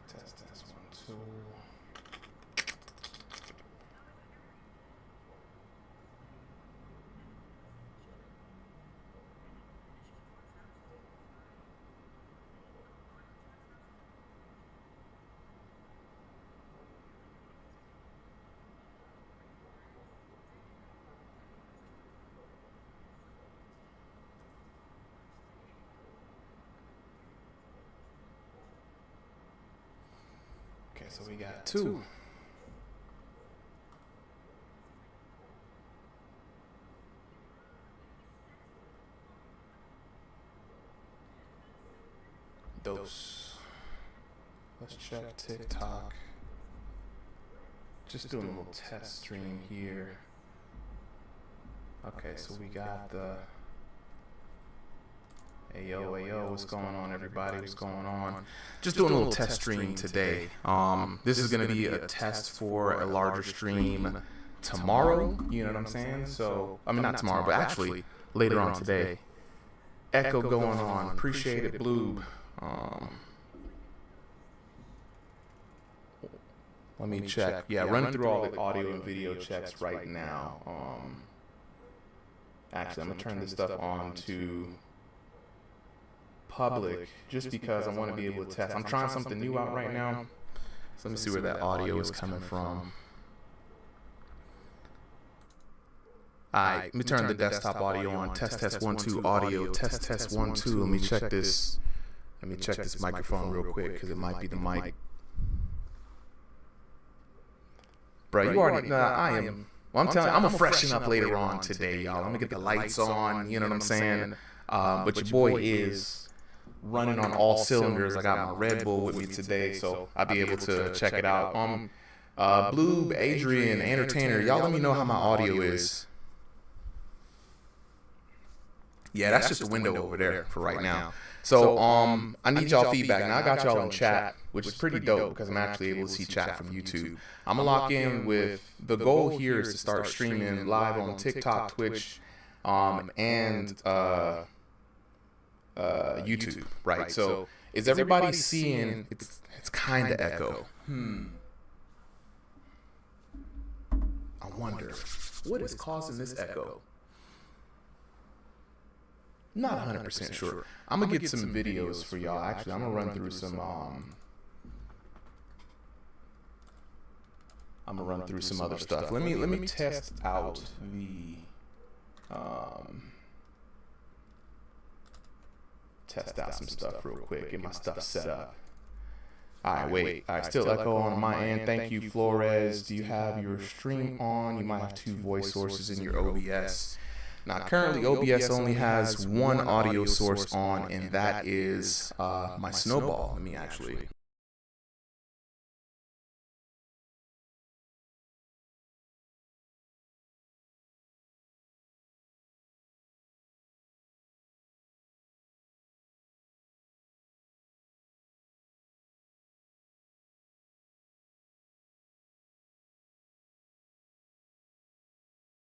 Test 1 2. Okay, so we got 2. Dose. Let's check TikTok. Just doing a little test stream here. Okay, so we got the Ayo, what's going on, everybody? What's going on? Just doing a little test stream today. This is going to be a test for a larger stream tomorrow. You know what I'm saying? So, I mean, not tomorrow, but actually later on today. Echo going on. Appreciate it, Bloob. Let me check. Yeah, run through all the audio and video checks right now. Actually, I'm going to turn this stuff on to public just because I want to be able to test. I'm trying something new out right now. So let me see where that audio is coming from. Alright, let me turn the desktop audio on. Test 1 2 audio. Test 1 2. Let me check this. Let me check this microphone real quick because it might be the mic. Bro, you already. Nah, I am. Well, I'm telling you, I'm gonna freshen up later on today, y'all. I'm gonna get the lights on. You know what I'm saying? But your boy is running on all cylinders. I got my Red Bull with me today, so I'll be able to check it out. Blue, Adrian, Entertainer, y'all let me know how my audio is. Yeah, that's just a window over there for right now. So I need y'all feedback. Now I got y'all in chat, which is pretty dope because I'm actually able to see chat from YouTube. I'm gonna lock in with the goal here is to start streaming live on TikTok, Twitch, and YouTube, right? So is everybody seeing? It's kind of echo. I wonder what is causing this echo. Not 100% sure. I'm gonna get some videos for y'all. Actually, I'm gonna run through some. I'm gonna run through some other stuff. Let me test out the. Test out some stuff real quick. Get my stuff set up. All right, wait. All right, still echo on my end. Thank you, Flores. Do you have your stream on? You might have 2 voice sources in your OBS. Now, currently, OBS only has 1 audio source on, and that is my Snowball. Let me actually.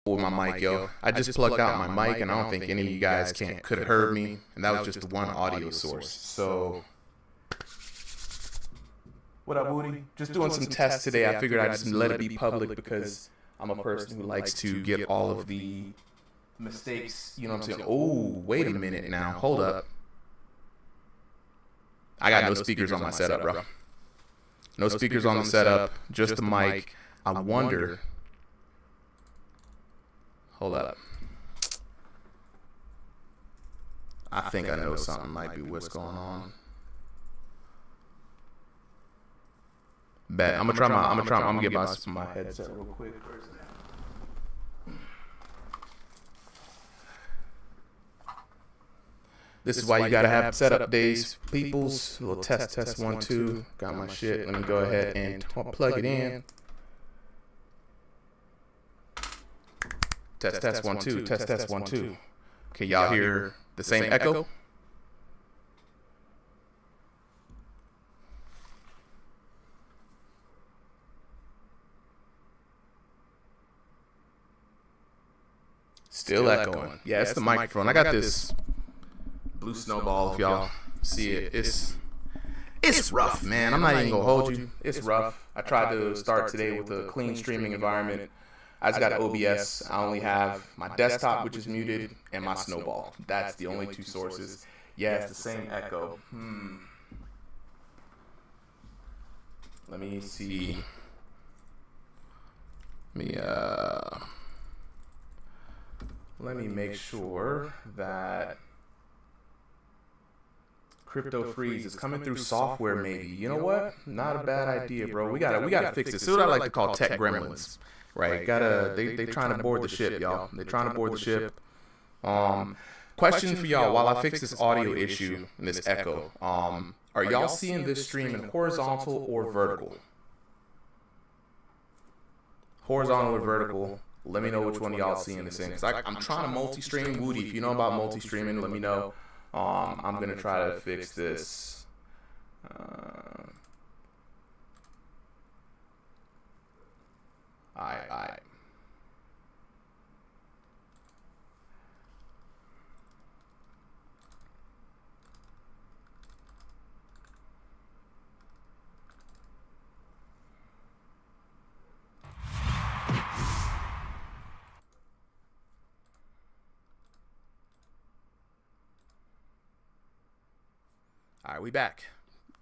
With my mic, yo. I just plugged out my mic, and I don't think any of you guys could have heard me, and that was just the 1 audio source. So, what up, Woody? Just doing some tests today. I figured I'd just let it be public because I'm a person who likes to get all of the mistakes. You know what I'm saying? Oh, wait a minute now. Hold up. I got no speakers on my setup, bro. No speakers on the setup. Just the mic. I wonder. Hold up. I think I know something might be what's going on. Bet. I'm gonna get my headset real quick. This is why you gotta have setup days, peoples. A little test 1 2. Got my shit. Let me go ahead and plug it in. Test 1 2. Test 1 2. Okay, y'all hear the same echo? Still echoing. Yeah, it's the microphone. I got this blue Snowball. If y'all see it, It's rough, man. I'm not even gonna hold you. It's rough. I tried to start today with a clean streaming environment. I just got OBS. I only have my desktop, which is muted, and my snowball. That's the only two sources. Yeah, it's the same echo. Let me see. Let me make sure that Crypto Freeze is coming through software, maybe. You know what? Not a bad idea, bro. We gotta fix this. This is what I like to call tech gremlins, right? They trying to board the ship, y'all. They trying to board the ship. Question for y'all: while I fix this audio issue and this echo, are y'all seeing this stream in horizontal or vertical? Horizontal or vertical? Let me know which one of y'all seeing this in, because I'm trying to multi-stream. Woody, if you know about multi-streaming, let me know. I'm gonna try to fix this. Alright. All right, we back.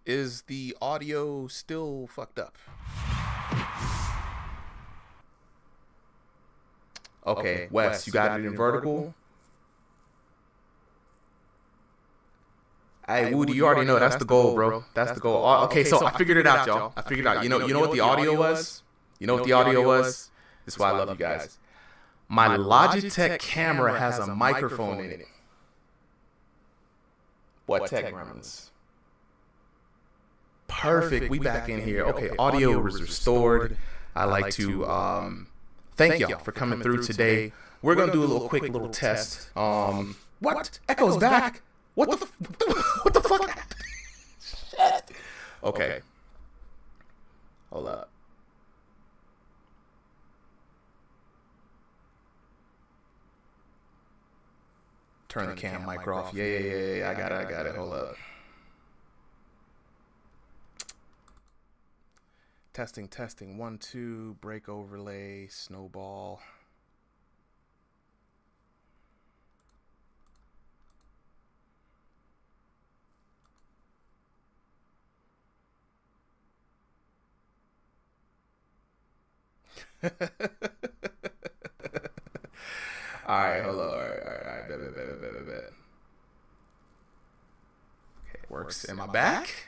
Is the audio still fucked up? Okay, Wes, you got it in vertical? Hey, Woody, you already know that's the goal, bro. That's the goal. Okay, so I figured it out, y'all. I figured it out. You know what the audio was? You know what the audio was? This is why I love you guys. My Logitech camera has a microphone in it. What tech gremlins? Perfect. We back in here. Okay, audio was restored. I like to thank y'all for coming through today. We're gonna do a little quick little test. What? Echo's back. What the fuck? Shit. Okay. Hold up. Turn the cam mic off. Yeah. I got it. Hold up. Testing. 1, 2. Break overlay. Snowball. All right, hold on. All right. Bet. Okay, it works. Am I back?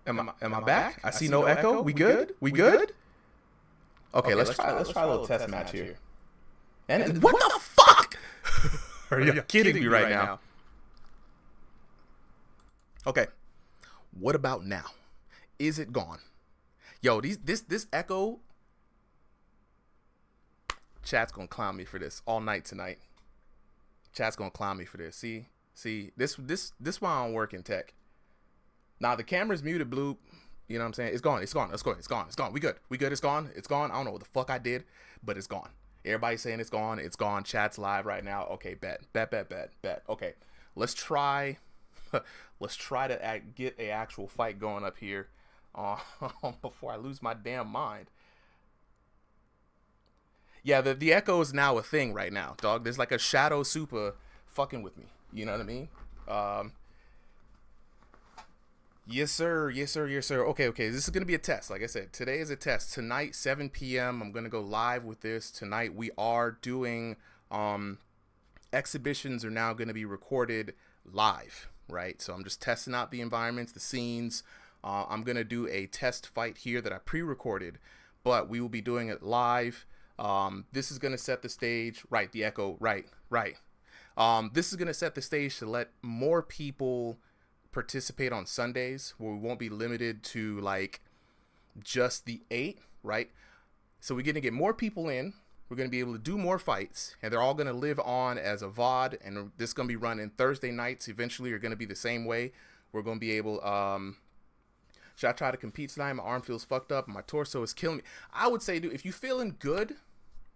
Am I back? I see no echo. We good? Okay, let's try a little test match here. And what the fuck? Are you kidding me right now? Okay. What about now? Is it gone? Yo, this echo. Chat's gonna clown me for this all night tonight. Chat's gonna clown me for this. See, this why I don't work in tech. Now the camera's muted, Blue. You know what I'm saying? It's gone. We good. It's gone. I don't know what the fuck I did, but it's gone. Everybody's saying it's gone. Chat's live right now. Okay, bet. Okay, let's try to get a actual fight going up here before I lose my damn mind. Yeah, the echo is now a thing right now, dog. There's like a shadow super fucking with me. You know what I mean? Yes, sir. Okay. This is going to be a test. Like I said, today is a test. Tonight, 7 p.m., I'm going to go live with this. Tonight, we are doing exhibitions are now going to be recorded live, right? So I'm just testing out the environments, the scenes. I'm going to do a test fight here that I pre-recorded, but we will be doing it live. This is going to set the stage. Right, the echo. Right. This is going to set the stage to let more people participate on Sundays, where we won't be limited to like just the 8, right? So we're going to get more people in. We're going to be able to do more fights, and they're all going to live on as a VOD, and this is going to be running Thursday nights. Eventually are going to be the same way. We're going to be able, should I try to compete tonight? My arm feels fucked up. My torso is killing me. I would say, dude, if you're feeling good,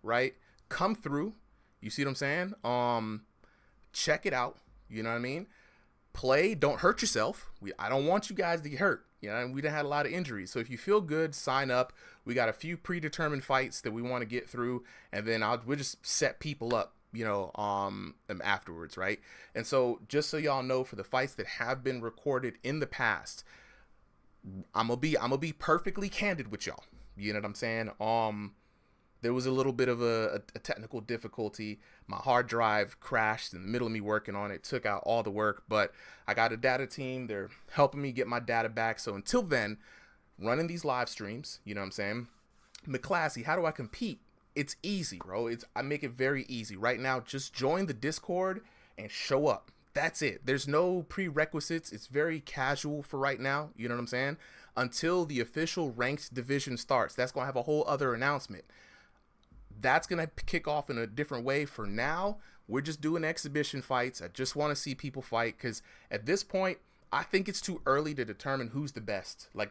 right, come through. You see what I'm saying? Check it out. You know what I mean? play, don't hurt yourself. I don't want you guys to get hurt. You know, we done had a lot of injuries. So if you feel good, sign up. We got a few predetermined fights that we want to get through, and then we'll just set people up, you know, afterwards, right? And so just so y'all know, for the fights that have been recorded in the past, I'm gonna be perfectly candid with y'all. You know what I'm saying? There was a little bit of a technical difficulty. My hard drive crashed in the middle of me working on it, took out all the work, but I got a data team. They're helping me get my data back. So until then, running these live streams, you know what I'm saying? McClassy, how do I compete? It's easy, bro. I make it very easy. Right now, just join the Discord and show up. That's it. There's no prerequisites. It's very casual for right now. You know what I'm saying? Until the official ranked division starts. That's going to have a whole other announcement. That's going to kick off in a different way. For now, we're just doing exhibition fights. I just want to see people fight, because at this point, I think it's too early to determine who's the best, like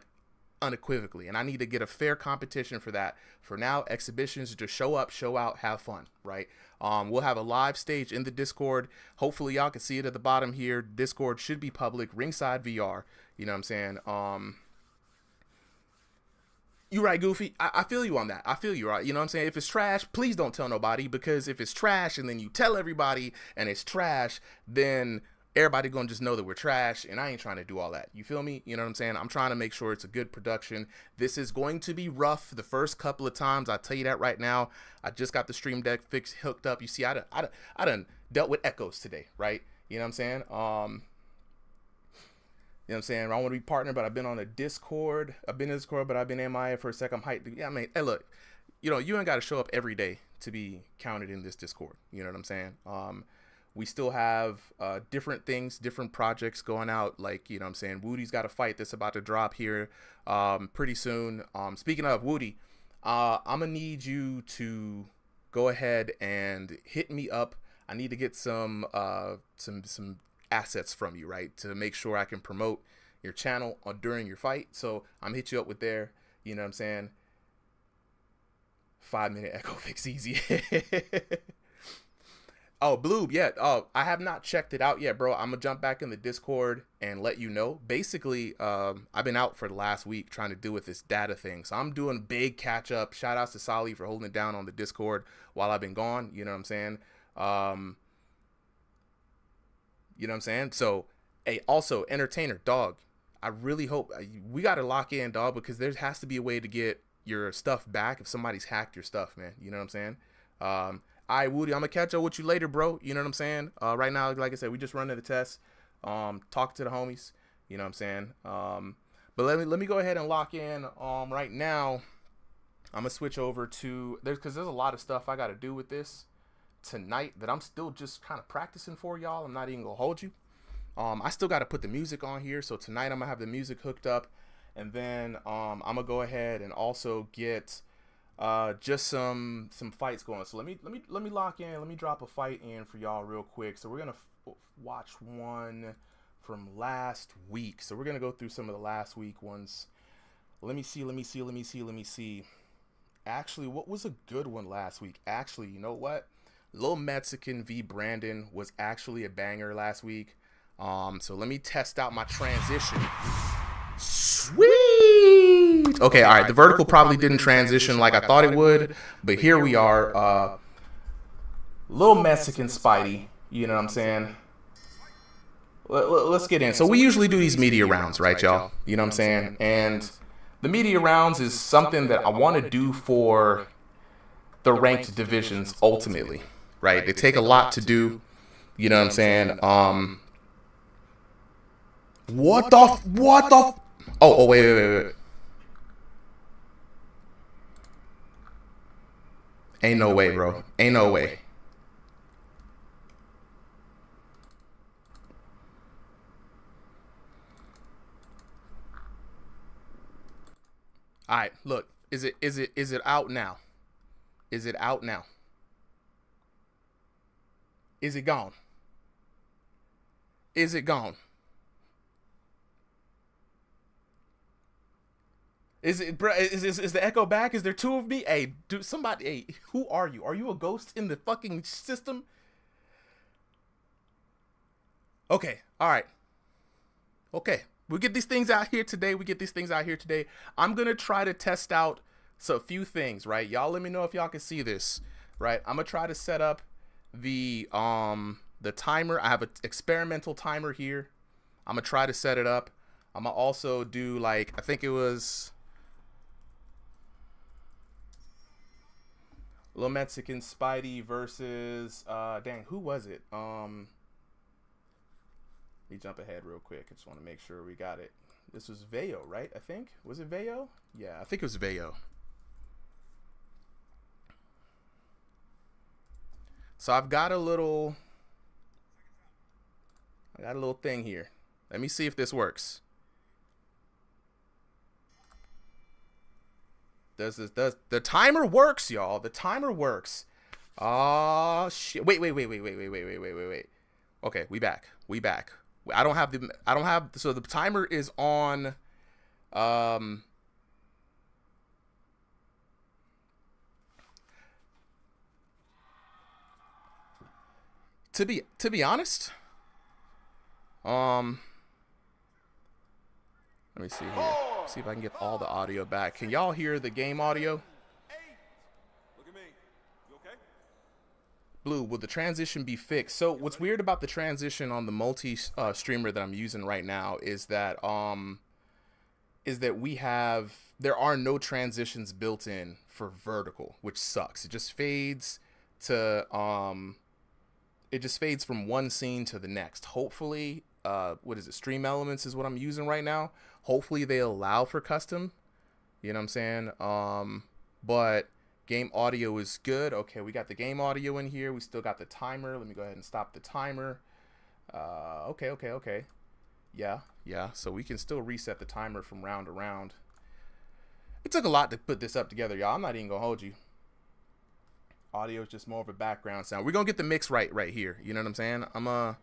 unequivocally. And I need to get a fair competition for that. For now, exhibitions, just show up, show out, have fun, right? We'll have a live stage in the Discord. Hopefully y'all can see it at the bottom here. Discord should be public. Ringside VR. You know what I'm saying? You're right, Goofy. I feel you on that. I feel you, right? You know what I'm saying? If it's trash, please don't tell nobody, because if it's trash and then you tell everybody and it's trash, then everybody gonna just know that we're trash, and I ain't trying to do all that. You feel me? You know what I'm saying? I'm trying to make sure it's a good production. This is going to be rough the first couple of times. I'll tell you that right now. I just got the Stream Deck hooked up. You see, I done dealt with echoes today, right? You know what I'm saying? You know what I'm saying? I want to be partnered, but I've been on a Discord. I've been in Discord, but I've been MIA for a sec. I'm hyped. Yeah, I mean, hey, look, you know, you ain't got to show up every day to be counted in this Discord. You know what I'm saying? We still have different things, different projects going out. Like, you know what I'm saying? Woody's got a fight that's about to drop here pretty soon. Speaking of Woody, I'm going to need you to go ahead and hit me up. I need to get some assets from you, right, to make sure I can promote your channel during your fight. So I'm hit you up with there. You know what I'm saying? 5-minute echo fix easy. Oh, Bloob, yeah. Oh, I have not checked it out yet, bro. I'm gonna jump back in the Discord and let you know. Basically, I've been out for the last week trying to deal with this data thing, so I'm doing big catch up. Shout outs to Sally for holding it down on the Discord while I've been gone. You know what I'm saying? You know what I'm saying? So, hey, also, Entertainer, dog, I really hope we got to lock in, dog, because there has to be a way to get your stuff back if somebody's hacked your stuff, man. You know what I'm saying? All right, Woody, I'm going to catch up with you later, bro. You know what I'm saying? Right now, like I said, we just running the test, talk to the homies. You know what I'm saying? But let me go ahead and lock in. Right now, I'm going to switch over to, because there's a lot of stuff I got to do with this tonight that I'm still just kind of practicing for y'all. I'm not even gonna hold you. I still got to put the music on here, so tonight I'm gonna have the music hooked up, and then I'm gonna go ahead and also get just some fights going. So let me lock in. Let me drop a fight in for y'all real quick. So we're gonna watch one from last week. So we're gonna go through some of the last week ones. Let me see. Actually, what was a good one last week? Actually, you know what? Lil Mexican v Brandon was actually a banger last week. So let me test out my transition. Sweet. Okay, all right. The vertical probably didn't transition like I thought it would, but here we are. Lil Mexican Spidey. You know what I'm saying? Let's get in. So we usually do these media rounds, right, y'all? You know what I'm saying? And the media rounds is something that I want to do for the ranked divisions ultimately. Right, they take a lot to do. You know what I'm saying? What the? Oh, wait. Ain't no way, bro. Ain't no way. All right, look. Is it out now? Is it out now? Is it gone? Is it gone? Is it, bro? Is the echo back? Is there two of me? Hey, dude, somebody. Hey, who are you? Are you a ghost in the fucking system? Okay, all right. Okay, we get these things out here today. I'm gonna try to test out a few things, right? Y'all let me know if y'all can see this, right? I'm gonna try to set up the timer. I have an experimental timer here. I'm gonna try to set it up. I'm gonna also do, like, I think it was Little Mexican Spidey versus dang, who was it? Let me jump ahead real quick. I just want to make sure we got it. This was Veo, right? I think. Was it Veo? Yeah, I think it was Veo. So I've got a little thing here. Let me see if this works. Does the timer works, y'all? The timer works. Oh shit. Wait. Okay, we back. I don't have so the timer is on to be honest, let me see here. See if I can get all the audio back. Can y'all hear the game audio? Look at me. You okay? Blue, will the transition be fixed? So what's weird about the transition on the multi streamer that I'm using right now is that there are no transitions built in for vertical, which sucks. It just fades to from one scene to the next. Hopefully, what is it? Stream Elements is what I'm using right now. Hopefully they allow for custom. You know what I'm saying? But game audio is good. Okay, we got the game audio in here. We still got the timer. Let me go ahead and stop the timer. Okay. Yeah. So we can still reset the timer from round to round. It took a lot to put this up together, y'all. I'm not even gonna hold you. Audio is just more of a background sound. We're gonna get the mix right here. You know what I'm saying? I'm gonna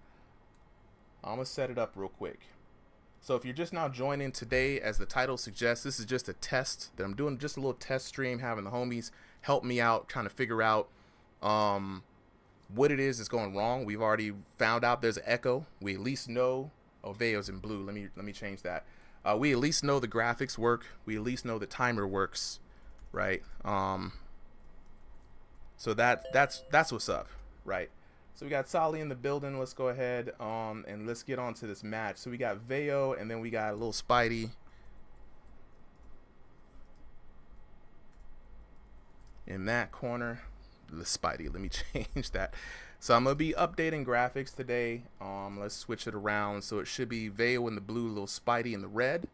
set it up real quick. So if you're just now joining today, as the title suggests, this is just a test that I'm doing, just a little test stream, having the homies help me out, trying to figure out what it is that's going wrong. We've already found out there's an echo. We at least know. Oh, Veo's in blue. Let me change that. We at least know the graphics work. We at least know the timer works, right? So that's what's up, right? So we got Solly in the building. Let's go ahead and let's get on to this match. So we got Veo, and then we got a little Spidey in that corner. The Spidey, let me change that. So I'm gonna be updating graphics today. Let's switch it around. So it should be Veo in the blue, little Spidey in the red.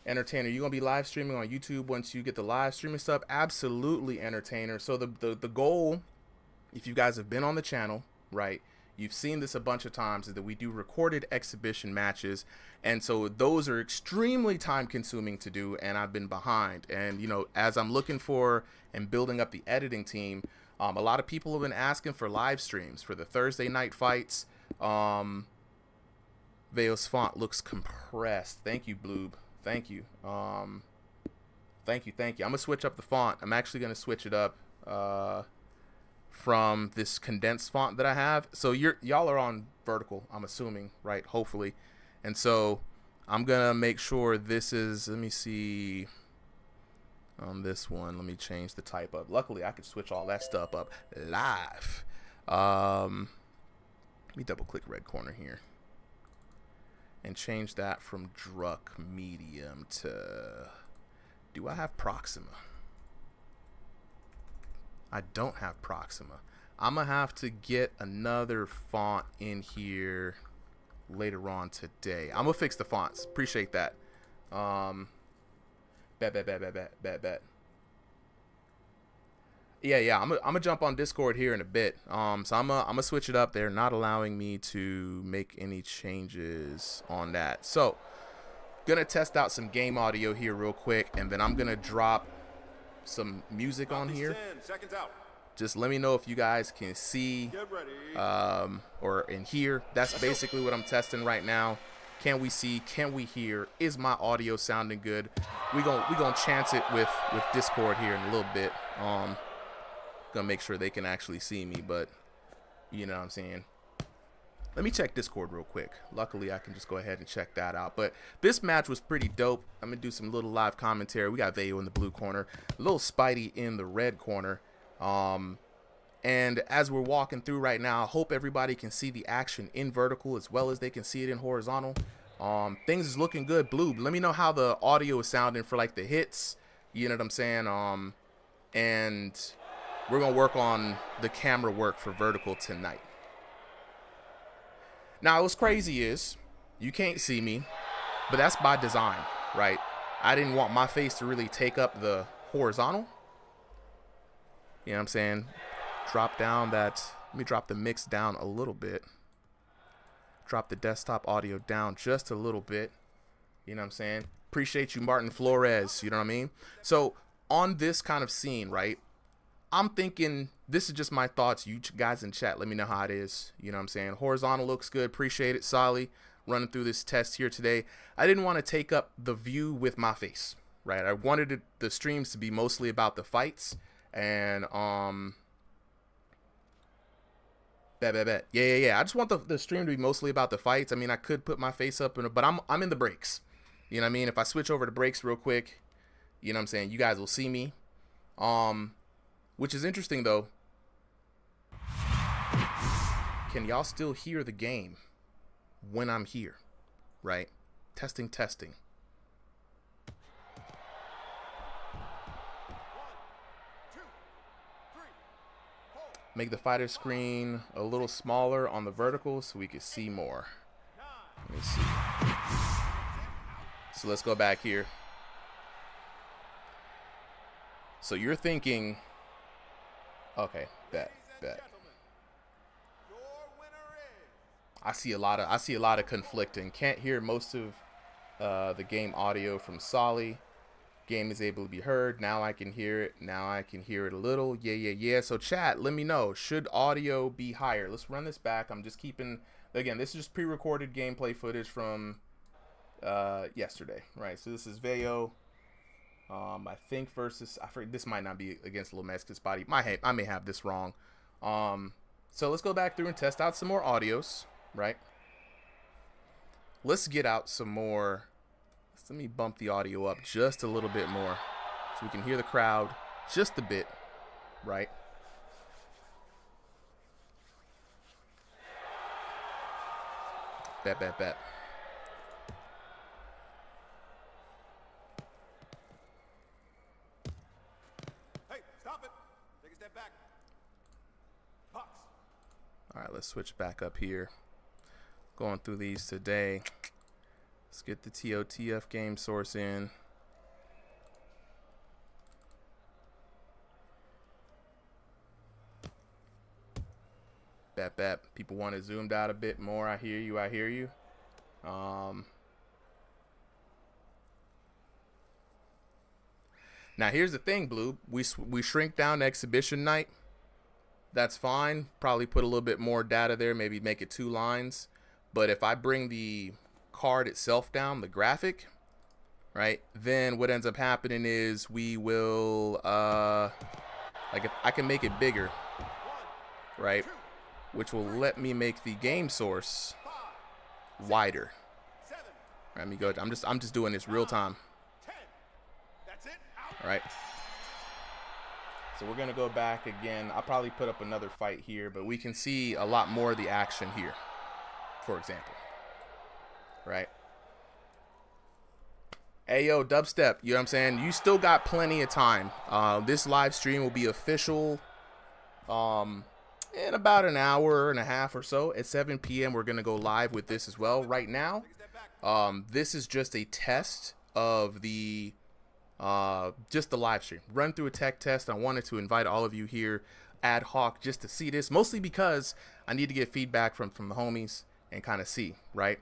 Entertainer, you gonna be live streaming on YouTube once you get the live streaming stuff? Absolutely, Entertainer. So the goal, if you guys have been on the channel, right, you've seen this a bunch of times, is that we do recorded exhibition matches, and so those are extremely time consuming to do, and I've been behind. And you know, as I'm looking for and building up the editing team, a lot of people have been asking for live streams for the Thursday night fights. Veo's font looks compressed. Thank you, Bloob. Thank you. Thank you. I'm gonna switch up the font. I'm actually gonna switch it up from this condensed font that I have. So y'all are on vertical, I'm assuming, right? Hopefully. And so I'm gonna make sure this is, let me see, on this one, let me change the type up. Luckily I could switch all that stuff up live. Let me double click red corner here and change that from Druck medium to, do I have Proxima? I don't have Proxima. I'm gonna have to get another font in here later on today. I'm gonna fix the fonts. Appreciate that. Bet. Yeah. I'm gonna jump on Discord here in a bit. So I'm gonna switch it up. They're not allowing me to make any changes on that. So gonna test out some game audio here real quick, and then I'm gonna drop some music on here. 10 seconds out. Just let me know if you guys can see or in hear. That's basically what I'm testing right now. Can we see? Can we hear? Is my audio sounding good? We gonna chance it with Discord here in a little bit. Gonna make sure they can actually see me, but you know what I'm saying. Let me check Discord real quick. Luckily, I can just go ahead and check that out. But this match was pretty dope. I'm going to do some little live commentary. We got Vayo in the blue corner, a little Spidey in the red corner. And as we're walking through right now, I hope everybody can see the action in vertical as well as they can see it in horizontal. Things is looking good. Blue, let me know how the audio is sounding for like the hits. You know what I'm saying? And we're going to work on the camera work for vertical tonight. Now, what's crazy is you can't see me, but that's by design, right? I didn't want my face to really take up the horizontal. You know what I'm saying? Drop down that. Let me drop the mix down a little bit. Drop the desktop audio down just a little bit. You know what I'm saying? Appreciate you, Martin Flores. You know what I mean? So on this kind of scene, right? I'm thinking, this is just my thoughts. You guys in chat, let me know how it is. You know what I'm saying? Horizontal looks good. Appreciate it, Sally. Running through this test here today. I didn't want to take up the view with my face, right? I wanted the streams to be mostly about the fights. And, Yeah. I just want the stream to be mostly about the fights. I mean, I could put my face up, but I'm in the breaks. You know what I mean? If I switch over to breaks real quick, you know what I'm saying? You guys will see me. Which is interesting, though. Can y'all still hear the game when I'm here? Right? Testing. Make the fighter screen a little smaller on the vertical so we can see more. Let me see. So let's go back here. So you're thinking... Okay, bet. I see a lot of conflicting. Can't hear most of the game audio from Solly. Game is able to be heard. Now I can hear it. Now I can hear it a little. Yeah. So chat, let me know. Should audio be higher? Let's run this back. I'm just keeping... Again, this is just pre-recorded gameplay footage from yesterday, right? So this is Vayo. I think versus, I forget, this might not be against Little Mexican Spotty. I may have this wrong. So let's go back through and test out some more audios, right? Let's get out some more. Let me bump the audio up just a little bit more so we can hear the crowd just a bit, right? Bet. All right, let's switch back up here. Going through these today. Let's get the TOTF game source in. Bet. People want it zoomed out a bit more. I hear you. Now here's the thing, Blue. We shrink down exhibition night. That's fine. Probably put a little bit more data there. Maybe make it 2 lines. But if I bring the card itself down, the graphic, right, then what ends up happening is we will like if I can make it bigger, right, which will let me make the game source wider. Let me go. I'm just doing this real time. All right. So we're gonna go back again. I'll probably put up another fight here, but we can see a lot more of the action here, for example. Right? Hey, yo, dubstep, you know what I'm saying? You still got plenty of time. This live stream will be official in about an hour and a half or so. At 7 p.m., we're going to go live with this as well. Right now, this is just a test of the just the live stream. Run through a tech test. I wanted to invite all of you here ad hoc just to see this, mostly because I need to get feedback from the homies and kind of see, right?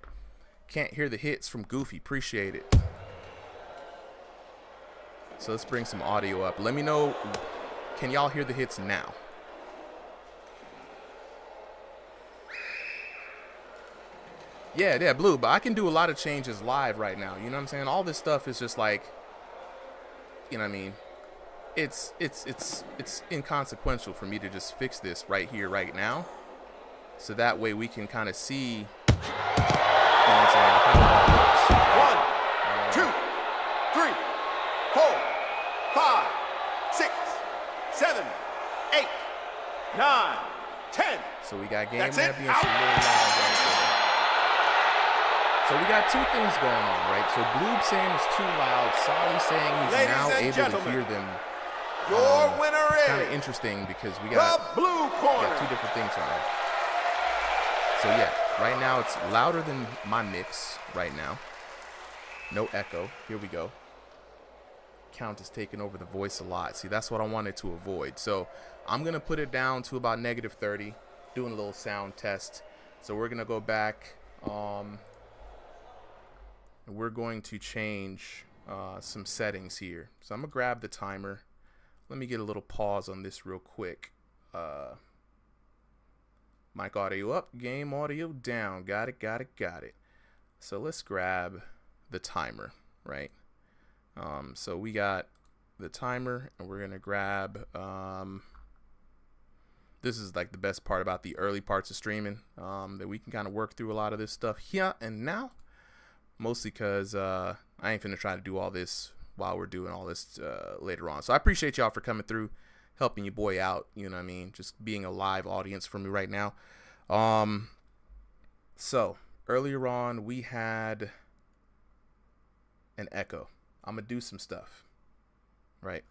Can't hear the hits from Goofy. Appreciate it. So let's bring some audio up. Let me know, can y'all hear the hits now? Yeah, Blue, but I can do a lot of changes live right now. You know what I'm saying? All this stuff is just like, you know what I mean? It's inconsequential for me to just fix this right here, right now. so that way we can kind of see, you know what I'm saying, how it all looks. 1, 2, 3, 4, 5, 6, 7, 8, 9, 10. So we got game That's that it. being some really loud right there. So we got two things going on, right? So Bloob saying it's too loud. Solly saying he's Ladies now and able gentlemen, to hear them. Your winner It's kind of is interesting because we the got, blue corner. two different things on there. So yeah, right now it's louder than my mix right now. No echo. Here we go. Count is taking over the voice a lot. See, that's what I wanted to avoid. So I'm going to put it down to about -30, doing a little sound test. So we're going to go back. And we're going to change some settings here. So I'm going to grab the timer. Let me get a little pause on this real quick. Mic audio up, game audio down. Got it. So let's grab the timer, right? So we got the timer, and we're going to grab, this is like the best part about the early parts of streaming, that we can kind of work through a lot of this stuff here and now, mostly because I ain't finna try to do all this while we're doing all this later on. So I appreciate y'all for coming through, helping your boy out, you know what I mean, just being a live audience for me right now. So earlier on we had an echo. I'm gonna do some stuff, right?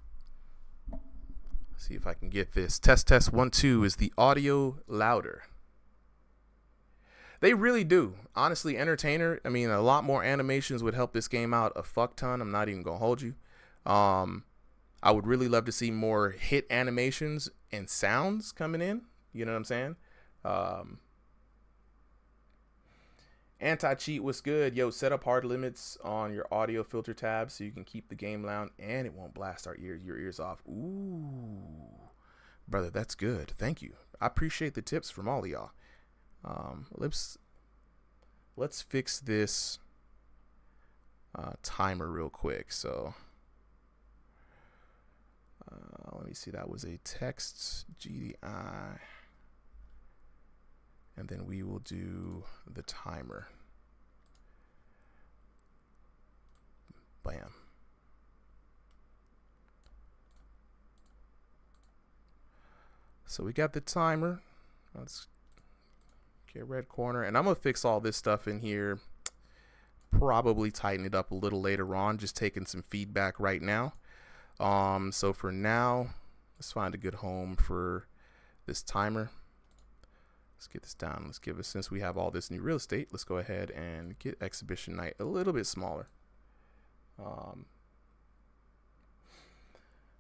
See if I can get this. Test 1 2. Is the audio louder? They really do. Honestly, Entertainer, I mean, a lot more animations would help this game out a fuck ton. I'm not even gonna hold you. I would really love to see more hit animations and sounds coming in. You know what I'm saying? Anti-cheat was good. Yo, set up hard limits on your audio filter tab so you can keep the game loud and it won't blast your ears off. Ooh, brother, that's good. Thank you. I appreciate the tips from all of y'all. Let's fix this timer real quick. So let me see. That was a text GDI. And then we will do the timer. Bam. So we got the timer. Let's get red corner. And I'm going to fix all this stuff in here. Probably tighten it up a little later on. Just taking some feedback right now. So for now, let's find a good home for this timer. Let's get this down. Let's give it, since we have all this new real estate, let's go ahead and get exhibition night a little bit smaller.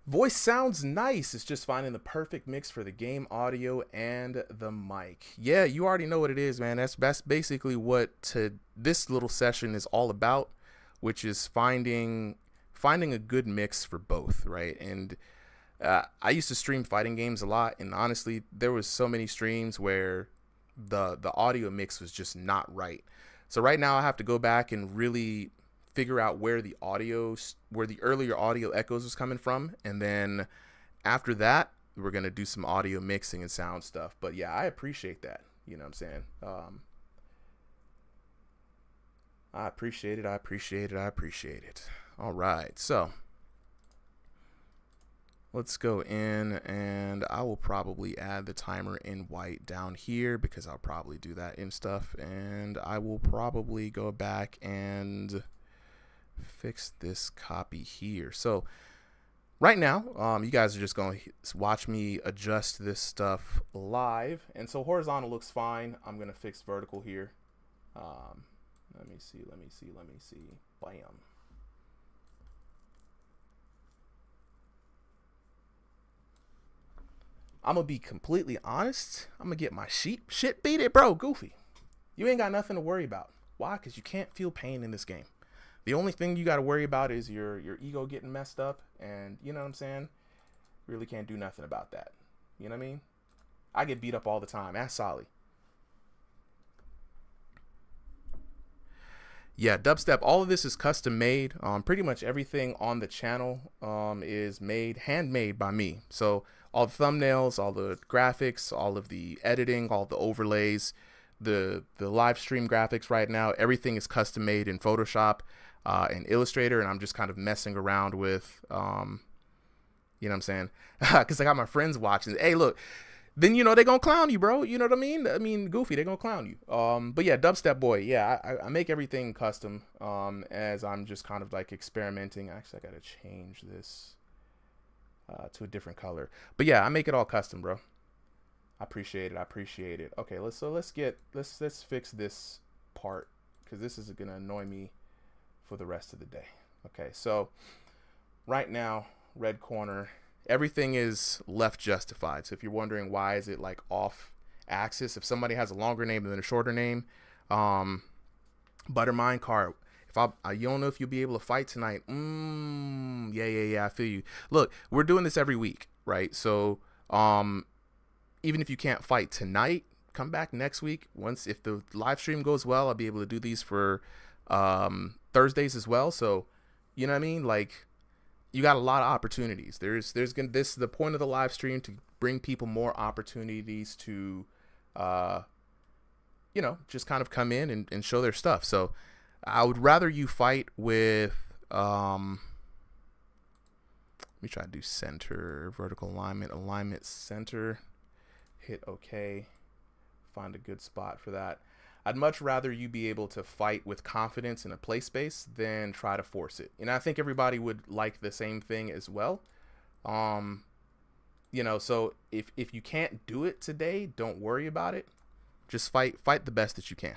Voice sounds nice. It's just finding the perfect mix for the game audio and the mic. Yeah, you already know what it is, man. That's basically what this little session is all about, which is finding a good mix for both, right? And I used to stream fighting games a lot, and honestly, there was so many streams where the audio mix was just not right. So right now I have to go back and really figure out where the earlier audio echoes was coming from, and then after that we're gonna do some audio mixing and sound stuff. But yeah, I appreciate that. You know what I'm saying? I appreciate it. All right, so let's go in, and I will probably add the timer in white down here because I'll probably do that in stuff, and I will probably go back and fix this copy here. So right now, you guys are just going to watch me adjust this stuff live, and so horizontal looks fine. I'm going to fix vertical here. Let me see. Bam. I'm going to be completely honest. I'm going to get my shit beat it, bro. Goofy. You ain't got nothing to worry about. Why? Because you can't feel pain in this game. The only thing you got to worry about is your ego getting messed up. And you know what I'm saying? Really can't do nothing about that. You know what I mean? I get beat up all the time. Ask Solly. Yeah, dubstep, all of this is custom made. Pretty much everything on the channel is handmade by me. So all the thumbnails, all the graphics, all of the editing, all the overlays, the live stream graphics right now, everything is custom made in Photoshop and Illustrator, and I'm just kind of messing around with, you know what I'm saying? Because I got my friends watching. Hey, look, then, you know, they're going to clown you, bro. You know what I mean? I mean, Goofy, they're going to clown you. But yeah, Dubstep Boy, yeah, I make everything custom as I'm just kind of like experimenting. Actually, I got to change this to a different color. But yeah, I make it all custom, bro. I appreciate it. Okay, let's fix this part, because this is going to annoy me for the rest of the day. Okay, so right now, red corner, everything is left justified. So if you're wondering why is it like off axis, if somebody has a longer name than a shorter name, Buttermine Car, you don't know if you'll be able to fight tonight. Yeah, I feel you. Look, we're doing this every week, right? So even if you can't fight tonight, come back next week. If the live stream goes well, I'll be able to do these for Thursdays as well. So you know what I mean? Like, you got a lot of opportunities. This is the point of the live stream, to bring people more opportunities to, you know, just kind of come in and show their stuff. So I would rather you fight with, let me try to do center, vertical alignment center, hit OK, find a good spot for that. I'd much rather you be able to fight with confidence in a play space than try to force it. And I think everybody would like the same thing as well. You know, so if you can't do it today, don't worry about it. Just fight the best that you can.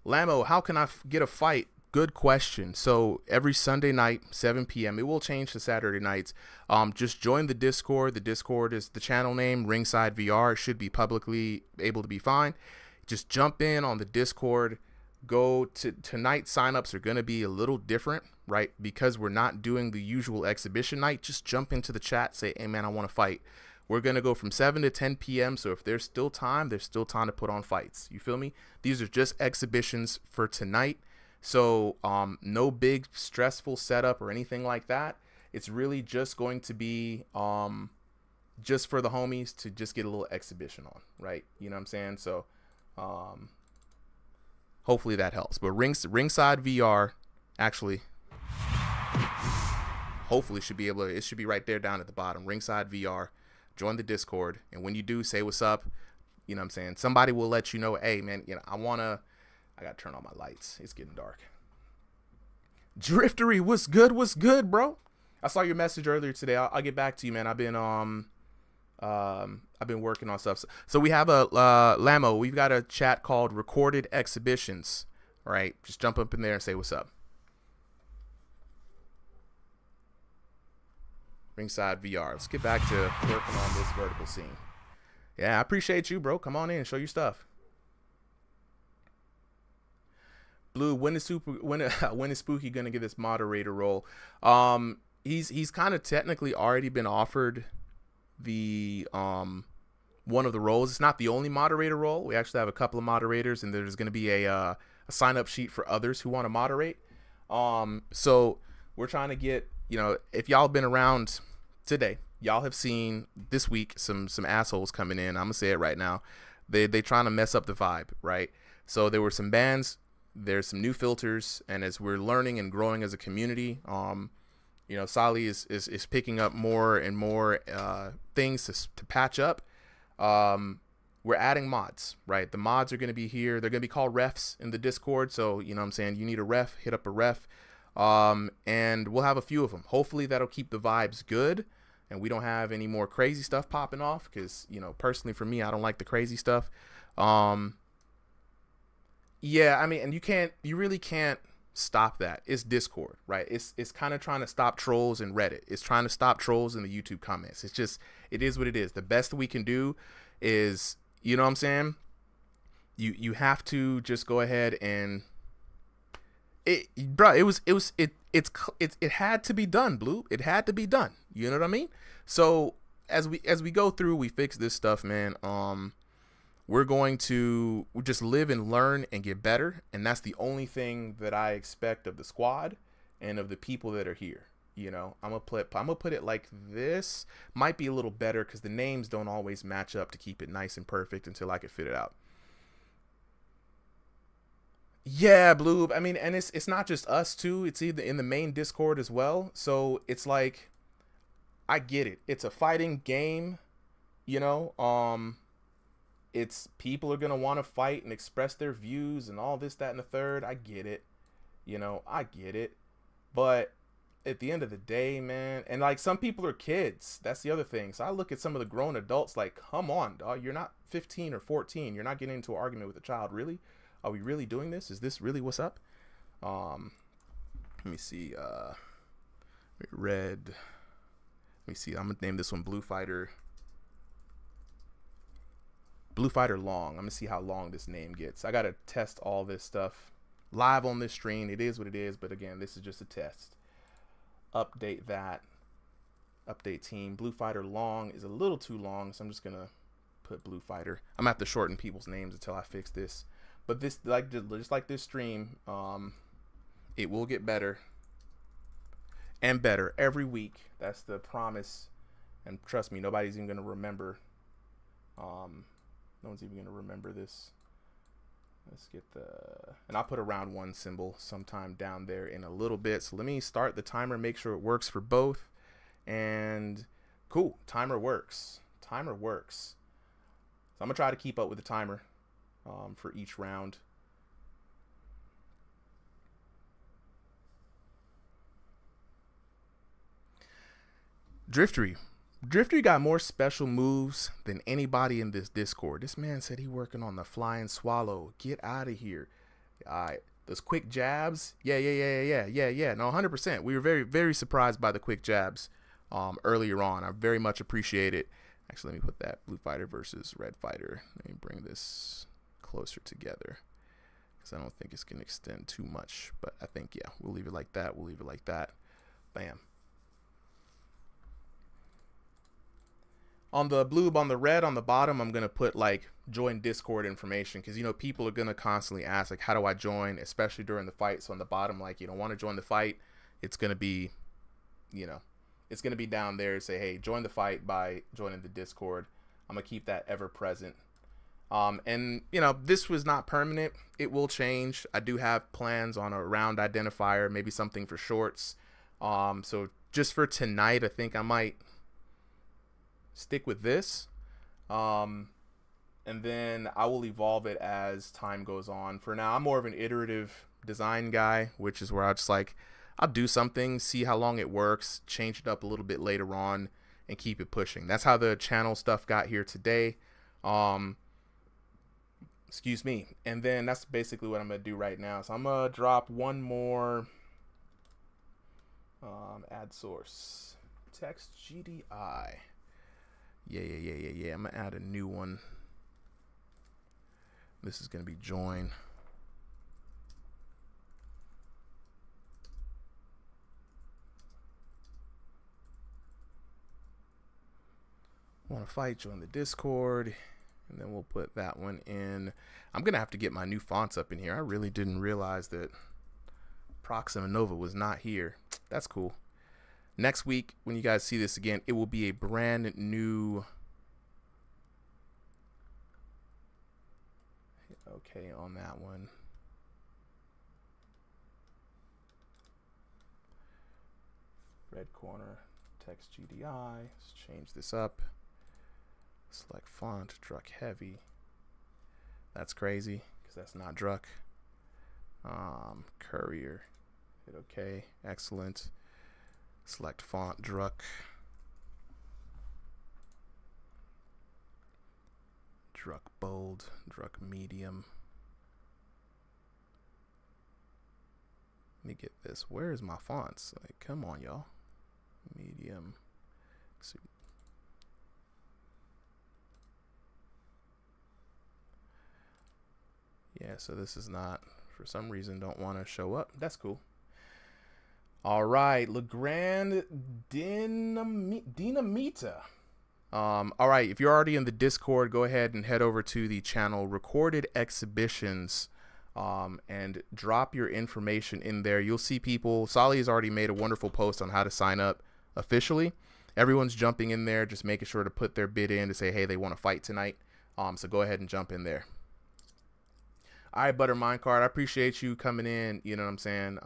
Lamo, how can I get a fight? Good question. So every Sunday night, 7 p.m. It will change to Saturday nights. Just join the Discord. The Discord is the channel name, Ringside VR. It should be publicly able to be found. Just jump in on the Discord. Go to tonight. Signups are going to be a little different, right? Because we're not doing the usual exhibition night. Just jump into the chat. Say, hey, man, I want to fight. We're going to go from 7 to 10 p.m. So if there's still time to put on fights. You feel me? These are just exhibitions for tonight. So no big stressful setup or anything like that. It's really just going to be just for the homies to just get a little exhibition on, right? You know what I'm saying? So hopefully that helps. But Ringside VR actually hopefully should be able to, it should be right there down at the bottom. Ringside VR. Join the Discord. And when you do, say what's up. You know what I'm saying? Somebody will let you know, hey, man, you know, I got to turn on my lights. It's getting dark. Driftery, what's good, bro? I saw your message earlier today. I'll get back to you, man. I've been working on stuff. So we have a Lamo. We've got a chat called Recorded Exhibitions. All right, just jump up in there and say what's up. Ringside VR. Let's get back to working on this vertical scene. Yeah, I appreciate you, bro. Come on in and show your stuff. Blue, when is Spooky gonna get this moderator role? He's kind of technically already been offered the one of the roles. It's not the only moderator role. We actually have a couple of moderators, and there's gonna be a sign up sheet for others who want to moderate. So we're trying to get, you know, if y'all been around today, y'all have seen this week some assholes coming in. I'm gonna say it right now. They trying to mess up the vibe, right? So there were some bans. There's some new filters, and as we're learning and growing as a community, you know, Sally is picking up more and more things to patch up. We're adding mods, right? The mods are going to be here. They're going to be called refs in the Discord. So, you know what I'm saying? You need a ref, hit up a ref. And we'll have a few of them. Hopefully that'll keep the vibes good, and we don't have any more crazy stuff popping off, because, you know, personally for me, I don't like the crazy stuff. Yeah, I mean, and you really can't stop that. It's Discord, right? It's kind of trying to stop trolls in Reddit. It's trying to stop trolls in the YouTube comments. It's just, it is what it is. The best we can do is, you know what I'm saying? You have to just go ahead and it had to be done, Blue. It had to be done. You know what I mean? So as we go through, we fix this stuff, man. We're going to just live and learn and get better. And that's the only thing that I expect of the squad and of the people that are here. You know, I'm gonna put it like this. Might be a little better because the names don't always match up to keep it nice and perfect until I can fit it out. Yeah, Blue. I mean, and it's not just us too. It's either in the main Discord as well. So it's like, I get it. It's a fighting game, you know. It's people are gonna want to fight and express their views and all this, that, and the third. I get it. You know, I get it. But at the end of the day, man, and like some people are kids. That's the other thing. So I look at some of the grown adults like, come on, dog. You're not 15 or 14. You're not getting into an argument with a child. Really? Are we really doing this? Is this really what's up? Let me see. Red. Let me see. I'm gonna name this one Blue Fighter. Blue Fighter Long. I'm gonna see how long this name gets. I gotta test all this stuff live on this stream. It is what it is, but again, this is just a test. Update that. Update team. Blue Fighter Long is a little too long, so I'm just gonna put Blue Fighter. I'm gonna have to shorten people's names until I fix this. But this, like, just like this stream, it will get better and better every week. That's the promise. And trust me, nobody's even gonna remember. No one's even gonna remember this. Let's get and I'll put a round 1 symbol sometime down there in a little bit. So let me start the timer, make sure it works for both. And cool, timer works. Timer works. So I'm gonna try to keep up with the timer for each round. Driftery got more special moves than anybody in this Discord. This man said he working on the flying swallow. Get out of here. All right, those quick jabs. Yeah. No, 100%. We were very, very surprised by the quick jabs earlier on. I very much appreciate it. Actually, let me put that Blue Fighter versus Red Fighter. Let me bring this closer together because I don't think it's going to extend too much. But I think, yeah, we'll leave it like that. We'll leave it like that. Bam. On the blue, on the red, on the bottom, I'm going to put like join Discord information because, you know, people are going to constantly ask, like, how do I join, especially during the fight? So on the bottom, like, you don't want to join the fight. It's going to be, you know, it's going to be down there. Say, hey, join the fight by joining the Discord. I'm going to keep that ever present. And, you know, this was not permanent. It will change. I do have plans on a round identifier, maybe something for shorts. So just for tonight, I think I might stick with this. And then I will evolve it as time goes on. For now, I'm more of an iterative design guy, which is where I just like, I'll do something, see how long it works, change it up a little bit later on, and keep it pushing. That's how the channel stuff got here today. Excuse me. And then that's basically what I'm going to do right now. So I'm going to drop one more add source. Text GDI. Yeah. I'm going to add a new one. This is going to be join. Want to fight, join the Discord. And then we'll put that one in. I'm going to have to get my new fonts up in here. I really didn't realize that Proxima Nova was not here. That's cool. Next week, when you guys see this again, it will be a brand new. Okay, on that one. Red corner, text GDI. Let's change this up. Select font, Druck heavy. That's crazy because that's not Druck. Courier. Hit OK. Excellent. Select font, Druck. Druck bold. Druck medium. Let me get this. Where is my fonts? Like, come on, y'all. Medium. Yeah, so this is not, for some reason, don't want to show up. That's cool. All right, Legrand Dynamita. All right, if you're already in the Discord, go ahead and head over to the channel Recorded Exhibitions. and drop your information in there. You'll see people. Solly has already made a wonderful post on how to sign up officially. Everyone's jumping in there, just making sure to put their bid in to say, hey, they want to fight tonight. So go ahead and jump in there. All right, Butter Minecart, I appreciate you coming in. You know what I'm saying?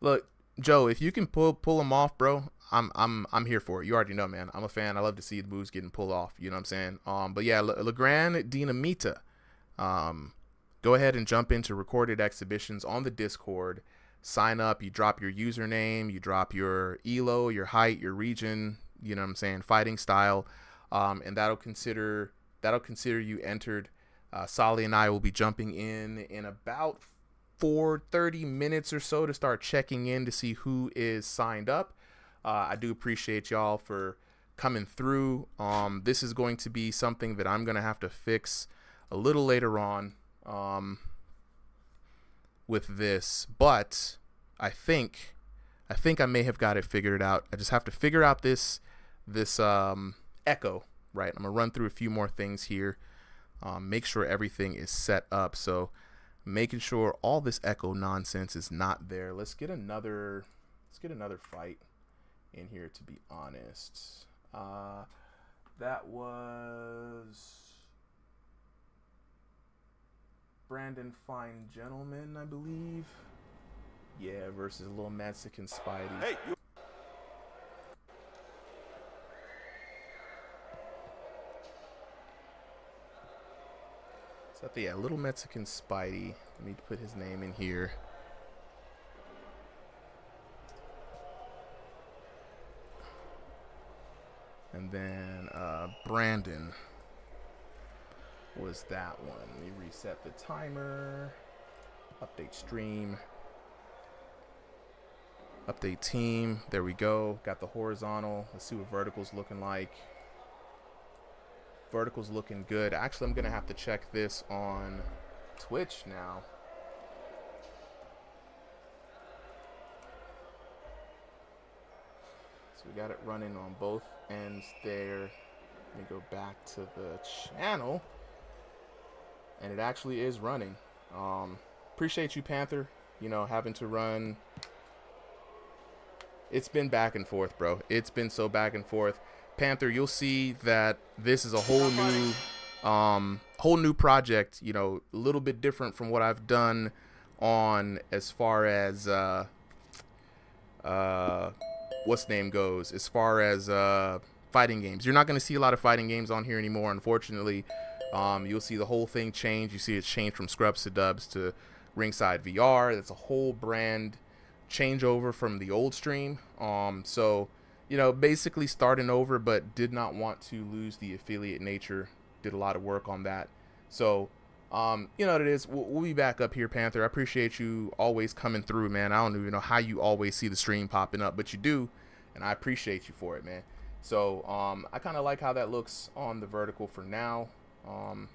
Look, Joe, if you can pull them off, bro, I'm here for it. You already know, man. I'm a fan. I love to see the moves getting pulled off. You know what I'm saying? But yeah, Legrand Dinamita. Go ahead and jump into recorded exhibitions on the Discord. Sign up. You drop your username. You drop your elo, your height, your region. You know what I'm saying? Fighting style. And that'll consider you entered. Solly and I will be jumping in about 30 minutes or so to start checking in to see who is signed up. I do appreciate y'all for coming through. This is going to be something that I'm going to have to fix a little later on with this, but I think I may have got it figured out. I just have to figure out this echo, right? I'm gonna run through a few more things here, make sure everything is set up. So making sure all this echo nonsense is not there. Let's get another fight in here, to be honest. That was Brandon Fine Gentleman, I believe. Yeah, versus Little Mexican Spidey. Hey, So yeah, Little Mexican Spidey. Let me put his name in here. And then Brandon was that one. Let me reset the timer. Update stream. Update team. There we go. Got the horizontal. Let's see what vertical's looking like. Vertical's looking good. Actually, I'm going to have to check this on Twitch now. So we got it running on both ends there. Let me go back to the channel. And it actually is running. Appreciate you, Panther. You know, having to run. It's been back and forth, bro. It's been so back and forth. Panther, you'll see that this is a whole new project. You know, a little bit different from what I've done on as far as what's name goes. As far as fighting games, you're not going to see a lot of fighting games on here anymore, unfortunately. You'll see the whole thing change. You see it's changed from Scrubs to Dubs to Ringside VR. That's a whole brand changeover from the old stream. So, you know, basically starting over, but did not want to lose the affiliate nature. Did a lot of work on that. So, you know what it is. We'll be back up here, Panther. I appreciate you always coming through, man. I don't even know how you always see the stream popping up, but you do, and I appreciate you for it, man. So, I kind of like how that looks on the vertical for now. We'll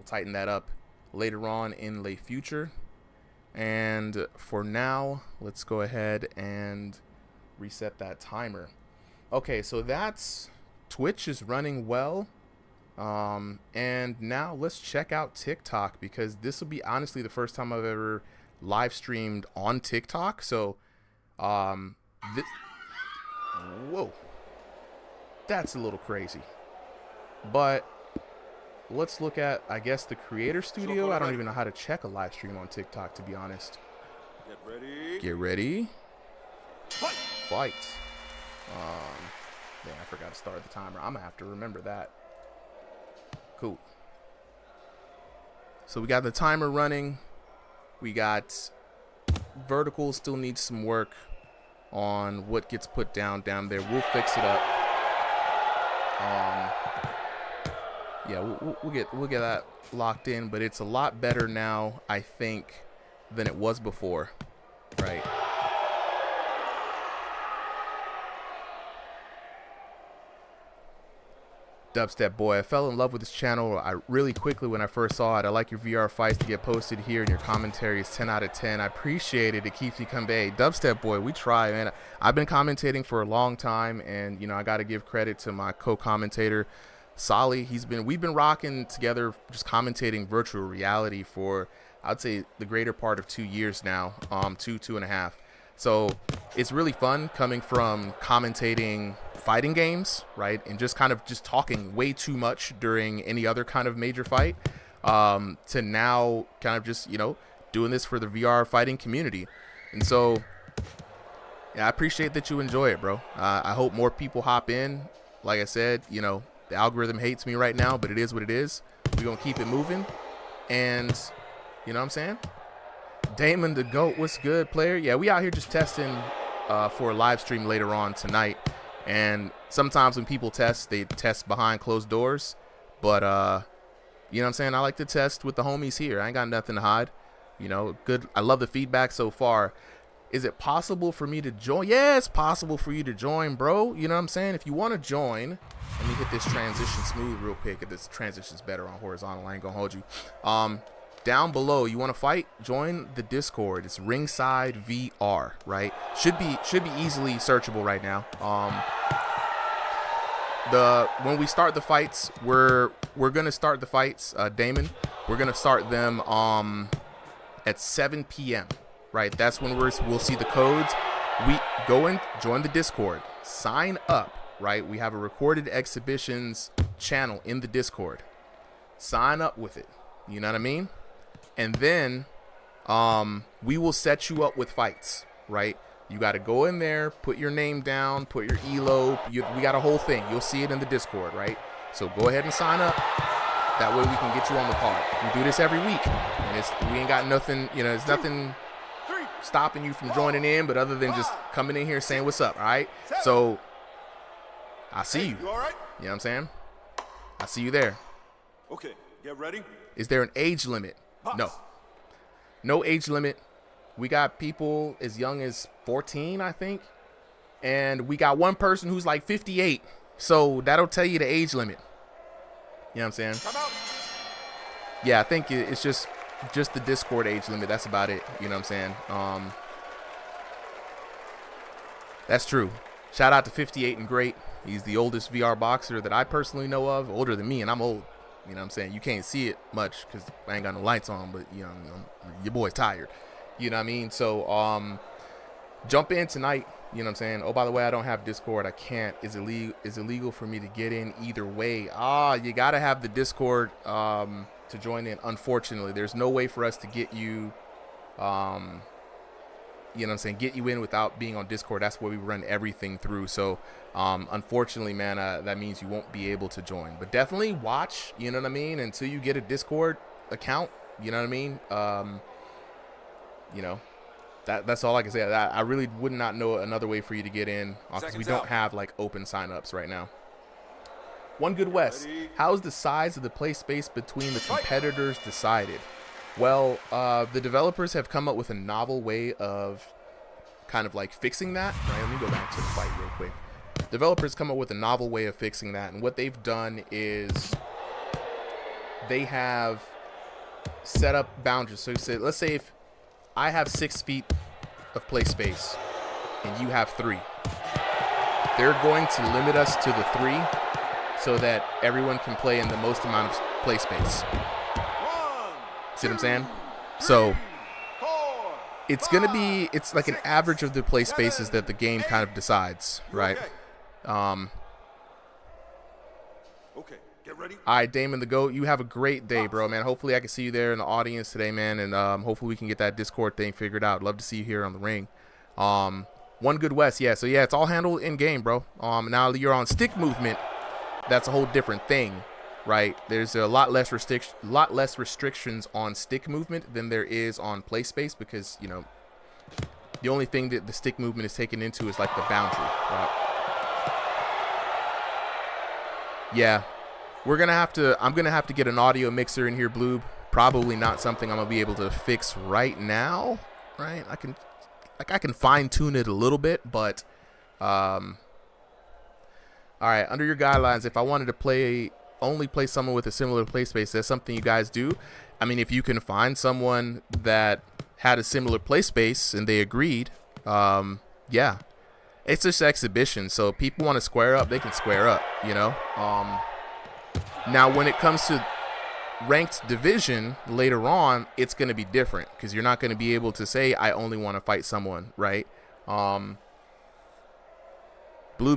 tighten that up later on in the future. And for now, let's go ahead and reset that timer. Okay, so that's Twitch is running well. And now let's check out TikTok, because this will be honestly the first time I've ever live streamed on TikTok. So, whoa, that's a little crazy. But let's look at, I guess, the Creator Studio. I don't even know how to check a live stream on TikTok, to be honest. Get ready. Get ready. Fight. Fight. Yeah, I forgot to start the timer. I'm gonna have to remember that. Cool. So we got the timer running. We got vertical still needs some work on what gets put down there. We'll fix it up. Yeah, we'll get that locked in, but it's a lot better now, I think, than it was before, right? Dubstep Boy, I fell in love with this channel really quickly when I first saw it. I like your VR fights to get posted here, and your commentary is 10 out of 10. I appreciate it. It keeps you coming. Hey, Dubstep Boy, we try, man. I've been commentating for a long time, and, you know, I got to give credit to my co-commentator, Solly, we've been rocking together, just commentating virtual reality for, I'd say, the greater part of 2 years now, 2.5. So it's really fun coming from commentating fighting games, right, and just kind of just talking way too much during any other kind of major fight, to now kind of just, doing this for the VR fighting community. And so, yeah, I appreciate that you enjoy it, bro. I hope more people hop in. Like I said, the algorithm hates me right now, but it is what it is. We're going to keep it moving. And, you know what I'm saying? Damon the GOAT, what's good, player? Yeah, we out here just testing for a live stream later on tonight. And sometimes when people test, they test behind closed doors. But, you know what I'm saying? I like to test with the homies here. I ain't got nothing to hide. Good. I love the feedback so far. Is it possible for me to join? Yeah, it's possible for you to join, bro. You know what I'm saying? If you want to join, let me hit this transition smooth real quick. If this transition's better on horizontal, I ain't gonna hold you. Down below, you want to fight? Join the Discord. It's Ringside VR, right? Should be easily searchable right now. When we start the fights, we're gonna start the fights, Damon. We're gonna start them at 7 p.m. Right, that's when we'll see the codes. We go and join the Discord, sign up. Right, we have a recorded exhibitions channel in the Discord. Sign up with it. You know what I mean? And then we will set you up with fights. Right, you got to go in there, put your name down, put your ELO. We got a whole thing. You'll see it in the Discord. Right, so go ahead and sign up. That way we can get you on the card. We do this every week, and we ain't got nothing. There's nothing stopping you from joining in, but other than just coming in here saying what's up. All right, so I see you. You all right? You know what I'm saying? I see you there. Okay, get ready. Is there an age limit? No age limit. We got people as young as 14, I think, and we got one person who's like 58, so that'll tell you the age limit. You know what I'm saying? Come out. Yeah, I think it's just the Discord age limit. That's about it. You know what I'm saying? That's true. Shout out to 58 and Great. He's the oldest VR boxer that I personally know of. Older than me, and I'm old. You know what I'm saying? You can't see it much because I ain't got no lights on, but, your boy's tired. You know what I mean? So, jump in tonight. You know what I'm saying? Oh, by the way, I don't have Discord. I can't. Is it illegal for me to get in either way? You got to have the Discord to join in. Unfortunately, there's no way for us to get you, you know what I'm saying, get you in without being on Discord. That's where we run everything through. So, unfortunately, man, that means you won't be able to join. But definitely watch, you know what I mean, until you get a Discord account. You know what I mean? That's all I can say. I really would not know another way for you to get in because we don't have like open signups right now. One Good West. How is the size of the play space between the competitors decided? Well, the developers have come up with a novel way of kind of like fixing that. Right, let me go back to the fight real quick. Developers come up with a novel way of fixing that, and what they've done is they have set up boundaries. So let's say if I have 6 feet of play space and you have 3, they're going to limit us to the 3 so that everyone can play in the most amount of play space. See what I'm saying? So it's like an average of the play spaces that the game kind of decides, right? Okay, get ready. All right, Damon the GOAT, you have a great day, bro, man. Hopefully I can see you there in the audience today, man, and hopefully we can get that Discord thing figured out. Love to see you here on the ring. One Good West, yeah. So yeah, it's all handled in game, bro. Now you're on stick movement. That's a whole different thing, right? There's a lot less restrictions on stick movement than there is on play space because the only thing that the stick movement is taken into is like the boundary, right? Yeah, I'm gonna have to get an audio mixer in here, Bloob. Probably not something I'm gonna be able to fix right now, right? I can fine tune it a little bit, but all right, under your guidelines, if I wanted to only play someone with a similar play space, that's something you guys do. I mean, if you can find someone that had a similar play space and they agreed, yeah. It's just exhibition, so if people want to square up, they can square up, Now, when it comes to ranked division later on, it's going to be different because you're not going to be able to say, I only want to fight someone, right? Bloob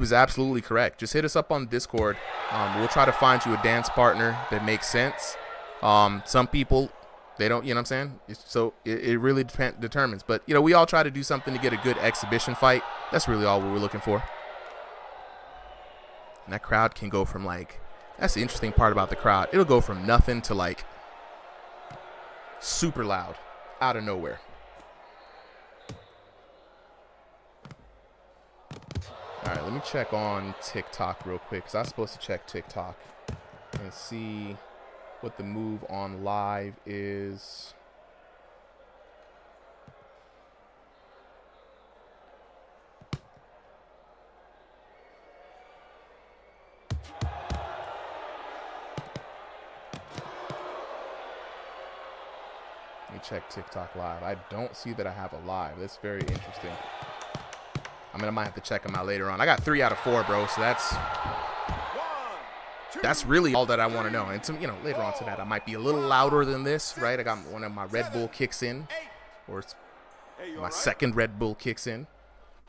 is absolutely correct. Just hit us up on Discord. We'll try to find you a dance partner that makes sense. Some people, they don't, you know what I'm saying? It really determines. But, you know, we all try to do something to get a good exhibition fight. That's really all we're looking for. And that crowd can go from, like, that's the interesting part about the crowd. It'll go from nothing to, like, super loud out of nowhere. All right, let me check on TikTok real quick because I'm supposed to check TikTok and see what the move on live is. Let me check TikTok live. I don't see that I have a live. That's very interesting. I mean, I might have to check them out later on. I got 3 out of 4, bro. So that's really all that I want to know. And you know, later on to that, I might be a little louder than this, right? I got one of my Red Bull kicks in, or my second Red Bull kicks in.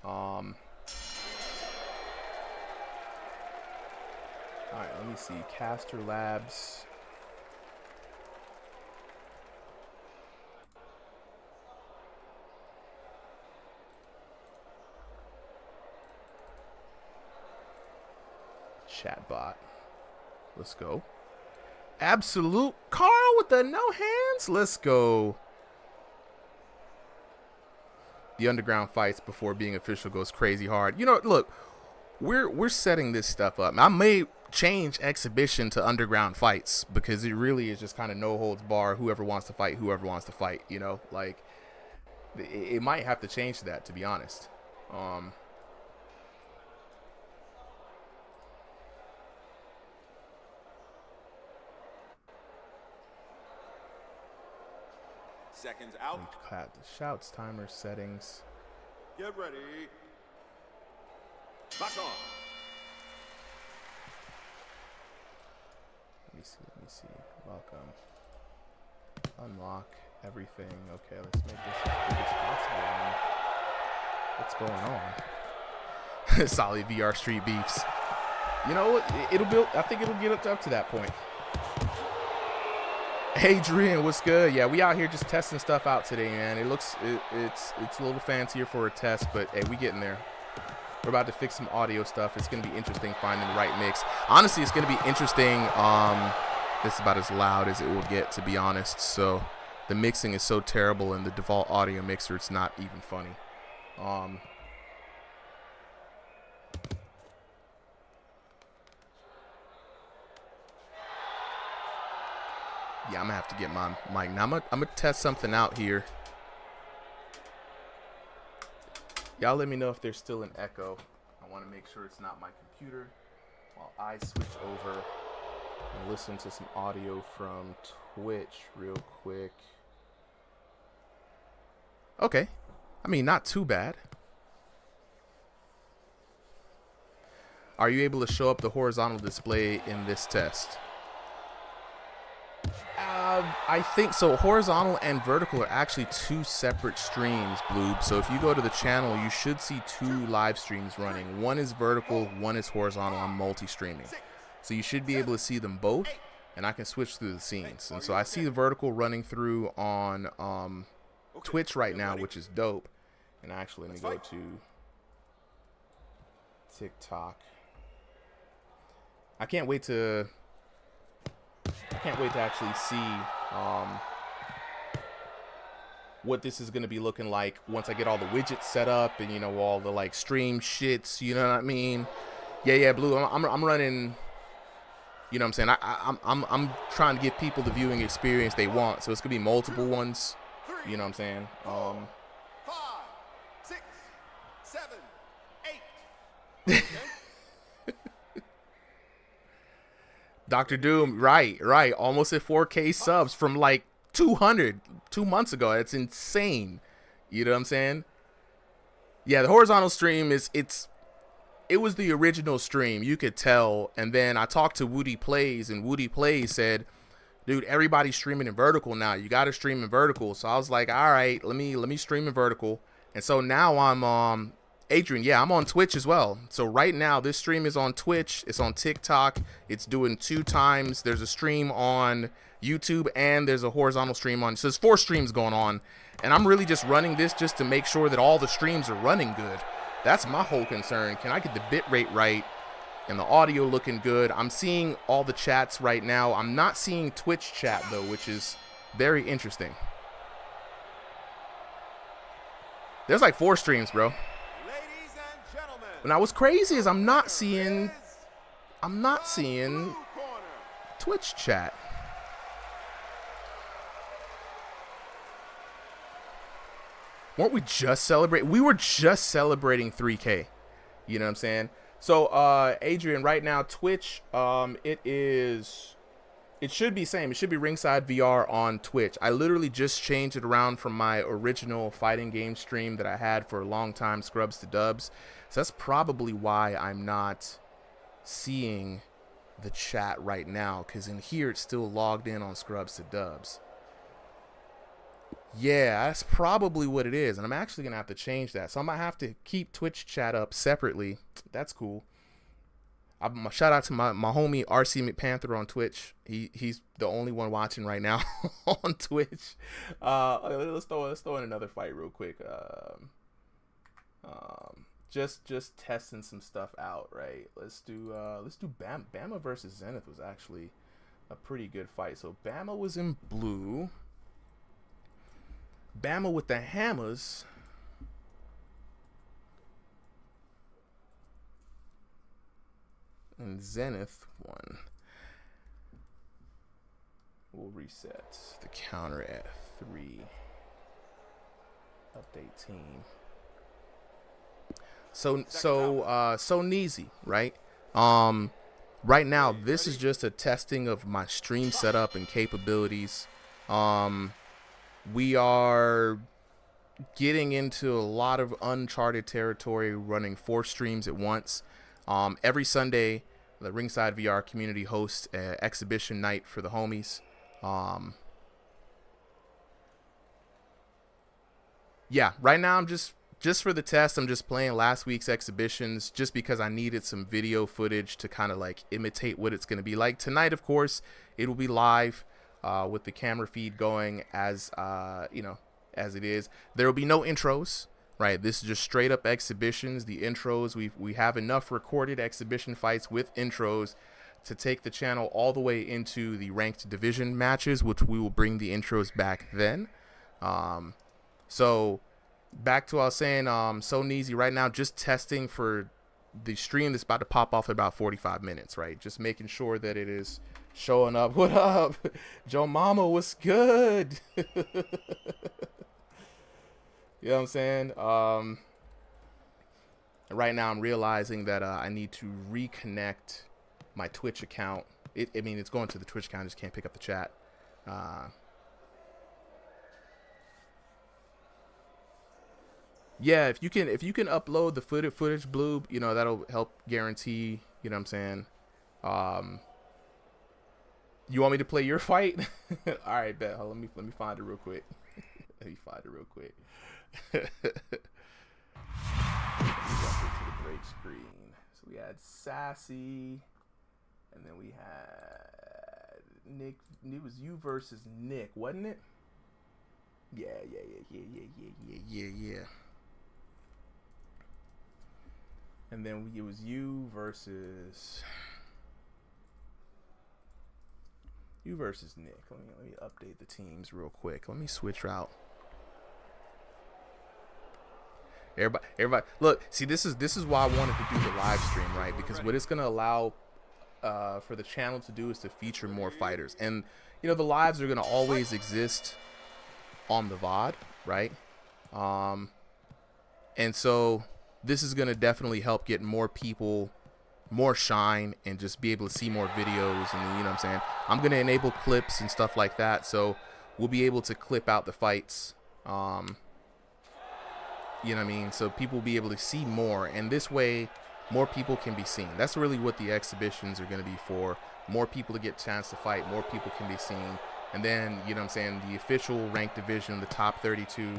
All right, let me see. Caster Labs. Chatbot. Let's go. Absolute Carl with the no hands. Let's go. The underground fights before being official goes crazy hard. You know, look, we're setting this stuff up. I may change exhibition to underground fights because it really is just kind of no holds bar. Whoever wants to fight, whoever wants to fight. You know, like it might have to change to that, to be honest. Seconds out. The shouts, timer, settings. Get ready. Back on. Let me see. Welcome. Unlock everything. Okay, let's make this as big as possible. What's going on? Solid VR Street Beefs. You know what? I think it'll get up to that point. Adrian, what's good? Yeah, we out here just testing stuff out today, man. It's a little fancier for a test, but hey, we getting there. We're about to fix some audio stuff. It's gonna be interesting finding the right mix. Honestly, it's gonna be interesting. This is about as loud as it will get, to be honest. So the mixing is so terrible in the default audio mixer, it's not even funny. Yeah, I'm gonna have to get my mic. Now I'm gonna test something out here. Y'all let me know if there's still an echo. I want to make sure it's not my computer while I switch over and listen to some audio from Twitch real quick. Okay. I mean, not too bad. Are you able to show up the horizontal display in this test? I think so. Horizontal and vertical are actually 2 separate streams, Bloob. So if you go to the channel, you should see 2 live streams running. One is vertical, one is horizontal. I'm multi-streaming. So you should be able to see them both, and I can switch through the scenes. And so I see the vertical running through on Twitch right now, which is dope. And actually, let me go to TikTok. I can't wait to actually see what this is going to be looking like once I get all the widgets set up and, you know, all the like stream shits, you know what I mean? Yeah, Blue, I'm running, you know what I'm saying? I'm trying to give people the viewing experience they want. So it's going to be multiple ones, you know what I'm saying? 5, 6, 7, 8. Okay. Dr. Doom, right. Almost at 4K subs from like 200 2 months ago. It's insane. You know what I'm saying? Yeah, the horizontal stream it's it was the original stream. You could tell. And then I talked to Woody Plays, and Woody Plays said, dude, everybody's streaming in vertical now. You got to stream in vertical. So I was like, all right, let me stream in vertical. And so now I'm Adrian, yeah, I'm on Twitch as well. So right now this stream is on Twitch, it's on TikTok, it's doing 2 times. There's a stream on YouTube and there's a horizontal stream on. So there's 4 streams going on. And I'm really just running this just to make sure that all the streams are running good. That's my whole concern. Can I get the bit rate right and the audio looking good? I'm seeing all the chats right now. I'm not seeing Twitch chat though, which is very interesting. There's like 4 streams, bro. Ladies and gentlemen, Now what's crazy is I'm not seeing blue corner. Twitch chat. Weren't we just celebrating? We were just celebrating 3K. You know what I'm saying? So Adrian, right now Twitch, it should be same. It should be Ringside VR on Twitch. I literally just changed it around from my original fighting game stream that I had for a long time, Scrubs to Dubs. So that's probably why I'm not seeing the chat right now, because in here it's still logged in on Scrubs to Dubs. Yeah, that's probably what it is. And I'm actually going to have to change that. So I'm going to have to keep Twitch chat up separately. That's cool. Shout out to my homie RC McPanther on Twitch. He's the only one watching right now on Twitch. Let's throw in another fight real quick. Just testing some stuff out, right? Let's do Bama versus Zenith was actually a pretty good fight. So Bama was in blue. Bama with the hammers. And Zenith won. We'll reset the counter at 3. Update team. So Neezy, right? Right now this is just a testing of my stream setup and capabilities. We are getting into a lot of uncharted territory, running 4 streams at once. Every Sunday, the Ringside VR community hosts an exhibition night for the homies. Yeah, right now I'm just for the test, I'm just playing last week's exhibitions just because I needed some video footage to kind of like imitate what it's going to be like. Tonight, of course, it will be live with the camera feed going as as it is. There will be no intros. Right, this is just straight up exhibitions. The intros, we have enough recorded exhibition fights with intros to take the channel all the way into the ranked division matches, which we will bring the intros back then. So back to what I was saying, So Neezy right now, just testing for the stream that's about to pop off in about 45 minutes, right? Just making sure that it is showing up. What up? Joe Mama, what's good? You know what I'm saying? Right now I'm realizing that I need to reconnect my Twitch account. It's going to the Twitch account. I just can't pick up the chat. Yeah, if you can upload the footage, Blue, that'll help guarantee. You know what I'm saying? You want me to play your fight? All right, bet. Let me find it real quick. Let me find it real quick. Jump into the break screen. So we had Sassy, and then we had Nick. It was you versus Nick, wasn't it? Yeah. And then it was you versus Nick. Let me update the teams real quick. Let me switch out. Everybody, look. See, this is why I wanted to do the live stream, right? Because what it's gonna allow for the channel to do is to feature more fighters, and the lives are gonna always exist on the VOD, right? And so this is gonna definitely help get more people more shine and just be able to see more videos, and what I'm saying, I'm gonna enable clips and stuff like that, so we'll be able to clip out the fights. You know what I mean? So people will be able to see more. And this way, more people can be seen. That's really what the exhibitions are going to be for. More people to get a chance to fight, more people can be seen. And then, you know what I'm saying, the official ranked division, the top 32,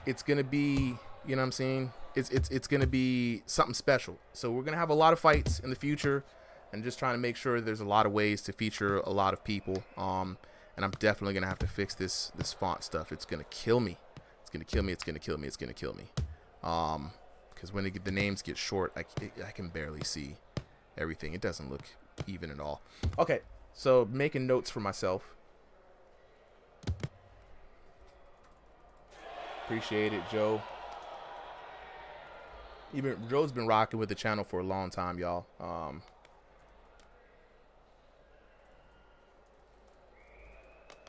it's going to be, you know what I'm saying, it's going to be something special. So we're going to have a lot of fights in the future, and just trying to make sure there's a lot of ways to feature a lot of people. And I'm definitely going to have to fix this font stuff. It's going to kill me. It's going to kill me. It's going to kill me. It's going to kill me. Because when the names get short, I can barely see everything. It doesn't look even at all. Okay, so making notes for myself. Appreciate it, Joe. Joe's been rocking with the channel for a long time, y'all.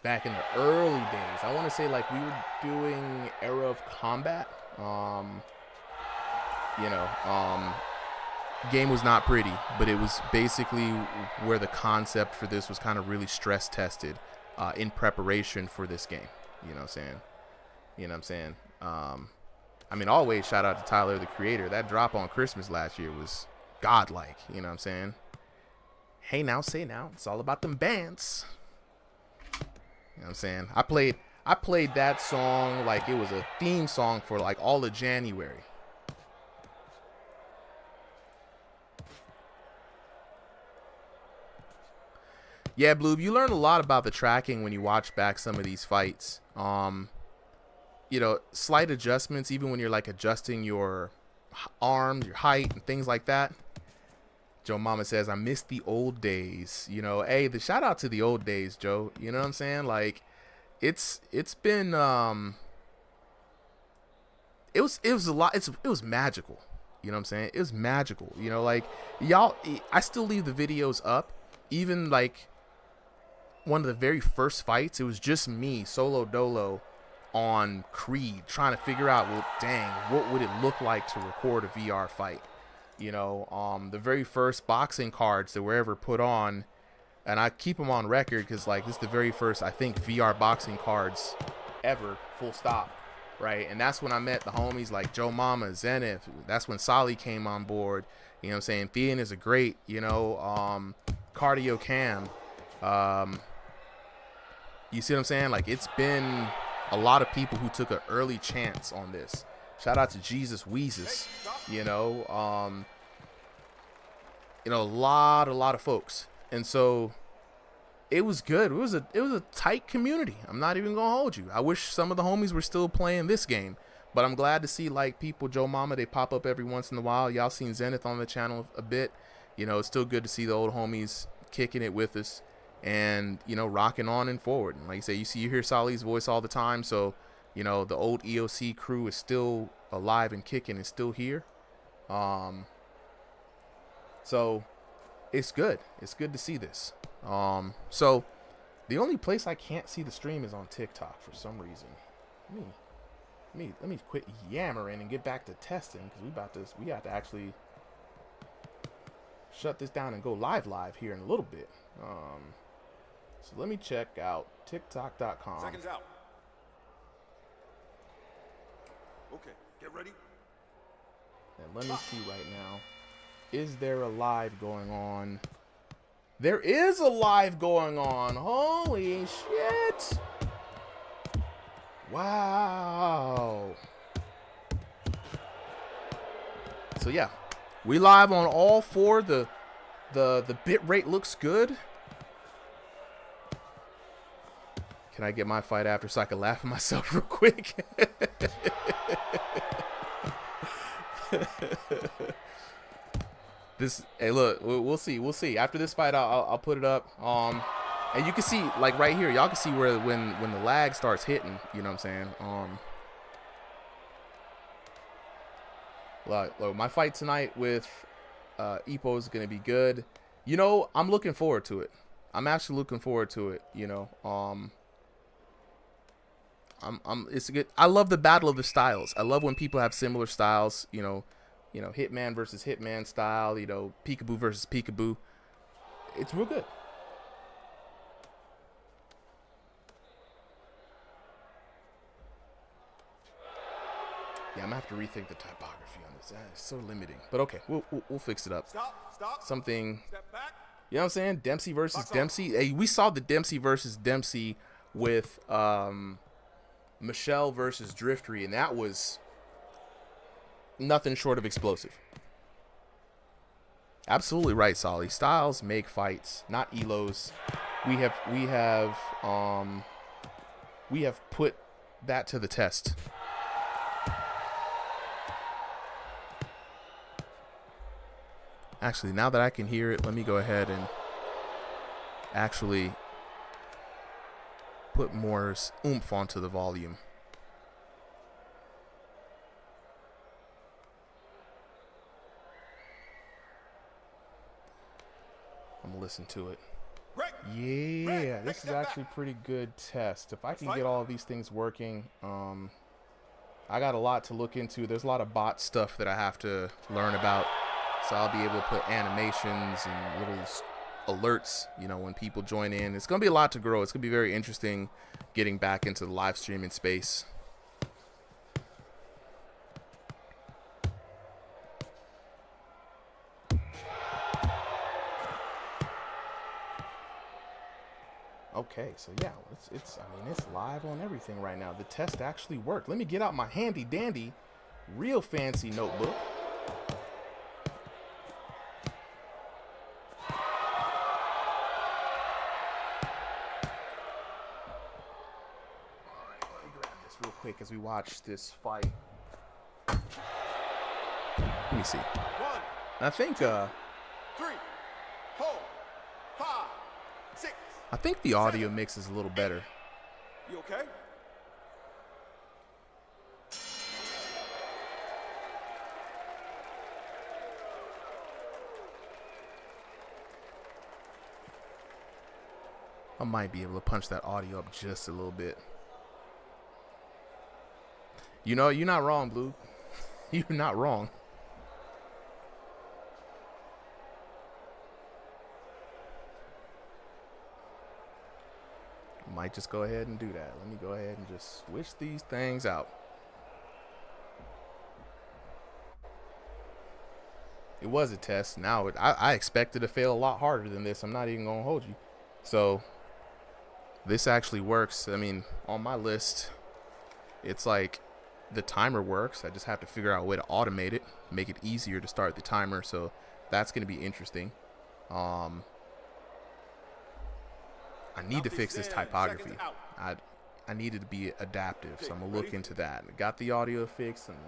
Back in the early days, I want to say like we were doing Era of Combat. Game was not pretty, but it was basically where the concept for this was kind of really stress tested in preparation for this game. You know what I'm saying? You know what I'm saying? I mean, always shout out to Tyler, the creator. That drop on Christmas last year was godlike. You know what I'm saying? Hey now, say now. It's all about them bands. You know what I'm saying? I played that song like it was a theme song for like all of January. Yeah, Bloob, you learn a lot about the tracking when you watch back some of these fights. You know, slight adjustments, even when you're like adjusting your arms, your height, and things like that. Joe Mama says, I miss the old days. You know, hey, the shout out to the old days, Joe. You know what I'm saying? Like, it's been it was a lot. It was magical. You know what I'm saying? It was magical. You know, like y'all, I still leave the videos up. Even like one of the very first fights, it was just me solo dolo on Creed, trying to figure out, well, dang, what would it look like to record a VR fight? You know, the very first boxing cards that were ever put on, and I keep them on record because like this is the very first, I think, VR boxing cards ever, full stop, right? And that's when I met the homies like Joe Mama, Zenith. That's when Solly came on board. You know what I'm saying? Thean is a great, you know, Cardio Cam. You see what I'm saying? Like, it's been a lot of people who took an early chance on this. Shout out to Jesus Weezus. You know, a lot of folks. And so it was good. It was a tight community. I'm not even gonna hold you. I wish some of the homies were still playing this game, but I'm glad to see like people, Joe Mama, they pop up every once in a while. Y'all seen Zenith on the channel a bit. You know, it's still good to see the old homies kicking it with us and, you know, rocking on and forward. And like I say, you hear Solly's voice all the time. So, you know, the old EOC crew is still alive and kicking and still here. So it's good. It's good to see this. So the only place I can't see the stream is on TikTok for some reason. Let me quit yammering and get back to testing, because we have to actually shut this down and go live here in a little bit. So let me check out TikTok.com. Seconds out. Okay, get ready. And let me see right now. Is there a live going on? There is a live going on. Holy shit. Wow. So yeah, we live on all four. The bit rate looks good. Can I get my fight after so I can laugh at myself real quick? Hey, look, we'll see. After this fight, I'll put it up. And you can see, like right here, y'all can see where when the lag starts hitting. You know what I'm saying? Look, my fight tonight with Epo is gonna be good. You know, I'm looking forward to it. I'm actually looking forward to it. You know, it's good. I love the battle of the styles. I love when people have similar styles. You know, Hitman versus Hitman style. You know, Peekaboo versus Peekaboo. It's real good. Yeah, I'm gonna have to rethink the typography on this. It's so limiting. But okay, we'll fix it up. Stop. Something. Step back. You know what I'm saying? Dempsey versus Dempsey. Hey, we saw the Dempsey versus Dempsey with Michelle versus Driftery, and that was nothing short of explosive. Absolutely right, Solly. Styles make fights, not elos. We have put that to the test. Actually, now that I can hear it, let me go ahead and actually put more oomph onto the volume. I'm gonna listen to it. Yeah, this is actually pretty good test. If I can get all of these things working, I got a lot to look into. There's a lot of bot stuff that I have to learn about. So I'll be able to put animations and little alerts, you know, when people join in. It's going to be a lot to grow. It's going to be very interesting getting back into the live streaming space. Okay, so yeah, I mean, it's live on everything right now. The test actually worked. Let me get out my handy dandy, real fancy notebook. Real quick as we watch this fight. Let me see. I think 3, 4, 5, 6. I think the audio mix is a little better. You okay? I might be able to punch that audio up just a little bit. You know, you're not wrong, Blue. You're not wrong. Might just go ahead and do that. Let me go ahead and just switch these things out. It was a test. Now I expected to fail a lot harder than this. I'm not even gonna hold you. So this actually works. I mean, on my list, it's like the timer works. I just have to figure out a way to automate it, make it easier to start the timer. So that's going to be interesting. I need to fix this typography. I needed to be adaptive, so I'm gonna look into that. Got the audio fixed, and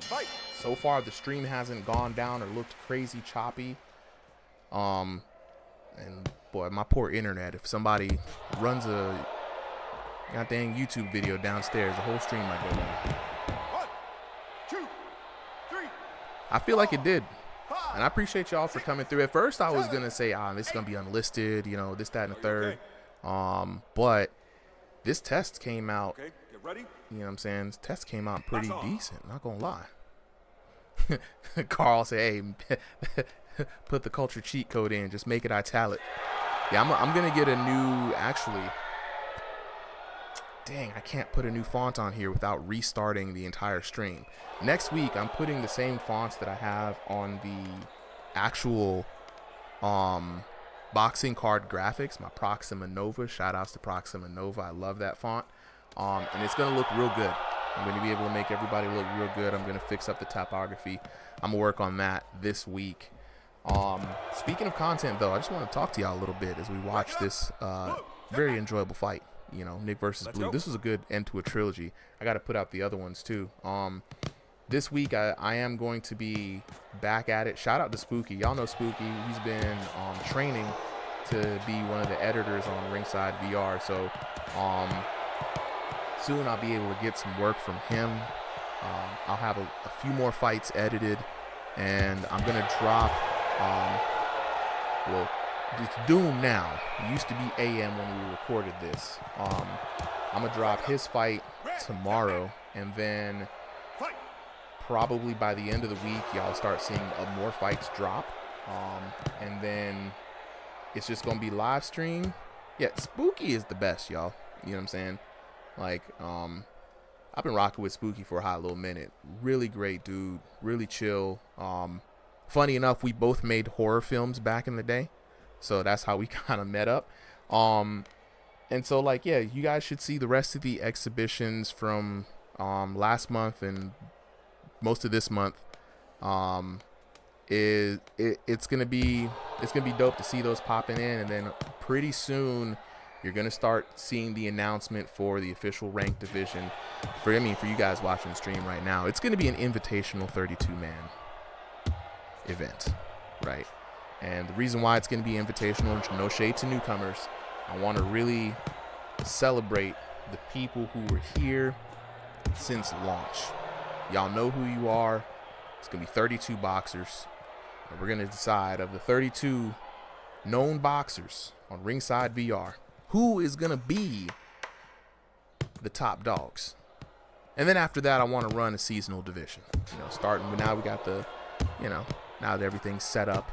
so far the stream hasn't gone down or looked crazy choppy. And boy, my poor internet. If somebody runs a goddamn YouTube video downstairs, the whole stream might go down. 1, 2, 3. I feel like it did. And I appreciate y'all for coming through. At first I was gonna say, this is gonna be unlisted, you know, this, that, and the third. But this test came out, Okay, get ready. you know what I'm saying? This test came out pretty decent, not gonna lie. Carl said, hey, put the culture cheat code in, just make it italic. Yeah, I'm gonna get a new, actually, dang, I can't put a new font on here without restarting the entire stream. Next week, I'm putting the same fonts that I have on the actual boxing card graphics, my Proxima Nova. Shout outs to Proxima Nova. I love that font. And it's going to look real good. I'm going to be able to make everybody look real good. I'm going to fix up the typography. I'm going to work on that this week. Speaking of content, though, I just want to talk to y'all a little bit as we watch this very enjoyable fight. You know, Nick versus Blue. This was a good end to a trilogy. I got to put out the other ones, too. This week, I am going to be back at it. Shout out to Spooky. Y'all know Spooky. He's been training to be one of the editors on Ringside VR. So soon I'll be able to get some work from him. I'll have a few more fights edited. And I'm going to drop, well, it's Doom now. It used to be AM when we recorded this. I'm going to drop his fight tomorrow. And then probably by the end of the week, y'all start seeing more fights drop. And then it's just going to be live stream. Yeah, Spooky is the best, y'all. You know what I'm saying? Like, I've been rocking with Spooky for a hot little minute. Really great dude, really chill. Funny enough, we both made horror films back in the day, so that's how we kind of met up. And so, like, yeah, you guys should see the rest of the exhibitions from last month and most of this month. It's gonna be dope to see those popping in, and then pretty soon you're gonna start seeing the announcement for the official ranked division. For you guys watching the stream right now, it's gonna be an invitational 32-man event, right? And the reason why it's gonna be invitational, no shade to newcomers, I want to really celebrate the people who were here since launch. Y'all know who you are. It's going to be 32 boxers. And we're going to decide, of the 32 known boxers on Ringside VR, who is going to be the top dogs. And then after that, I want to run a seasonal division. Starting with now we got now that everything's set up.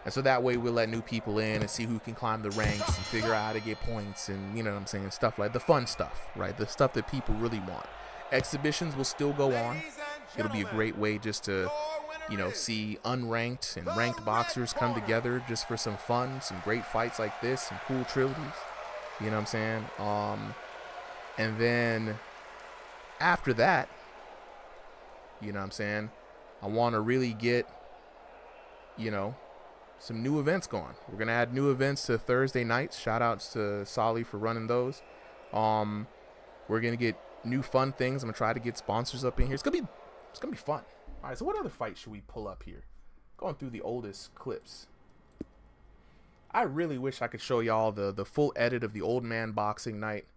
And so that way we'll let new people in and see who can climb the ranks and figure out how to get points and, stuff like the fun stuff, right? The stuff that people really want. Exhibitions will still go on. It'll be a great way just to, see unranked and ranked boxers come together just for some fun, some great fights like this, some cool trilogies. You know what I'm saying? And then after that, I want to really get, some new events going. We're going to add new events to Thursday nights. Shout outs to Solly for running those. We're going to get new fun things. I'm going to try to get sponsors up in here. It's going to be fun. All right, so what other fight should we pull up here? Going through the oldest clips. I really wish I could show y'all the full edit of the old man boxing night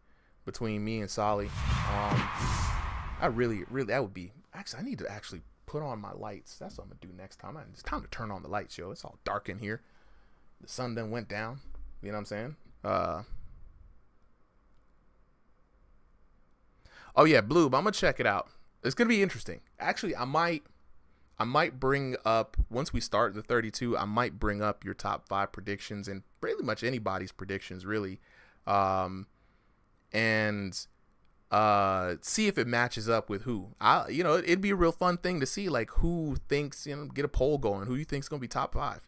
between me and Solly. I really, that would be... Actually, I need to actually put on my lights. That's what I'm gonna do next time. It's time to turn on the lights, yo. It's all dark in here. The sun done went down. You know what I'm saying? Oh yeah, Blue. I'm gonna check it out. It's gonna be interesting. Actually, I might bring up, once we start the 32, I might bring up your top 5 predictions and pretty much anybody's predictions, really, and see if it matches up with who. It'd be a real fun thing to see, like, who thinks, get a poll going, who you think's gonna be top 5.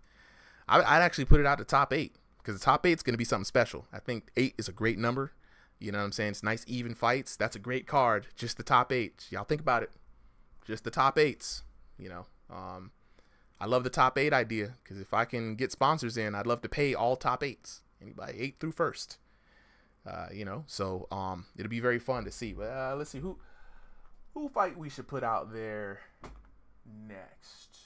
I'd actually put it out to top 8, because the top 8's gonna be something special. I think 8 is a great number. You know what I'm saying? It's nice even fights. That's a great card. Just the top 8. Y'all think about it. Just the top 8s. I love the top 8 idea, because if I can get sponsors in, I'd love to pay all top 8s. Anybody 8 through 1st. So it'll be very fun to see. But let's see who fight we should put out there next.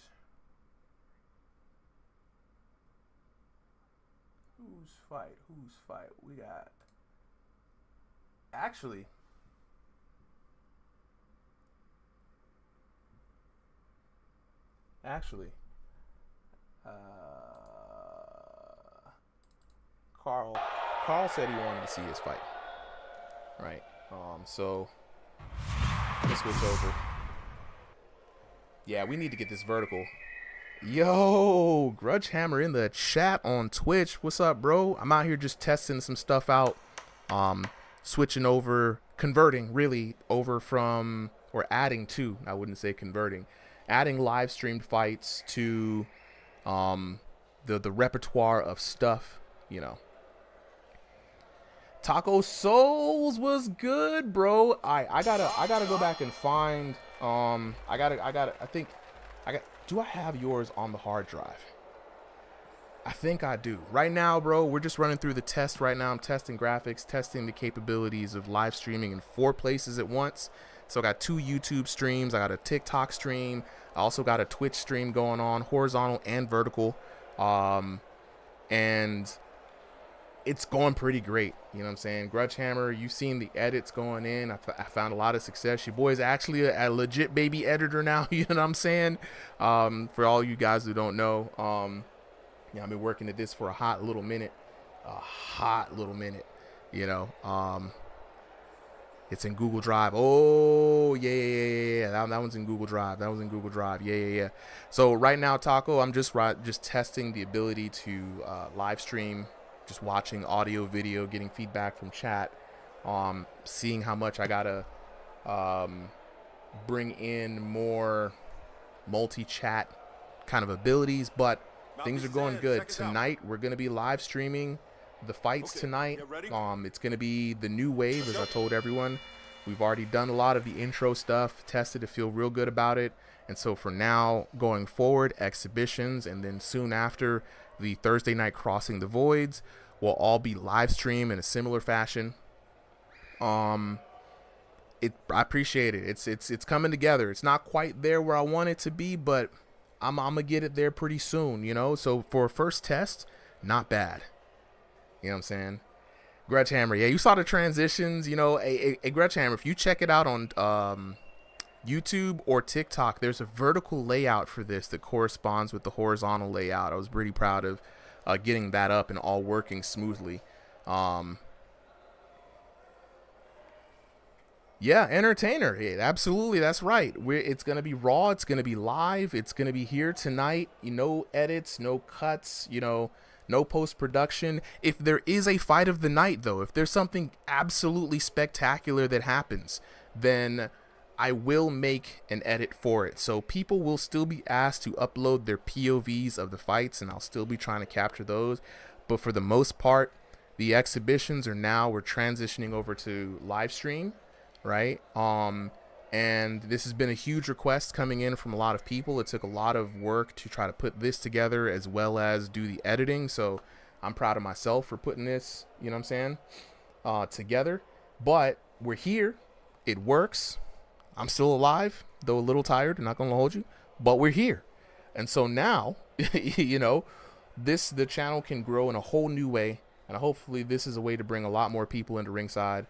Whose fight we got? Actually, Carl said he wanted to see his fight, right? So let's switch over. Yeah, we need to get this vertical. Yo, Grudge Hammer in the chat on Twitch. What's up, bro? I'm out here just testing some stuff out. Switching over, converting really over from, or adding to, I wouldn't say converting, adding live streamed fights to the repertoire of stuff, Taco Souls was good, bro. I gotta go back and find, do I have yours on the hard drive? I think I do. Right now, bro, we're just running through the test right now. I'm testing graphics, testing the capabilities of live streaming in 4 places at once. So I got 2 YouTube streams. I got a TikTok stream. I also got a Twitch stream going on, horizontal and vertical. And it's going pretty great. You know what I'm saying? Grudge Hammer, you've seen the edits going in. I found a lot of success. Your boy is actually a legit baby editor now. You know what I'm saying? For all you guys who don't know, I've been working at this for a hot little minute. It's in Google Drive. Oh, yeah. That one's in Google Drive. Yeah. So right now, Taco, I'm just testing the ability to live stream, just watching audio, video, getting feedback from chat, seeing how much I gotta bring in more multi-chat kind of abilities, but things are going good. Tonight we're going to be live streaming the fights tonight. It's going to be the new wave, as I told everyone. We've already done a lot of the intro stuff, tested to feel real good about it. And so for now, going forward, exhibitions, and then soon after, the Thursday night Crossing the Voids will all be live streamed in a similar fashion. I appreciate it. It's coming together. It's not quite there where I want it to be, but I'm gonna get it there pretty soon, you know. So for a first test, not bad. You know what I'm saying? Grudge Hammer, yeah, you saw the transitions, you know. A Grudge Hammer, if you check it out on YouTube or TikTok, there's a vertical layout for this that corresponds with the horizontal layout. I was pretty proud of getting that up and all working smoothly. Yeah, entertainer. Yeah, absolutely, that's right. It's going to be raw. It's going to be live. It's going to be here tonight. No edits, no cuts, you know. No post-production. If there is a fight of the night, though, if there's something absolutely spectacular that happens, then I will make an edit for it. So people will still be asked to upload their POVs of the fights, and I'll still be trying to capture those. But for the most part, the exhibitions we're transitioning over to live stream, right? And this has been a huge request coming in from a lot of people. It took a lot of work to try to put this together as well as do the editing. So I'm proud of myself for putting this, you know what I'm saying, together. But we're here. It works. I'm still alive, though a little tired. I'm not going to hold you. But we're here. And so now, you know, the channel can grow in a whole new way. And hopefully this is a way to bring a lot more people into ringside.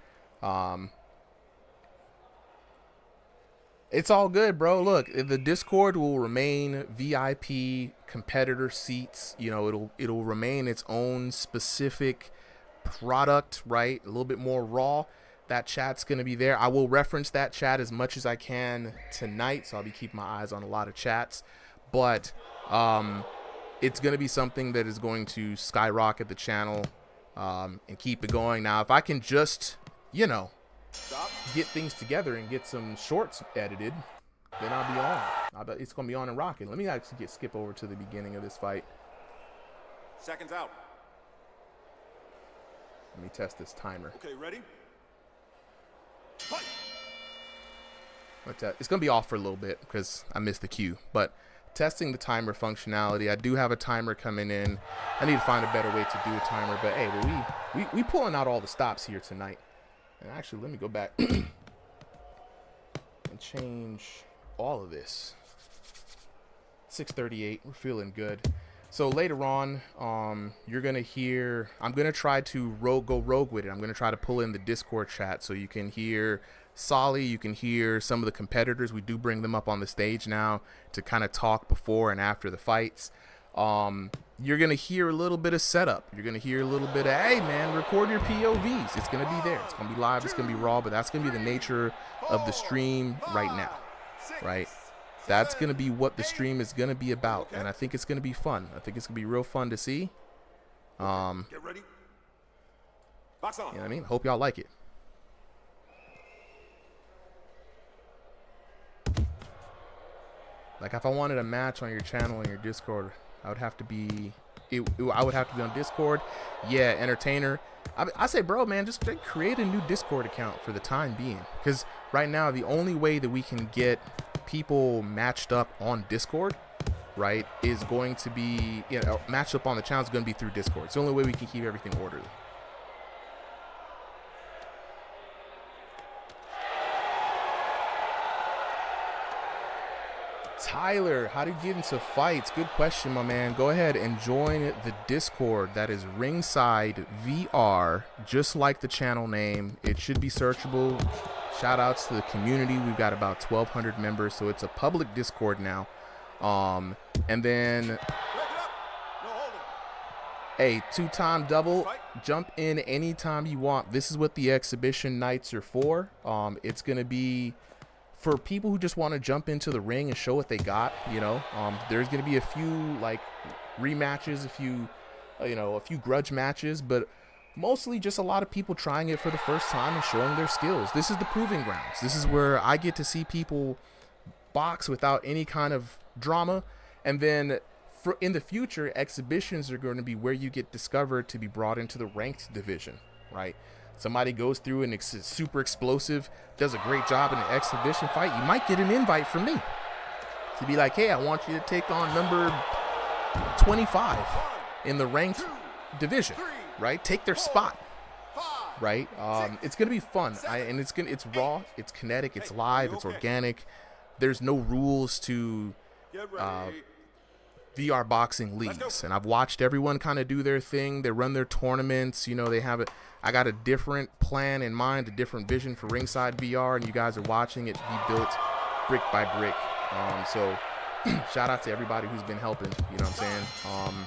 It's all good, bro. Look, the Discord will remain VIP competitor seats. You know, it'll remain its own specific product, right? A little bit more raw. That chat's going to be there. I will reference that chat as much as I can tonight, so I'll be keeping my eyes on a lot of chats. But it's going to be something that is going to skyrocket the channel and keep it going. Now, if I can just, you know, get things together and get some shorts edited, then I'll be on. I bet it's gonna be on and rocking. Let me actually skip over to the beginning of this fight. Seconds out. Let me test this timer. Okay, ready? Fight. It's gonna be off for a little bit because I missed the cue, but testing the timer functionality. I do have a timer coming in. I need to find a better way to do a timer, but hey, well, we pulling out all the stops here tonight. And actually, let me go back and change all of this. 6:38, we're feeling good. So later on, you're going to hear, I'm going to try to go rogue with it. I'm going to try to pull in the Discord chat so you can hear Solly, you can hear some of the competitors. We do bring them up on the stage now to kind of talk before and after the fights. You're going to hear a little bit of setup. You're going to hear a little bit of, hey, man, record your POVs. It's going to be there. It's going to be live. It's going to be raw, but that's going to be the nature of the stream right now, right? That's going to be what the stream is going to be about, and I think it's going to be fun. I think it's going to be real fun to see. Get ready. Box on. You know what I mean? Hope y'all like it. Like, if I wanted a match on your channel and your Discord, I would have to be on Discord. Yeah, entertainer. I say, bro, man, just create a new Discord account for the time being, because right now the only way that we can get people matched up on Discord, right, is going to be, you know, matched up on the channel is going to be through Discord. It's the only way we can keep everything orderly. Tyler, how do you get into fights? Good question, my man. Go ahead and join the Discord. That is Ringside VR, just like the channel name. It should be searchable. Shout outs to the community. We've got about 1,200 members, so it's a public Discord now. And then, hey, 2-time double. Jump in anytime you want. This is what the exhibition nights are for. It's going to be for people who just want to jump into the ring and show what they got, you know. There's going to be a few like rematches, a few grudge matches, but mostly just a lot of people trying it for the first time and showing their skills. This is the proving grounds. This is where I get to see people box without any kind of drama. And then in the future, exhibitions are going to be where you get discovered to be brought into the ranked division, right? Somebody goes through and it's super explosive, does a great job in an exhibition fight. You might get an invite from me to be like, hey, I want you to take on number 25 in the ranked division, right? Take their spot, right? It's gonna be fun, and it's raw, it's kinetic, it's live, it's organic. There's no rules to VR boxing leagues, and I've watched everyone kind of do their thing. They run their tournaments, you know. They have it. I got a different plan in mind, a different vision for Ringside VR, and you guys are watching it be built brick by brick. So shout out to everybody who's been helping, you know what I'm saying?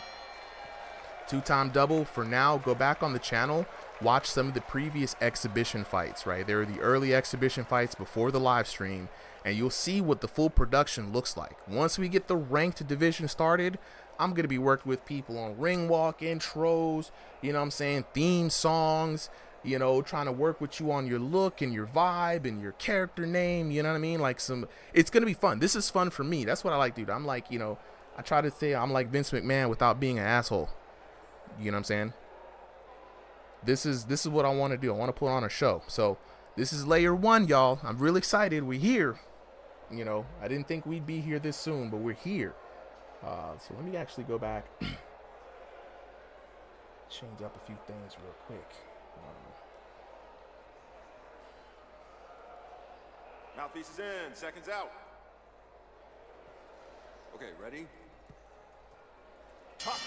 Two-time double. For now, go back on the channel, watch some of the previous exhibition fights, right? There are the early exhibition fights before the live stream, and you'll see what the full production looks like. Once we get the ranked division started, I'm going to be working with people on ring walk intros, you know what I'm saying, theme songs, you know, trying to work with you on your look and your vibe and your character name, you know what I mean? Like it's going to be fun. This is fun for me. That's what I like, dude. I'm like, you know, I try to say I'm like Vince McMahon without being an asshole. You know what I'm saying? This is what I want to do. I want to put on a show. So this is layer 1, y'all. I'm really excited. We're here. You know, I didn't think we'd be here this soon, but we're here. So let me actually go back, change up a few things real quick. Mouthpiece is in, seconds out. Okay, ready? Pop.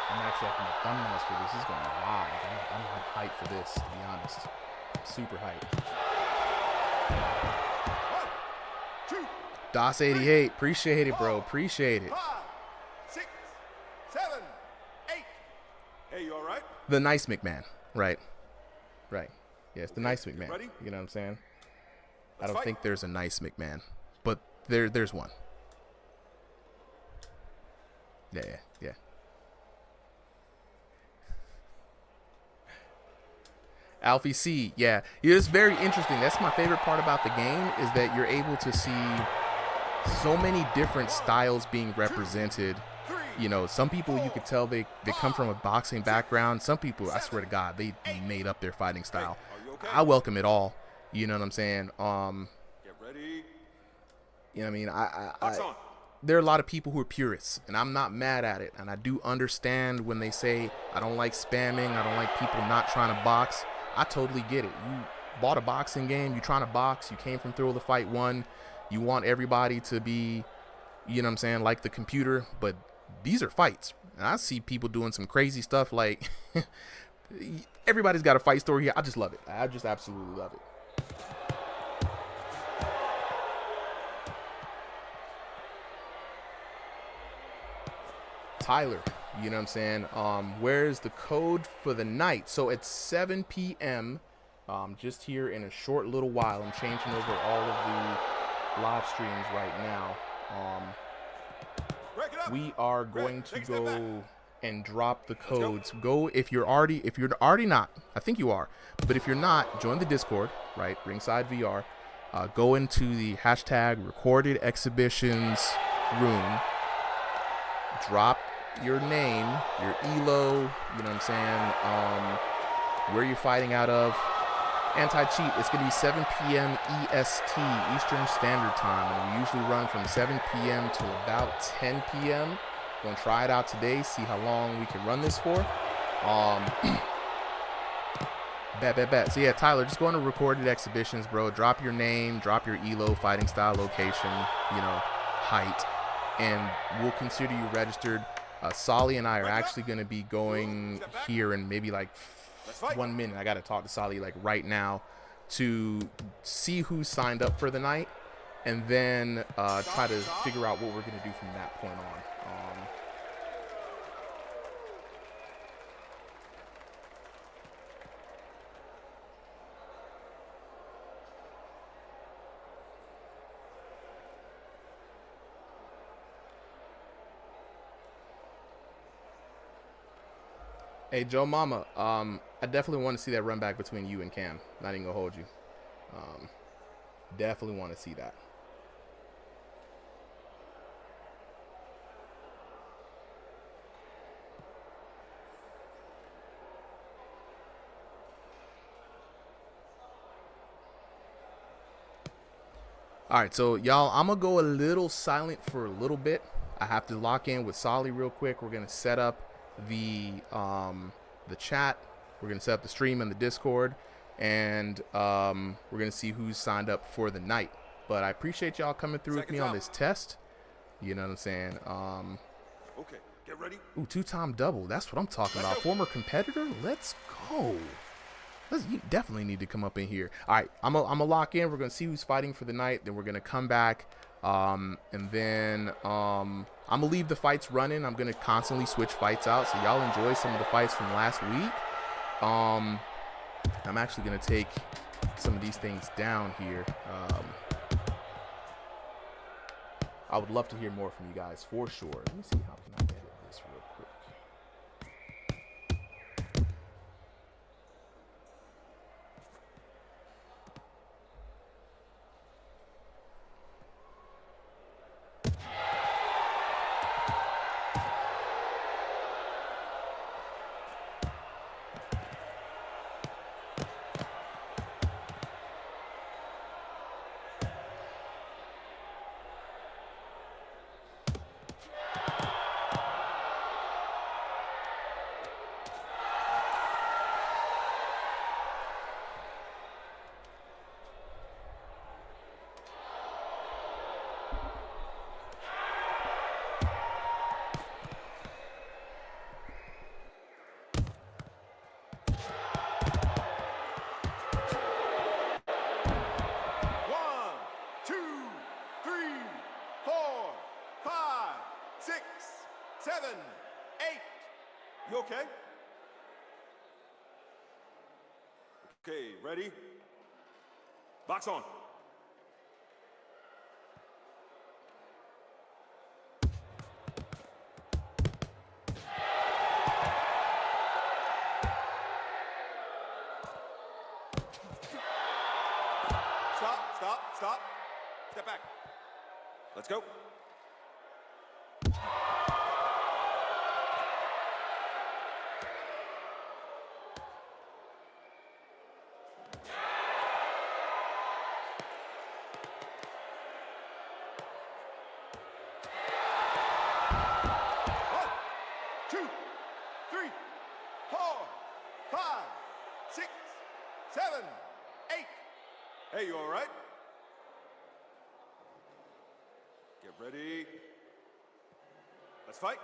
I'm actually making the thumbnails for this. This is going live. I'm hyped for this, to be honest. Super hyped. 1, 2, DOS88, appreciate it, bro. Appreciate it. 5, 6, 7, 8. Hey, you all right? The nice McMahon, right? Right. Yeah, it's the nice McMahon. Ready? You know what I'm saying? I Let's don't fight. think there's a nice McMahon, but there's one. Yeah. Alfie C, yeah, it's very interesting. That's my favorite part about the game, is that you're able to see so many different styles being represented. You know, some people you could tell they come from a boxing background. Some people, I swear to God, they made up their fighting style. I welcome it all. You know what I'm saying? Get ready. You know what I mean? There are a lot of people who are purists, and I'm not mad at it. And I do understand when they say, I don't like spamming, I don't like people not trying to box. I totally get it. You bought a boxing game, you're trying to box, you came from Thrill of the Fight 1, you want everybody to be, you know what I'm saying, like the computer, but these are fights. And I see people doing some crazy stuff like, everybody's got a fight story here. I just love it. I just absolutely love it. Tyler, you know what I'm saying? Where's the code for the night? So it's 7 p.m. Just here in a short little while. I'm changing over all of the live streams right now. We are going to go and drop the codes. Go if you're already not. I think you are, but if you're not, join the Discord, right? Ringside VR. Go into the hashtag recorded exhibitions room. Drop your name, your ELO, you know what I'm saying, where you're fighting out of. Anti-cheat, it's going to be 7 p.m. EST, Eastern Standard Time, and we usually run from 7 p.m. to about 10 p.m. Going to try it out today, see how long we can run this for. Bet. So yeah, Tyler, just go into recorded exhibitions, bro. Drop your name, drop your ELO, fighting style, location, you know, height, and we'll consider you registered. Solly and I are actually going to be going here in maybe like 1 minute. I got to talk to Solly like right now. to see who signed up for the night, and then try to figure out what we're going to do from that point on. Hey, Joe Mama, I definitely want to see that run back between you and Cam. Not even going to hold you. Definitely want to see that. All right, so y'all, I'm going to go a little silent for a little bit. I have to lock in with Solly real quick. We're going to set up the chat. We're going to set up the stream and the Discord, and we're going to see who's signed up for the night. But I appreciate y'all coming through with me on this test. You know what I'm saying? Okay, get ready. Ooh, 2-time double. That's what I'm talking about. Former competitor? Let's go. You definitely need to come up in here. All right, I'm gonna lock in. We're gonna see who's fighting for the night. Then we're gonna come back, and then I'm gonna leave the fights running. I'm gonna constantly switch fights out, so y'all enjoy some of the fights from last week. I'm actually gonna take some of these things down here. I would love to hear more from you guys for sure. Let me see how can I edit this real quick. You okay? Okay, ready? Box on. Stop. Step back. Let's go. Hey, you all right? Get ready. Let's fight.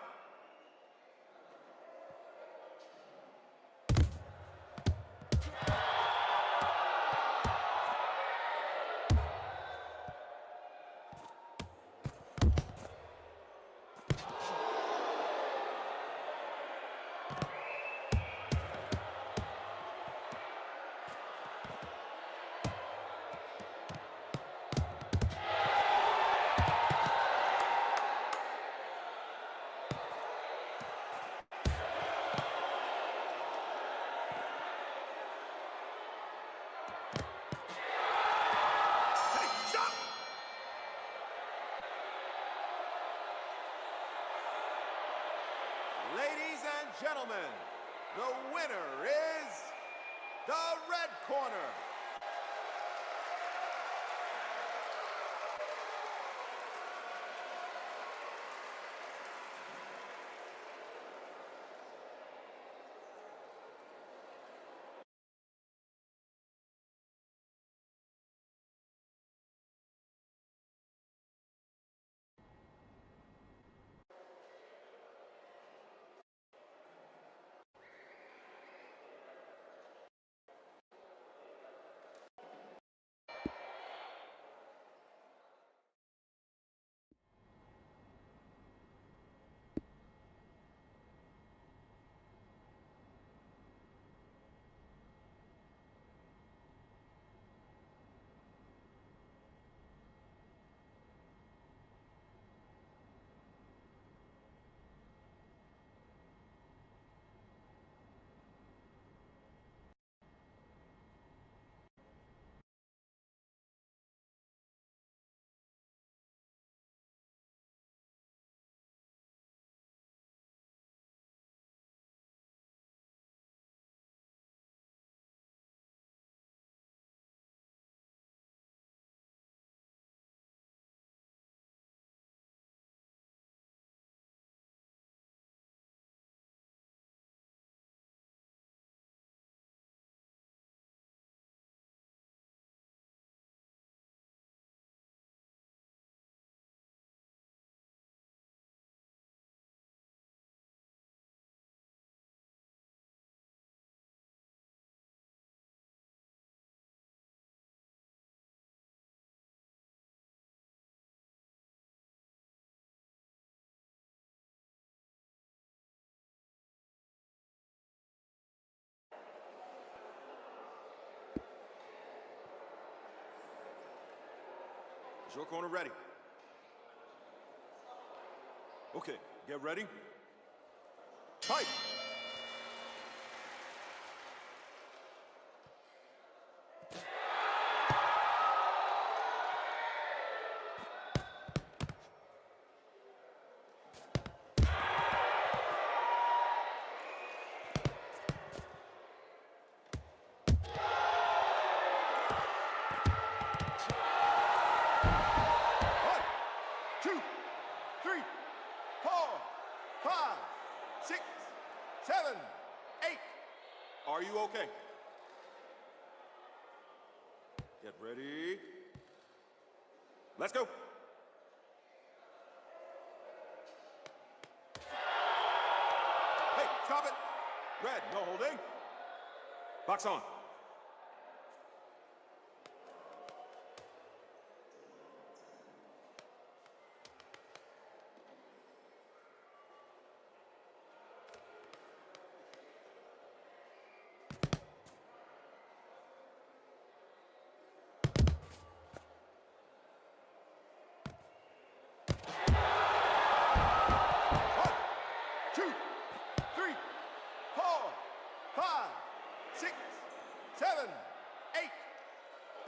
Ladies and gentlemen, the winner is the red corner. Is your corner ready? Okay, get ready. Fight! Are you okay? Get ready. Let's go. Hey, stop it. Red, no holding. Box on.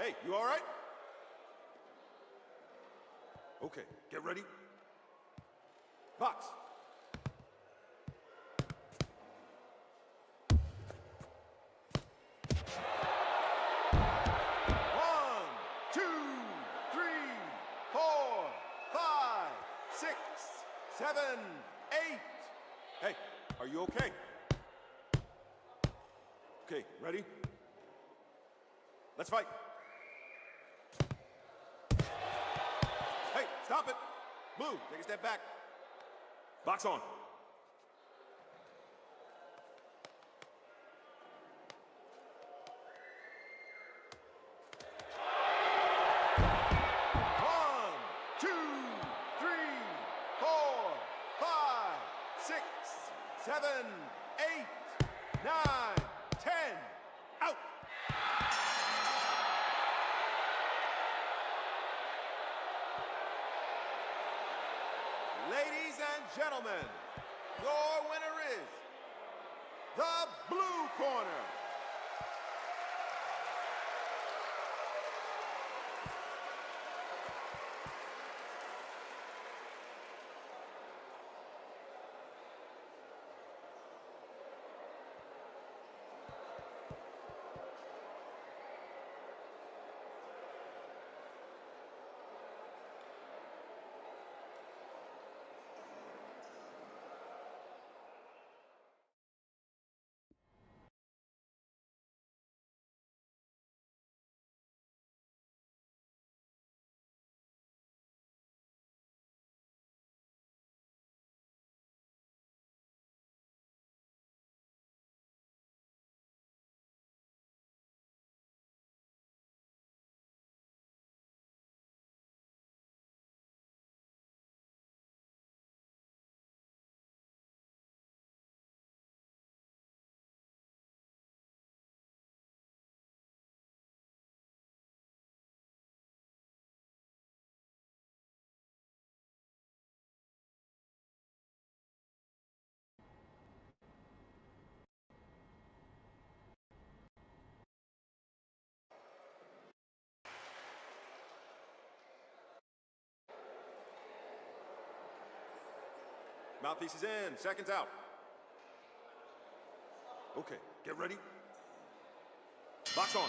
Hey, you all right? Okay, get ready. Box. One, two, three, four, five, six, seven, eight. Hey, are you okay? Okay, ready? Let's fight. Hey, stop it. Blue, take a step back. Box on. One, two, three, four, five, six, seven, eight, 9, 10. Out. Ladies and gentlemen, your winner is the blue corner. Mouthpiece is in, seconds out. Okay, get ready. Box on.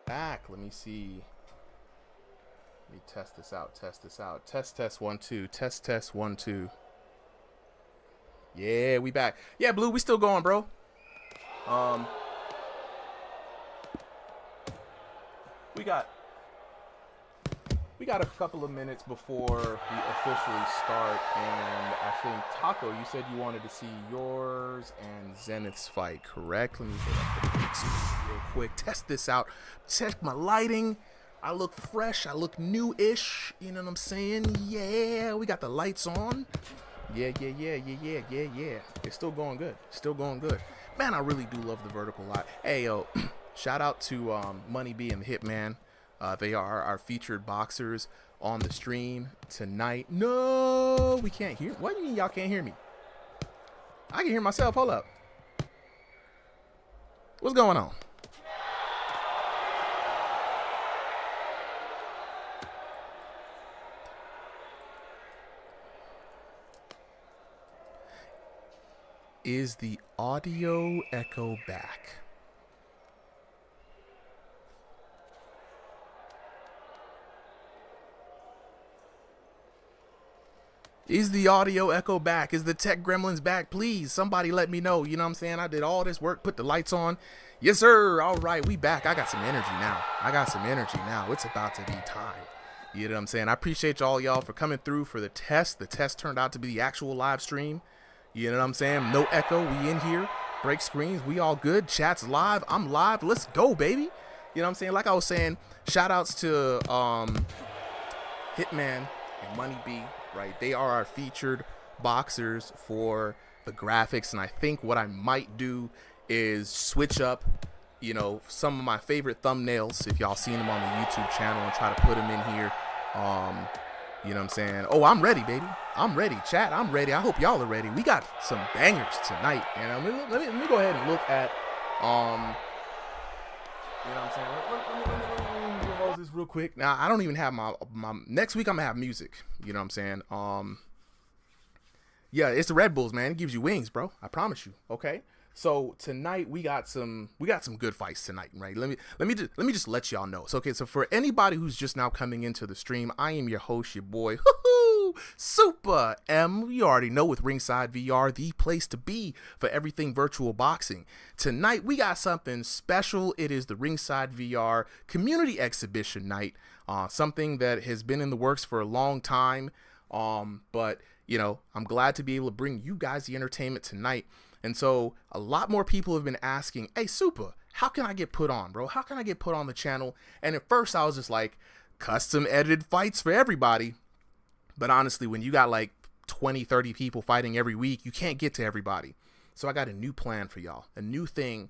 Back. Let me see. me test this out. Test 1 2. Test 1 2. Yeah, we back. Yeah, Blue, we still going, bro. We got a couple of minutes before we officially start, and I think Taco, you said you wanted to see yours and Zenith's fight, correct? Let me put up the big screen real quick. Test this out. Check my lighting. I look fresh. I look new-ish. You know what I'm saying? Yeah, we got the lights on. Yeah. It's still going good. Man, I really do love the vertical light. Hey, yo, shout out to Money B and the Hitman. They are our featured boxers on the stream tonight. No, we can't hear. What do you mean y'all can't hear me? I can hear myself. Hold up. What's going on? Is the audio echo back? Is the audio echo back? Is the tech gremlins back? Please, somebody let me know. You know what I'm saying? I did all this work, put the lights on. Yes, sir. All right, we back. I got some energy now. It's about to be time. You know what I'm saying? I appreciate y'all for coming through for the test. The test turned out to be the actual live stream. You know what I'm saying? No echo. We in here. Break screens. We all good. Chat's live. I'm live. Let's go, baby. You know what I'm saying? Like I was saying, shout outs to Hitman and Money B. Right, they are our featured boxers for the graphics, and I think what I might do is switch up, you know, some of my favorite thumbnails if y'all seen them on the YouTube channel and try to put them in here. You know what I'm saying? Oh, I'm ready, baby. I'm ready, chat. I'm ready. I hope y'all are ready. We got some bangers tonight, and let me go ahead and look at you know what I'm saying? Let me hold this real quick. Now, I don't even have my next week. I'm gonna have music. You know what I'm saying? Yeah, it's the Red Bulls, man. It gives you wings, bro. I promise you. Okay. So tonight we got some good fights tonight, right? Let me just let y'all know. So okay, so for anybody who's just now coming into the stream, I am your host, your boy, Super M. You already know, with Ringside VR, the place to be for everything virtual boxing. Tonight we got something special. It is the Ringside VR community exhibition night. Something that has been in the works for a long time. But you know, I'm glad to be able to bring you guys the entertainment tonight. And so a lot more people have been asking, hey, Super, how can I get put on, bro? How can I get put on the channel? And at first I was just like, custom edited fights for everybody. But honestly, when you got like 20, 30 people fighting every week, you can't get to everybody. So I got a new plan for y'all, a new thing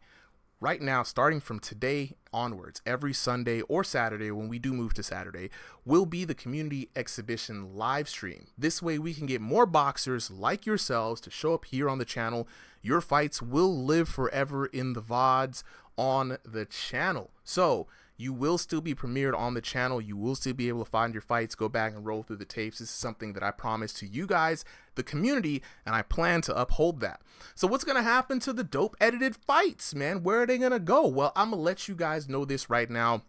right now, starting from today onwards. Every Sunday or Saturday, when we do move to Saturday, will be the community exhibition live stream. This way we can get more boxers like yourselves to show up here on the channel. Your fights will live forever in the VODs on the channel. So you will still be premiered on the channel. You will still be able to find your fights, go back and roll through the tapes. This is something that I promise to you guys, the community, and I plan to uphold that. So what's going to happen to the dope edited fights, man? Where are they going to go? Well, I'm going to let you guys know this right now.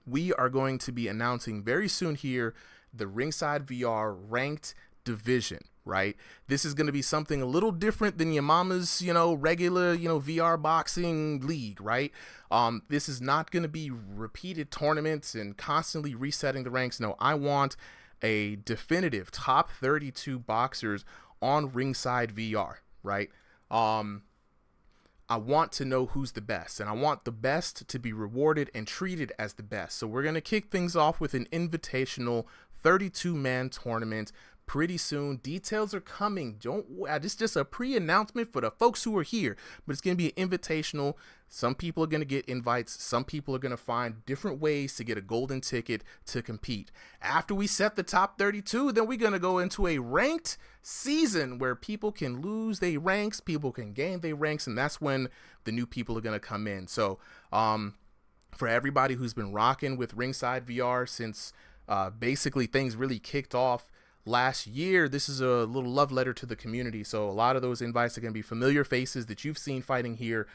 We are going to be announcing very soon here the Ringside VR ranked division, right? This is going to be something a little different than your mama's, you know, regular, you know, VR boxing league, right? This is not going to be repeated tournaments and constantly resetting the ranks. No, I want a definitive top 32 boxers on Ringside VR, right? I want to know who's the best, and I want the best to be rewarded and treated as the best. So we're going to kick things off with an invitational 32-man tournament pretty soon. Details are coming. This is just a pre-announcement for the folks who are here, but it's going to be an invitational. Some people are going to get invites. Some people are going to find different ways to get a golden ticket to compete. After we set the top 32, then we're going to go into a ranked season where people can lose their ranks, people can gain their ranks, and that's when the new people are going to come in. So for everybody who's been rocking with Ringside VR since basically things really kicked off last year. This is a little love letter to the community. So a lot of those invites are going to be familiar faces that you've seen fighting here.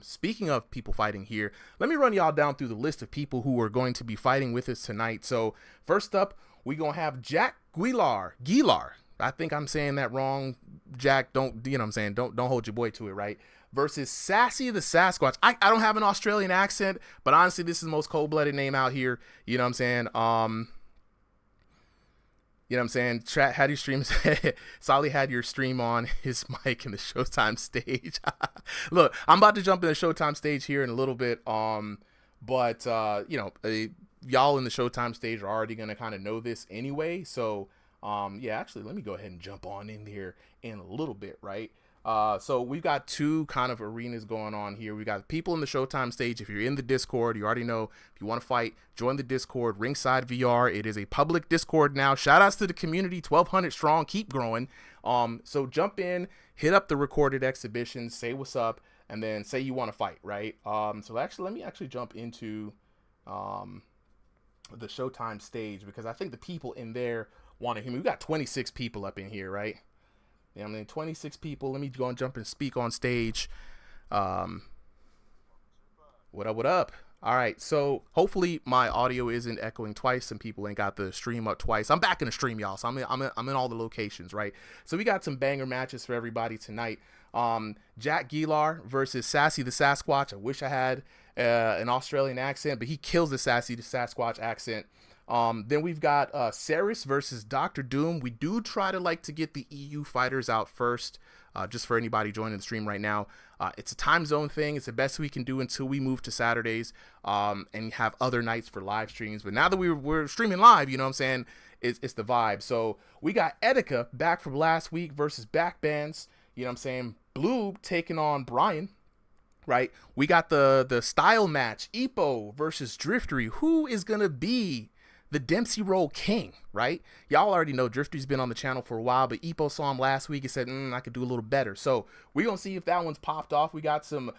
Speaking of people fighting here, let me run y'all down through the list of people who are going to be fighting with us tonight. So first up, we're going to have Jack Guilar. I think I'm saying that wrong. Jack, don't, you know what I'm saying? Don't hold your boy to it, right? Versus Sassy the Sasquatch. I don't have an Australian accent, but honestly, this is the most cold-blooded name out here. You know what I'm saying? You know what I'm saying? Had your stream. Solly had your stream on his mic in the Showtime stage. Look, I'm about to jump in the Showtime stage here in a little bit. But you know, y'all in the Showtime stage are already gonna kind of know this anyway. So yeah, actually, let me go ahead and jump on in here in a little bit, right? So we've got two kind of arenas going on here. We got people in the Showtime stage. If you're in the Discord, you already know, if you want to fight, join the Discord, Ringside VR. It is a public Discord now. Shout outs to the community, 1,200 strong, keep growing. So jump in, hit up the recorded exhibitions, say what's up, and then say you want to fight, right? So actually, let me actually jump into the Showtime stage, because I think the people in there want to hear me. We got 26 people up in here, right? Yeah, I mean, 26 people. Let me go and jump and speak on stage. What up, what up? All right, so hopefully my audio isn't echoing twice. Some people ain't got the stream up twice. I'm back in the stream, y'all, so I'm in all the locations, right? So we got some banger matches for everybody tonight. Jack Guilar versus Sassy the Sasquatch. I wish I had an Australian accent, but he kills the Sassy the Sasquatch accent. Then we've got Ceres versus Dr. Doom. We do try to like to get the EU fighters out first, just for anybody joining the stream right now. It's a time zone thing. It's the best we can do until we move to Saturdays and have other nights for live streams. But now that we're streaming live, you know what I'm saying, it's the vibe. So we got Etika back from last week versus Backbands. You know what I'm saying? Blue taking on Brian. Right? We got the style match, Epo versus Driftery. Who is going to be the Dempsey Roll King, right? Y'all already know Drifter's been on the channel for a while, but Epo saw him last week and said, I could do a little better. So we're going to see if that one's popped off. We got some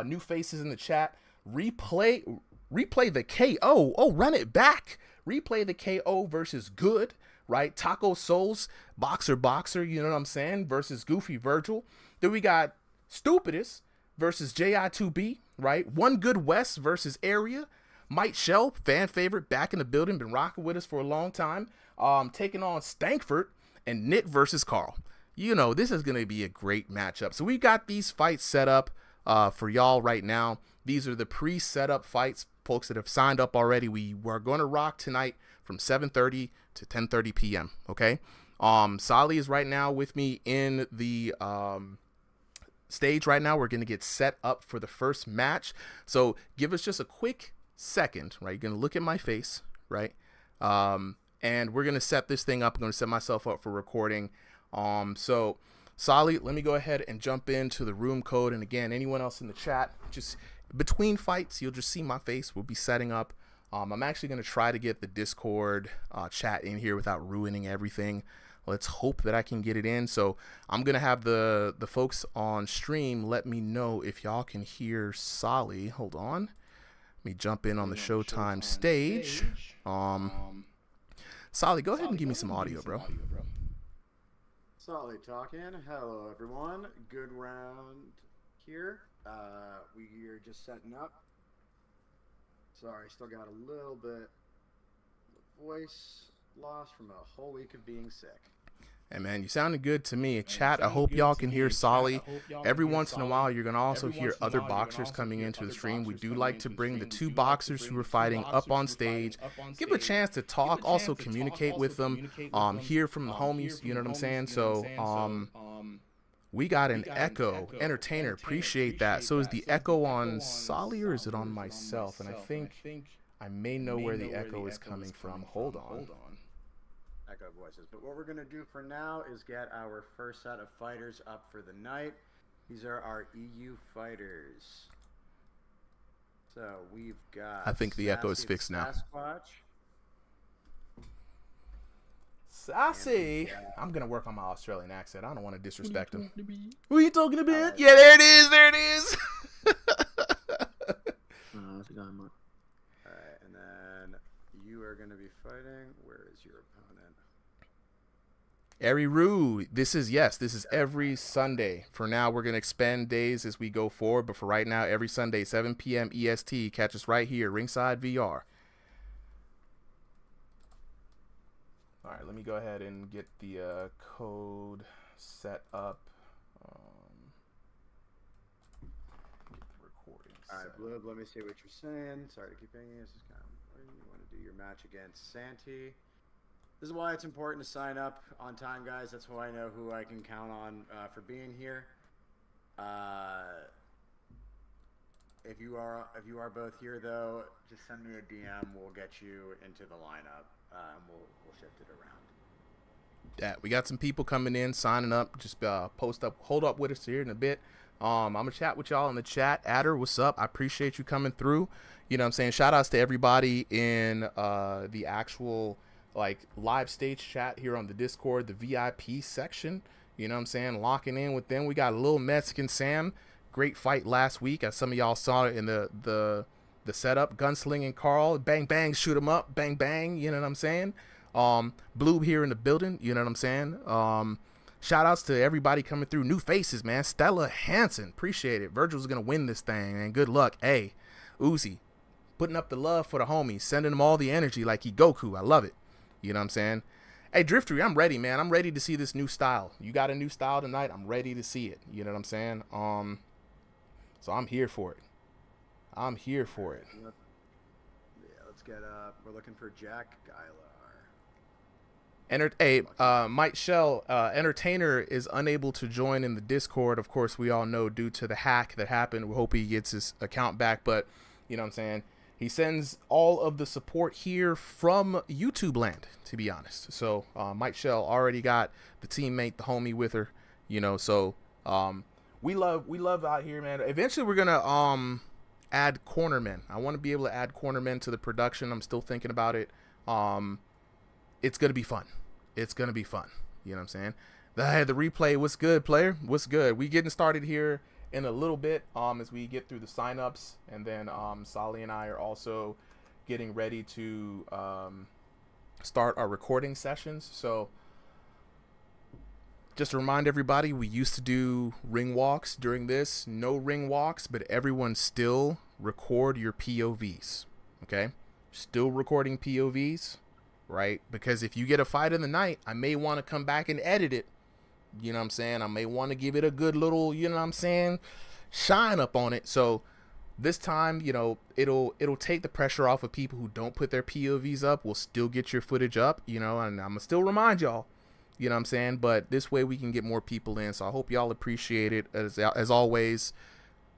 new faces in the chat. Replay the KO. Oh, run it back. Replay the KO versus Good, right? Taco Souls, Boxer, you know what I'm saying? Versus Goofy Virgil. Then we got Stupidest versus JI2B, right? One Good West versus Area. Mike Shell, fan favorite, back in the building, been rocking with us for a long time. Taking on Stankford and Nick versus Carl. You know, this is going to be a great matchup. So we got these fights set up for y'all right now. These are the pre-set-up fights, folks that have signed up already. We are going to rock tonight from 7:30 to 10:30 p.m., okay? Sally is right now with me in the stage right now. We're going to get set up for the first match. So give us just a quick second, right? You're gonna look at my face, right? And we're gonna set this thing up. I'm gonna set myself up for recording. So Solly, let me go ahead and jump into the room code. And again, anyone else in the chat, just between fights, you'll just see my face. We'll be setting up. I'm actually gonna try to get the Discord chat in here without ruining everything. Let's hope that I can get it in. So I'm gonna have the folks on stream let me know if y'all can hear Solly. Hold on. Let me jump in on the Showtime stage. Solly, go ahead and give me some audio, bro. Solly talking. Hello, everyone. Good round here. We are just setting up. Sorry, still got a little bit of voice loss from a whole week of being sick. Hey man, you sounded good to me. Chat, I hope y'all can hear Solly. Every once in a while, you're going to also hear other boxers coming into the stream. We do like to bring the two boxers who are fighting up on stage, give them a chance to talk, also communicate with them, hear from the homies, you know what I'm saying? So, we got an echo. Entertainer, appreciate that. So is the echo on Solly or is it on myself? And I think I may know where the echo is coming from. Hold on. Echo voices. But what we're going to do for now is get our first set of fighters up for the night. These are our EU fighters. So we've got... I think the echo is fixed now. Sasquatch. Sassy. I'm going to work on my Australian accent. I don't want to disrespect him. Who are you talking about? Yeah, there it is. There it is. Alright, and then you are going to be fighting. Where is your opponent? Every Roo, this is every Sunday. For now, we're going to expand days as we go forward, but for right now, every Sunday, 7 p.m. EST, catch us right here, Ringside VR. All right, let me go ahead and get the code set up. Get the recording All right, set. Blib, let me see what you're saying. Sorry to keep hanging. This is kind of important. You want to do your match against Santee. This is why it's important to sign up on time, guys. That's how I know who I can count on for being here. If you are both here, though, just send me a DM. We'll get you into the lineup, and we'll shift it around. Yeah, we got some people coming in, signing up. Just hold up with us here in a bit. I'm gonna chat with y'all in the chat. Adder, what's up? I appreciate you coming through. You know what I'm saying? Shout outs to everybody in the actual live stage chat here on the Discord, the VIP section. You know what I'm saying? Locking in with them. We got a little Mexican Sam. Great fight last week, as some of y'all saw it in the setup. Gunslinging Carl, bang bang, shoot him up, bang bang. You know what I'm saying? Blue here in the building. You know what I'm saying? Shout outs to everybody coming through. New faces, man. Stella Hansen, appreciate it. Virgil's gonna win this thing, and good luck. Hey, Uzi, putting up the love for the homies, sending them all the energy like he Goku. I love it. You know what I'm saying? Hey, Driftery, I'm ready, man. I'm ready to see this new style. You got a new style tonight. I'm ready to see it. You know what I'm saying? So I'm here for it. I'm here for it. Yeah, let's get we're looking for Jack Geiler. Mike Shell, Entertainer is unable to join in the Discord. Of course, we all know due to the hack that happened. We hope he gets his account back, but you know what I'm saying? He sends all of the support here from YouTube land, to be honest. So Mike Shell already got the teammate, the homie with her, you know. So we love out here, man. Eventually, we're gonna add cornermen. I want to be able to add cornermen to the production. I'm still thinking about it. It's gonna be fun. It's gonna be fun. You know what I'm saying? The replay. What's good, player? What's good? We getting started here in a little bit as we get through the signups, and then Sally and I are also getting ready to start our recording sessions. So just to remind everybody, we used to do ring walks during this. No ring walks, but everyone still record your POVs. Okay, still recording POVs, right? Because if you get a fight in the night, I may want to come back and edit it. You know what I'm saying? I may want to give it a good little, you know what I'm saying, shine up on it. So this time, you know, it'll take the pressure off of people who don't put their POVs up. We'll still get your footage up, you know, and I'm going to still remind y'all, you know what I'm saying? But this way we can get more people in. So I hope y'all appreciate it. As always,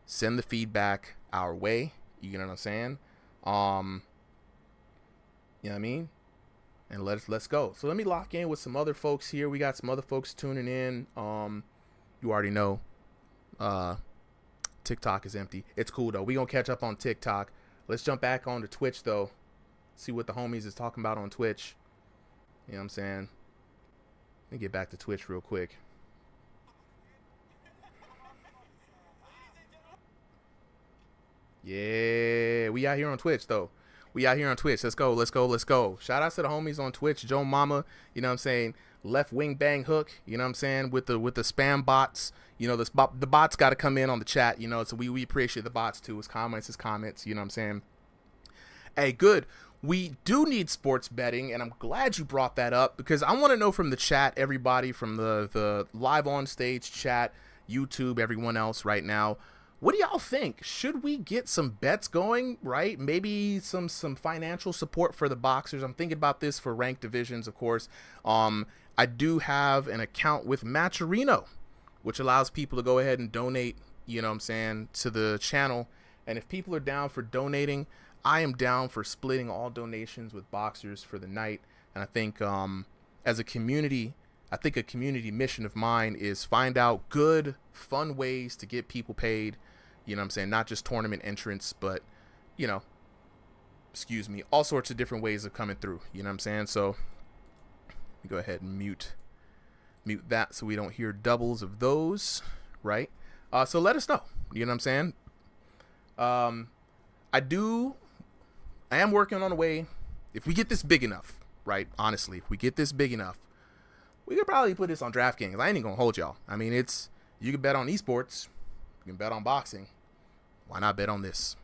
send the feedback our way. You know what I'm saying? You know what I mean? And let's go. So let me lock in with some other folks here. We got some other folks tuning in. You already know TikTok is empty. It's cool though. We gonna catch up on TikTok. Let's jump back onto Twitch though. See what the homies is talking about on Twitch. You know what I'm saying? Let me get back to Twitch real quick. Yeah, we out here on Twitch though. We out here on Twitch. Let's go. Let's go. Let's go. Shout out to the homies on Twitch. Joe Mama, you know what I'm saying? Left wing bang hook, you know what I'm saying? With the spam bots. You know, the bots got to come in on the chat, you know, so we appreciate the bots too. His comments, you know what I'm saying? Hey, good. We do need sports betting, and I'm glad you brought that up because I want to know from the chat, everybody from the live on stage chat, YouTube, everyone else right now, what do y'all think? Should we get some bets going, right? Maybe some financial support for the boxers. I'm thinking about this for ranked divisions, of course. I do have an account with Matcherino, which allows people to go ahead and donate, you know what I'm saying, to the channel. And if people are down for donating, I am down for splitting all donations with boxers for the night. And I think as a community, I think a community mission of mine is find out good, fun ways to get people paid. You know what I'm saying? Not just tournament entrance, but, you know, excuse me, all sorts of different ways of coming through. You know what I'm saying? So let me go ahead and mute that so we don't hear doubles of those, right? So let us know. You know what I'm saying? I am working on a way, if we get this big enough, right? Honestly, if we get this big enough, we could probably put this on DraftKings. I ain't even gonna hold y'all. I mean, you can bet on esports, you can bet on boxing. Why not bet on this?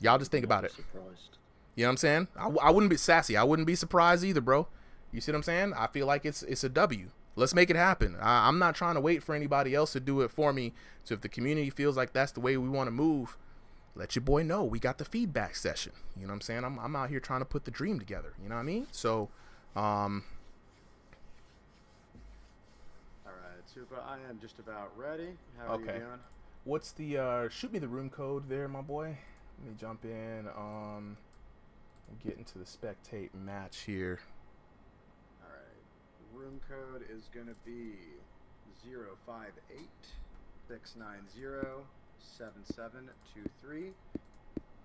Y'all just think about it. Surprised. You know what I'm saying? I wouldn't be sassy. I wouldn't be surprised either, bro. You see what I'm saying? I feel like it's a W. Let's make it happen. I'm not trying to wait for anybody else to do it for me. So if the community feels like that's the way we want to move, let your boy know. We got the feedback session. You know what I'm saying? I'm out here trying to put the dream together. You know what I mean? So, all right, Super. I am just about ready. How are you doing? What's the shoot me the room code there, my boy? Let me jump in. Get into the spectate match here. All right. Room code is going to be 058-690-7723.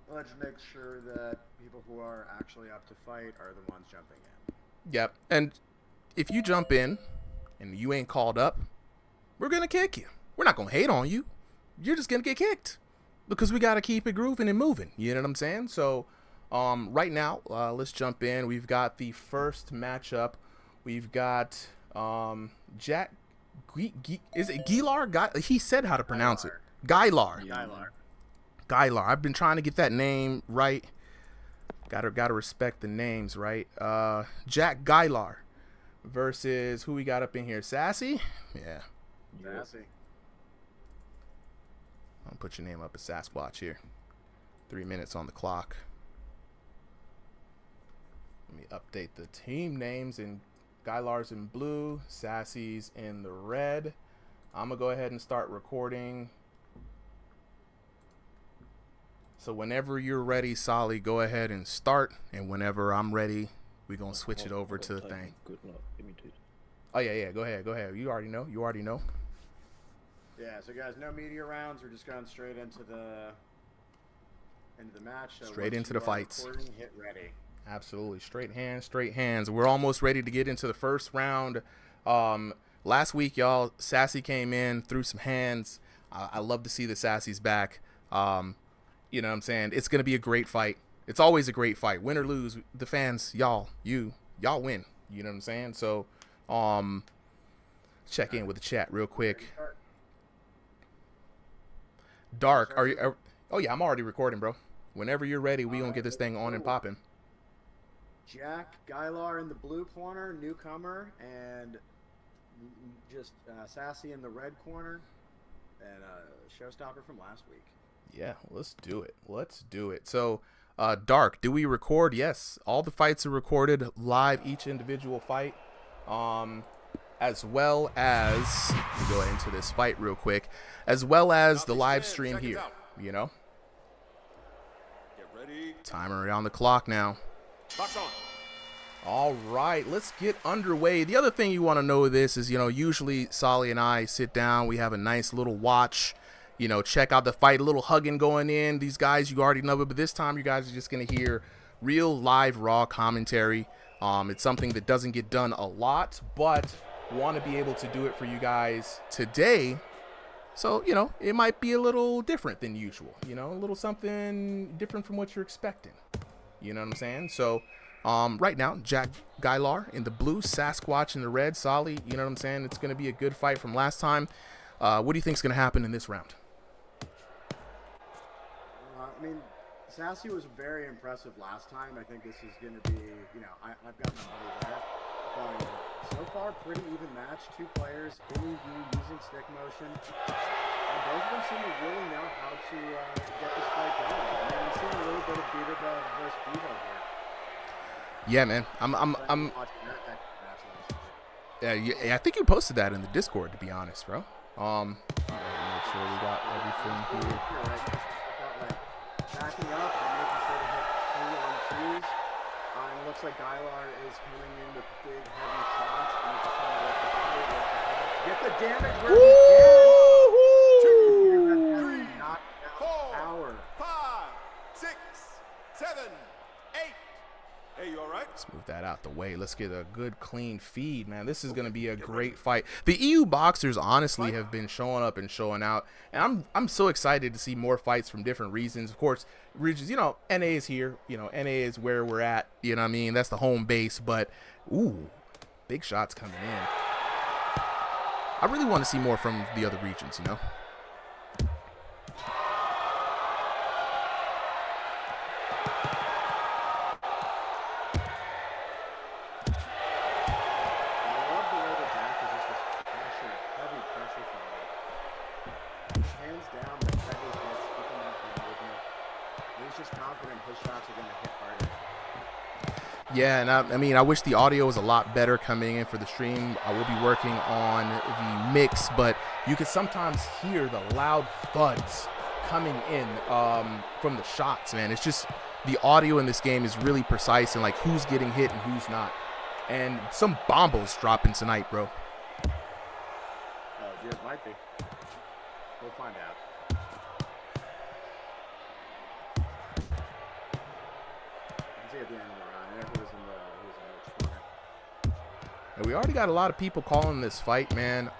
Let's make sure that people who are actually up to fight are the ones jumping in. Yep. And if you jump in and you ain't called up, we're going to kick you. We're not going to hate on you. You're just going to get kicked because we got to keep it grooving and moving. You know what I'm saying? So, right now, let's jump in. We've got the first matchup. We've got Jack. Is it Gilar? He said how to pronounce it. Gilar. Gilar. I've been trying to get that name right. Gotta respect the names, right? Jack Gilar versus who we got up in here? Sassy? Yeah. Sassy. I'll put your name up as Sasquatch here. 3 minutes on the clock. Let me update the team names. And Gylar's in blue, Sassy's in the red. I'm going to go ahead and start recording. So whenever you're ready, Solly, go ahead and start. And whenever I'm ready, we're going to switch it over to the thing. Good luck. Give me two. Oh, yeah. Go ahead. You already know. Yeah, so guys, no media rounds. We're just going straight into the match. So straight into the fights. Hit ready. Absolutely. Straight hands. We're almost ready to get into the first round. Last week, y'all, Sassy came in, threw some hands. I love to see the Sassy's back. You know what I'm saying? It's going to be a great fight. It's always a great fight. Win or lose, the fans, y'all win. You know what I'm saying? So, check in with the chat real quick. Dark, are you? Oh, yeah, I'm already recording, bro. Whenever you're ready, we going to get this thing on and popping. Jack Gilar in the blue corner, newcomer, and just Sassy in the red corner, and showstopper from last week. Yeah, let's do it. So, Dark, do we record? Yes, all the fights are recorded live, each individual fight, as well as go into this fight real quick, as well as the live stream here. You know, Get ready. timer on the clock now. Box on. All right, let's get underway. The other thing you want to know of this is, usually Solly and I sit down, we have a nice little watch, check out the fight, a little hugging going in. These guys, you already know, but this time you guys are just going to hear real live raw commentary. It's something that doesn't get done a lot, but want to be able to do it for you guys today. So, it might be a little different than usual, a little something different from what you're expecting. You know what I'm saying? So, right now, Jack Gilar in the blue, Sasquatch in the red, Solly, you know what I'm saying? It's going to be a good fight from last time. What do you think is going to happen in this round? Sassy was very impressive last time. I think this is going to be, I've got my money there. But so far, pretty even match. Two players in EV using stick motion. And both of them seem to really know how to get this fight going. We've seen a little bit of Beaver versus Beaver here. Yeah, man. Yeah, I think you posted that in the Discord, to be honest, bro. Make sure we got everything here. You're right. Backing up and making sure to hit 2 on 2s. It looks like Gilar is coming in with big, heavy shots. And he's just trying to get the damage where he can. 2, 3, 4, 5, 6, 7, 8. Hey, you all right? Let's move that out the way. Let's get a good, clean feed, man. This is going to be a great fight. The EU boxers honestly have been showing up and showing out, and I'm so excited to see more fights from different reasons. Of course, regions, NA is here. NA is where we're at. You know what I mean? That's the home base. But, ooh, Big shots coming in. I really want to see more from the other regions, you know? Yeah, and I mean, I wish the audio was a lot better coming in for the stream. I will be working on the mix, but you can sometimes hear the loud thuds coming in from the shots, man. It's just the audio in this game is really precise and like who's getting hit and who's not. And some bombos dropping tonight, bro. Oh, yeah, it might be. We'll find out. At the end of the round, who was in which corner. And we already got a lot of people calling this fight, man.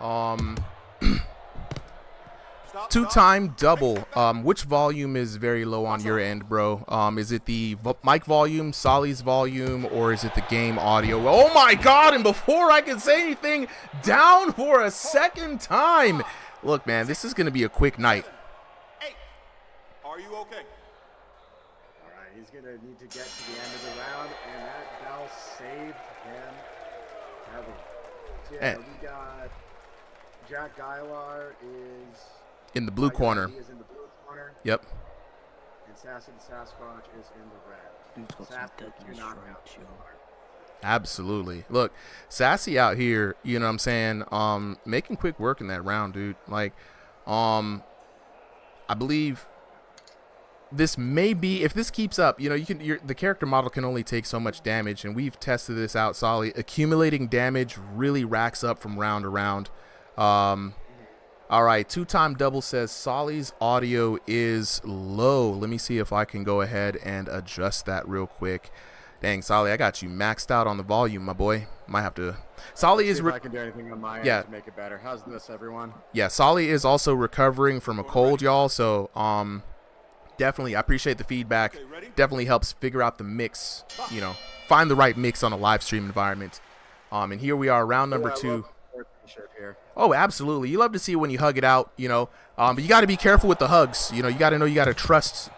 Two-time double. Which volume is very low on your end, bro? Is it the mic volume, Solly's volume, or is it the game audio? Oh my God! And before I can say anything, down for a second time. Look, man, this is gonna be a quick night. Are you okay? He's going to need to get to the end of the round, and that bell saved him heavily. So yeah, we got Jack Geilar is in the blue corner. He is in the blue corner. Yep. And Sassy the Sasquatch is in the red. Sassy, you're not out. Absolutely. Look, Sassy out here, you know what I'm saying, making quick work in that round, dude. Like, I believe this may be, if this keeps up, you know, the character model can only take so much damage, and we've tested this out, Solly. Accumulating damage really racks up from round to round. All right, two-time double says Solly's audio is low. Let me see if I can go ahead and adjust that real quick. Dang, Solly, I got you maxed out on the volume, my boy. Might have to. Solly is. If I can do anything on my end to make it better. How's this, everyone? Yeah, Solly is also recovering from a cold, y'all. So, definitely, I appreciate the feedback. Okay, definitely helps figure out the mix. You know, find the right mix on a live stream environment. And here we are, round number 2. Here. Oh, absolutely. You love to see when you hug it out, you know. But you got to be careful with the hugs. You know, you got to know you got to trust.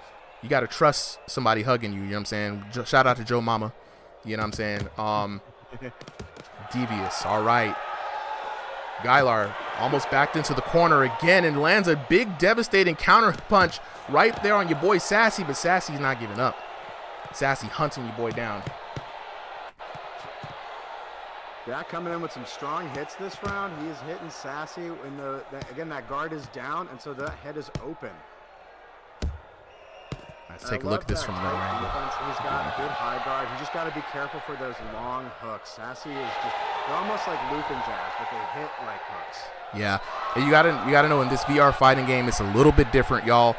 You got to trust somebody hugging you. You know what I'm saying? Shout out to Joe Mama. You know what I'm saying? Devious. All right. Geilar almost backed into the corner again and lands a big, devastating counter punch right there on your boy Sassy, but Sassy's not giving up. Sassy hunting your boy down. Jack coming in with some strong hits this round. He is hitting Sassy. Again, that guard is down, and so that head is open. Let's take a look at this from another angle. He's got good high guard. You just got to be careful for those long hooks. Sassy is they're almost like looping jabs, but they hit like hooks. Yeah, and you gotta know in this VR fighting game, it's a little bit different, y'all.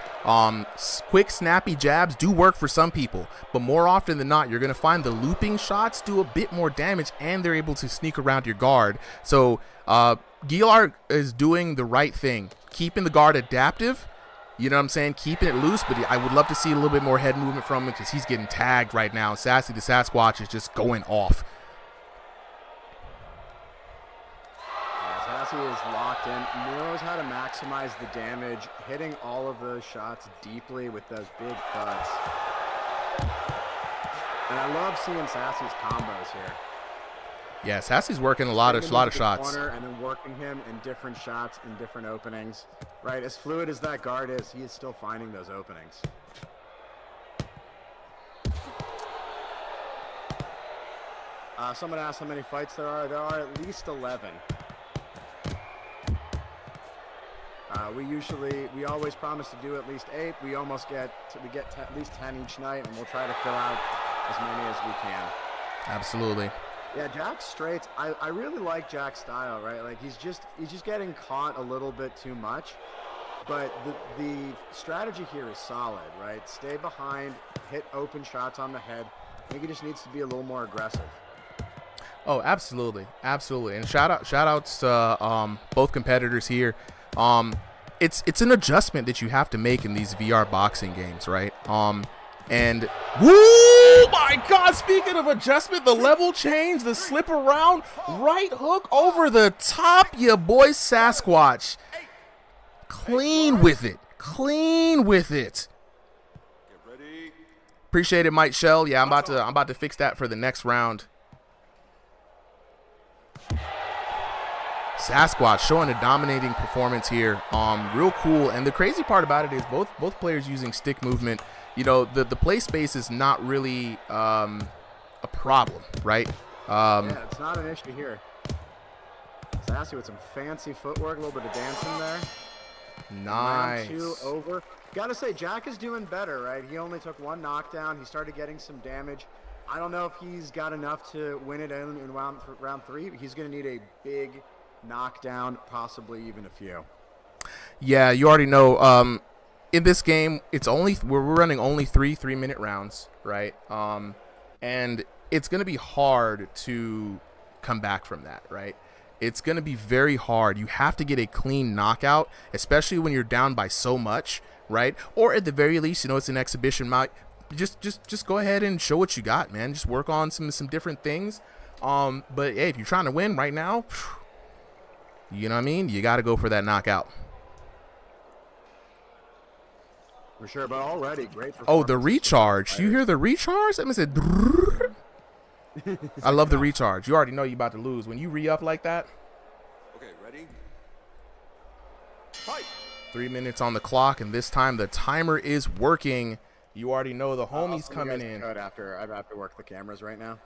Quick, snappy jabs do work for some people, but more often than not, you're gonna find the looping shots do a bit more damage, and they're able to sneak around your guard. So, Geilar is doing the right thing, keeping the guard adaptive. You know what I'm saying? Keeping it loose, but I would love to see a little bit more head movement from him because he's getting tagged right now. Sassy the Sasquatch is just going off. Sassy is locked in, knows how to maximize the damage, hitting all of those shots deeply with those big thuds. And I love seeing Sassy's combos here. Yeah, Sassy's working a lot of shots. And then working him in different shots in different openings. Right, as fluid as that guard is, he is still finding those openings. Someone asked how many fights there are. There are at least 11. We always promise to do at least 8. We get at least 10 each night, and we'll try to fill out as many as we can. Absolutely. Yeah, Jack's straights. I really like Jack's style, right? Like he's just getting caught a little bit too much, but the strategy here is solid, right? Stay behind, hit open shots on the head. I think he just needs to be a little more aggressive. Oh, absolutely, absolutely. And shout outs to both competitors here. It's an adjustment that you have to make in these VR boxing games, right? And woo! Oh my God, speaking of adjustment, the level change, the slip around, right hook over the top, your boy Sasquatch. Clean with it. Clean with it. Appreciate it, Mike Shell. Yeah, I'm about to fix that for the next round. Sasquatch showing a dominating performance here. Real cool. And the crazy part about it is both players using stick movement. You know, the play space is not really a problem, right? Yeah, it's not an issue here. Sassy with some fancy footwork, a little bit of dancing there. Nice. Round 2 over. Gotta say, Jack is doing better, right? He only took 1 knockdown. He started getting some damage. I don't know if he's got enough to win it in round 3. He's going to need a big knockdown, possibly even a few. Yeah, you already know. In this game, we're running only 3 3-minute rounds, right? And it's going to be hard to come back from that, right? It's going to be very hard. You have to get a clean knockout, especially when you're down by so much, right? Or at the very least, you know, it's an exhibition. Just go ahead and show what you got, man. Just work on some different things. But hey, if you're trying to win right now, you know what I mean? You got to go for that knockout. For sure, but already great. Oh, the recharge. You hear the recharge? That means it. I love the recharge. You already know you're about to lose. When you re-up like that. Okay, ready? Fight. 3 minutes on the clock, and this time the timer is working. You already know the homie's coming in. I have to work the cameras right now.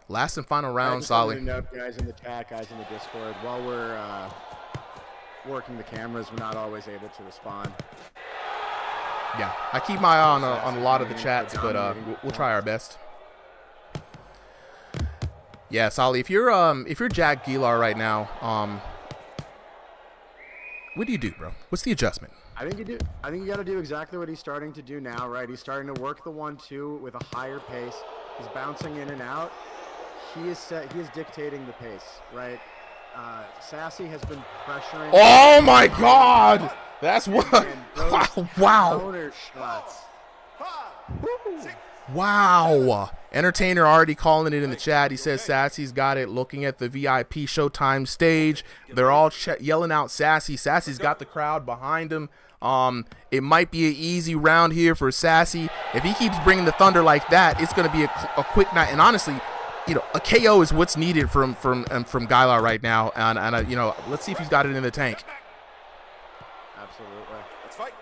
Last and final round, Solly. Note, guys in the chat, guys in the Discord, while we're working the cameras, we're not always able to respond. Yeah, I keep my eye on a lot of the chats, but we'll try our best. Yeah, Solly, if you're Jack Gilar right now, what do you do, bro? What's the adjustment? I think you got to do exactly what he's starting to do now, right? He's starting to work the 1-2 with a higher pace. He's bouncing in and out. He is dictating the pace, right? Sassy has been pressuring. Oh my God! That's what. Wow. Counter shots. Wow. Entertainer already calling it in the chat. He says Sassy's got it. Looking at the VIP Showtime stage, they're all yelling out Sassy. Sassy's got the crowd behind him. It might be an easy round here for Sassy. If he keeps bringing the thunder like that, it's going to be a quick night. And honestly, you know, a KO is what's needed from Gilar right now. And you know, let's see if he's got it in the tank. Absolutely. Let's fight.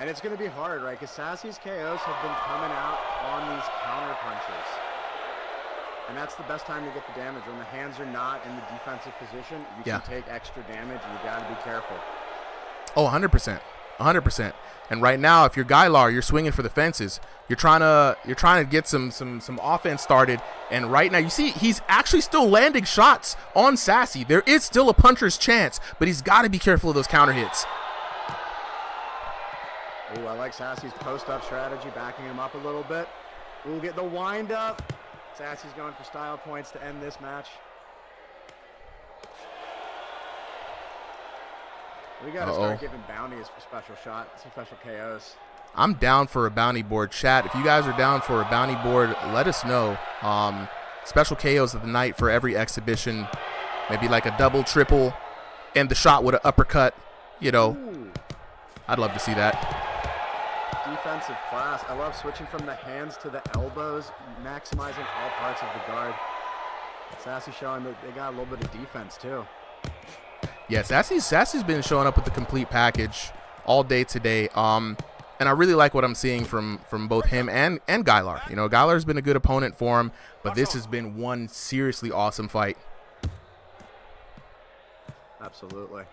And it's going to be hard, right? Because Sassy's KOs have been coming out on these counter punches. And that's the best time to get the damage. When the hands are not in the defensive position, you can take extra damage, and you got to be careful. Oh, 100%. 100%. And right now, if you're Gilar, you're swinging for the fences. You're trying to get some offense started. And right now, you see he's actually still landing shots on Sassy. There is still a puncher's chance, but he's got to be careful of those counter hits. Ooh, I like Sassy's post-up strategy, backing him up a little bit. We'll get the wind-up. Sassy's going for style points to end this match. We got to start giving bounties for special shots, some special KOs. I'm down for a bounty board. Chat, if you guys are down for a bounty board, let us know. Special KOs of the night for every exhibition. Maybe like a double, triple, and the shot with an uppercut. You know, ooh. I'd love to see that. Defensive class. I love switching from the hands to the elbows, maximizing all parts of the guard. Sassy showing that they got a little bit of defense too. Yeah, Sassy's been showing up with the complete package all day today. And I really like what I'm seeing from both him and Gilar. You know, Gilar's been a good opponent for him, but this has been one seriously awesome fight. Absolutely.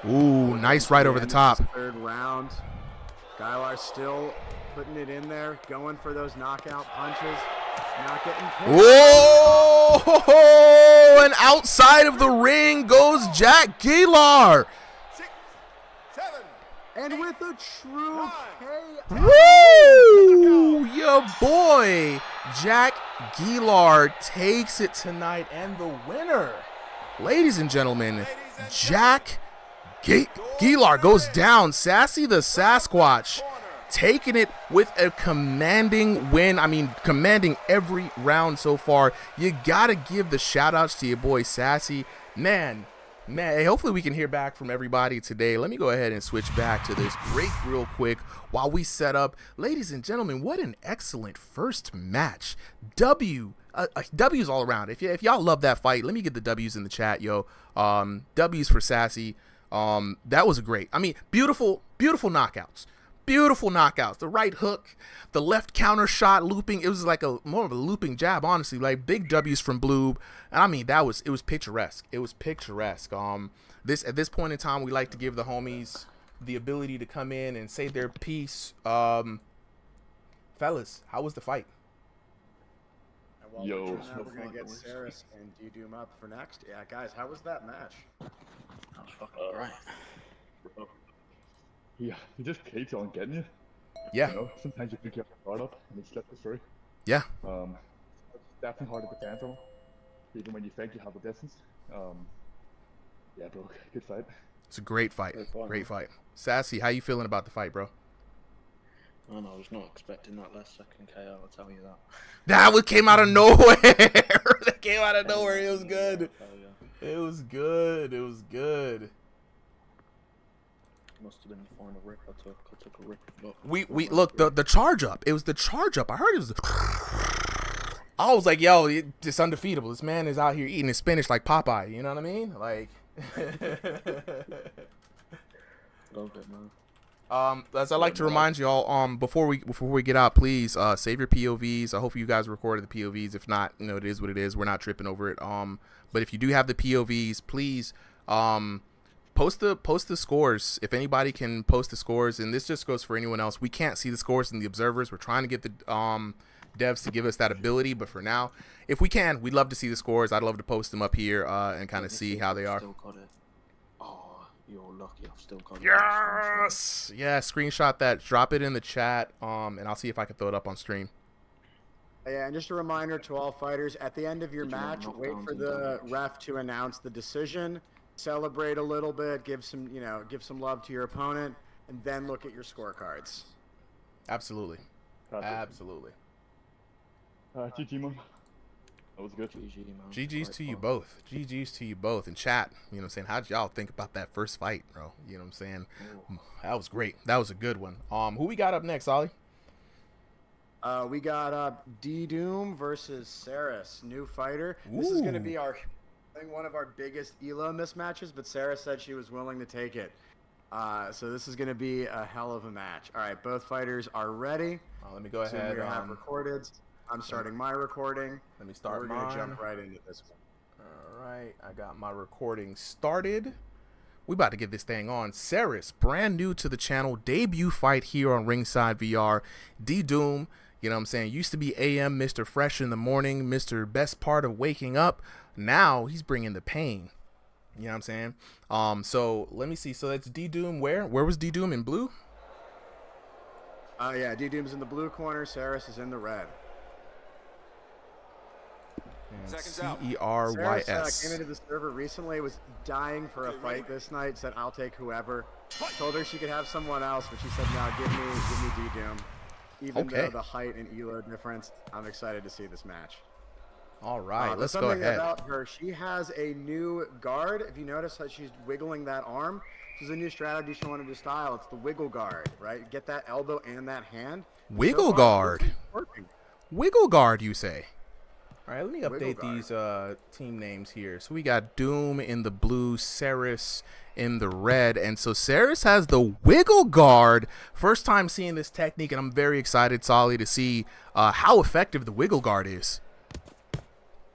Ooh, nice right over the top. Third round. Gilar still putting it in there, going for those knockout punches. Not getting kicked. Whoa! And outside of the ring goes Jack Gilar. 6, 7, and with a true KO. Woo! Your boy, Jack Gilar, takes it tonight. And the winner, ladies and gentlemen, Jack Gilar goes down. Sassy the Sasquatch taking it with a commanding win. I mean, commanding every round so far. You got to give the shout-outs to your boy Sassy. Man, hey, hopefully we can hear back from everybody today. Let me go ahead and switch back to this break real quick while we set up. Ladies and gentlemen, what an excellent first match. W's all around. If y'all love that fight, let me get the W's in the chat, yo. W's for Sassy. That was great. I mean, beautiful knockouts. Beautiful knockouts. The right hook, the left counter shot looping. It was like more of a looping jab, honestly. Like big W's from Blue. And I mean, it was picturesque. It was picturesque. At this point in time, we like to give the homies the ability to come in and say their piece. Fellas, how was the fight? Yo, we're gonna get Saris and D-Doom up for next. Yeah, guys, how was that match? That was fucking great. Yeah, he just keeps on getting you. Yeah. You know, sometimes you pick your guard up and he slips through. Yeah. It's definitely hard to defend him, even when you think you have the distance. Yeah, bro, good fight. It's a great fight. Great fight. Sassy, how you feeling about the fight, bro? I was not expecting that last second KO, I'll tell you that. That came out of nowhere. That came out of nowhere. It was good. It was good. It was good. Must have been the final rip I took. I took a rip. We look, the charge up. It was the charge up. I heard it was I was like, yo, it's undefeatable. This man is out here eating his spinach like Popeye. You know what I mean? Like. Love it, man. As I like to remind y'all, before we get out, please save your POVs. I hope you guys recorded the POVs. If not, you know, it is what it is. We're not tripping over it. But if you do have the POVs, please post the scores. If anybody can post the scores, and this just goes for anyone else. We can't see the scores in the observers. We're trying to get the devs to give us that ability, but for now, if we can, we'd love to see the scores. I'd love to post them up here and kind of see how they are. Still got it. Oh, you're lucky. I've still got it. Yes. Yeah, screenshot that. Drop it in the chat, and I'll see if I can throw it up on stream. Yeah, and just a reminder to all fighters, at the end of your match, wait for the ref to announce the decision. Celebrate a little bit, give some love to your opponent, and then look at your scorecards. Absolutely. Absolutely. GG, man. That was good. GG, man. GG's to you both. GG's to you both. In chat, you know what I'm saying? How'd y'all think about that first fight, bro? You know what I'm saying? Ooh. That was great. That was a good one. Who we got up next, Ollie? We got D-Doom versus Saris, new fighter. Ooh. This is going to be one of our biggest ELO mismatches, but Sarah said she was willing to take it. So this is going to be a hell of a match. All right, both fighters are ready. Let me go ahead. We have recorded. I'm starting my recording. Let me start We're going to jump right into this one. All right, I got my recording started. We about to get this thing on. Saris, brand new to the channel, debut fight here on Ringside VR. D-Doom, you know what I'm saying, used to be AM, Mr. Fresh in the morning, Mr. Best Part of Waking Up. Now he's bringing the pain. You know what I'm saying? So let me see. So that's D-Doom where? Where was D-Doom, in blue? Yeah, D-Doom's in the blue corner. Saris is in the red. CERYS. Saris came into the server recently, was dying for a fight this night, said, I'll take whoever. Told her she could have someone else, but she said, no, give me D-Doom. Even though the height and ELO difference, I'm excited to see this match. All right, let's go something ahead. About her, she has a new guard. If you notice how she's wiggling that arm, this is a new strategy she wanted to style. It's the wiggle guard, right? Get that elbow and that hand. Wiggle guard. Wiggle guard, you say? All right, let me update these team names here. So we got Doom in the blue, Saris in the red. And so Saris has the wiggle guard. First time seeing this technique, and I'm very excited, Solly, to see how effective the wiggle guard is.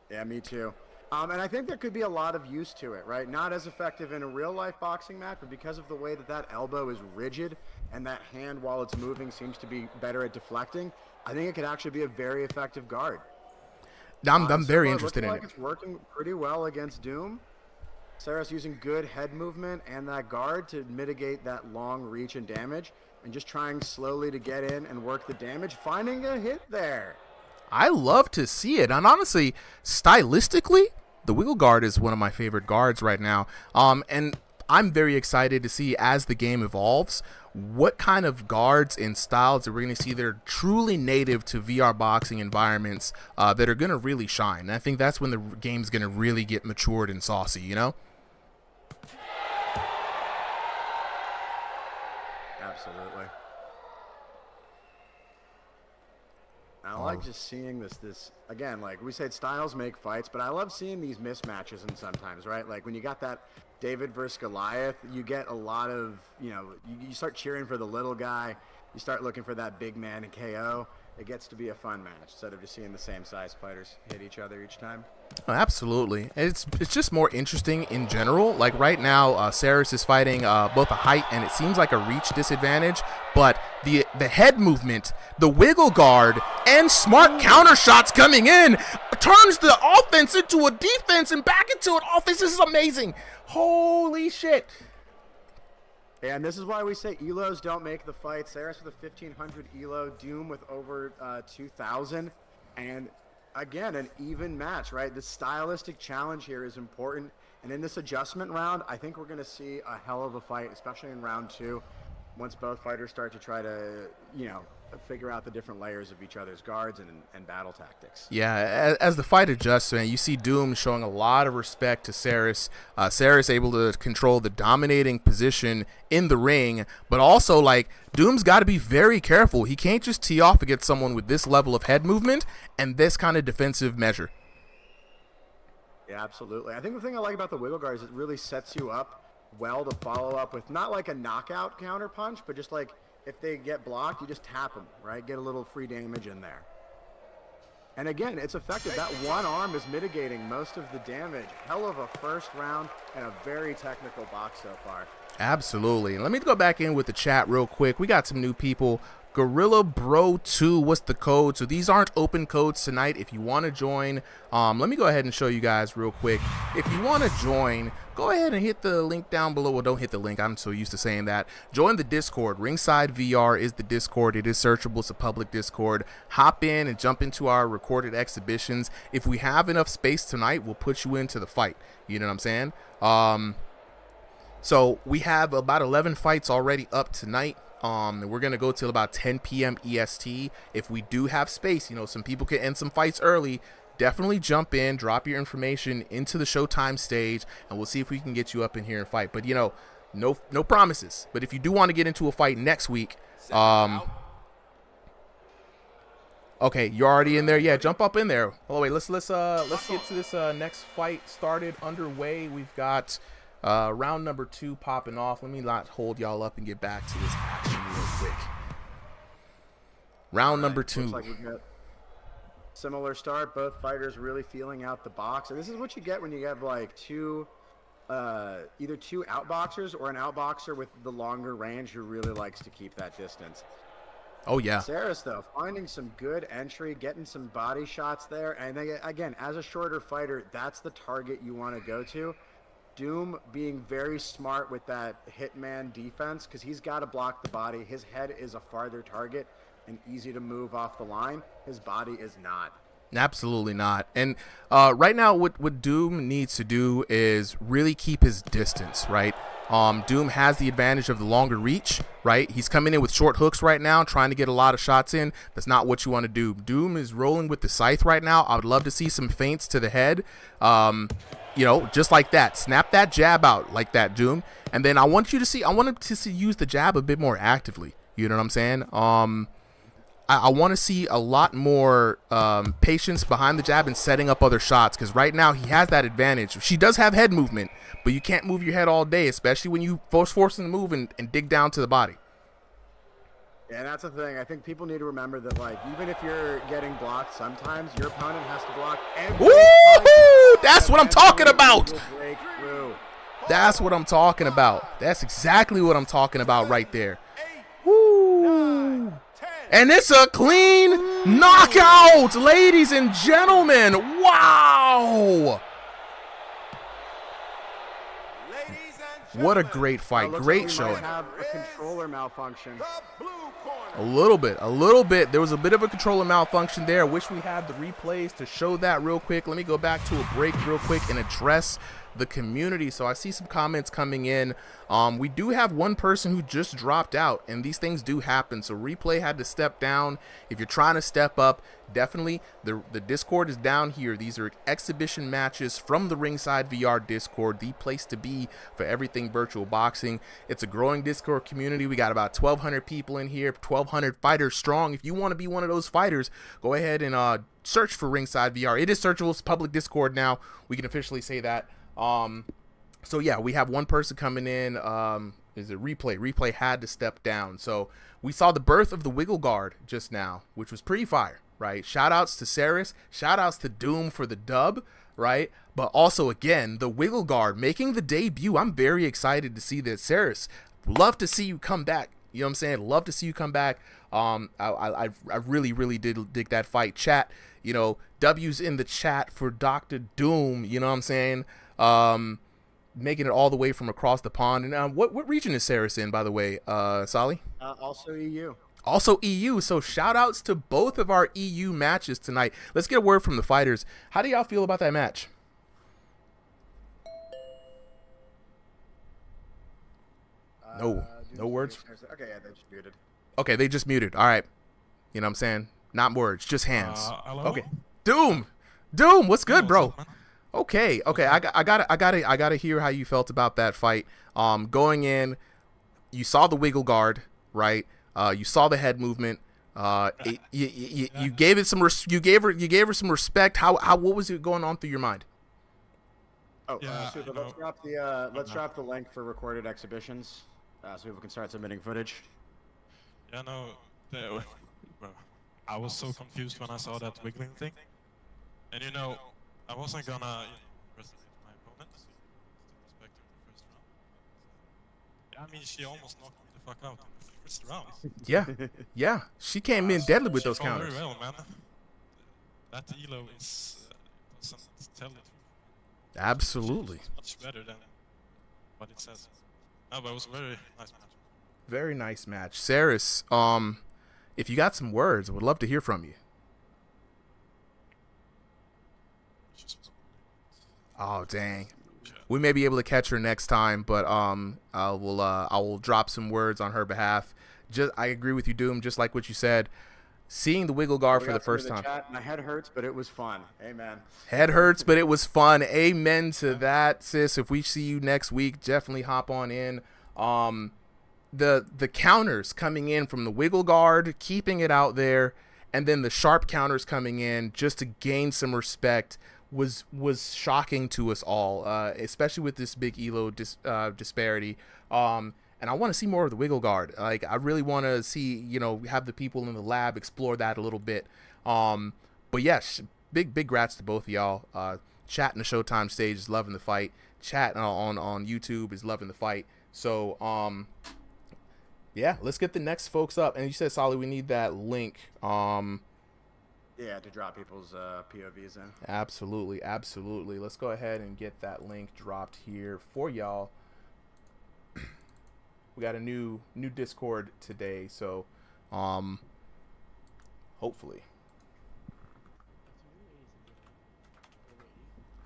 Yeah, me too. And I think there could be a lot of use to it, right? Not as effective in a real-life boxing match, but because of the way that elbow is rigid and that hand, while it's moving, seems to be better at deflecting, I think it could actually be a very effective guard. I'm very interested in it. It's working pretty well against Doom. Sarah's using good head movement and that guard to mitigate that long reach and damage, and just trying slowly to get in and work the damage, finding a hit there. I love to see it. And honestly, stylistically, the wiggle guard is one of my favorite guards right now. And I'm very excited to see, as the game evolves, what kind of guards and styles that we're going to see that are truly native to VR boxing environments that are going to really shine. And I think that's when the game's going to really get matured and saucy, you know? Absolutely. I like just seeing this again, like we said, styles make fights, but I love seeing these mismatches and sometimes, right? Like when you got that David versus Goliath, you get a lot of, you know, you start cheering for the little guy, you start looking for that big man in KO. It gets to be a fun match instead of just seeing the same size fighters hit each other each time. Oh, absolutely. It's just more interesting in general. Like right now, Saris is fighting both a height and it seems like a reach disadvantage, but the head movement, the wiggle guard, and smart counter shots coming in turns the offense into a defense and back into an offense. This is amazing. Holy shit. And this is why we say ELOs don't make the fight. Saris with a 1500 ELO, Doom with over 2000, and again, an even match, right? The stylistic challenge here is important, and in this adjustment round, I think we're going to see a hell of a fight, especially in round 2, once both fighters start to try to, you know, figure out the different layers of each other's guards and battle tactics. Yeah, as the fight adjusts, man, you see Doom showing a lot of respect to Saris. Saris able to control the dominating position in the ring, but also, like, Doom's got to be very careful. He can't just tee off against someone with this level of head movement and this kind of defensive measure. Yeah, absolutely. I think the thing I like about the wiggle guard is it really sets you up well to follow up with not like a knockout counter punch, but just like if they get blocked, you just tap them, right? Get a little free damage in there. And again, it's effective. That one arm is mitigating most of the damage. Hell of a first round and a very technical box so far. Absolutely. Let me go back in with the chat real quick. We got some new people. Gorilla Bro 2, what's the code? So these aren't open codes tonight. If you want to join, let me go ahead and show you guys real quick. If you want to join, go ahead and hit the link down below. Well, don't hit the link. I'm so used to saying that. Join the Discord. Ringside VR is the Discord. It is searchable. It's a public Discord. Hop in and jump into our recorded exhibitions. If we have enough space tonight, we'll put you into the fight. You know what I'm saying? So we have about 11 fights already up tonight. We're going to go till about 10 p.m. EST. If we do have space, you know, some people can end some fights early. Definitely jump in, drop your information into the Showtime stage, and we'll see if we can get you up in here and fight. But, you know, no promises. But if you do want to get into a fight next week, okay, you're already in there. Yeah, jump up in there. Oh, wait, let's get to this next fight started underway. We've got round number 2 popping off. Let me not hold y'all up and get back to this action real quick. Round number 2. Looks like we've got similar start. Both fighters really feeling out the box. And this is what you get when you have like either two outboxers or an outboxer with the longer range who really likes to keep that distance. Oh, yeah. Saris, though, finding some good entry, getting some body shots there. And again, as a shorter fighter, that's the target you want to go to. Doom being very smart with that hitman defense because he's got to block the body. His head is a farther target and easy to move off the line. His body is not. Absolutely not. And right now what Doom needs to do is really keep his distance, right? Doom has the advantage of the longer reach, right? He's coming in with short hooks right now, trying to get a lot of shots in. That's not what you want to do. Doom is rolling with the scythe right now. I would love to see some feints to the head. You know, just like that. Snap that jab out like that, Doom. And then I want him to use the jab a bit more actively. You know what I'm saying? I want to see a lot more patience behind the jab and setting up other shots because right now he has that advantage. She does have head movement, but you can't move your head all day, especially when you force him to move and dig down to the body. Yeah, that's the thing. I think people need to remember that, like, even if you're getting blocked, sometimes your opponent has to block every Woo-hoo! That's what I'm talking about. That's what I'm talking about. That's exactly what I'm talking about right there. Woo! And it's a clean knockout, ladies and gentlemen. Wow! What a great fight. Great showing. Have a controller malfunction. A little bit. There was a bit of a controller malfunction there. I wish we had the replays to show that real quick. Let me go back to a break real quick and address the community. So I see some comments coming in. We do have one person who just dropped out, and these things do happen. So Replay had to step down. If you're trying to step up, definitely the Discord is down here. These are exhibition matches from the Ringside VR Discord, the place to be for everything virtual boxing. It's a growing Discord community. We got about 1,200 people in here, 1,200 fighters strong. If you want to be one of those fighters, go ahead and search for Ringside VR. It is searchable. It's public Discord now. We can officially say that. So yeah, we have one person coming in. Is it Replay? Replay had to step down. So we saw the birth of the Wiggle Guard just now, which was pretty fire, right? Shout outs to Saris. Shout outs to Doom for the dub, right? But also, again, the Wiggle Guard making the debut. I'm very excited to see this. Saris, love to see you come back. You know what I'm saying? Love to see you come back. I really did dig that fight. Chat, you know, W's in the chat for Dr. Doom. You know what I'm saying? Making it all the way from across the pond. And what region is Saris in, by the way, Sally? Also EU. Also EU. So shout outs to both of our EU matches tonight. Let's get a word from the fighters. How do y'all feel about that match? No words. Okay, yeah, they just muted. Okay, they just muted. All right. You know what I'm saying? Not words, just hands. Hello? Okay. Doom, what's good, bro? Okay. I gotta hear how you felt about that fight. Going in, you saw the Wiggle Guard, right? You saw the head movement. You gave it some. You gave her some respect. What was it going on through your mind? Oh, Yeah, Super, you know, let's drop the link for recorded exhibitions, so people can start submitting footage. Yeah, no. Well, I was so confused when I saw that wiggling thing. And you know, I wasn't gonna resonate my opponent. Respect her in the first round. Yeah, I mean, she almost knocked me the fuck out in the first round. Yeah. She came in deadly with those She fought counters. very well, man. That elo is doesn't tell the truth. Absolutely. It's much better than what it says. No, but it was a very nice match. Very nice match. Saris, if you got some words, I would love to hear from you. Oh, dang. We may be able to catch her next time, but I will drop some words on her behalf. I agree with you, Doom, just like what you said. Seeing the Wiggle Guard for the first time. Chat, my head hurts, but it was fun. Amen. Head hurts, but it was fun. Amen to that, sis. If we see you next week, definitely hop on in. The counters coming in from the Wiggle Guard, keeping it out there, and then the sharp counters coming in just to gain some respect was shocking to us all, especially with this big elo disparity. And I want to see more of the Wiggle Guard. Like, I really want to see, have the people in the lab explore that a little bit. But yes, big grats to both of y'all. Chat in the Showtime stage is loving the fight. Chat on YouTube is loving the fight. So, yeah, let's get the next folks up. And you said, Solly, we need that link. Yeah, to drop people's POVs in. Absolutely. Let's go ahead and get that link dropped here for y'all. We got a new Discord today, so hopefully.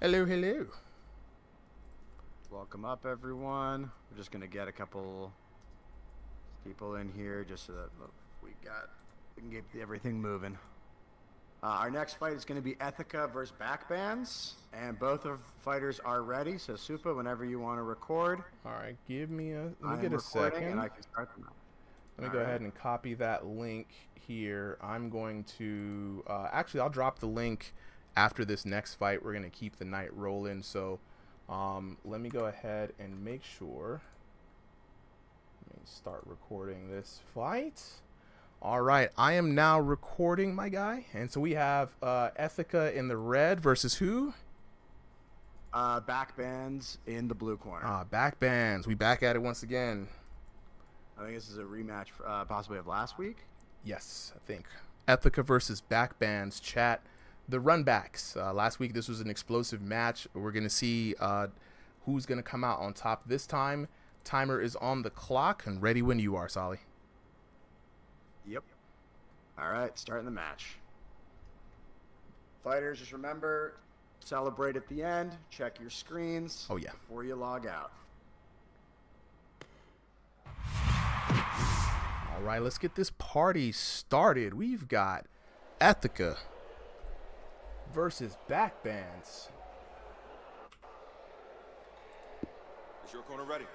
Hello. Welcome up, everyone. We're just gonna get a couple people in here just so that we can get everything moving. Our next fight is going to be Ethica versus Backbands, and both of fighters are ready. So Supa, whenever you want to record. All right, let me get a second. And I can start them out. Let me go ahead and copy that link here. I'm going to actually I'll drop the link after this next fight. We're going to keep the night rolling. So let me go ahead and make sure. Let me start recording this fight. All right, I am now recording, my guy. And so we have Ethica in the red versus who? Backbands in the blue corner. Backbands. We back at it once again. I think this is a rematch possibly of last week. Yes, I think. Ethica versus Backbands. Chat. The runbacks. Last week, this was an explosive match. We're going to see who's going to come out on top this time. Timer is on the clock and ready when you are, Solly. Yep. All right, starting the match. Fighters, just remember celebrate at the end. Check your screens. Oh, yeah. Before you log out. All right, let's get this party started. We've got Ethica versus Backbands. Is your corner ready?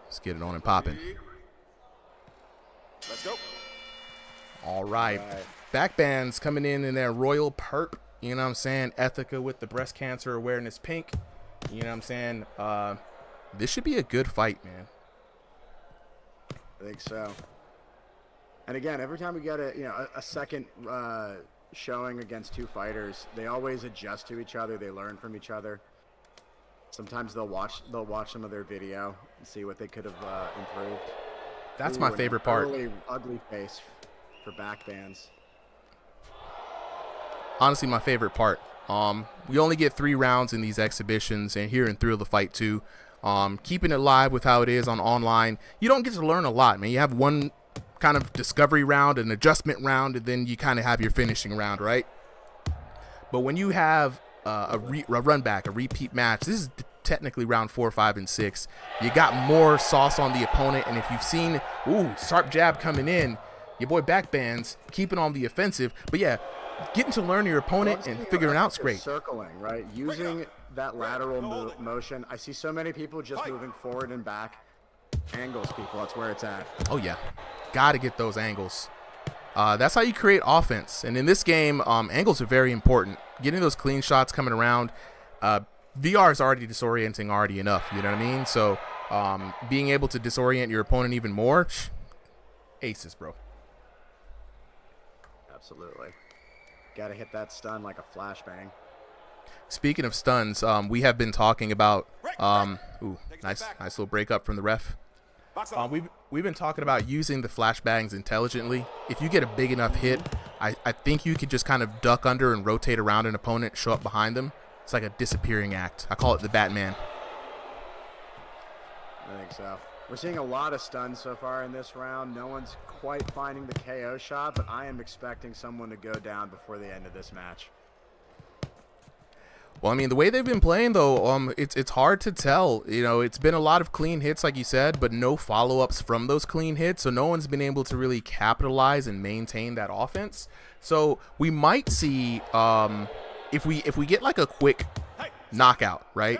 Let's get it on and popping. Let's go. All right. Backbands coming in their royal perp. You know what I'm saying? Ethica with the breast cancer awareness pink. You know what I'm saying? This should be a good fight, man. I think so. And again, every time we get a second showing against two fighters, they always adjust to each other. They learn from each other. Sometimes they'll watch some of their video and see what they could have improved. That's my favorite part. Really ugly face for Backbands. Honestly, my favorite part. We only get 3 rounds in these exhibitions, and here in Thrill of the Fight 2. Keeping it live with how it is on online, you don't get to learn a lot, man. You have one kind of discovery round, an adjustment round, and then you kind of have your finishing round, right? But when you have a run back, a repeat match, this is technically round 4, 5, and 6. You got more sauce on the opponent, and if you've seen, sharp jab coming in, your boy Backbands keeping on the offensive. But yeah, getting to learn your opponent and figuring out is great. Circling, right? Using that lateral motion. I see so many people just moving forward and back. Angles, people. That's where it's at. Oh, yeah. Got to get those angles. That's how you create offense. And in this game, angles are very important. Getting those clean shots coming around. VR is already disorienting already enough. You know what I mean? So being able to disorient your opponent even more, aces, bro. Absolutely. Got to hit that stun like a flashbang. Speaking of stuns, we have been talking about nice little break up from the ref. We've been talking about using the flashbangs intelligently. If you get a big enough hit, I think you could just kind of duck under and rotate around an opponent, show up behind them. It's like a disappearing act. I call it the Batman. I think so. We're seeing a lot of stuns so far in this round. No one's quite finding the KO shot, but I am expecting someone to go down before the end of this match. Well, I mean, the way they've been playing, though, it's hard to tell. You know, it's been a lot of clean hits, like you said, but no follow-ups from those clean hits, so no one's been able to really capitalize and maintain that offense. So we might see, if we get like a quick knockout, right?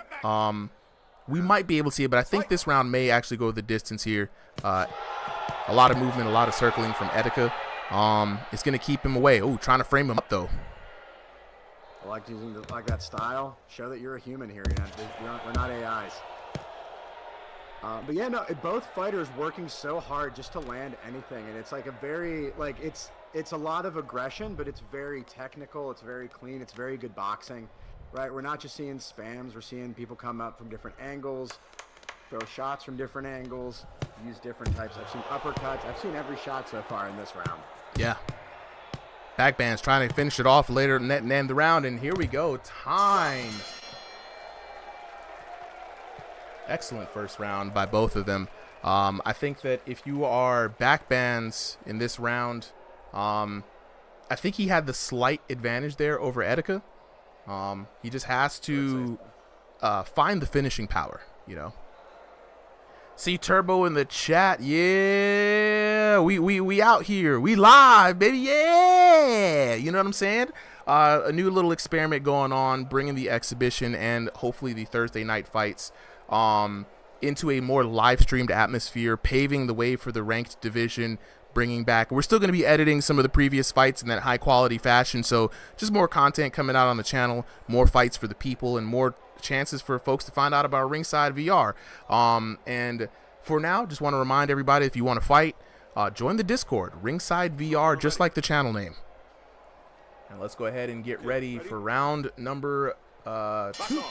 We might be able to see it, but I think this round may actually go the distance here. A lot of movement, a lot of circling from Ethica. It's going to keep him away. Oh, trying to frame him up, though. I like using that style. Show that you're a human here. We're not AIs. But yeah, no, both fighters working so hard just to land anything, and it's like a very it's a lot of aggression, but it's very technical. It's very clean. It's very good boxing, right? We're not just seeing spams. We're seeing people come up from different angles, throw shots from different angles, use different types. I've seen uppercuts. I've seen every shot so far in this round. Yeah. Backbands trying to finish it off later and end the round, and here we go. Time. Excellent first round by both of them. I think that if you are Backbands in this round, I think he had the slight advantage there over Ethica. He just has to find the finishing power, you know. See Turbo in the chat. Yeah, we out here. We live, baby. Yeah, you know what I'm saying? A new little experiment going on, bringing the exhibition and hopefully the Thursday night fights into a more live streamed atmosphere, paving the way for the ranked division, bringing back. We're still going to be editing some of the previous fights in that high quality fashion. So just more content coming out on the channel, more fights for the people, and more chances for folks to find out about Ringside VR. And for now, just want to remind everybody, if you want to fight, join the Discord, Ringside VR, just like the channel name. And let's go ahead and get ready for round number 2.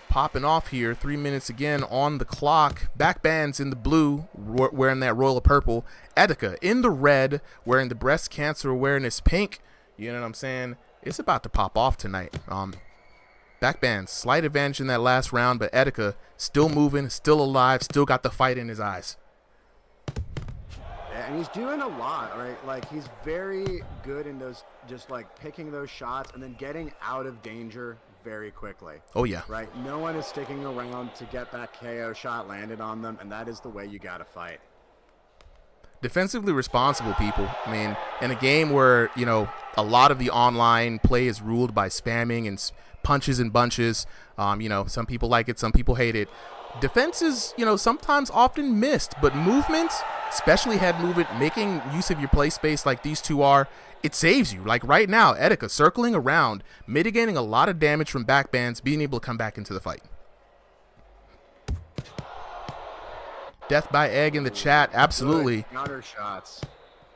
Popping off here, 3 minutes again on the clock. Backbands in the blue, wearing that royal purple. Ethica in the red, wearing the breast cancer awareness pink. You know what I'm saying? It's about to pop off tonight. Backbands, slight advantage in that last round, but Ethica still moving, still alive, still got the fight in his eyes. and he's doing a lot, right? Like, he's very good in those, just like picking those shots and then getting out of danger very quickly. Oh, yeah. Right? No one is sticking around to get that KO shot landed on them, and that is the way you got to fight. Defensively responsible, people. I mean, in a game where, you know, a lot of the online play is ruled by spamming and punches and bunches, you know, some people like it, some people hate it. Defense is, you know, sometimes often missed, but movement, especially head movement, making use of your play space like these two are, it saves you. Like right now, Etika circling around, mitigating a lot of damage from backbands, being able to come back into the fight. Death by Egg in the chat, absolutely. Counter shots.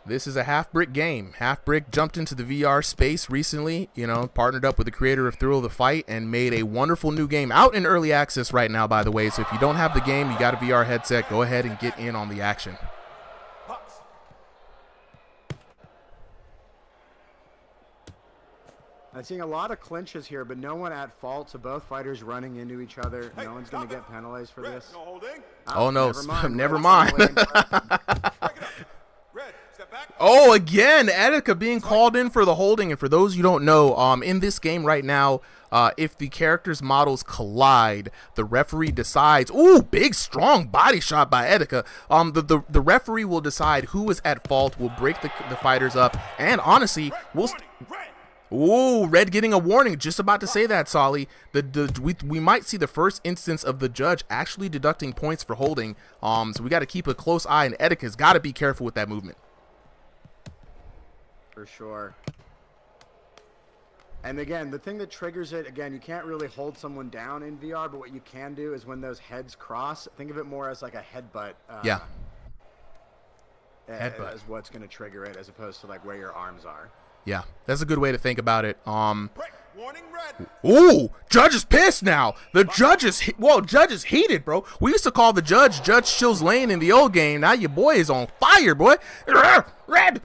This is a Half-Brick game. Half-Brick jumped into the VR space recently, you know, partnered up with the creator of Thrill of the Fight and made a wonderful new game out in early access right now, by the way. So if you don't have the game, you got a VR headset, go ahead and get in on the action. I'm seeing a lot of clinches here, but no one at fault. So both fighters running into each other. No one's going to get penalized for this. No holding. Oh, no, never mind. Oh, again, Etika being called in for the holding. And for those you don't know, in this game right now, if the characters' models collide, the referee decides. Ooh, big, strong body shot by Etika. The referee will decide who is at fault, will break the fighters up, and honestly, will. Ooh, Red getting a warning. Just about to say that, Solly. We might see the first instance of the judge actually deducting points for holding. So we got to keep a close eye, and Etika's got to be careful with that movement. For sure. And again, the thing that triggers it, again, you can't really hold someone down in VR, but what you can do is when those heads cross, think of it more as like a headbutt. Yeah. Headbutt is what's going to trigger it, as opposed to like where your arms are. Yeah, that's a good way to think about it. Warning, red. Ooh, judge is pissed now. The judge is, judge is heated, bro. We used to call the judge Chills Lane in the old game. Now your boy is on fire, boy. Red.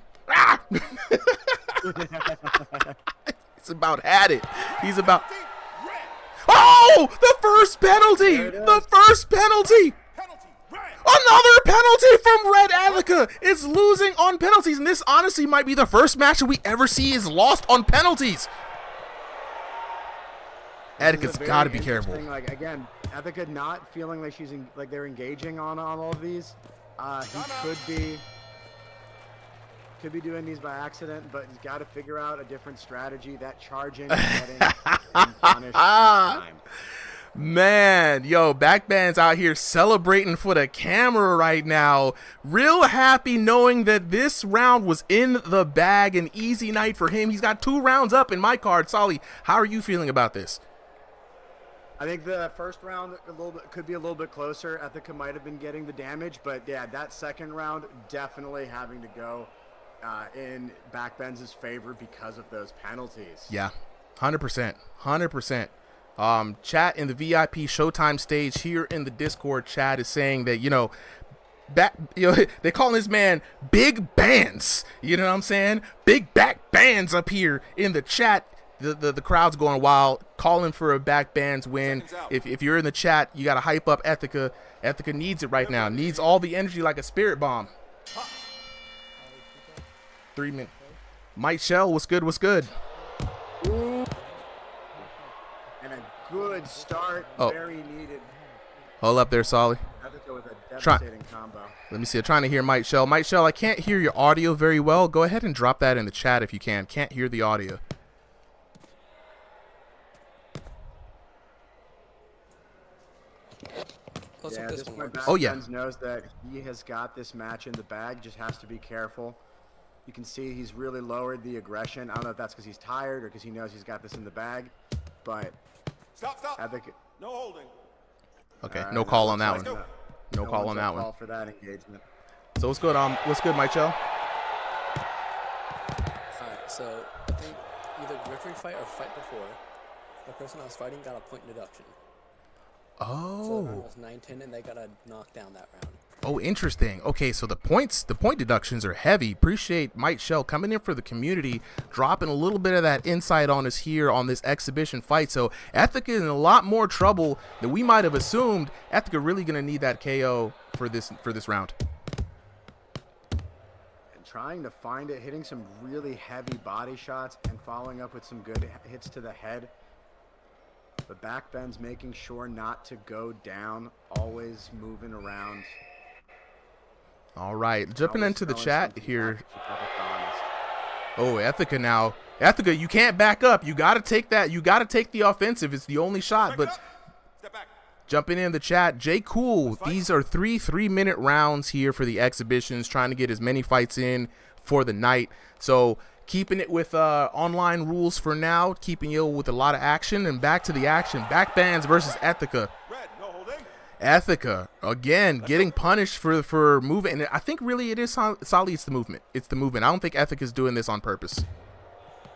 He's about had it. He's about. Oh, the first penalty. The first penalty. Another penalty from Red. Etika is losing on penalties, and this honestly might be the first match that we ever see is lost on penalties. Etika's got to be careful. Like again, Etika not feeling like like they're engaging on all of these. He could be doing these by accident, but he's got to figure out a different strategy. That charging, getting and punish time. Man, yo, Backban's out here celebrating for the camera right now. Real happy knowing that this round was in the bag. An easy night for him. He's got 2 rounds up in my card. Solly, how are you feeling about this? I think the first round could be a little bit closer. Etika might have been getting the damage, but yeah, that second round definitely having to go in Backben's favor because of those penalties. Yeah, 100%. 100%. Chat in the VIP Showtime stage here in the Discord chat is saying that, you know, they calling this man Big Bands. You know what I'm saying? Big back bands up here in the chat. The crowd's going wild, calling for a Backbands win. If you're in the chat, you got to hype up Etika. Etika needs it right now. Needs all the energy like a spirit bomb. 3 minutes. Mike Shell, what's good? What's good? Good start, very needed. Hold up there, Solly. Etika with a devastating combo. Let me see. I'm trying to hear Mike Shell. Mike Shell, I can't hear your audio very well. Go ahead and drop that in the chat if you can. Can't hear the audio. Yeah, at this point, Backben's knows that he has got this match in the bag. Just has to be careful. You can see he's really lowered the aggression. I don't know if that's because he's tired or because he knows he's got this in the bag, but. Stop. No holding. Okay, no call on that one. No call on that one. Call for that engagement. So what's good? What's good, Mike Shell? Alright, so I think either referee fight or fight before, the person I was fighting got a point deduction. Oh. So the round was 9-10, and they got a knockdown that round. Oh, interesting. Okay, so the point deductions are heavy. Appreciate Mike Shell coming in for the community, dropping a little bit of that insight on us here on this exhibition fight. So Etika is in a lot more trouble than we might have assumed. Etika really going to need that KO for this round. trying to find it, hitting some really heavy body shots and following up with some good hits to the head. But back bends, making sure not to go down, always moving around. All right, jumping into the chat here. Honest. Oh, Ethica now. Ethica, you can't back up. You got to take that. You got to take the offensive. It's the only shot. But Step back. jumping in the chat, Jay Cool. These are 3-minute rounds here for the exhibitions, trying to get as many fights in for the night. So keeping it with online rules for now, keeping you with a lot of action. And back to the action. Back bands versus Ethica. Red, no holding. Ethica, again, getting punished for moving. And I think really it is solely it's the movement. It's the movement. I don't think Ethica's doing this on purpose.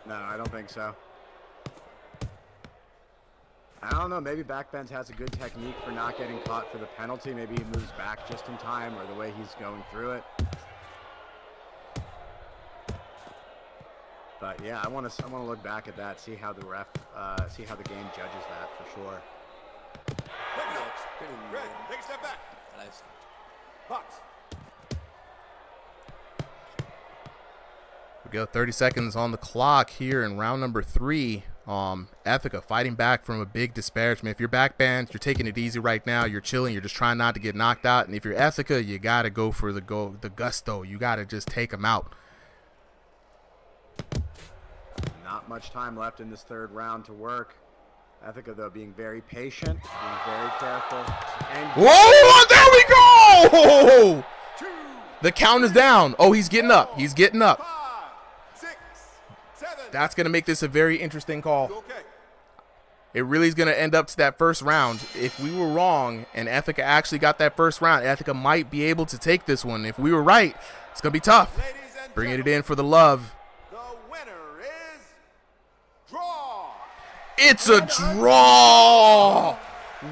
No, I don't think so. I don't know. Maybe backbends has a good technique for not getting caught for the penalty. Maybe he moves back just in time, or the way he's going through it. But yeah, I want to look back at that, see how the ref, see how the game judges that for sure. Yeah, it's pretty Red, weird. take a step back. That I've seen. Box. We go 30 seconds on the clock here in round number 3. Ethica fighting back from a big disparagement. If you're back band, you're taking it easy right now. You're chilling. You're just trying not to get knocked out. And if you're Ethica, you got to go for the gusto. You got to just take them out. Not much time left in this third round to work. Ethica, though, being very patient, being very careful. And Whoa, there we go! The count is down. Oh, he's getting up. He's getting up. 5, 6, 7. That's going to make this a very interesting call. Okay. It really is going to end up to that first round. If we were wrong and Ethica actually got that first round, Ethica might be able to take this one. If we were right, it's going to be tough. Ladies and Bringing it gentlemen, in for the love. the winner is draw. It's a draw.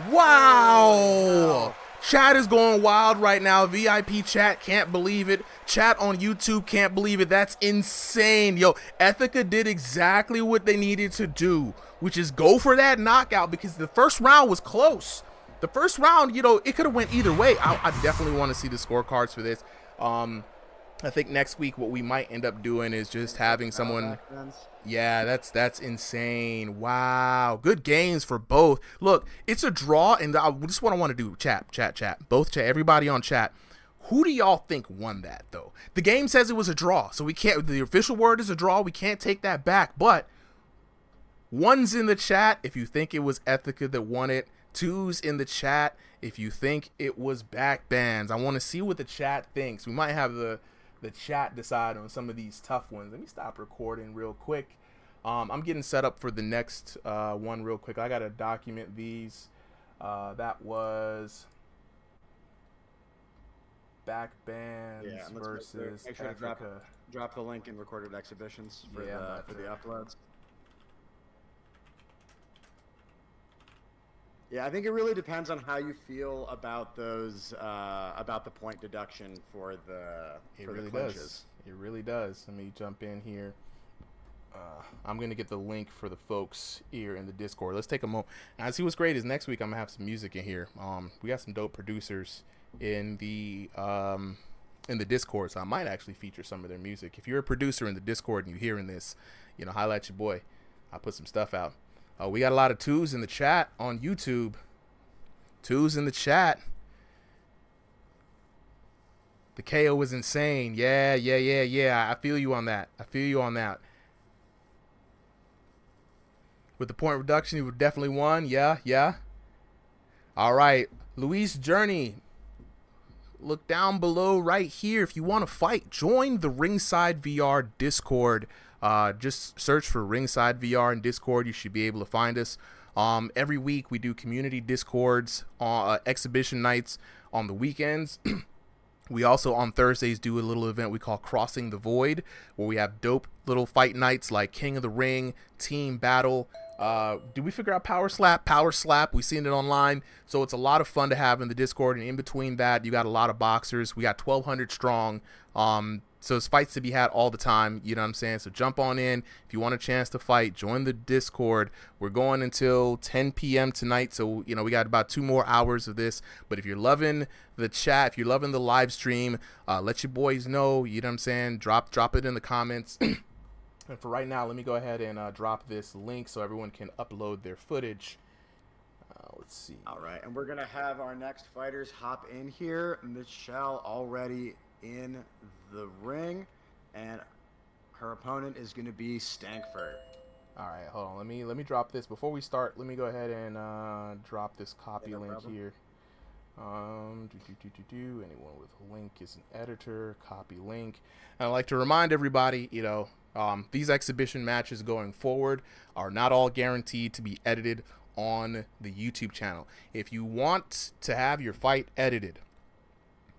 Wow. Chat is going wild right now. VIP chat can't believe it. Chat on YouTube can't believe it. That's insane. Yo, Ethica did exactly what they needed to do, which is go for that knockout, because the first round was close. The first round, you know, it could have went either way. I definitely want to see the scorecards for this. I think next week what we might end up doing is just having someone. Yeah, that's insane. Wow, good games for both. Look, it's a draw, and this is what I want to do. Chat. Both chat, everybody on chat. Who do y'all think won that though? The game says it was a draw, so we can't. The official word is a draw. We can't take that back. But one's in the chat if you think it was Ethica that won it. Two's in the chat if you think it was back bands. I want to see what the chat thinks. We might have the chat decide on some of these tough ones. Let me stop recording real quick. I'm getting set up for the next one real quick. I got to document these. That was back bands versus make sure to Ethica. drop the link in recorded exhibitions for the uploads. Yeah, I think it really depends on how you feel about those about the point deduction for the clinches. It really does. Let me jump in here. I'm gonna get the link for the folks here in the Discord. Let's take a moment. And I see what's great is next week I'm gonna have some music in here. We got some dope producers in the Discord, so I might actually feature some of their music. If you're a producer in the Discord and you're hearing this, you know, highlight your boy. I'll put some stuff out. We got a lot of twos in the chat on YouTube. Twos in the chat. The KO was insane. Yeah. I feel you on that. With the point reduction, he would definitely won. Yeah. All right. Luis Journey. Look down below right here. If you want to fight, join the Ringside VR Discord. Just search for Ringside VR in Discord. You should be able to find us. Every week we do community Discords, exhibition nights on the weekends. We also on Thursdays do a little event we call Crossing the Void, where we have dope little fight nights like King of the Ring, Team Battle, Did we figure out power slap? Power slap. We've seen it online. So it's a lot of fun to have in the Discord. And in between that, you got a lot of boxers. We got 1,200 strong. So it's fights to be had all the time. You know what I'm saying? So jump on in. If you want a chance to fight, join the Discord. We're going until 10 p.m. tonight. So, you know, we got about 2 more hours of this. But if you're loving the chat, if you're loving the live stream, let your boys know. You know what I'm saying? Drop it in the comments. And for right now, let me go ahead and drop this link so everyone can upload their footage. Let's see. All right, and we're going to have our next fighters hop in here. Michelle already in the ring, and her opponent is going to be Stankford. All right, hold on. Let me drop this. Before we start, let me go ahead and drop this copy link here. Anyone with a link is an editor. Copy link. And I'd like to remind everybody, you know, these exhibition matches going forward are not all guaranteed to be edited on the YouTube channel. If you want to have your fight edited,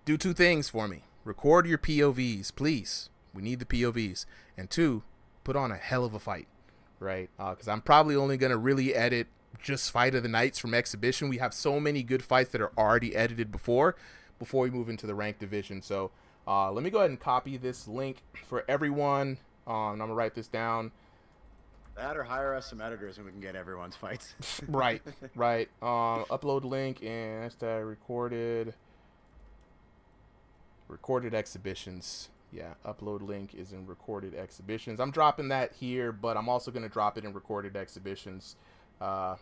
do 2 things for me. Record your POVs, please. We need the POVs. And 2, put on a hell of a fight, right? Because I'm probably only going to really edit just Fight of the Nights from exhibition. We have so many good fights that are already edited before we move into the ranked division. So let me go ahead and copy this link for everyone. I'm going to write this down. That or hire us some editors and we can get everyone's fights. Right. Upload link and hashtag recorded exhibitions. Yeah, upload link is in recorded exhibitions. I'm dropping that here, but I'm also going to drop it in recorded exhibitions. Excellent.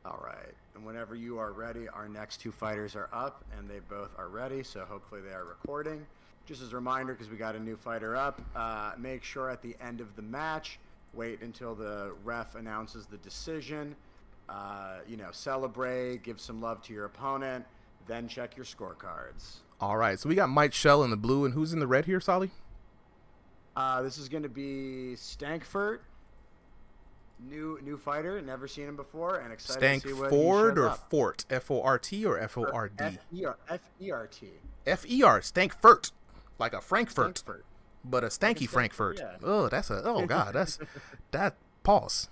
All right. And whenever you are ready, our next 2 fighters are up, and they both are ready, so hopefully they are recording. Just as a reminder, because we got a new fighter up, make sure at the end of the match, wait until the ref announces the decision. You know, celebrate, give some love to your opponent, then check your scorecards. All right, so we got Mike Shell in the blue, and who's in the red here, Solly? This is going to be Stankford. New fighter, never seen him before, and excited to see what he Stankford or up. Fort? F-O-R-T or F-O-R-D? F-E-R-T. F-E-R, Stankfurt. Like a Frankfurt. But a stanky Like Frankfurt. yeah. Oh, that pause.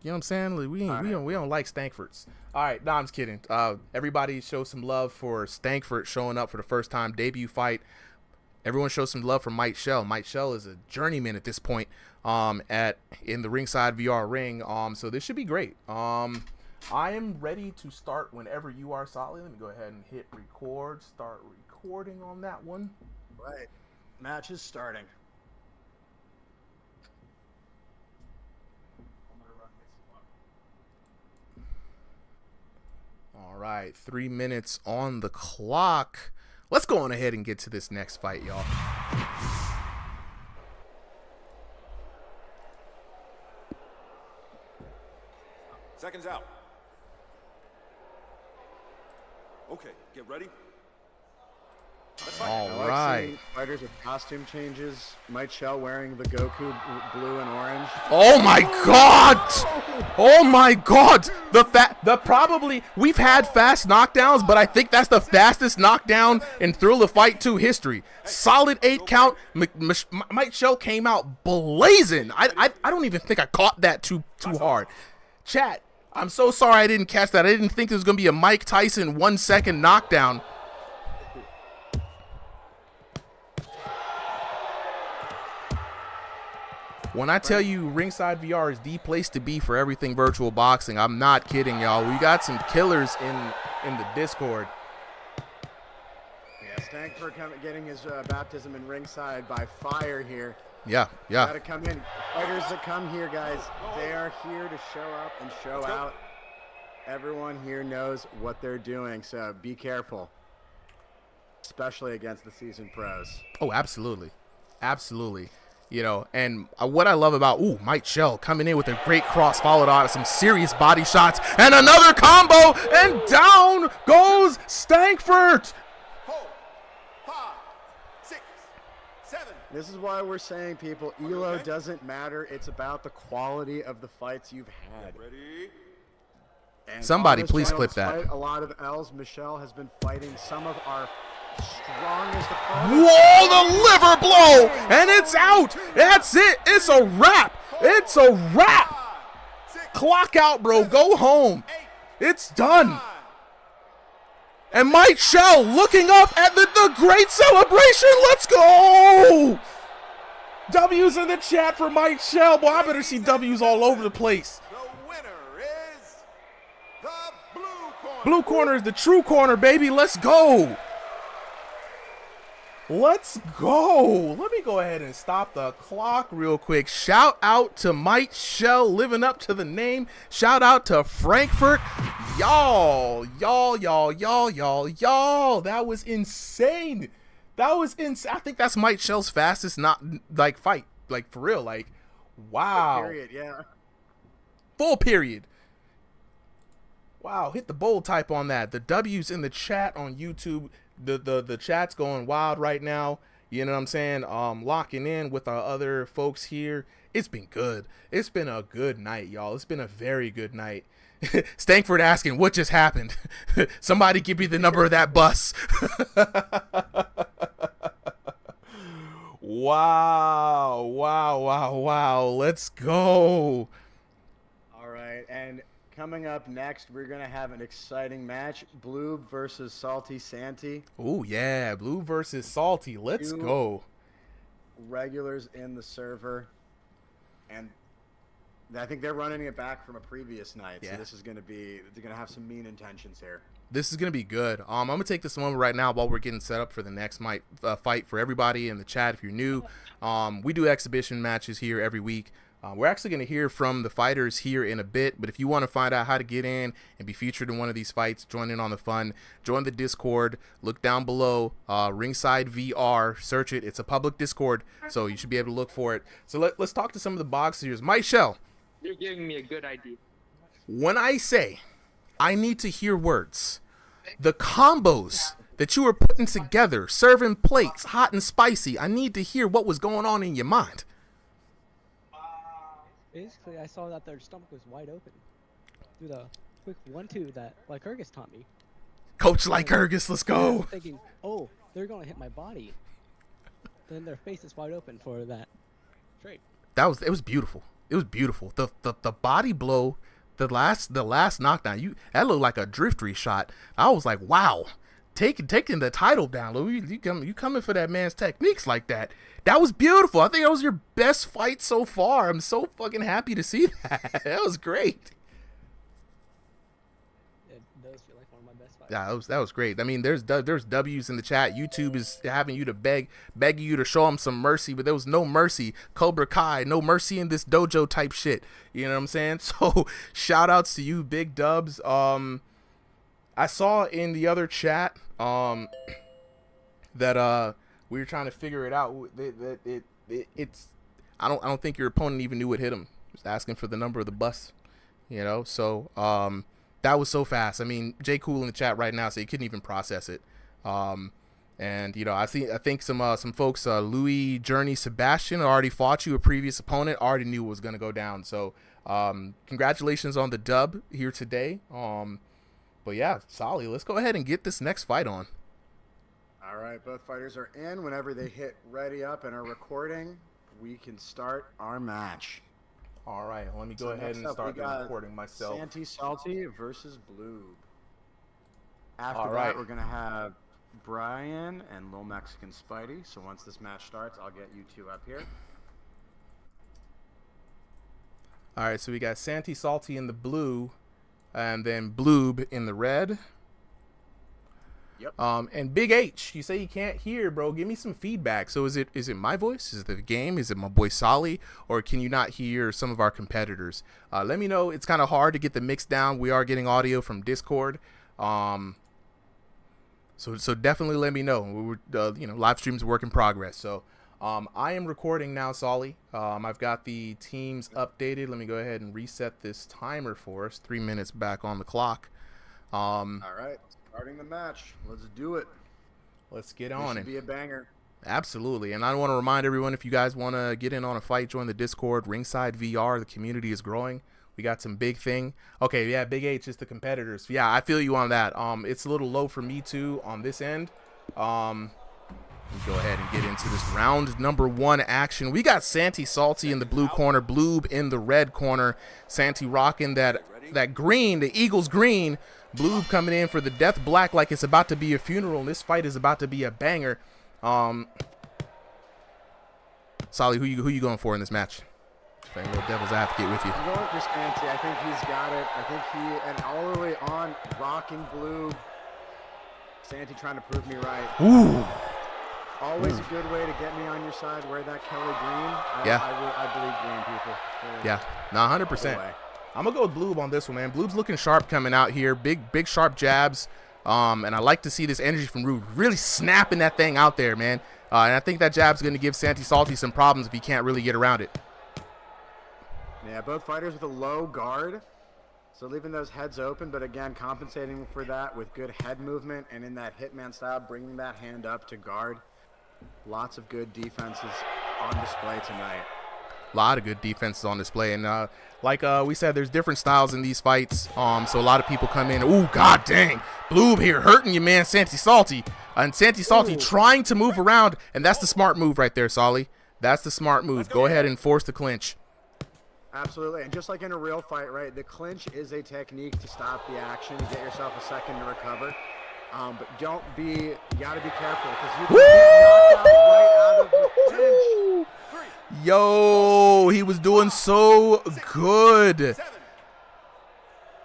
You know what I'm saying? Like, we don't like Stankfurts. All right, no, I'm just kidding. Everybody show some love for Stankfurt showing up for the first time, debut fight. Everyone show some love for Mike Shell. Mike Shell is a journeyman at this point in the ringside VR ring. So this should be great. I am ready to start whenever you are, Solly. Let me go ahead and hit record. Start recording on that one. Right. Match is starting. All right, 3 minutes on the clock. Let's go on ahead and get to this next fight, y'all. Seconds out. Okay, get ready. All I like right. seeing fighters with costume changes. Mike Shell wearing the Goku blue and orange. Oh my God! Oh my God! We've had fast knockdowns, but I think that's the fastest knockdown in Thrill of Fight 2 history. Solid 8 count. Mike Shell came out blazing. I don't even think I caught that too hard. Chat, I'm so sorry I didn't catch that. I didn't think there was gonna be a Mike Tyson 1 second knockdown. When I tell you Ringside VR is the place to be for everything virtual boxing, I'm not kidding, y'all. We got some killers in the Discord. Yeah, Stankford getting his baptism in ringside by fire here. Yeah. Gotta come in. Fighters that come here, guys, they are here to show up and show out. Everyone here knows what they're doing, so be careful. Especially against the seasoned pros. Oh, absolutely. You know, and what I love about, Mike Shell coming in with a great cross followed on some serious body shots and another combo, and down goes Stankford. 4, 5, 6, 7. This is why we're saying, people, ELO doesn't matter. It's about the quality of the fights you've had. Ready? And Somebody on this please channel, clip that. despite a lot of L's, Michelle has been fighting some of our Strongest opponent. Whoa, the liver blow, and it's out. That's it. It's a wrap. It's a wrap. Clock out, bro. Go home. It's done. And Mike Shell looking up at the great celebration. Let's go. W's in the chat for Mike Shell. Boy, I better see W's all over the place. The winner is the blue corner. Blue corner is the true corner, baby. Let's go. Let's go. Let me go ahead and stop the clock real quick. Shout out to Mike Shell living up to the name. Shout out to Frankfurt. Y'all. That was insane. That was insane. I think that's Mike Shell's fastest fight. Like, for real. Like, wow. Period, yeah. Full period. Wow, hit the bold type on that. The W's in the chat on YouTube. The chat's going wild right now. You know what I'm saying? Locking in with our other folks here. It's been good. It's been a good night, y'all. It's been a very good night. Stankford asking, what just happened? Somebody give me the number of that bus. Wow. Let's go. All right, and coming up next, we're going to have an exciting match. Blue versus Salty Santy. Oh, yeah. Blue versus Salty. Let's go. Regulars in the server. And I think they're running it back from a previous night. Yeah. So this is going to be, they're going to have some mean intentions here. This is going to be good. I'm going to take this moment right now while we're getting set up for the next fight for everybody in the chat. If you're new, we do exhibition matches here every week. We're actually going to hear from the fighters here in a bit, but if you want to find out how to get in and be featured in one of these fights, join in on the fun, join the Discord, look down below, Ringside VR, search it. It's a public Discord, so you should be able to look for it. So let's talk to some of the boxers. Mike Shell. You're giving me a good idea. When I say I need to hear words, the combos that you were putting together, serving plates, hot and spicy, I need to hear what was going on in your mind. Basically, I saw that their stomach was wide open through the quick 1-2 that Lycurgus taught me. Coach Lycurgus, let's go. Thinking, oh, they're going to hit my body. Then their face is wide open for that trade. It was beautiful. It was beautiful. The body blow, the last knockdown, that looked like a driftery shot. I was like, wow, taking the title down. You coming for that man's techniques like that. That was beautiful. I think that was your best fight so far. I'm so fucking happy to see that. That was great. It does feel like one of my best fights. Yeah, that was great. I mean, there's W's in the chat. YouTube is having you to begging you to show them some mercy, but there was no mercy. Cobra Kai, no mercy in this dojo type shit. You know what I'm saying? So shout outs to you, Big Dubs. I saw in the other chat that we were trying to figure it out. It's I don't think your opponent even knew what hit him. He was asking for the number of the bus, you know. So that was so fast. I mean, Jay Cool in the chat right now, so he couldn't even process it. And you know, I think some folks, Louis, Journey, Sebastian already fought you, a previous opponent, already knew what was gonna go down. So congratulations on the dub here today. But yeah, Solly, let's go ahead and get this next fight on. All right, both fighters are in. Whenever they hit ready up and are recording, we can start our match. All right, let me go ahead and start the recording myself. Santy Salty versus Blue. After All that, right. we're going to have Brian and Lil Mexican Spidey. So once this match starts, I'll get you two up here. All right, so we got Santy Salty in the blue, and then Bloob in the red. Yep. And Big H, you say you can't hear, bro. Give me some feedback. So is it my voice? Is it the game? Is it my boy Solly? Or can you not hear some of our competitors? Let me know. It's kind of hard to get the mix down. We are getting audio from Discord. So definitely let me know. Live stream's a work in progress. So I am recording now, Solly. I've got the teams updated. Let me go ahead and reset this timer for us. 3 minutes back on the clock. All right. Starting the match. Let's do it. Let's get on it. Should be a banger. Absolutely. And I want to remind everyone, if you guys want to get in on a fight, join the Discord, Ringside VR. The community is growing. We got some big thing. Okay, yeah, Big H is the competitors. Yeah, I feel you on that. It's a little low for me too on this end. Let's go ahead and get into this round number 1 action. We got Santy Salty in the blue corner, Bloob in the red corner. Santy rocking that green, the Eagles green. Bloob coming in for the death black like it's about to be a funeral. And this fight is about to be a banger. Solly, who you going for in this match? Playing a little devil's advocate with you. I'm going for Santy. I think he's got it. I think and all the way on, rocking Bloob. Santy trying to prove me right. Ooh. Always a good way to get me on your side. Wear that Kelly green. I believe green people. Yeah, no, 100%. I'm gonna go with Bloob on this one, man. Bloob's looking sharp coming out here. Big sharp jabs. And I like to see this energy from Bloob really snapping that thing out there, man. And I think that jab's gonna give Santy Salty some problems if he can't really get around it. Yeah, both fighters with a low guard. So leaving those heads open, but again, compensating for that with good head movement and in that hitman style, bringing that hand up to guard. Lots of good defenses on display tonight. A lot of good defenses on display. And like we said, there's different styles in these fights. So a lot of people come in. Ooh, god dang. Bloob here hurting you, man, Santy Salty. And Santy Salty trying to move around. And that's the smart move right there, Solly. That's the smart move. Go ahead and force the clinch. Absolutely, and just like in a real fight, right, the clinch is a technique to stop the action, get yourself a second to recover. But you gotta be careful, because you can get knocked out right out of the clinch. Yo, he was doing so good.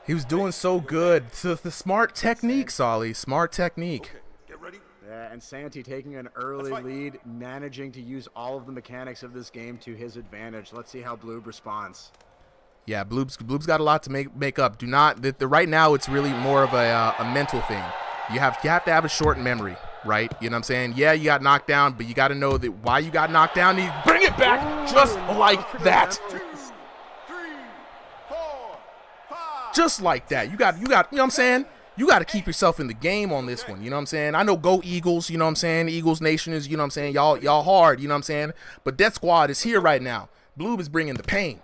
He was doing so good. So the smart technique, Solly, smart technique. Yeah, and Santy taking an early lead, managing to use all of the mechanics of this game to his advantage. Let's see how Bloob responds. Yeah, Bloob's got a lot to make up. Do not right now it's really more of a mental thing. You have to have a short memory, right? You know what I'm saying? Yeah, you got knocked down, but you got to know that why you got knocked down. You bring it back just like that. Just like that. You got. You know what I'm saying? You got to keep yourself in the game on this one, you know what I'm saying? I know go Eagles, you know what I'm saying? Eagles Nation is, you know what I'm saying? Y'all hard, you know what I'm saying? But Death Squad is here right now. Bloob is bringing the pain.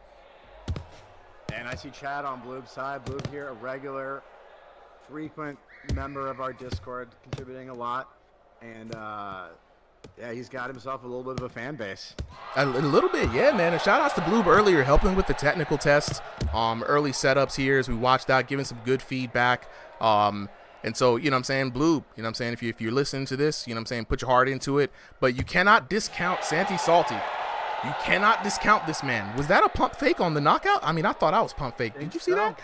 And I see Chad on Bloob's side. Bloob here, a regular, frequent member of our Discord, contributing a lot. And, yeah, he's got himself a little bit of a fan base. A little bit, yeah, man. And shout outs to Bloob earlier, helping with the technical tests, early setups here as we watched that, giving some good feedback. And so, you know what I'm saying, Bloob, you know what I'm saying, if you're listening to this, you know what I'm saying, put your heart into it. But you cannot discount Santy Salty. You cannot discount this man. Was that a pump fake on the knockout? I mean, I thought I was pump fake. Did you see that?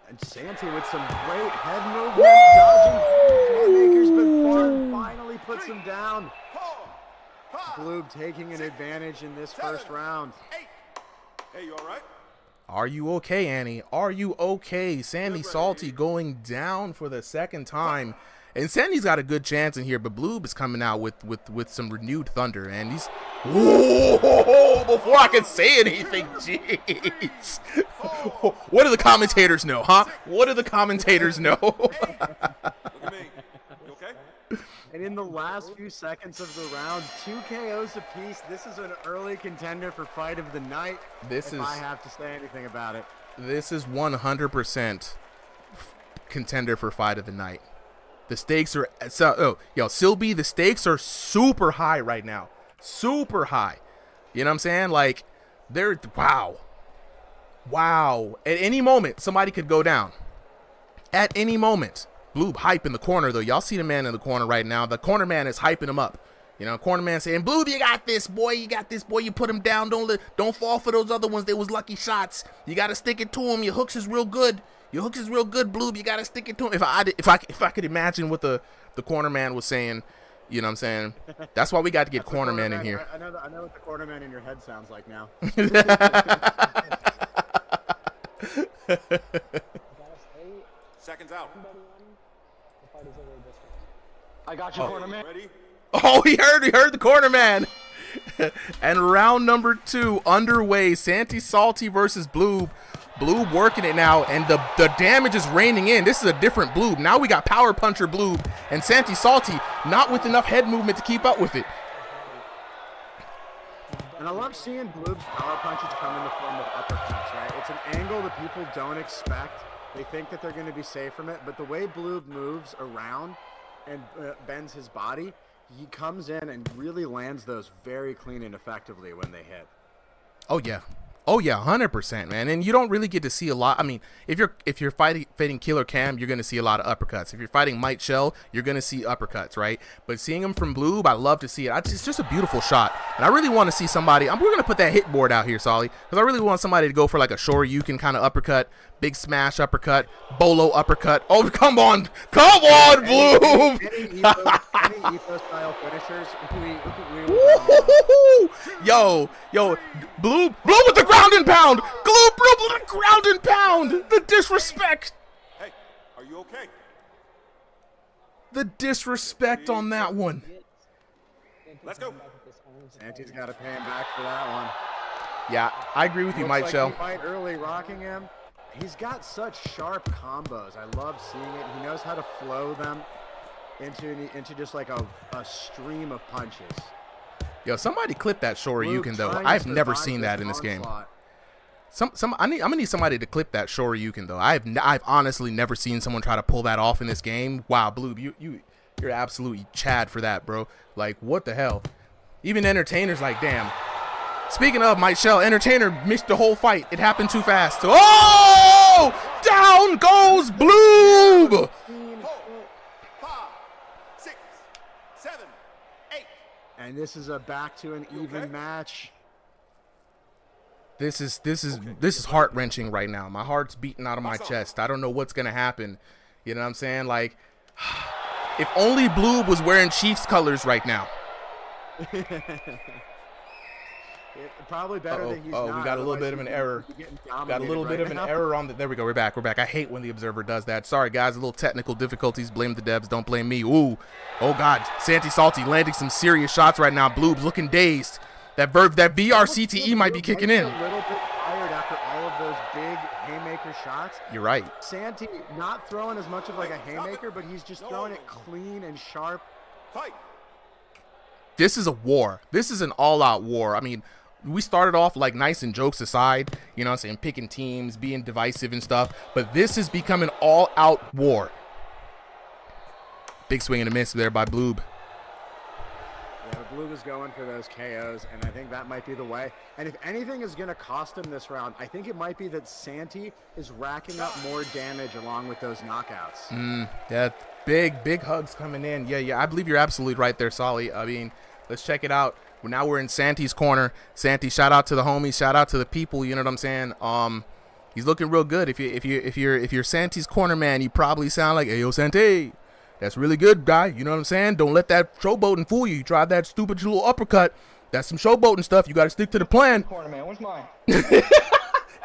And Santy with some great head movement, dodging makers, but Farn finally puts him down. Bloob taking an advantage in this first round. Hey, you all right? Are you okay, Annie? Are you okay? Sandy Salty going down for the second time. And Sandy's got a good chance in here, but Bloob is coming out with some renewed thunder. And he's... Whoa! Before I can say anything, jeez. What do the commentators know, huh? What do the commentators know? Look at me. You okay? And in the last few seconds of the round, 2 KOs apiece. This is an early contender for fight of the night. If I have to say anything about it. This is 100% contender for fight of the night. The stakes are Silby, the stakes are super high right now. Super high. You know what I'm saying? Like, they're wow. At any moment, somebody could go down. At any moment. Bloob hype in the corner, though. Y'all see the man in the corner right now. The corner man is hyping him up. You know, corner man saying, Bloob, you got this, boy. You got this, boy. You put him down. Don't fall for those other ones. They was lucky shots. You got to stick it to him. Your hooks is real good. Bloob. You got to stick it to him. If I could imagine what the corner man was saying, you know what I'm saying? That's why we got to get corner man in here. I know what the corner man in your head sounds like now. Seconds out. I got you, corner man. Ready? Oh, he heard the corner man. And round number 2 underway. Santy Salty versus Bloob. Bloob working it now, and the damage is raining in. This is a different Bloob. Now we got Power Puncher Bloob, and Santy Salty not with enough head movement to keep up with it. And I love seeing Bloob's power punches come in the form of uppercuts, right? It's an angle that people don't expect. They think that they're going to be safe from it, but the way Bloob moves around and bends his body, he comes in and really lands those very clean and effectively when they hit. Oh yeah. Oh yeah, 100%, man. And you don't really get to see a lot. I mean, if you're fighting Killer Cam, you're gonna see a lot of uppercuts. If you're fighting Mike Shell, you're gonna see uppercuts, right? But seeing him from Bloob, I love to see it. It's just a beautiful shot, and I really want to see somebody. We're gonna put that hit board out here, Solly, because I really want somebody to go for like a Shoryuken kind of uppercut, big smash uppercut, bolo uppercut. Oh, come on, Bloob! Any Ethos style finishers, Yo, Bloob with the ground and pound. Bloob with the ground and pound. The disrespect. Hey, are you okay? The disrespect on that one. Let's go. Santy's got to pay him back for that one. Yeah, I agree with you, Mike Shell. He might early rocking him. He's got such sharp combos. I love seeing it. He knows how to flow them into just like a stream of punches. Yo, somebody clip that Shoryuken though. I've never seen that in this game. I'm gonna need somebody to clip that Shoryuken though. I've honestly never seen someone try to pull that off in this game. Wow, Bloob, you're absolutely Chad for that, bro. Like, what the hell? Even Entertainer's like, damn. Speaking of Mike Shell, Entertainer missed the whole fight. It happened too fast. Oh! Down goes Bloob! 4, 5, 6, 7, 8. And this is a back to an even match. This is heart-wrenching right now. My heart's beating out of my chest. I don't know what's gonna happen. You know what I'm saying? Like, if only Bloob was wearing Chiefs colors right now. Probably better that he's not. We got a little bit of an error. Got a little bit of an error on the. There we go. We're back. I hate when the observer does that. Sorry, guys. A little technical difficulties. Blame the devs. Don't blame me. Ooh. Oh, God. Santy Salty landing some serious shots right now. Bloob's looking dazed. That VRCTE might be kicking in. A little bit tired after all of those big haymaker shots. You're right. Santy not throwing as much of like a haymaker, but he's just throwing it clean and sharp. Fight. This is a war. This is an all-out war. I mean, we started off like nice and jokes aside, you know what I'm saying, picking teams, being divisive and stuff, but this is becoming all-out war. Big swing and a miss there by Bloob. Yeah, the Bloob is going for those KOs, and I think that might be the way. And if anything is going to cost him this round, I think it might be that Santy is racking up more damage along with those knockouts. Yeah, big hugs coming in. Yeah, I believe you're absolutely right there, Solly. I mean, let's check it out. Now we're in Santy's corner. Santy, shout out to the homies, shout out to the people. You know what I'm saying? He's looking real good. If you're Santy's corner man, you probably sound like, hey yo, Santy, that's really good, guy. You know what I'm saying? Don't let that showboating fool you. You tried that stupid little uppercut. That's some showboating stuff. You got to stick to the plan. Corner man, where's mine?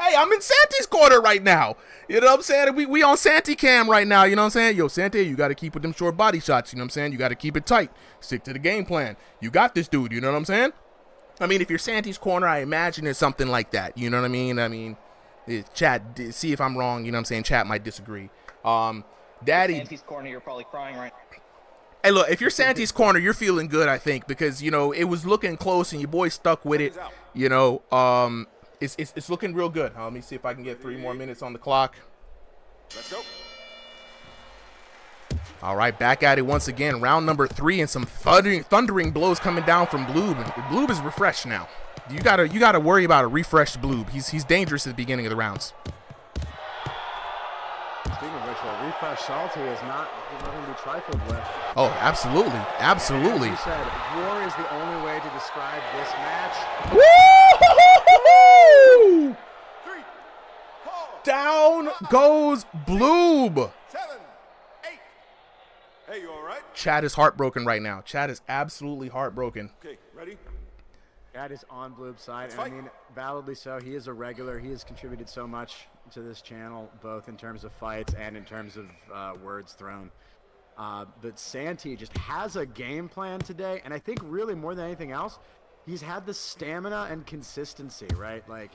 Hey, I'm in Santy's corner right now. You know what I'm saying? We on Santy cam right now. You know what I'm saying? Yo, Santy, you got to keep with them short body shots. You know what I'm saying? You got to keep it tight. Stick to the game plan. You got this, dude. You know what I'm saying? I mean, if you're Santy's corner, I imagine it's something like that. You know what I mean? Chat, see if I'm wrong. You know what I'm saying? Chat might disagree. Daddy. Santy's corner, you're probably crying right now. Hey, look, if you're Santy's corner, you're feeling good, I think, because, you know, it was looking close and your boy stuck with it. You know, It's looking real good. Let me see if I can get 3 more minutes on the clock. Let's go. All right, back at it once again. Round number 3 and some thundering blows coming down from Bloob. Bloob is refreshed now. You gotta worry about a refreshed Bloob. He's dangerous at the beginning of the rounds. Speaking of which, a refresh Salty is not going to be trifled with. Oh, absolutely. As you said, war is the only way to describe this match. Woo! 3, 4, Down goes Bloob. 7, 8. Hey, you all right? Chad is heartbroken right now. Chad is absolutely heartbroken. Okay, ready? Chad is on Bloob's side, and I mean, validly so. He is a regular. He has contributed so much to this channel, both in terms of fights and in terms of words thrown. But Santy just has a game plan today, and I think really more than anything else, he's had the stamina and consistency, right? Like,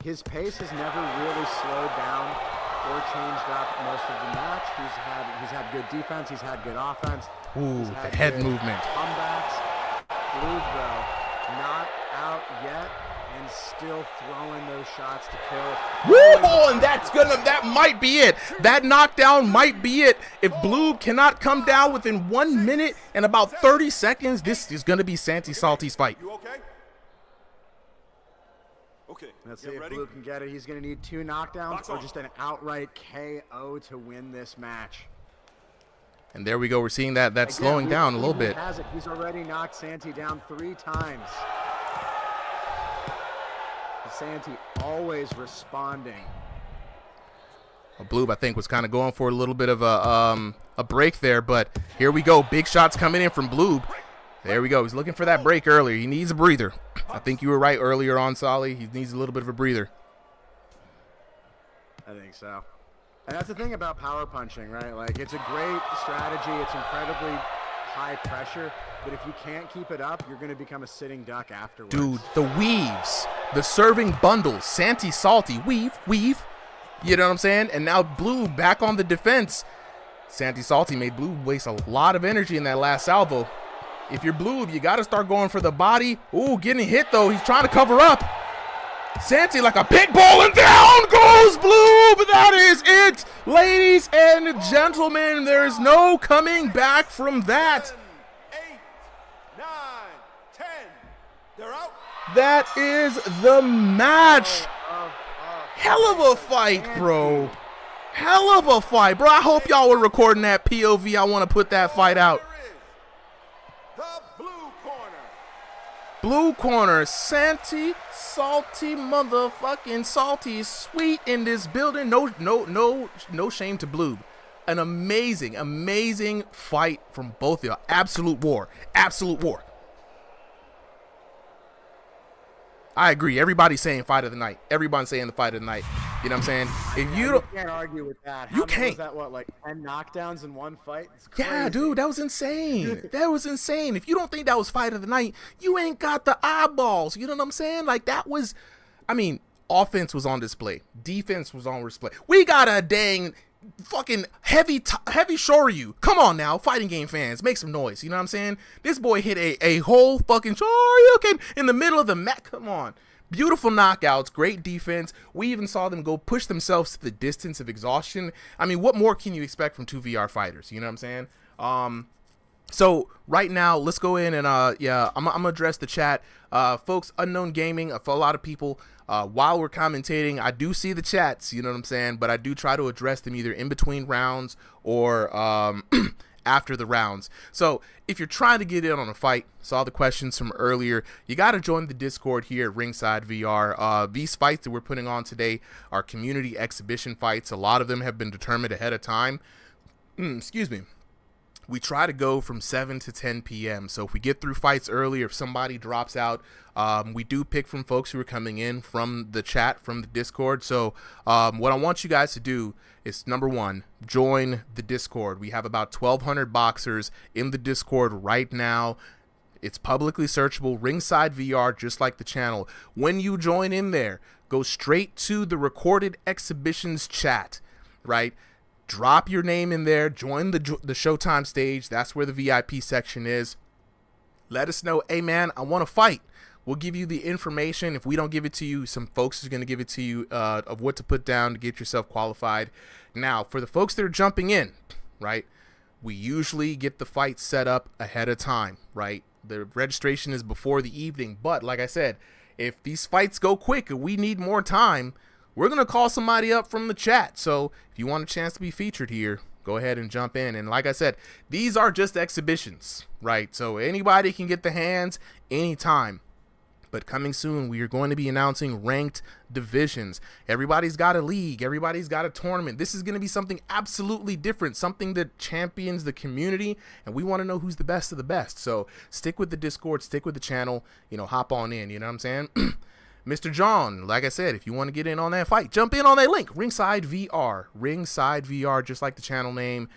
his pace has never really slowed down or changed up most of the match. He's had good defense. He's had good offense. Ooh, the head movement. Comebacks. Bloob, though, not out yet. and still throwing those shots to kill. Woo! And that might be it. That knockdown might be it. If Blue cannot come down within 1 minute and about 30 seconds, this is gonna be Santi Salty's fight. You okay? Okay. Let's see if Blue can get it. He's going to need 2 knockdowns or just an outright KO to win this match. And there we go. We're seeing that slowing down a little bit. He's already knocked Santi down 3 times. Santi always responding. Blue, I think, was kind of going for a little bit of a break there, but here we go. Big shots coming in from Blue. There we go. He's looking for that break earlier. He needs a breather. I think you were right earlier on, Solly. He needs a little bit of a breather. I think so. And that's the thing about power punching, right? Like, it's a great strategy. It's incredibly high pressure. But if you can't keep it up, you're going to become a sitting duck afterwards. Dude, the weaves, the serving bundles, Santi Salty, weave. You know what I'm saying? And now Blue back on the defense. Santi Salty made Blue waste a lot of energy in that last salvo. If you're Blue, you got to start going for the body. Ooh, getting hit, though. He's trying to cover up. Santi like a pit bull, and down goes Blue. But that is it, ladies and gentlemen. There's no coming back from that. 7, 8, 9, 10. They're out. That is the match. Hell of a fight, bro. Hell of a fight, bro. I hope y'all were recording that POV. I want to put that fight out. The blue corner. Blue corner, Santi Salty, motherfucking Salty, sweet in this building. No shame to Blue. An amazing fight from both of y'all. Absolute war. I agree. Everybody's saying fight of the night. Everybody's saying the fight of the night. You know what I'm saying? If you don't, can't argue with that. You can't. Was that what, like 10 knockdowns in one fight? It's crazy. Yeah, dude, that was insane. That was insane. If you don't think that was fight of the night, you ain't got the eyeballs. You know what I'm saying? Like, that was, I mean, offense was on display. Defense was on display. We got a dang fucking heavy Shoryu. Come on now, fighting game fans, make some noise. You know what I'm saying? This boy hit a whole fucking Shoryuken in the middle of the mat. Come on. Beautiful knockouts, great defense. We even saw them go push themselves to the distance of exhaustion. I mean, what more can you expect from 2 VR fighters? You know what I'm saying? So right now, let's go in and I'm gonna address the chat. Folks, Unknown Gaming, for a lot of people, while we're commentating, I do see the chats, you know what I'm saying? But I do try to address them either in between rounds or after the rounds. So if you're trying to get in on a fight, saw the questions from earlier, you got to join the Discord here at Ringside VR. These fights that we're putting on today are community exhibition fights. A lot of them have been determined ahead of time. Excuse me. We try to go from 7 to 10 p.m. So if we get through fights early, or if somebody drops out, we do pick from folks who are coming in from the chat, from the Discord. So what I want you guys to do is, number one, join the Discord. We have about 1,200 boxers in the Discord right now. It's publicly searchable, Ringside VR, just like the channel. When you join in there, go straight to the recorded exhibitions chat, right? Drop your name in there, join the Showtime stage. That's where the VIP section is. Let us know, hey man, I want to fight. We'll give you the information. If we don't give it to you, some folks are going to give it to you of what to put down to get yourself qualified. Now, for the folks that are jumping in, right, we usually get the fight set up ahead of time, right? The registration is before the evening. But like I said, if these fights go quick and we need more time, we're going to call somebody up from the chat. So if you want a chance to be featured here, go ahead and jump in. And like I said, these are just exhibitions, right? So anybody can get the hands anytime. But coming soon, we are going to be announcing ranked divisions. Everybody's got a league. Everybody's got a tournament. This is going to be something absolutely different, something that champions the community, and we want to know who's the best of the best. So stick with the Discord, stick with the channel, you know, hop on in, you know what I'm saying? Mr. John, like I said, if you want to get in on that fight, jump in on that link, Ringside VR. Ringside VR, just like the channel name.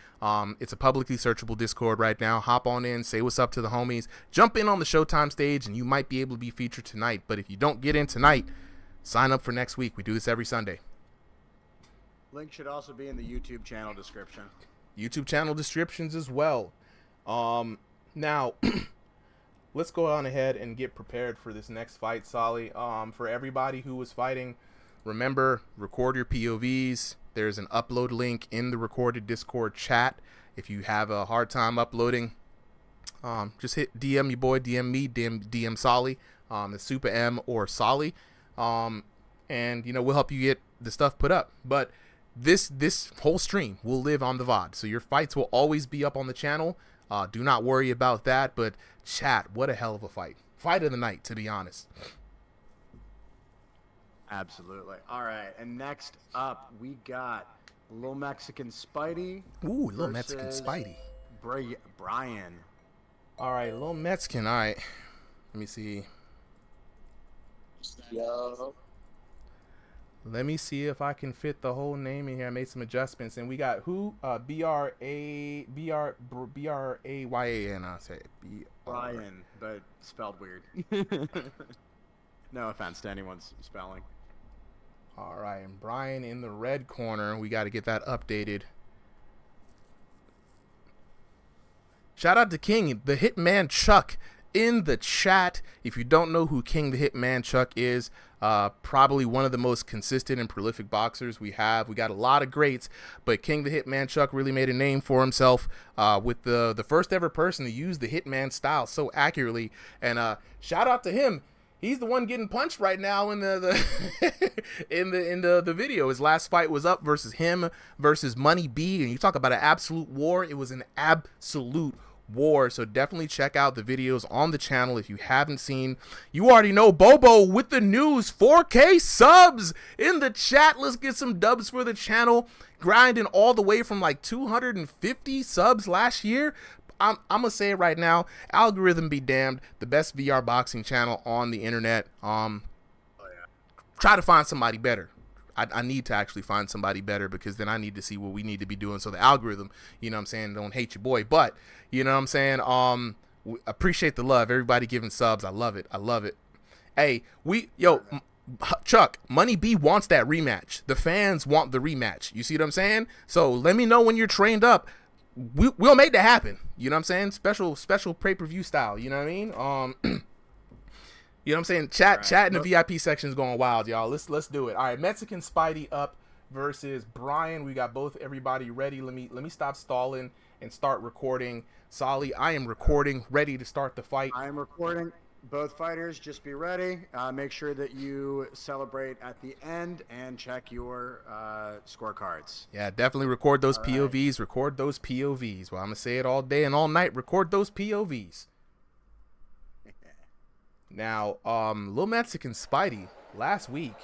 It's a publicly searchable Discord right now. Hop on in, say what's up to the homies. Jump in on the Showtime stage, and you might be able to be featured tonight. But if you don't get in tonight, sign up for next week. We do this every Sunday. Link should also be in the YouTube channel description. YouTube channel descriptions as well. Now, let's go on ahead and get prepared for this next fight, Solly. For everybody who was fighting, remember, record your POVs. There's an upload link in the recorded Discord chat. If you have a hard time uploading, just hit DM your boy, DM me, DM Solly, the Super M or Solly, and we'll help you get the stuff put up. But this whole stream will live on the VOD, so your fights will always be up on the channel. Do not worry about that. But chat, what a hell of a fight of the night, to be honest. Absolutely. All right, and next up we got Little Mexican Spidey. Ooh, Little Mexican Spidey. Brian. All right, Little Mexican. All right, let me see. Yo. Let me see if I can fit the whole name in here. I made some adjustments, and we got who? B-R-A-Y-A-N. I say Brian, but spelled weird. No offense to anyone's spelling. All right, and Brian in the red corner. We got to get that updated. Shout out to King, the Hitman Chuck, in the chat. If you don't know who King the Hitman Chuck is, probably one of the most consistent and prolific boxers we have. We got a lot of greats, but King the Hitman Chuck really made a name for himself with the first ever person to use the Hitman style so accurately. And shout out to him. He's the one getting punched right now in the in the video. His last fight was up versus him versus Money B, and you talk about an absolute war. It was an absolute war. So definitely check out the videos on the channel if you haven't seen. You already know Bobo with the news. 4K subs in the chat. Let's get some dubs for the channel. Grinding all the way from like 250 subs last year. I'm gonna say it right now, algorithm be damned, the best VR boxing channel on the internet. Try to find somebody better. I need to actually find somebody better, because then I need to see what we need to be doing, so the algorithm, don't hate your boy. But appreciate the love, everybody giving subs. I love it. Hey, Chuck, Money B wants that rematch. The fans want the rematch. You see what I'm saying? So let me know when you're trained up. We'll make that happen. You know what I'm saying? Special pay-per-view style. You know what I mean? You know what I'm saying? Chat in the VIP section is going wild, y'all. Let's do it. All right, Mexican Spidey up versus Brian. We got everybody ready. Let me stop stalling and start recording. Solly, I am recording, ready to start the fight. I am recording. Both fighters, just be ready. Make sure that you celebrate at the end and check your scorecards. Yeah, definitely record those POVs. Right. Record those POVs. Well, I'm going to say it all day and all night. Record those POVs. Now, Little Mexican Spidey, last week,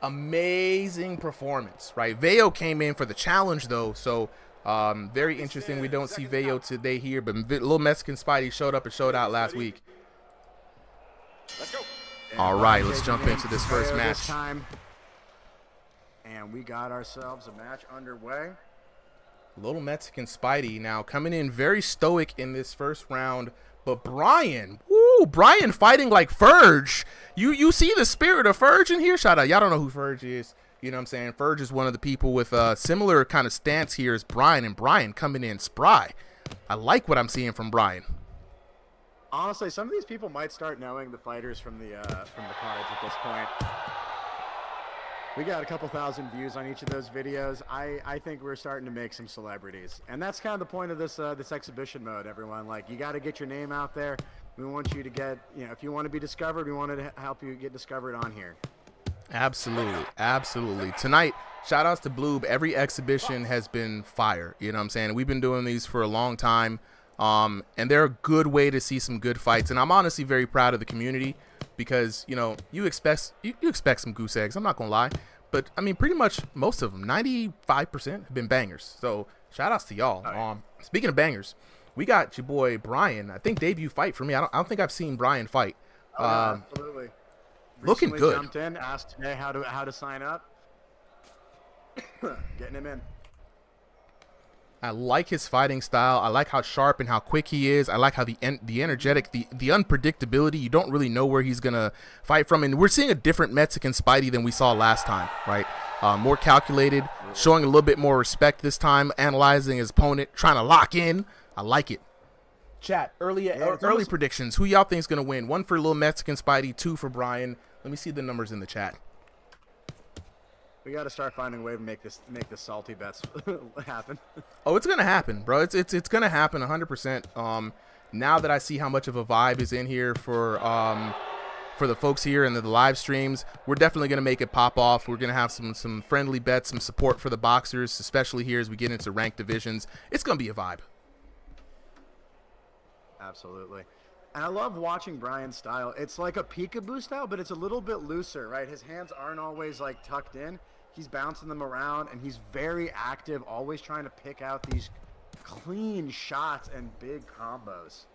amazing performance, right? Veo came in for the challenge, though, so very interesting. We don't see Veo today here, but Little Mexican Spidey showed up and showed out last week. Let's go. All right, let's jump into this first match. And we got ourselves a match underway. Little Mexican Spidey now coming in very stoic in this first round, but Brian fighting like Ferge. You see the spirit of Ferge in here? Shout out. Y'all don't know who Ferge is. You know what I'm saying? Ferge is one of the people with a similar kind of stance here as Brian, and Brian coming in spry. I like what I'm seeing from Brian. Honestly, some of these people might start knowing the fighters from the cards at this point. We got a couple thousand views on each of those videos. I think we're starting to make some celebrities, and that's kind of the point of this this exhibition mode. Everyone, like, you got to get your name out there. We want you to get, if you want to be discovered, we want to help you get discovered on here. Absolutely. Tonight, shout outs to Bloob. Every exhibition has been fire. You know what I'm saying? We've been doing these for a long time. And they're a good way to see some good fights, and I'm honestly very proud of the community, because you expect some goose eggs. I'm not gonna lie, but I mean, pretty much most of them, 95% have been bangers. So shout outs to y'all. Speaking of bangers, we got your boy Brian. I think debut fight for me. I don't think I've seen Brian fight. Absolutely. Looking good. Jumped in, asked today how to sign up. Getting him in. I like his fighting style. I like how sharp and how quick he is. I like how the energetic, the unpredictability. You don't really know where he's going to fight from. And we're seeing a different Mexican Spidey than we saw last time, right? More calculated, showing a little bit more respect this time, analyzing his opponent, trying to lock in. I like it. Chat, early early predictions. Who y'all think's gonna win? 1 for Little Mexican Spidey, 2 for Brian. Let me see the numbers in the chat. We got to start finding a way to make the salty bets happen. Oh, it's gonna happen, bro. It's gonna happen 100%. Now that I see how much of a vibe is in here for the folks here and the live streams, we're definitely gonna make it pop off. We're gonna have some friendly bets, some support for the boxers, especially here as we get into ranked divisions. It's gonna be a vibe. Absolutely. And I love watching Brian's style. It's like a peekaboo style, but it's a little bit looser, right? His hands aren't always like tucked in. He's bouncing them around, and he's very active, always trying to pick out these clean shots and big combos.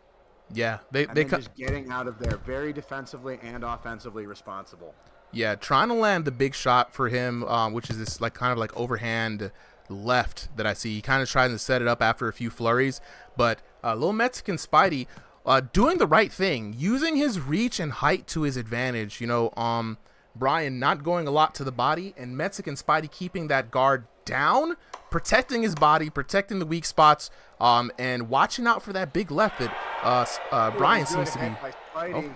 Yeah, they just getting out of there very defensively and offensively responsible. Yeah, trying to land the big shot for him, which is this like kind of like overhand left that I see. He kind of trying to set it up after a few flurries, but Little Mexican Spidey doing the right thing, using his reach and height to his advantage. You know, Brian not going a lot to the body, and Mexican Spidey keeping that guard down, protecting his body, protecting the weak spots, and watching out for that big left that Brian seems to be.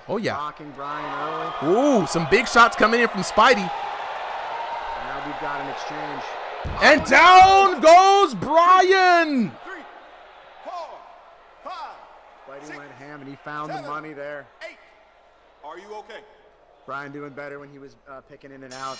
Oh yeah. Blocking Brian early. Ooh, some big shots coming in from Spidey. Now we've got an exchange. And down goes Brian. 3, 4, 5. Spidey went ham, and he found the money there. 8. Are you okay? Brian doing better when he was picking in and out.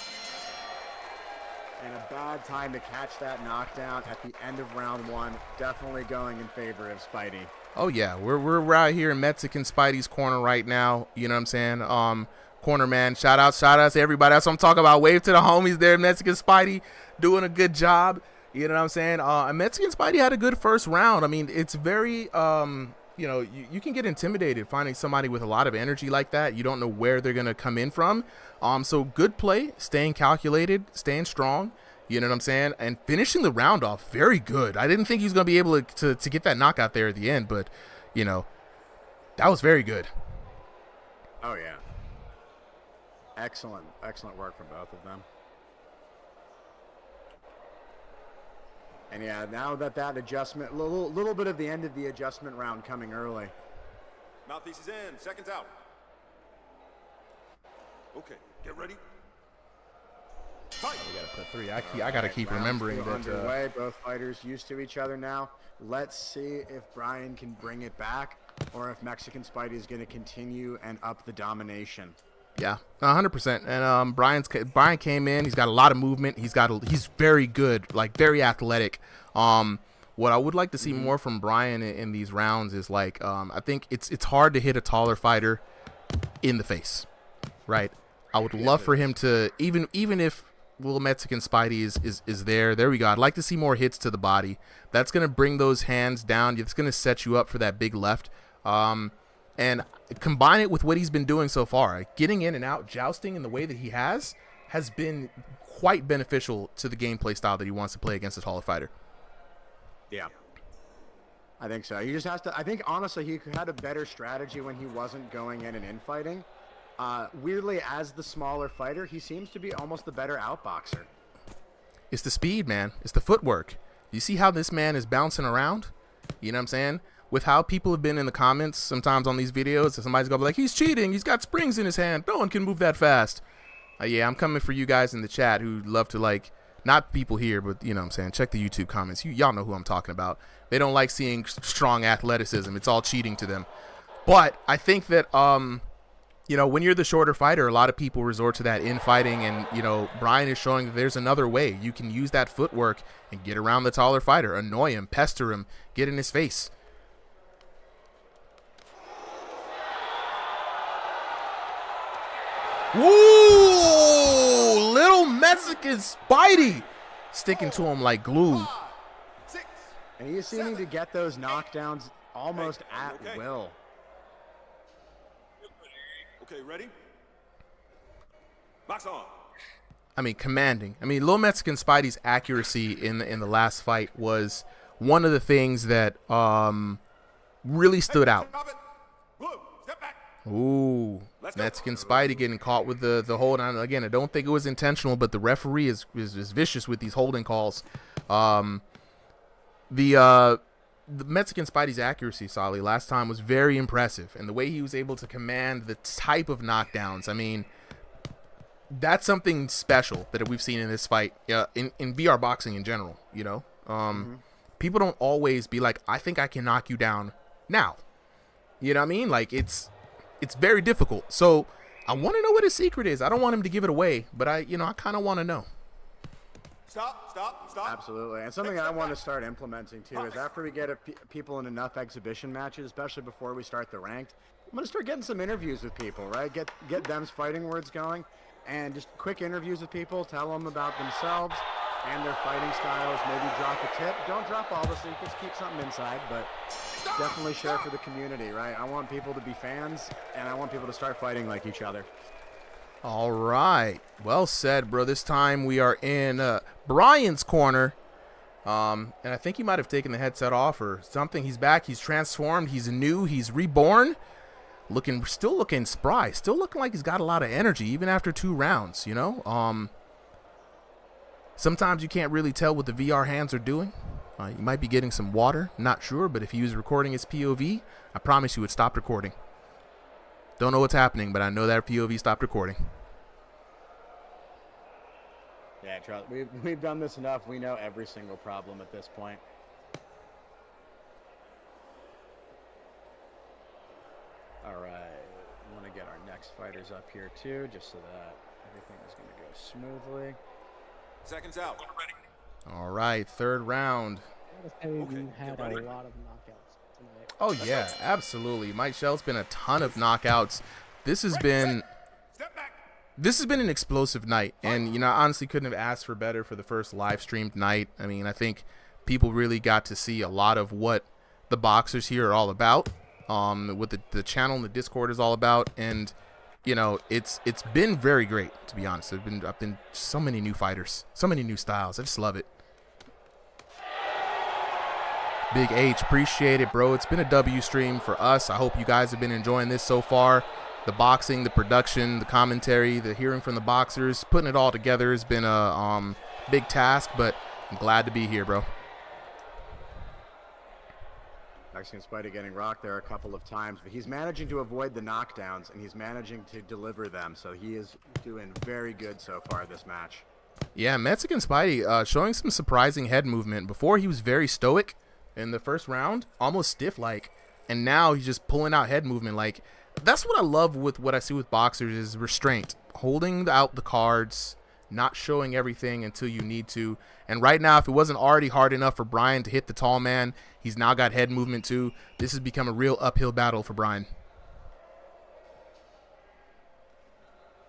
And a bad time to catch that knockdown at the end of round 1. Definitely going in favor of Spidey. Oh yeah, we're right here in Mexican Spidey's corner right now. You know what I'm saying? Corner man, shout out to everybody. That's what I'm talking about. Wave to the homies there, Mexican Spidey, doing a good job. You know what I'm saying? Mexican Spidey had a good first round. I mean, it's very you know, you can get intimidated finding somebody with a lot of energy like that. You don't know where they're going to come in from. So good play, staying calculated, staying strong. You know what I'm saying? And finishing the round off very good. I didn't think he was going to be able to get that knockout there at the end, but, you know, that was very good. Oh, yeah. Excellent work from both of them. And yeah, now that adjustment, little bit of the end of the adjustment round coming early. Mouthpiece is in, seconds out. Okay, get ready. Fight. We gotta put 3. I gotta keep remembering that. Underway. Both fighters used to each other now. Let's see if Brian can bring it back, or if Mexican Spidey is going to continue and up the domination. Yeah, 100%. And Brian came in. He's got a lot of movement. He's very good, like very athletic. What I would like to see more from Brian in these rounds is like I think it's hard to hit a taller fighter in the face, right? I would love for him to even if Little Mexican Spidey is there. There we go. I'd like to see more hits to the body. That's gonna bring those hands down. It's gonna set you up for that big left. And combine it with what he's been doing so far, getting in and out, jousting in the way that he has been quite beneficial to the gameplay style that he wants to play against a taller fighter. Yeah, I think so. He just has to. I think honestly, he had a better strategy when he wasn't going in and infighting. Weirdly, as the smaller fighter, he seems to be almost the better outboxer. It's the speed, man. It's the footwork. You see how this man is bouncing around? You know what I'm saying? With how people have been in the comments sometimes on these videos, somebody's gonna be like, he's cheating, he's got springs in his hand, no one can move that fast. Yeah, I'm coming for you guys in the chat who love to, like, not people here, but you know what I'm saying, check the YouTube comments. Y'all know who I'm talking about. They don't like seeing strong athleticism. It's all cheating to them. But I think that you know, when you're the shorter fighter, a lot of people resort to that infighting, and you know, Brian is showing that there's another way. You can use that footwork and get around the taller fighter, annoy him, pester him, get in his face. Woo! Little Mexican Spidey sticking to him like glue. 5, 6. And he is seeming to get those knockdowns almost at will. Okay, ready? Box on. I mean, commanding. I mean, Little Mexican Spidey's accuracy in the last fight was one of the things that really stood out. Blue, step back. Ooh, Mexican Spidey getting caught with the hold on. Again, I don't think it was intentional, but the referee is vicious with these holding calls. The the Mexican Spidey's accuracy, Solly, last time was very impressive, and the way he was able to command the type of knockdowns. I mean, that's something special that we've seen in this fight. In VR boxing in general. You know, people don't always be like, I think I can knock you down now. You know what I mean? Like it's very difficult. So I want to know what his secret is. I don't want him to give it away, but I kind of want to know. Stop. Absolutely. And something I want to start implementing too is after we get people in enough exhibition matches, especially before we start the ranked, I'm going to start getting some interviews with people, right? Get them's fighting words going and just quick interviews with people, tell them about themselves and their fighting styles, maybe drop a tip. Don't drop all the secrets, keep something inside, but definitely share for the community, right? I want people to be fans and I want people to start fighting like each other. All right. Well said, bro. This time we are in Brian's corner. And I think he might have taken the headset off or something. He's back. He's transformed. He's new. He's reborn. Still looking spry. Still looking like he's got a lot of energy, even after 2 rounds, you know? Sometimes you can't really tell what the VR hands are doing. You might be getting some water. Not sure, but if he was recording his POV, I promise you it stopped recording. Don't know what's happening, but I know that POV stopped recording. Yeah, trust. We've done this enough. We know every single problem at this point. All right. I want to get our next fighters up here, too, just so that everything is going to go smoothly. Seconds out. All right, 3rd round. We've had a lot of knockouts tonight. Oh, yeah, absolutely. Mike Shell's been a ton of knockouts. This has been an explosive night, and I honestly couldn't have asked for better for the first live streamed night. I mean, I think people really got to see a lot of what the boxers here are all about, what the channel and the Discord is all about, and it's been very great, to be honest. I've been so many new fighters, so many new styles. I just love it. Big H, appreciate it, bro. It's been a W stream for us. I hope you guys have been enjoying this so far. The boxing, the production, the commentary, the hearing from the boxers, putting it all together has been a big task, but I'm glad to be here, bro. Mexican Spidey getting rocked there a couple of times, but he's managing to avoid the knockdowns, and he's managing to deliver them, so he is doing very good so far this match. Yeah, Mexican Spidey showing some surprising head movement. Before he was very stoic in the first round, almost stiff-like, and now he's just pulling out head movement. Like, that's what I love with what I see with boxers is restraint, holding out the cards, not showing everything until you need to. And right now, if it wasn't already hard enough for Brian to hit the tall man, he's now got head movement too. This has become a real uphill battle for Brian.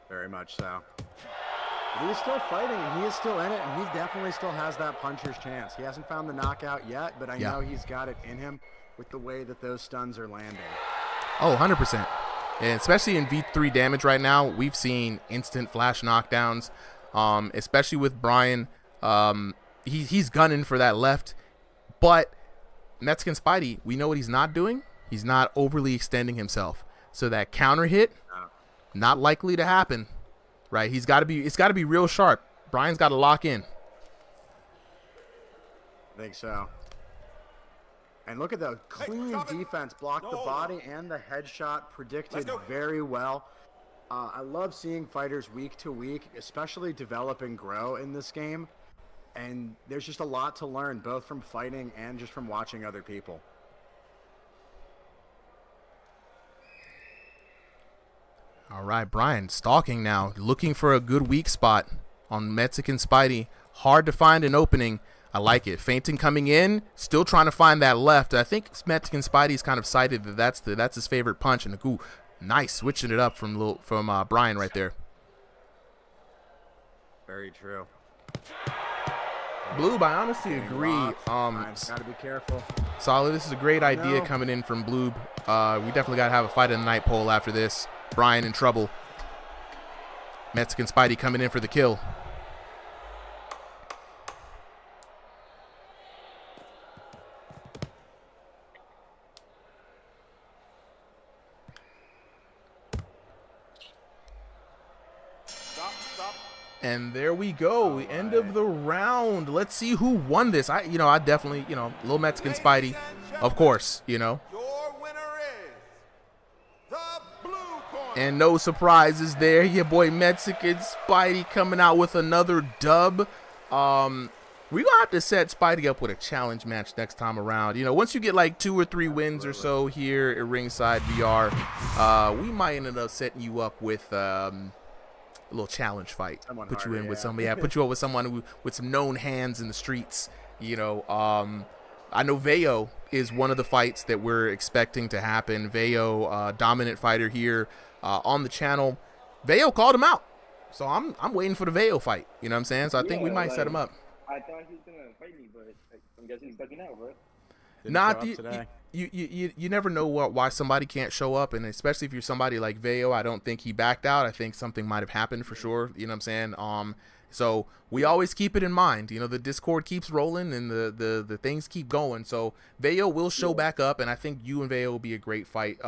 Very much so. But he's still fighting, and he is still in it, and he definitely still has that puncher's chance. He hasn't found the knockout yet, but I know he's got it in him with the way that those stuns are landing. Oh, 100%. And especially in V3 damage right now, we've seen instant flash knockdowns, especially with Brian. He's gunning for that left, but Mexican Spidey, we know what he's not doing. He's not overly extending himself. So that counter hit, not likely to happen. Right, it's got to be real sharp. Brian's got to lock in. I think so. And look at the clean defense, blocked the body and the headshot, predicted very well. I love seeing fighters week to week, especially develop and grow in this game. And there's just a lot to learn, both from fighting and just from watching other people. All right, Brian, stalking now, looking for a good weak spot on Mexican Spidey. Hard to find an opening. I like it. Feinting coming in, still trying to find that left. I think Mexican Spidey's kind of cited that that's his favorite punch. And ooh, nice, switching it up from Brian right there. Very true. Bloob, I honestly agree. Gotta be careful. Solid. This is a great idea coming in from Bloob. We definitely got to have a fight in the night poll after this. Brian in trouble. Mexican Spidey coming in for the kill. Stop. And there we go. End of the round. Let's see who won this. I definitely, little Mexican Spidey, of course, Your winner is the blue corner. And no surprises there. Your boy Mexican Spidey coming out with another dub. We're going to have to set Spidey up with a challenge match next time around. Once you get like 2 or 3 wins or so here at Ringside VR, we might end up setting you up with a little challenge fight. Put you up with someone with some known hands in the streets. I know Veo is one of the fights that we're expecting to happen. Veo, dominant fighter here on the channel. Veo called him out. So I'm waiting for the Veo fight. You know what I'm saying? So I think we might set him up. I thought he was gonna fight me, but I'm guessing he's ducking out, bro. You never know why somebody can't show up, and especially if you're somebody like Veo, I don't think he backed out. I think something might have happened for sure. You know what I'm saying? So we always keep it in mind. The Discord keeps rolling and the things keep going. So Veo will show back up, and I think you and Veo will be a great fight.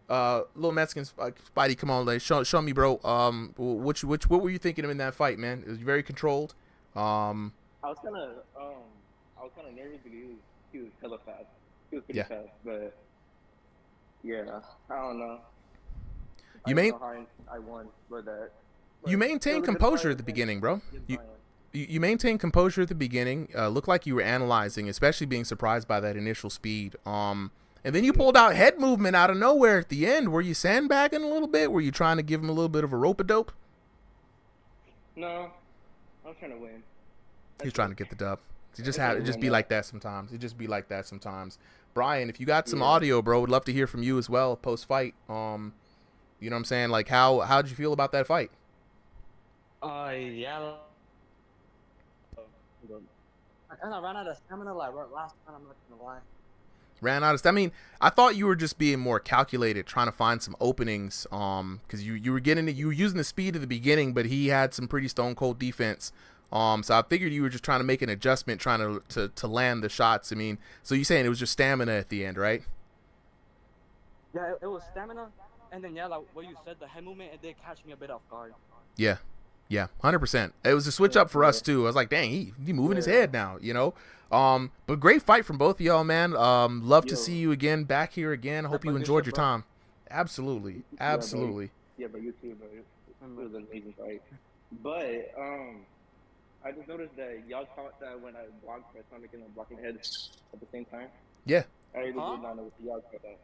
Little Mexican Spidey, come on, like, show me, bro. What were you thinking of in that fight, man? It was very controlled. I was kind of nervous because he was hella fast. He was pretty fast, but yeah, I don't know. I won for that. You maintained composure at the beginning, bro. You maintained composure at the beginning. Looked like you were analyzing, especially being surprised by that initial speed. And then you pulled out head movement out of nowhere at the end. Were you sandbagging a little bit? Were you trying to give him a little bit of a rope-a-dope? No, I was trying to win. He's trying to get the dub. It just be like that sometimes. Brian, if you got some audio, bro, would love to hear from you as well post-fight. You know what I'm saying? Like, how did you feel about that fight? Yeah. I kind of ran out of stamina like last time, I'm not gonna lie. Ran out of stamina. I mean, I thought you were just being more calculated, trying to find some openings. Because you were using the speed at the beginning, but he had some pretty stone cold defense. So I figured you were just trying to make an adjustment, trying to land the shots. I mean, so you're saying it was just stamina at the end, right? Yeah, it was stamina, and then like what you said, the head movement, it did catch me a bit off guard. Yeah, 100%. It was a switch up for us too. I was like, dang, he moving his head now, But great fight from both of y'all, man. Love to see you again back here again. Hope you enjoyed your time. Absolutely. Yeah, but you too, bro. It was an amazing fight. But I just noticed that y'all thought that when I blocked, I started getting blocking heads at the same time. Yeah. I really did not know what y'all thought that.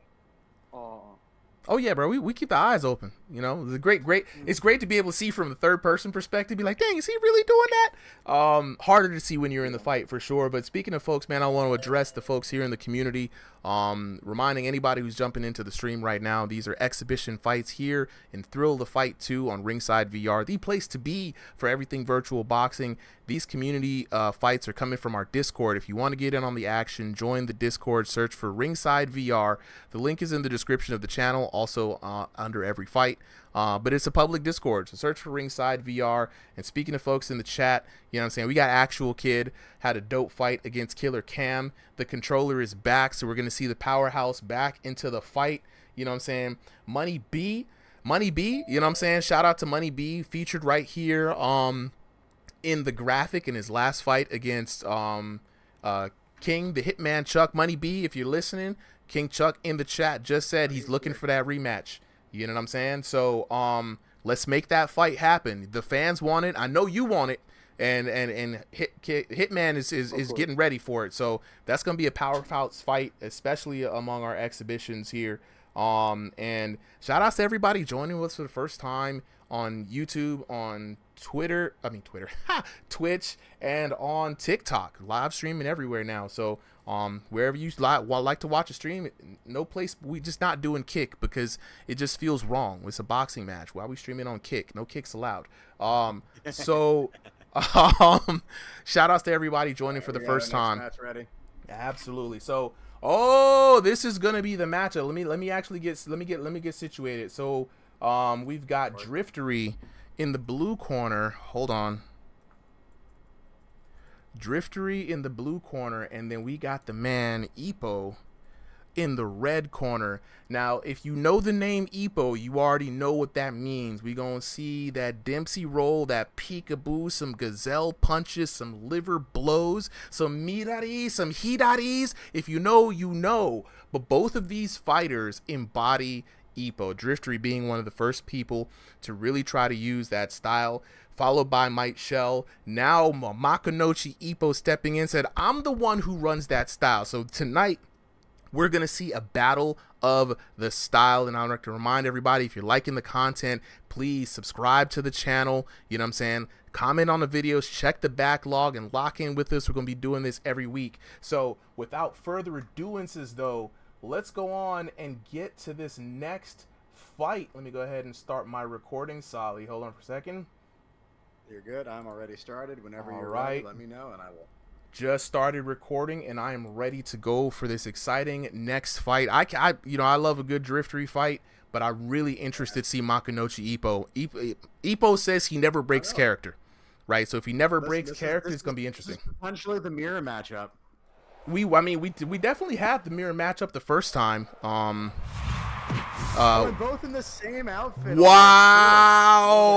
Oh yeah, bro. We keep the eyes open. The great. It's great to be able to see from the third person perspective. Be like, dang, is he really doing that? Harder to see when you're in the fight for sure. But speaking of folks, man, I want to address the folks here in the community. Reminding anybody who's jumping into the stream right now, these are exhibition fights here in Thrill the Fight 2 on Ringside VR, the place to be for everything virtual boxing. These community fights are coming from our Discord. If you want to get in on the action, join the Discord, search for Ringside VR. The link is in the description of the channel, also under every fight. But it's a public Discord, so search for Ringside VR. And speaking of folks in the chat, you know what I'm saying, we got Actual Kid, had a dope fight against Killer Cam. The controller is back, so we're going to see the powerhouse back into the fight. You know what I'm saying? Money B, you know what I'm saying? Shout out to Money B, featured right here in the graphic in his last fight against King, the Hitman Chuck. Money B, if you're listening, King Chuck in the chat just said he's looking for that rematch. You know what I'm saying? So let's make that fight happen. The fans want it. I know you want it. And Hitman is getting ready for it. So that's going to be a powerhouse fight, especially among our exhibitions here. And shout outs to everybody joining us for the first time on YouTube, on Twitch, and on TikTok. Live streaming everywhere now. So wherever you like to watch a stream, no place, we just not doing Kick because it just feels wrong. It's a boxing match. Why are we streaming on Kick? No kicks allowed. Shout outs to everybody joining for the first time. Match ready. Absolutely. So this is gonna be the matchup. Let me get situated. So we've got Driftery in the blue corner. Hold on. Driftery in the blue corner, and then we got the man Ipo in the red corner. Now, if you know the name Ippo, you already know what that means. We gonna see that Dempsey roll, that peekaboo, some gazelle punches, some liver blows, some mirari, some hidaris. If you know, you know. But both of these fighters embody Ippo. Driftery being one of the first people to really try to use that style, followed by Might Shell. Now Makunochi Ippo stepping in, said, I'm the one who runs that style. So tonight, we're going to see a battle of the style. And I'd like to remind everybody, if you're liking the content, please subscribe to the channel. You know what I'm saying? Comment on the videos, check the backlog, and lock in with us. We're going to be doing this every week. So without further aduances, though, let's go on and get to this next fight. Let me go ahead and start my recording. Solly, hold on for a second. You're good. I'm already started. Whenever All you're right. ready, let me know, and I will. Just started recording, and I am ready to go for this exciting next fight. I love a good Driftery fight, but I'm really interested to see Makunochi Ippo. Ippo says he never breaks character, right? So if he never breaks character, it's going to be interesting. This is potentially the mirror matchup. We definitely had the mirror matchup the first time. We're both in the same outfit. Wow.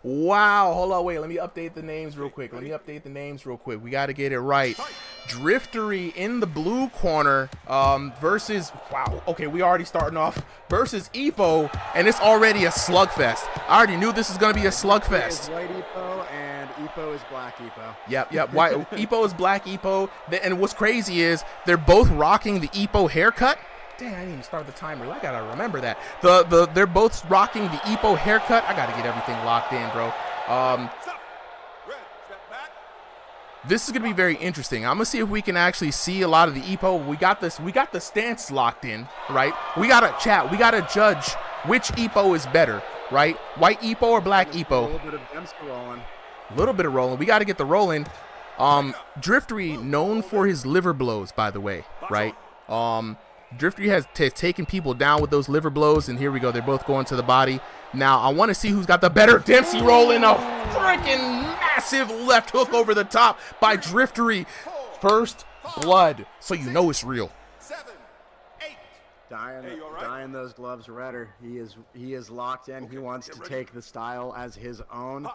Wow. Hold on, wait. Let me update the names real quick. We got to get it right. Driftery in the blue corner versus, wow, okay, we already starting off, versus Ippo, and it's already a slugfest. I already knew this is going to be a slugfest. White Ippo and Ippo is black Ippo. Yep. White Ippo is black Ippo. And what's crazy is they're both rocking the Ippo haircut. Dang, I didn't even start the timer. I gotta remember that. They're both rocking the Ippo haircut. I gotta get everything locked in, bro. This is gonna be very interesting. I'm gonna see if we can actually see a lot of the Ippo. We got the stance locked in, right? We gotta chat. We gotta judge which Ippo is better, right? White Ippo or black Ippo? A little bit of Dempsey rolling. A little bit of rolling. We gotta get the rolling. Driftery known for his liver blows, by the way, right? Driftery has taken people down with those liver blows, and here we go. They're both going to the body. Now, I want to see who's got the better. Dempsey rolling a freaking massive left hook over the top by Driftery. First blood, so you know it's real. 7, 8. Dyeing those gloves redder. He is locked in. He wants to take the style as his own.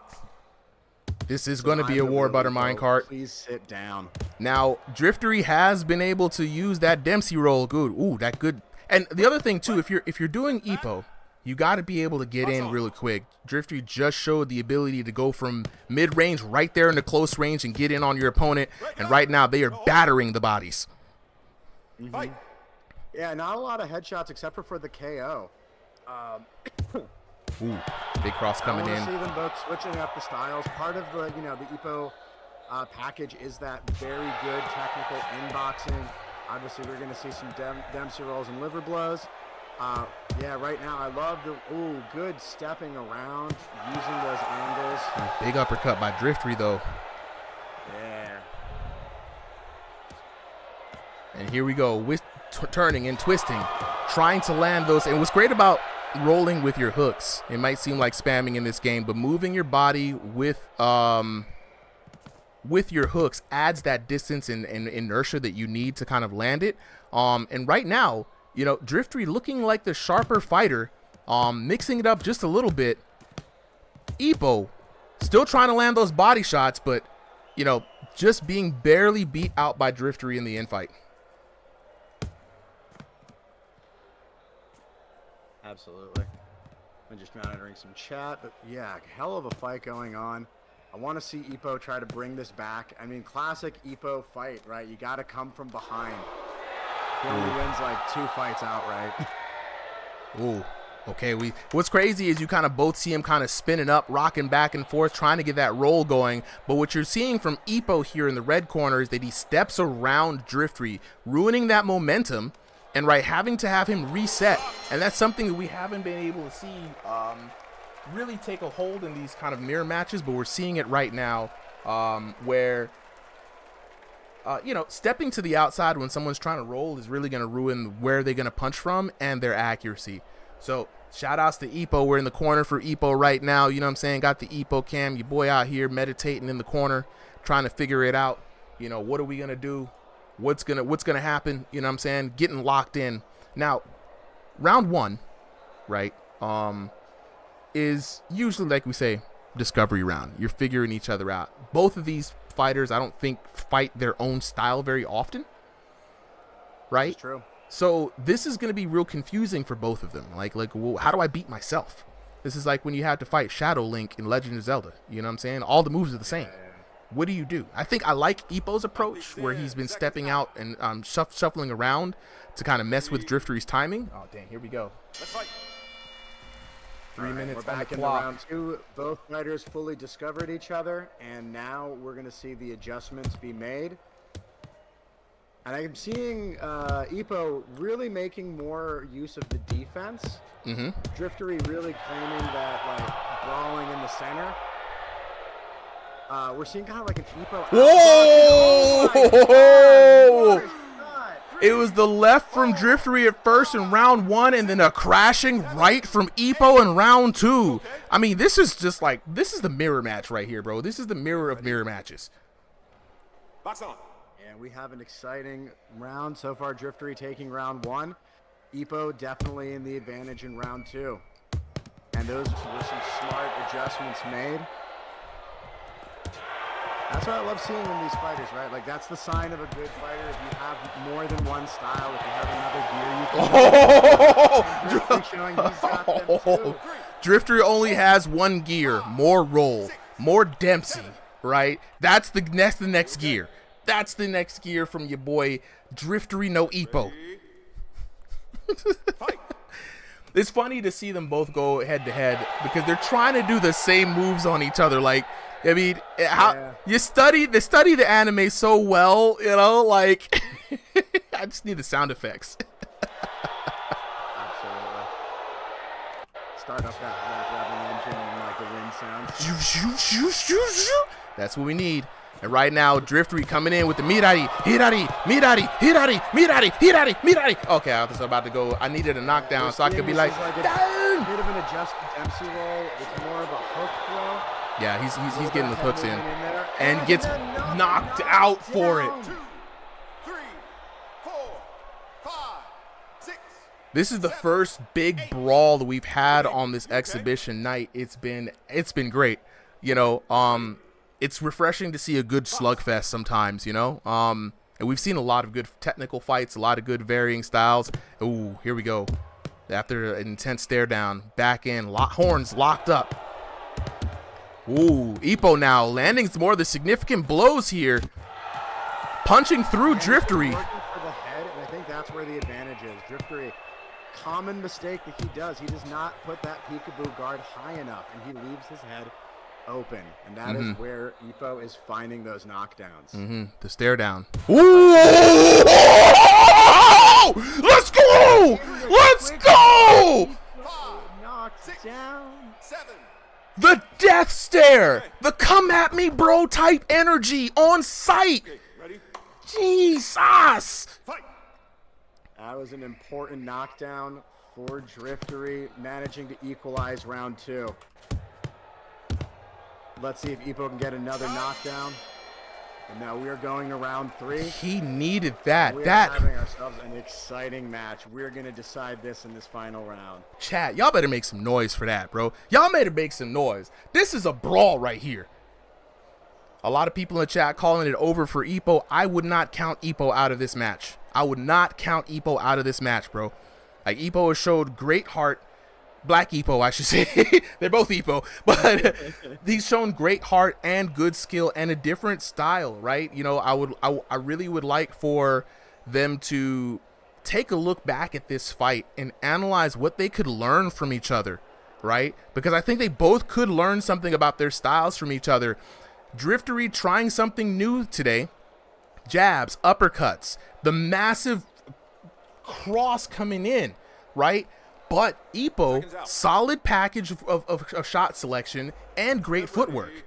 This is going to be a war, Butter Minecart. Please sit down. Now, Driftery has been able to use that Dempsey roll. Good. Ooh, that good. And the other thing, too, if you're doing Ippo, you got to be able to get in really quick. Driftery just showed the ability to go from mid-range right there into close range and get in on your opponent. And right now, they are battering the bodies. Mm-hmm. Yeah, not a lot of headshots except for the KO. Ooh, big cross coming in. I want to see them both switching up the styles. Part of the Ippo package is that very good technical inboxing. Obviously, we're going to see some Dempsey rolls and liver blows. Yeah, right now I love the good stepping around, using those angles. Big uppercut by Driftery though. Yeah. And here we go, turning and twisting, trying to land those. And what's great about rolling with your hooks, it might seem like spamming in this game, but moving your body with your hooks adds that distance and inertia that you need to kind of land it. And right now, you know, Driftery looking like the sharper fighter, mixing it up just a little bit. Ippo still trying to land those body shots, but, you know, just being barely beat out by Driftery in the infight. Absolutely. I'm just monitoring some chat, but yeah, hell of a fight going on. I want to see Ippo try to bring this back. I mean, classic Ippo fight, right? You got to come from behind. He only wins like 2 fights outright. Ooh. Okay, what's crazy is you kind of both see him kind of spinning up, rocking back and forth, trying to get that roll going. But what you're seeing from Ippo here in the red corner is that he steps around Driftery, ruining that momentum, and having to have him reset. And that's something that we haven't been able to see really take a hold in these kind of mirror matches, but we're seeing it right now where you know, stepping to the outside when someone's trying to roll is really going to ruin where they're going to punch from and their accuracy. So shout outs to Ippo. We're in the corner for Ippo right now. You know what I'm saying? Got the Ippo cam. Your boy out here meditating in the corner, trying to figure it out. You know, what are we going to do? what's gonna happen, you know what I'm saying? Getting locked in. Now, round 1, right, is usually, like we say, discovery round. You're figuring each other out. Both of these fighters, I don't think, fight their own style very often, right? That's true. So this is going to be real confusing for both of them. Like, well, how do I beat myself? This is like when you had to fight Shadow Link in Legend of Zelda. You know what I'm saying? All the moves are the same. What do you do? I think I like Ippo's approach, where he's been stepping out and shuffling around to kind of mess with Driftery's timing. Oh, dang, here we go. Let's fight. 3 minutes We're back on the in clock. round 2. Both fighters fully discovered each other, and now we're going to see the adjustments be made. And I'm seeing Ippo really making more use of the defense. Mm-hmm. Driftery really claiming that, like, brawling in the center. We're seeing kind of like an Ippo. Whoa! Oh my God. It was the left from Driftery at first in round 1, and then a crashing right from Ippo in round 2. I mean, this is just like, this is the mirror match right here, bro. This is the mirror of mirror matches. Box on. And we have an exciting round so far. Driftery taking round 1. Ippo definitely in the advantage in round 2. And those were some smart adjustments made. That's what I love seeing in these fighters, right? Like, that's the sign of a good fighter. If you have more than one style, if you have another gear, you can. Driftery showing he's got them too. Drifter only has one gear, more roll, more Dempsey, right? That's the next gear. That's the next gear from your boy Driftery no Ippo. It's funny to see them both go head to head because they're trying to do the same moves on each other. Like, I mean, how they study the anime so well, you know, like I just need the sound effects. Absolutely. Start up that rubbing engine and like the wind sounds. That's what we need. And right now, Driftery coming in with the Mirari. Okay, I was about to go. I needed a knockdown, so I could be like, a down. bit of an adjusted Dempsey roll. It's more of a hook throw. Yeah, he's getting the hooks in and gets knocked out for it. 2, 3, 4, 5, 6. This is the first big brawl that we've had on this exhibition night. It's been great. You know, it's refreshing to see a good slugfest sometimes, you know. And we've seen a lot of good technical fights, a lot of good varying styles. Ooh, here we go. After an intense stare down, back in, horns locked up. Ooh, Ippo now landing some more of the significant blows here. Punching through Driftery. Working for the head, and I think that's where the advantage is. Driftery, common mistake that he does not put that peekaboo guard high enough, and he leaves his head open, and that is where Ippo is finding those knockdowns. The stare down. Ooh! Let's go! Let's go! Knocked down. 7. The death stare, the come at me bro type energy on sight. Ready? Jesus. Fight. That was an important knockdown for Driftery, managing to equalize round 2. Let's see if Ippo can get another knockdown. And now we are going to round 3. He needed that. We are having ourselves an exciting match. We're going to decide this in this final round. Chat, y'all better make some noise for that, bro. Y'all better make some noise. This is a brawl right here. A lot of people in the chat calling it over for Ippo. I would not count Ippo out of this match. I would not count Ippo out of this match, bro. Like, Ippo has showed great heart. Black Ippo, I should say. They're both Ippo, but he's shown great heart and good skill and a different style, right? You know, I really would like for them to take a look back at this fight and analyze what they could learn from each other, right? Because I think they both could learn something about their styles from each other. Driftery trying something new today. Jabs, uppercuts, the massive cross coming in, right? But Ippo, solid package of shot selection and great footwork.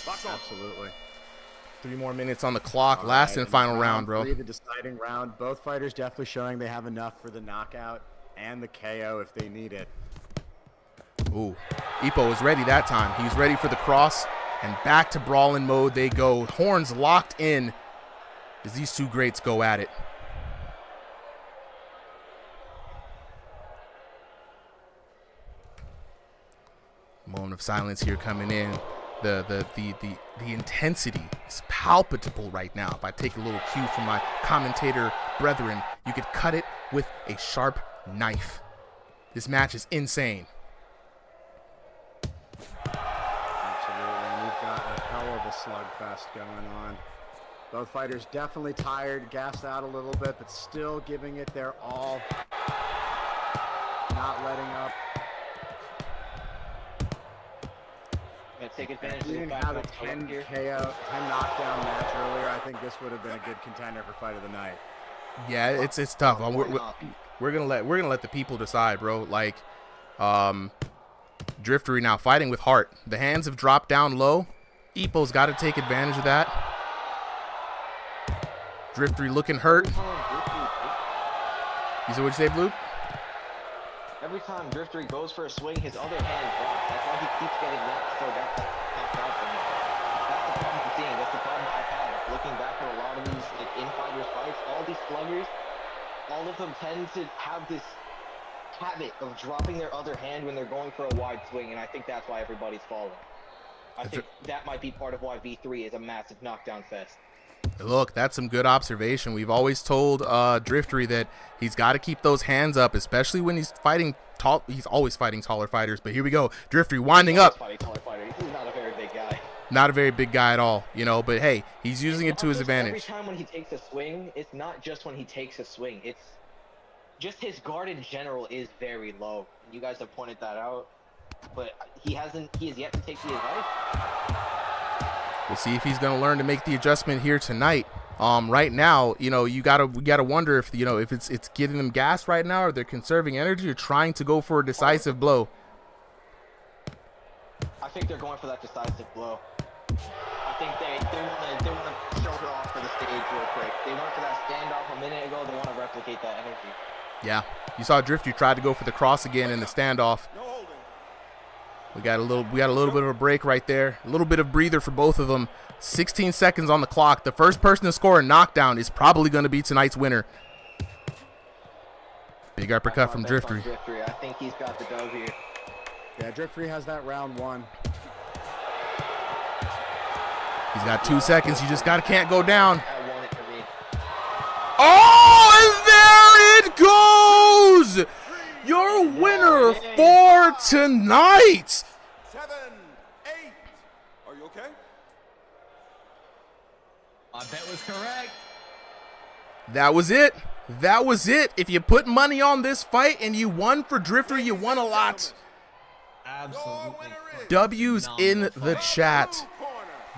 Absolutely. 3 more minutes on the clock. Last and final round, bro. The deciding round. Both fighters definitely showing they have enough for the knockout and the KO if they need it. Ooh, Ippo was ready that time. He's ready for the cross, and back to brawling mode they go. Horns locked in. as these two greats go at it. Moment of silence here coming in. The intensity is palpable right now. If I take a little cue from my commentator brethren, you could cut it with a sharp knife. This match is insane. Absolutely, and we've got a hell of a slugfest going on. Both fighters definitely tired, gassed out a little bit, but still giving it their all. Not letting up. Take advantage We of the didn't fact have a that 10 here. KO, 10 knockdown match earlier. I think this would have been a good contender for fight of the night. Yeah, it's tough. We're gonna let the people decide, bro. Like, Driftery now fighting with heart. The hands have dropped down low. Ipo's got to take advantage of that. Driftery looking hurt. You said what you say, Blue? Every time Driftery goes for a swing, his other hand drops. That's why he keeps getting knocked out from him. That's the problem I'm seeing. That's the problem I've had. Looking back at a lot of these in-fighters fights, all these sluggers, all of them tend to have this habit of dropping their other hand when they're going for a wide swing, and I think that's why everybody's falling. I think that might be part of why V3 is a massive knockdown fest. Look, that's some good observation. We've always told Driftery that he's got to keep those hands up, especially when he's fighting tall. He's always fighting taller fighters, but here we go. Driftery winding up. Fighting taller fighters. He's not a very big guy. Not a very big guy at all, you know, but hey, he's using it to his advantage. Every time when he takes a swing, it's not just when he takes a swing. It's just his guard in general is very low. You guys have pointed that out, but he has yet to take the advice. We'll see if he's going to learn to make the adjustment here tonight. Right now, you know, we gotta wonder if, you know, if it's getting them gas right now, or they're conserving energy, or trying to go for a decisive blow. I think they're going for that decisive blow. I think they want to show it off for the stage real quick. They went for that standoff a minute ago. They want to replicate that energy. Yeah, you saw Drifter tried to go for the cross again in the standoff. We got a little bit of a break right there. A little bit of breather for both of them. 16 seconds on the clock. The first person to score a knockdown is probably going to be tonight's winner. Big uppercut from Driftery. I think he's got the dub here. Yeah, Driftery has that round one. He's got 2 seconds. You just can't go down. I want it to be. Oh, and there it goes! Your winner for tonight. 7, 8. Are you okay? My bet was correct. That was it. That was it. If you put money on this fight and you won for Drifter, you won a lot. Absolutely. W's in the chat.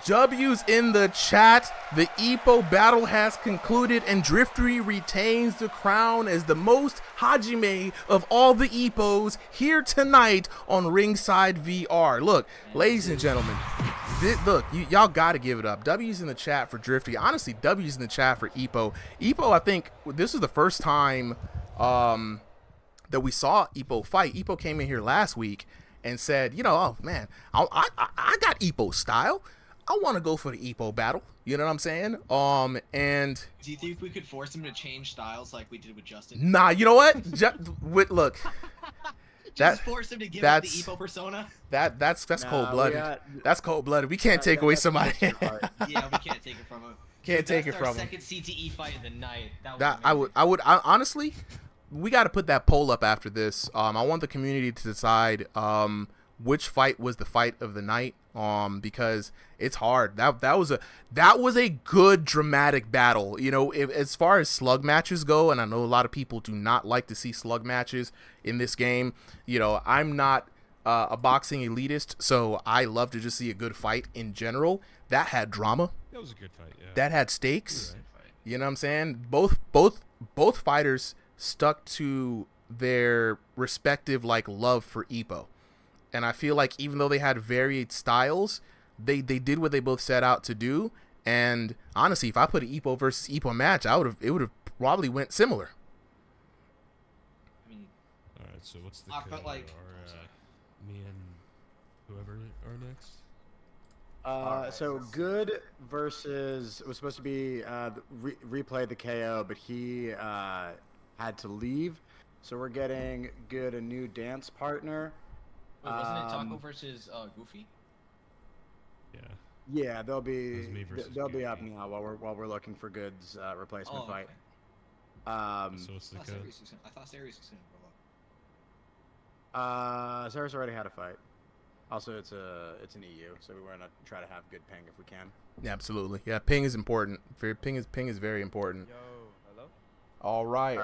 W's in the chat. The Ipo battle has concluded, and Driftery retains the crown as the most Hajime of all the Ipos here tonight on Ringside VR. Look, ladies and gentlemen, y'all got to give it up. W's in the chat for Driftery. Honestly, W's in the chat for Ipo. Ipo, I think this is the first time that we saw Ipo fight. Ipo came in here last week and said, you know, oh man, I got Ipo style. I want to go for the Ipo battle. You know what I'm saying? And do you think we could force him to change styles like we did with Justin? Nah, you know what? Look. Just force him to give up the Ipo persona. That's cold-blooded. That's cold-blooded. We can't take away somebody. Yeah, we can't take it from him. Can't take it from him. Second CTE fight of the night. I would honestly, we got to put that poll up after this. I want the community to decide which fight was the fight of the night. Because it's hard. That was a good dramatic battle. You know, as far as slug matches go, and I know a lot of people do not like to see slug matches in this game. You know, I'm not a boxing elitist, so I love to just see a good fight in general. That had drama. That was a good fight. Yeah. That had stakes. You know what I'm saying? Both fighters stuck to their respective love for Ipo. And I feel like even though they had varied styles, they did what they both set out to do. And honestly, if I put an Ipo versus Ipo match, it would have probably went similar. I mean, all right. So what's the? I felt like me and whoever are next. So Good versus it was supposed to be replay the KO, but he had to leave. So we're getting Good a new dance partner. Wait, wasn't it Taco versus Goofy? Yeah. Yeah, they'll be up Goofy. now while we're looking for Good's replacement fight. So what's the I code? thought Series was gonna go up. Sarah's already had a fight. Also, it's an EU, so we want to try to have good ping if we can. Yeah, absolutely. Yeah, ping is important. Ping is very important. Yo, hello? All right.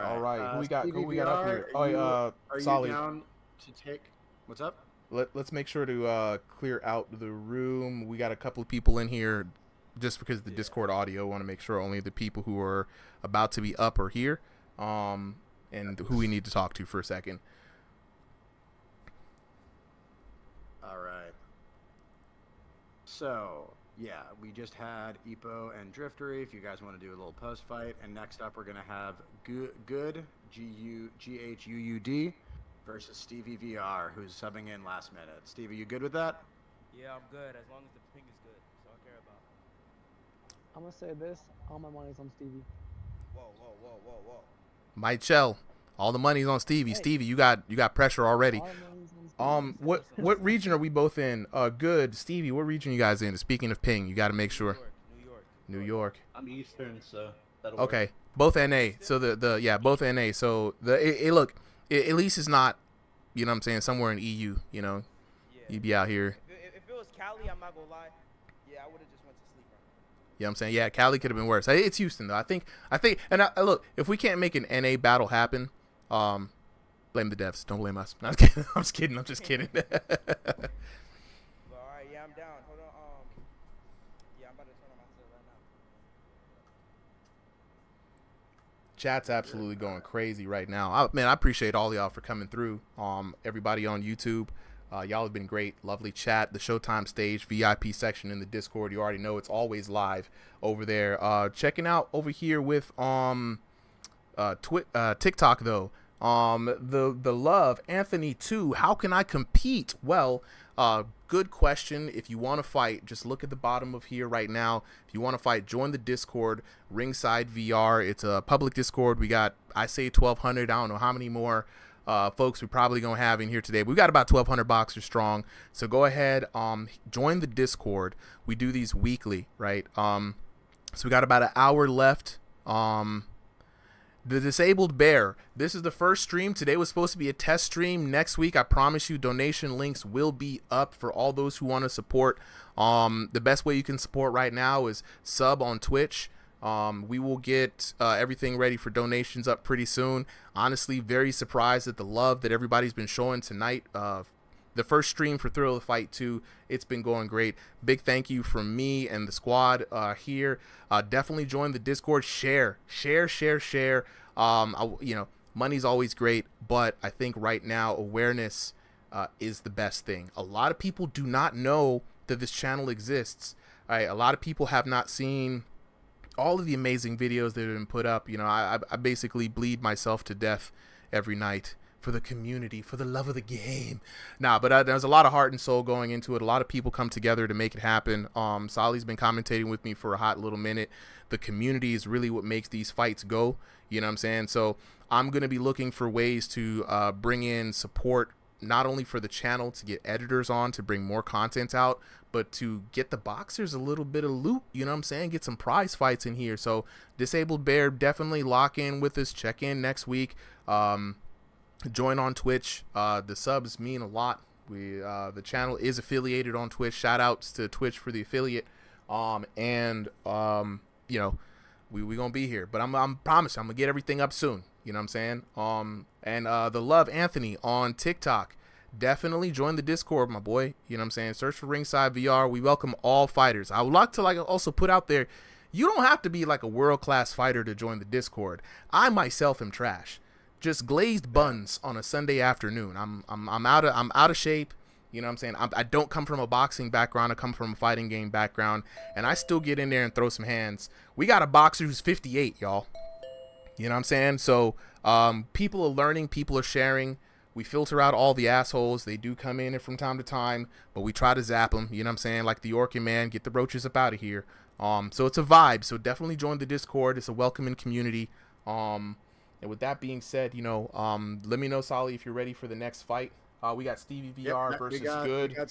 Who we got up here? Are Solid. you down to take? What's up? Let's make sure to clear out the room. We got a couple of people in here just because of the Discord audio. Want to make sure only the people who are about to be up are here, and who we need to talk to for a second. All right. So, yeah, we just had Epo and Driftery, if you guys want to do a little post fight. And next up, we're going to have Good, Ghuud, versus Stevie VR, who's subbing in last minute. Stevie, you good with that? Yeah, I'm good, as long as the ping is good. That's all I care about. I'm gonna say this. All my money's on Stevie. Whoa. Michelle, all the money's on Stevie. Hey. Stevie, you got pressure already. All my money's on Stevie. What region are we both in? Good, Stevie. What region you guys in? Speaking of ping, you got to make sure. New York. I'm Eastern, so that'll Okay, work. both NA. So both NA. So look, at least it's not, you know what I'm saying, somewhere in EU. You know, Yeah. you'd be out here. If it was Cali, I'm not gonna lie. Yeah, I would have just went to sleep right now. You know what I'm saying? Yeah, Cali could have been worse. It's Houston though. I think, and look, if we can't make an NA battle happen, blame the devs. Don't blame us. No, I'm just kidding. I'm just kidding. But alright, yeah, I'm down. Hold on. Yeah, I'm about to turn on my set right now. Chat's absolutely going crazy right now. I appreciate all y'all for coming through. Everybody on YouTube, y'all have been great. Lovely chat. The Showtime stage VIP section in the Discord. You already know it's always live over there. Checking out over here with TikTok though. The love Anthony 2. How can I compete? Well, good question. If you want to fight, just look at the bottom of here right now. If you want to fight, join the Discord, Ringside VR. It's a public Discord. We got, I say 1,200. I don't know how many more folks we're probably gonna have in here today. But we got about 1,200 boxers strong. So go ahead, join the Discord. We do these weekly, right? So we got about an hour left. The Disabled Bear. This is the first stream. Today was supposed to be a test stream. Next week, I promise you, donation links will be up for all those who want to support. The best way you can support right now is sub on Twitch. We will get everything ready for donations up pretty soon. Honestly, very surprised at the love that everybody's been showing tonight. The first stream for Thrill of the Fight 2, it's been going great. Big thank you from me and the squad here. Definitely join the Discord. Share. Money's always great, but I think right now awareness is the best thing. A lot of people do not know that this channel exists. A lot of people have not seen all of the amazing videos that have been put up. You know, I basically bleed myself to death every night for the community, for the love of the game. But there's a lot of heart and soul going into it. A lot of people come together to make it happen. Solly's been commentating with me for a hot little minute. The community is really what makes these fights go. You know what I'm saying? So I'm going to be looking for ways to bring in support, not only for the channel to get editors on to bring more content out, but to get the boxers a little bit of loot, you know what I'm saying? Get some prize fights in here. So Disabled Bear, definitely lock in with us. Check in next week. Join on Twitch. The subs mean a lot. The channel is affiliated on Twitch. Shout outs to Twitch for the affiliate. We gonna be here. But I'm promising I'm gonna get everything up soon. You know what I'm saying? The love Anthony on TikTok. Definitely join the Discord, my boy. You know what I'm saying? Search for Ringside VR. We welcome all fighters. I would like to also put out there, you don't have to be like a world-class fighter to join the Discord. I myself am trash. Just glazed buns on a Sunday afternoon. I'm out of shape. You know what I'm saying? I don't come from a boxing background. I come from a fighting game background, and I still get in there and throw some hands. We got a boxer who's 58, y'all. You know what I'm saying? So people are learning, people are sharing. We filter out all the assholes. They do come in from time to time, but we try to zap them. You know what I'm saying? Like the Orkin man, get the roaches up out of here. So it's a vibe. So definitely join the Discord. It's a welcoming community. And with that being said, you know, let me know, Solly, if you're ready for the next fight. We got Stevie VR versus Good. We got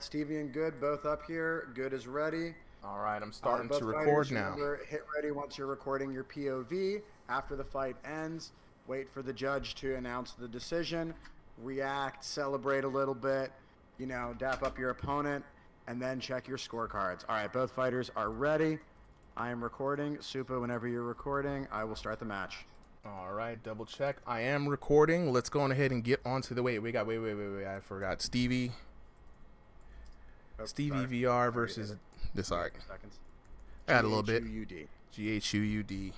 Stevie and Good both up here. Good is ready. All right, I'm starting to record now. Remember, hit ready once you're recording your POV. After the fight ends, wait for the judge to announce the decision. React, celebrate a little bit, you know, dap up your opponent, and then check your scorecards. All right, both fighters are ready. I am recording. Supa, whenever you're recording, I will start the match. All right, double check. I am recording. Let's go on ahead and get onto the wait. I forgot Stevie. VR versus this. All right. I had a little bit. GHUUD.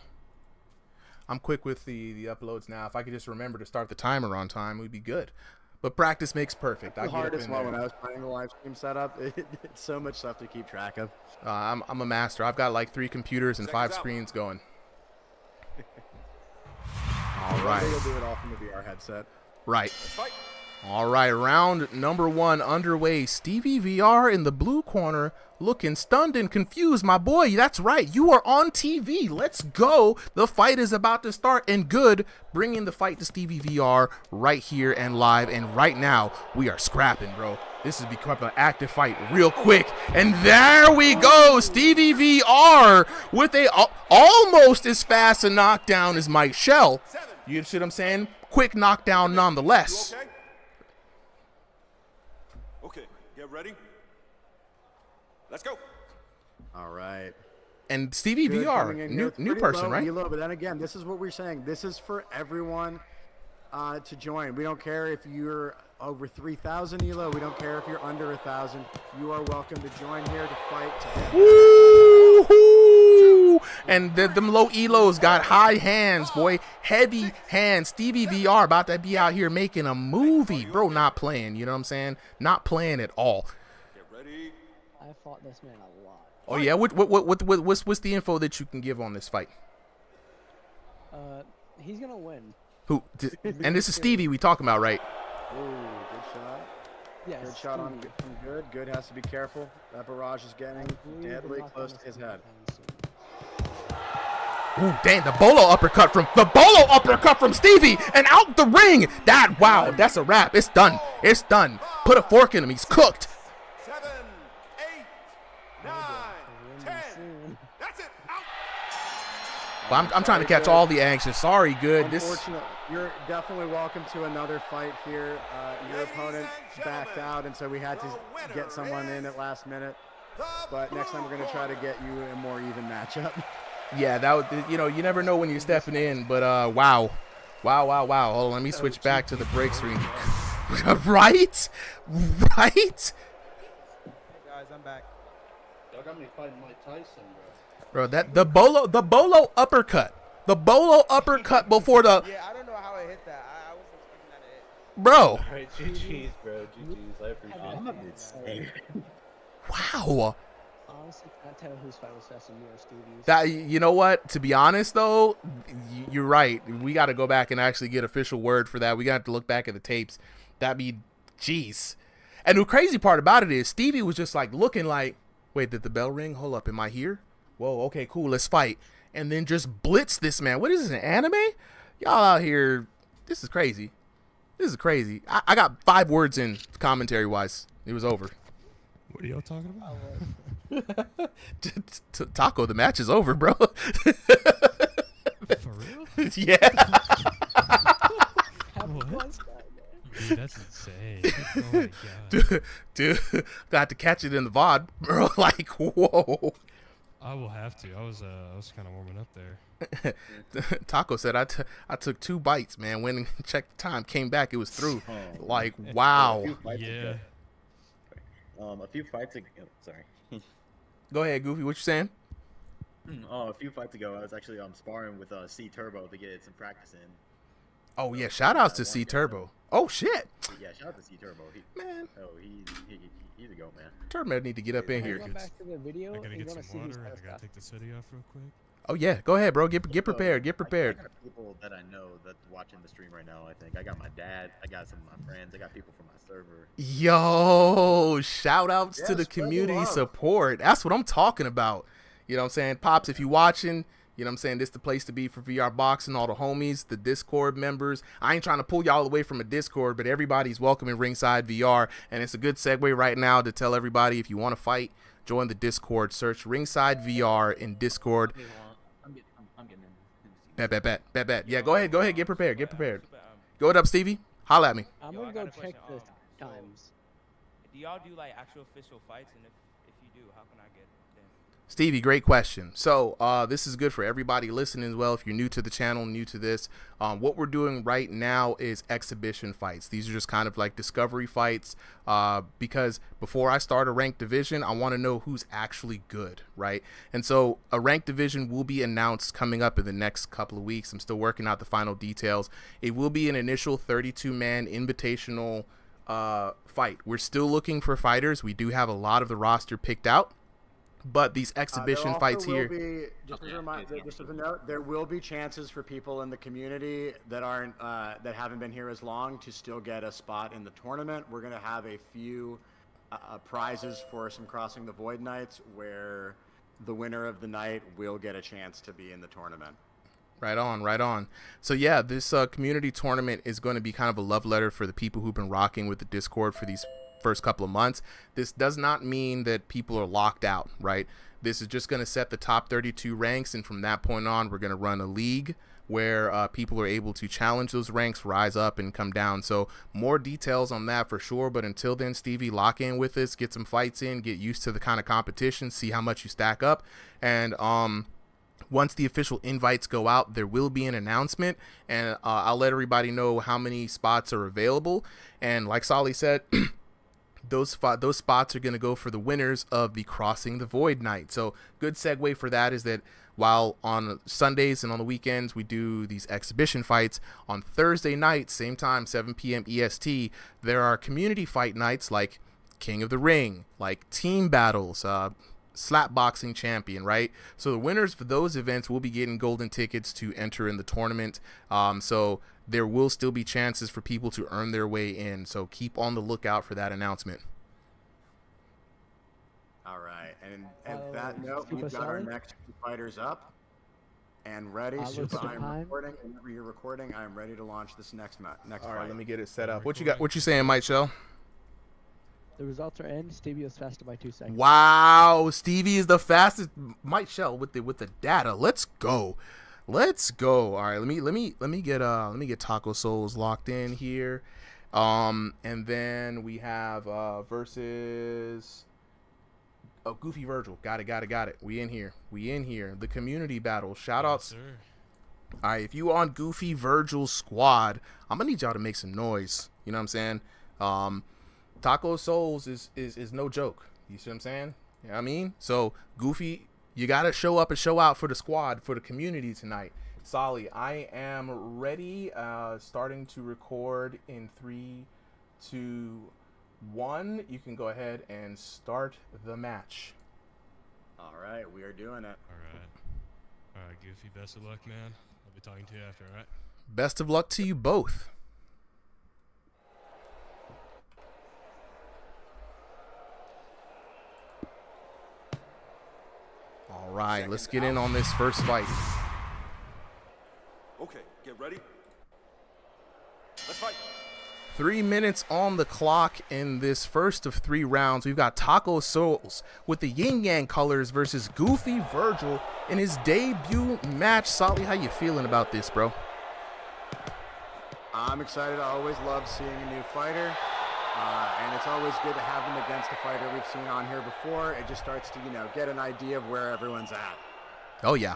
I'm quick with the uploads now. If I could just remember to start the timer on time, we'd be good. But practice makes perfect. The hardest one when I was playing the live stream setup. It's so much stuff to keep track of. I'm a master. I've got like 3 computers and 5 screens going. All right. You'll do it all from the VR headset. Right. All right, round number 1 underway. Stevie VR in the blue corner, looking stunned and confused. My boy, that's right. You are on TV. Let's go. The fight is about to start, and Good bringing the fight to Stevie VR right here and live. And right now, we are scrapping, bro. This has become an active fight real quick. And there we go. Stevie VR with a almost as fast a knockdown as Mike Shell. You see what I'm saying? Quick knockdown nonetheless. Okay, get ready. Let's go. All right. And Stevie VR, new person, right? Low, but then again, this is what we're saying. This is for everyone to join. We don't care if you're over 3,000 ELO. We don't care if you're under 1,000. You are welcome to join here to fight together. Woo-hoo! And them low ELOs got high hands, boy. Heavy hands. Stevie VR about to be out here making a movie. Bro, not playing. You know what I'm saying? Not playing at all. Get ready. I fought this man a lot. Oh, yeah? What's the info that you can give on this fight? He's going to win. Who? And this is Stevie we talking about, right? Ooh, good shot. Yes, good shot on Good. Good has to be careful. That barrage is getting deadly close to his head. Ooh, dang, the bolo uppercut from Stevie and out the ring. Wow, that's a wrap. It's done. It's done. Put a fork in him. He's cooked. 7, 8, 9, 10. That's it. Out. Well, I'm trying to catch all the action. Sorry, Good. You're definitely welcome to another fight here. Your opponent backed out, and so we had to get someone in at last minute. But next time we're going to try to get you a more even matchup. Yeah, you never know when you're stepping in, but wow. Hold on, let me switch back to the break screen. Right? Hey guys, I'm back. Y'all got me fighting Mike Tyson, bro. The bolo uppercut. The bolo uppercut before the. Yeah, I don't know how I hit that. I was expecting that to hit. Bro. All right, GG's, bro. GG's. I appreciate it. Wow. Honestly, can't tell whose fight was faster, me or Stevie's. That, you know what? To be honest, though, you're right. We got to go back and actually get official word for that. We got to look back at the tapes. That'd be, jeez. And the crazy part about it is Stevie was just like looking like, wait, did the bell ring? Hold up, am I here? Whoa, okay, cool, let's fight. And then just blitz this man. What is this, an anime? Y'all out here, this is crazy. This is crazy. I got 5 words in commentary-wise. It was over. What are y'all talking about? Taco, the match is over, bro. For real? Yeah. What? Dude, that's insane. Oh my god. Dude, got to catch it in the VOD, bro. Like, whoa. I will have to. I was kind of warming up there. Taco said I took 2 bites, man. Went and checked the time, came back, it was through. Like, wow. Yeah. A few fights ago. Sorry. Go ahead, Goofy. What you saying? A few fights ago, I was actually sparring with C Turbo to get some practice in. Oh yeah, shout outs to C Turbo. Oh shit. Yeah, shout out to C Turbo. He's a go, man. Turbo need to get up in here. Go back to the video. I gotta get some water. I gotta take this video off real quick. Oh yeah, go ahead, bro. Get prepared. Get prepared. I got people that I know that's watching the stream right now. I think I got my dad. I got some of my friends. I got people from my server. Yo, shout outs to the spread the community love. support. That's what I'm talking about. You know what I'm saying? Pops, if you watching, you know what I'm saying, this the place to be for VR boxing, all the homies, the Discord members. I ain't trying to pull y'all away from a Discord, but everybody's welcome in Ringside VR, and it's a good segue right now to tell everybody if you want to fight, join the Discord. Search Ringside VR in Discord. I'm getting in. Bet. Yeah, go ahead. Get prepared. Go it up, Stevie. Holla at me. I'm gonna go check the times. Do y'all do like actual official fights? And if you do, how can I get them? Stevie, great question. So this is good for everybody listening as well. If you're new to the channel, new to this, what we're doing right now is exhibition fights. These are just kind of like discovery fights because before I start a ranked division, I want to know who's actually good, right? And so a ranked division will be announced coming up in the next couple of weeks. I'm still working out the final details. It will be an initial 32-man invitational fight. We're still looking for fighters. We do have a lot of the roster picked out. But these exhibition fights here. Just as a note, there will be chances for people in the community that aren't that haven't been here as long to still get a spot in the tournament. We're going to have a few prizes for some Crossing the Void nights where the winner of the night will get a chance to be in the tournament. Right on. So yeah, this community tournament is going to be kind of a love letter for the people who've been rocking with the Discord for these first couple of months. This does not mean that people are locked out, right? This is just going to set the top 32 ranks, and from that point on, we're going to run a league where people are able to challenge those ranks, rise up, and come down. So more details on that for sure, but until then, Stevie, lock in with us, get some fights in, get used to the kind of competition, see how much you stack up, and once the official invites go out, there will be an announcement, and I'll let everybody know how many spots are available. And like Solly said, those spots are going to go for the winners of the Crossing the Void night. So good segue for that is that while on Sundays and on the weekends we do these exhibition fights, on Thursday night, same time, 7 p.m. EST, there are community fight nights like King of the Ring, like team battles, slapboxing champion, right? So the winners for those events will be getting golden tickets to enter in the tournament. So there will still be chances for people to earn their way in. So keep on the lookout for that announcement. All right. And at that note, we've got our next two fighters up and ready. Super, I'm recording. Whenever you're recording, I'm ready to launch this next fight. All right, let me get it set up. What you got? What you saying, Mike Shell? The results are in. Stevie was faster by 2 seconds. Wow, Stevie is the fastest. Mike Shell with the data. Let's go. All right, let me get Taco Souls locked in here, and then we have versus Goofy Virgil. Got it. We in here. The community battle. Shout outs. Sir. All right, if you on Goofy Virgil's squad, I'm gonna need y'all to make some noise. You know what I'm saying? Taco Souls is no joke. You see what I'm saying? You know what I mean? So Goofy, you gotta show up and show out for the squad, for the community tonight. Solly, I am ready. Starting to record in 3, 2, 1. You can go ahead and start the match. All right, we are doing it. All right, Goofy. Best of luck, man. I'll be talking to you after. All right. Best of luck to you both. All right, let's get in on this first fight. Okay, get ready. Let's fight. 3 minutes on the clock in this first of 3 rounds. We've got Taco Souls with the Yin Yang colors versus Goofy Virgil in his debut match. Solly, how you feeling about this, bro? I'm excited. I always love seeing a new fighter. And it's always good to have them against a fighter we've seen on here before. It just starts to, get an idea of where everyone's at. Oh, yeah.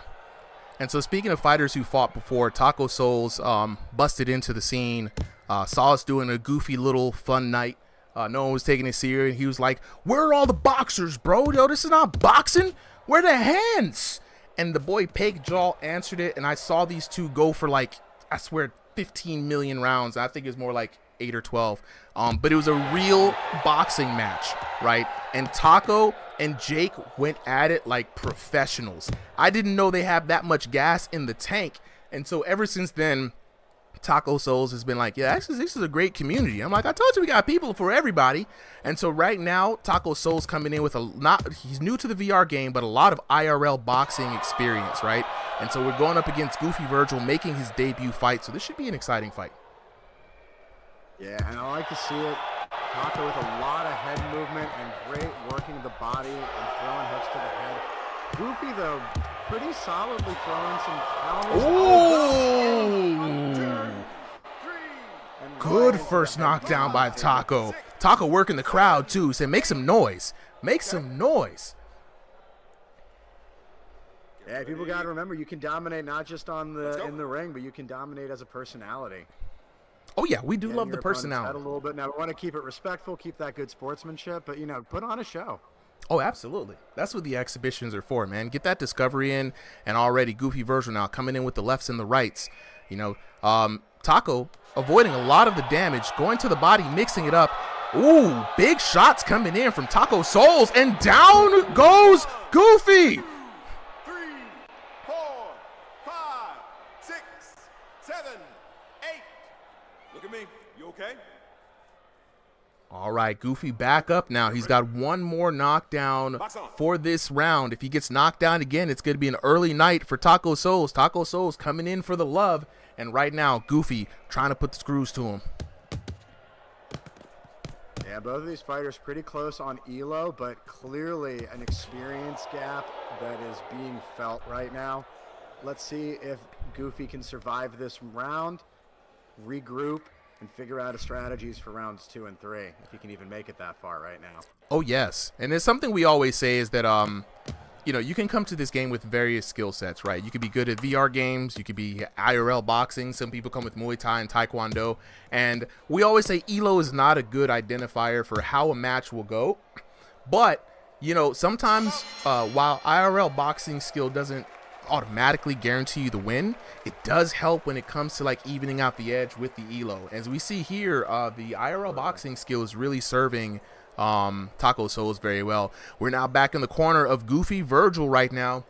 And so speaking of fighters who fought before, Taco Souls busted into the scene, saw us doing a goofy little fun night. No one was taking it serious. He was like, where are all the boxers, bro? Yo, this is not boxing. Where are the hands? And the boy Peg Jaw answered it, and I saw these two go for, like, I swear, 15 million rounds. I think it's more like 8 or 12. But it was a real boxing match, right? And Taco and Jake went at it like professionals. I didn't know they have that much gas in the tank. And so ever since then, Taco Souls has been like, yeah, actually, this is a great community. I'm like, I told you we got people for everybody. And so right now, Taco Souls coming in with he's new to the VR game, but a lot of IRL boxing experience, right? And so we're going up against Goofy Virgil, making his debut fight. So this should be an exciting fight. Yeah, and I like to see it. Taco with a lot of head movement and great working the body and throwing hooks to the head. Goofy, though, pretty solidly throwing some counters. Oh! Good first knockdown by Taco. Taco working the crowd, too. Say, make some noise. Make some noise. Yeah, people got to remember, you can dominate not just in the ring, but you can dominate as a personality. Oh, yeah, we do love the personality. A little bit. Now, we want to keep it respectful, keep that good sportsmanship, but, put on a show. Oh, absolutely. That's what the exhibitions are for, man. Get that discovery in, and already Goofy Virgil now coming in with the lefts and the rights. Taco avoiding a lot of the damage, going to the body, mixing it up. Ooh, big shots coming in from Taco Souls, and down goes Goofy. 3, 4, 5, 6, 7, 8. Look at me. You okay? All right, Goofy back up now. He's got one more knockdown for this round. If he gets knocked down again, it's going to be an early night for Taco Souls. Taco Souls coming in for the love. And right now, Goofy trying to put the screws to him. Yeah, both of these fighters pretty close on ELO, but clearly an experience gap that is being felt right now. Let's see if Goofy can survive this round, regroup, and figure out strategies for rounds 2 and 3, if he can even make it that far right now. Oh, yes. And it's something we always say is that, you can come to this game with various skill sets, right? You could be good at VR games. You could be IRL boxing. Some people come with Muay Thai and Taekwondo. And we always say ELO is not a good identifier for how a match will go. But, sometimes while IRL boxing skill doesn't automatically guarantee you the win, it does help when it comes to like evening out the edge with the ELO. As we see here, the IRL boxing skill is really serving Taco Souls very well. We're now back in the corner of Goofy Virgil right now.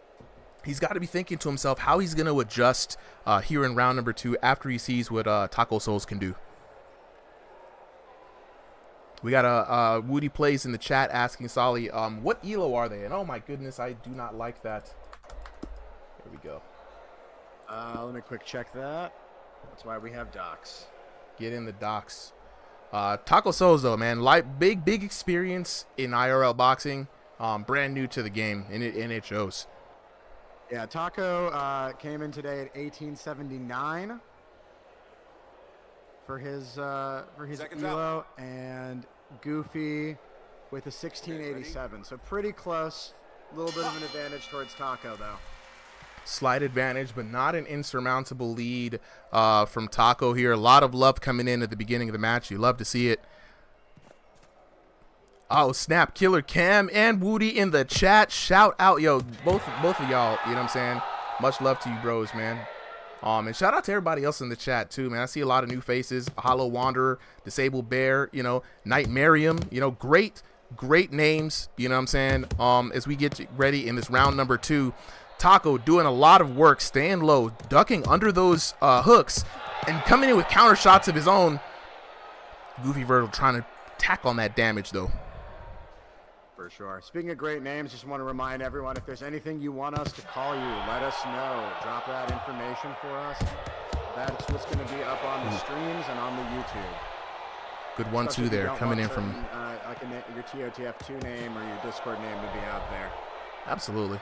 He's got to be thinking to himself how he's going to adjust here in round number 2 after he sees what Taco Souls can do. We got a Woody Plays in the chat asking Solly, what ELO are they? And oh my goodness, I do not like that. Here we go. Let me quick check that. That's why we have docs. Get in the docs. Taco Souls, though, man, big experience in IRL boxing. Brand new to the game, and it shows. Yeah, Taco came in today at 1879 for his ELO, and Goofy with a 1687. So pretty close. A little bit of an advantage towards Taco, though. Slight advantage, but not an insurmountable lead from Taco here. A lot of love coming in at the beginning of the match. You love to see it. Oh, snap. Killer Cam and Woody in the chat. Shout out. Yo, both of y'all, you know what I'm saying? Much love to you, bros, man. And shout out to everybody else in the chat, too, man. I see a lot of new faces. Hollow Wanderer, Disabled Bear, Night Miriam, great names, you know what I'm saying? As we get ready in this round number 2, Taco doing a lot of work, staying low, ducking under those hooks, and coming in with counter shots of his own. Goofy Virgil trying to tack on that damage, though. For sure. Speaking of great names, just want to remind everyone, if there's anything you want us to call you, let us know. Drop that information for us. That's what's going to be up on the streams and on the YouTube. Good 1-2 there, coming in from... your TOTF2 name or your Discord name to be out there. Absolutely.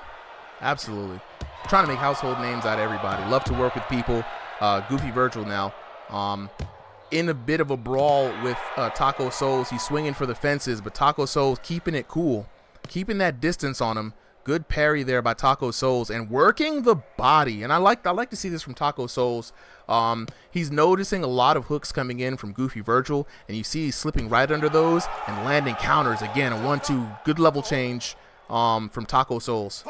Trying to make household names out of everybody. Love to work with people. Goofy Virgil now. In a bit of a brawl with Taco Souls. He's swinging for the fences, but Taco Souls keeping it cool. Keeping that distance on him. Good parry there by Taco Souls and working the body. And I like to see this from Taco Souls. He's noticing a lot of hooks coming in from Goofy Virgil, and you see he's slipping right under those and landing counters. Again, a 1-2. Good level change from Taco Souls.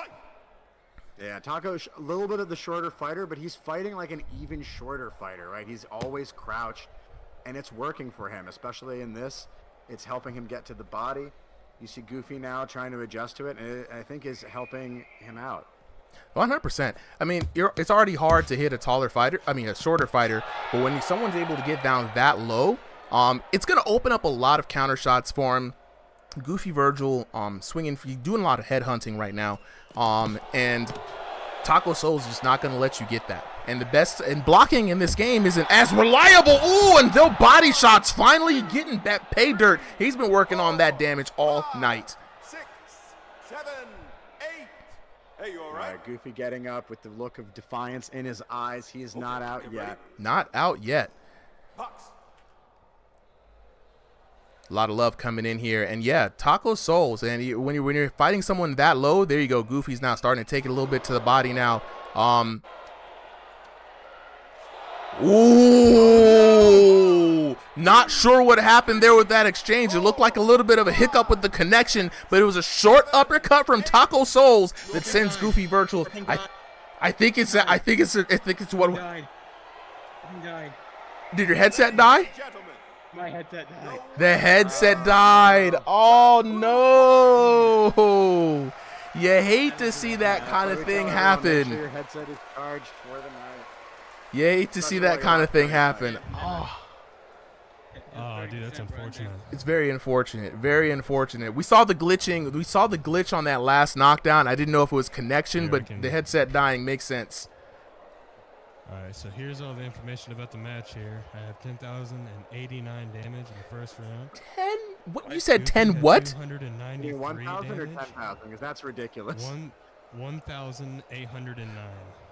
Yeah, Taco's a little bit of the shorter fighter, but he's fighting like an even shorter fighter, right? He's always crouched. and it's working for him, especially in this. It's helping him get to the body. You see Goofy now trying to adjust to it, and it, I think, is helping him out. 100%. I mean, it's already hard to hit a taller fighter. I mean, a shorter fighter. But when someone's able to get down that low, it's going to open up a lot of counter shots for him. Goofy Virgil, swinging, doing a lot of head hunting right now. And Taco Soul's just not going to let you get that. And the best and blocking in this game isn't as reliable. Ooh, and no body shots. Finally getting that pay dirt. He's been working on that damage all night. 6, 7, 8. Hey, you all right? Goofy getting up with the look of defiance in his eyes. He is not out yet. Not out yet. Box. A lot of love coming in here. And yeah, Taco Souls. And when you're fighting someone that low, there you go. Goofy's now starting to take it a little bit to the body now. Ooh, not sure what happened there with that exchange. It looked like a little bit of a hiccup with the connection, but it was a short uppercut from Taco Souls that sends Goofy Virtual. I think it's what. I'm dying. Did your headset die? My headset died. The headset died. Oh no! You hate to see that kind of thing happen. Your headset is charged for the night. You hate to see that kind of thing happen. Oh, dude, that's unfortunate. It's very unfortunate. Very unfortunate. We saw the glitching. We saw the glitch on that last knockdown. I didn't know if it was connection, but the headset dying makes sense. All right, so here's all the information about the match here. I have 10,089 damage in the first round. 10? What? You said 10 what? 293 1,000 or damage. 10,000? Because that's ridiculous. 1,809.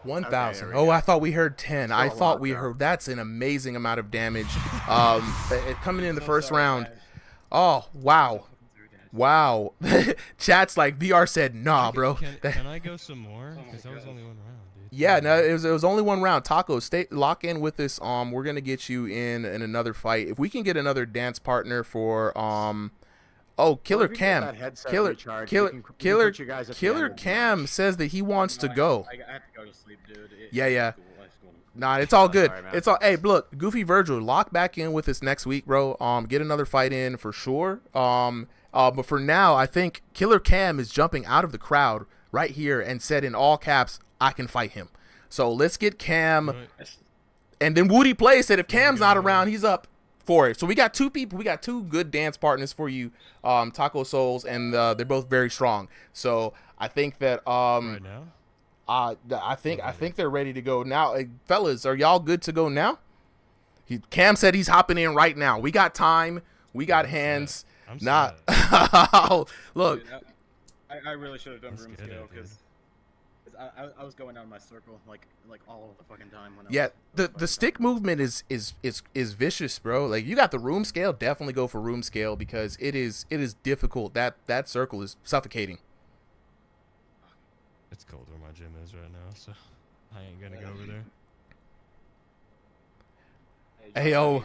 1,000. Okay, Oh, I thought we heard 10. I Still a thought lot, we though. heard. That's an amazing amount of damage. Coming in the first round. Oh, wow. Wow. Chat's like, VR said, nah, bro. Can I go some more? Because that was only one round, dude. Yeah, no, it was only one round. Taco, lock in with this. We're gonna get you in another fight. If we can get another dance partner for Killer Cam. Killer Cam says that he wants to go. I have to go to sleep, dude. Yeah. Cool. Nah, it's all good. Sorry, man. It's all. Hey, look, Goofy Virgil, lock back in with us next week, bro. Get another fight in for sure. But for now, I think Killer Cam is jumping out of the crowd right here and said in all caps, "I can fight him." So let's get Cam. And then Woody Play said if Cam's not around, he's up for it. So we got two people. We got two good dance partners for you, Taco Souls, and they're both very strong. So I think that Right now? I think they're ready to go now. Fellas, are y'all good to go now? Cam said he's hopping in right now. We got time. We got hands. I'm Not look. Dude, I really should have done room scale because I was going down my circle like all the fucking time. When Yeah, the stick movement is vicious, bro. Like you got the room scale, definitely go for room scale because it is difficult. That circle is suffocating. It's cold where my gym is right now, so I ain't gonna go over there. Hey yo,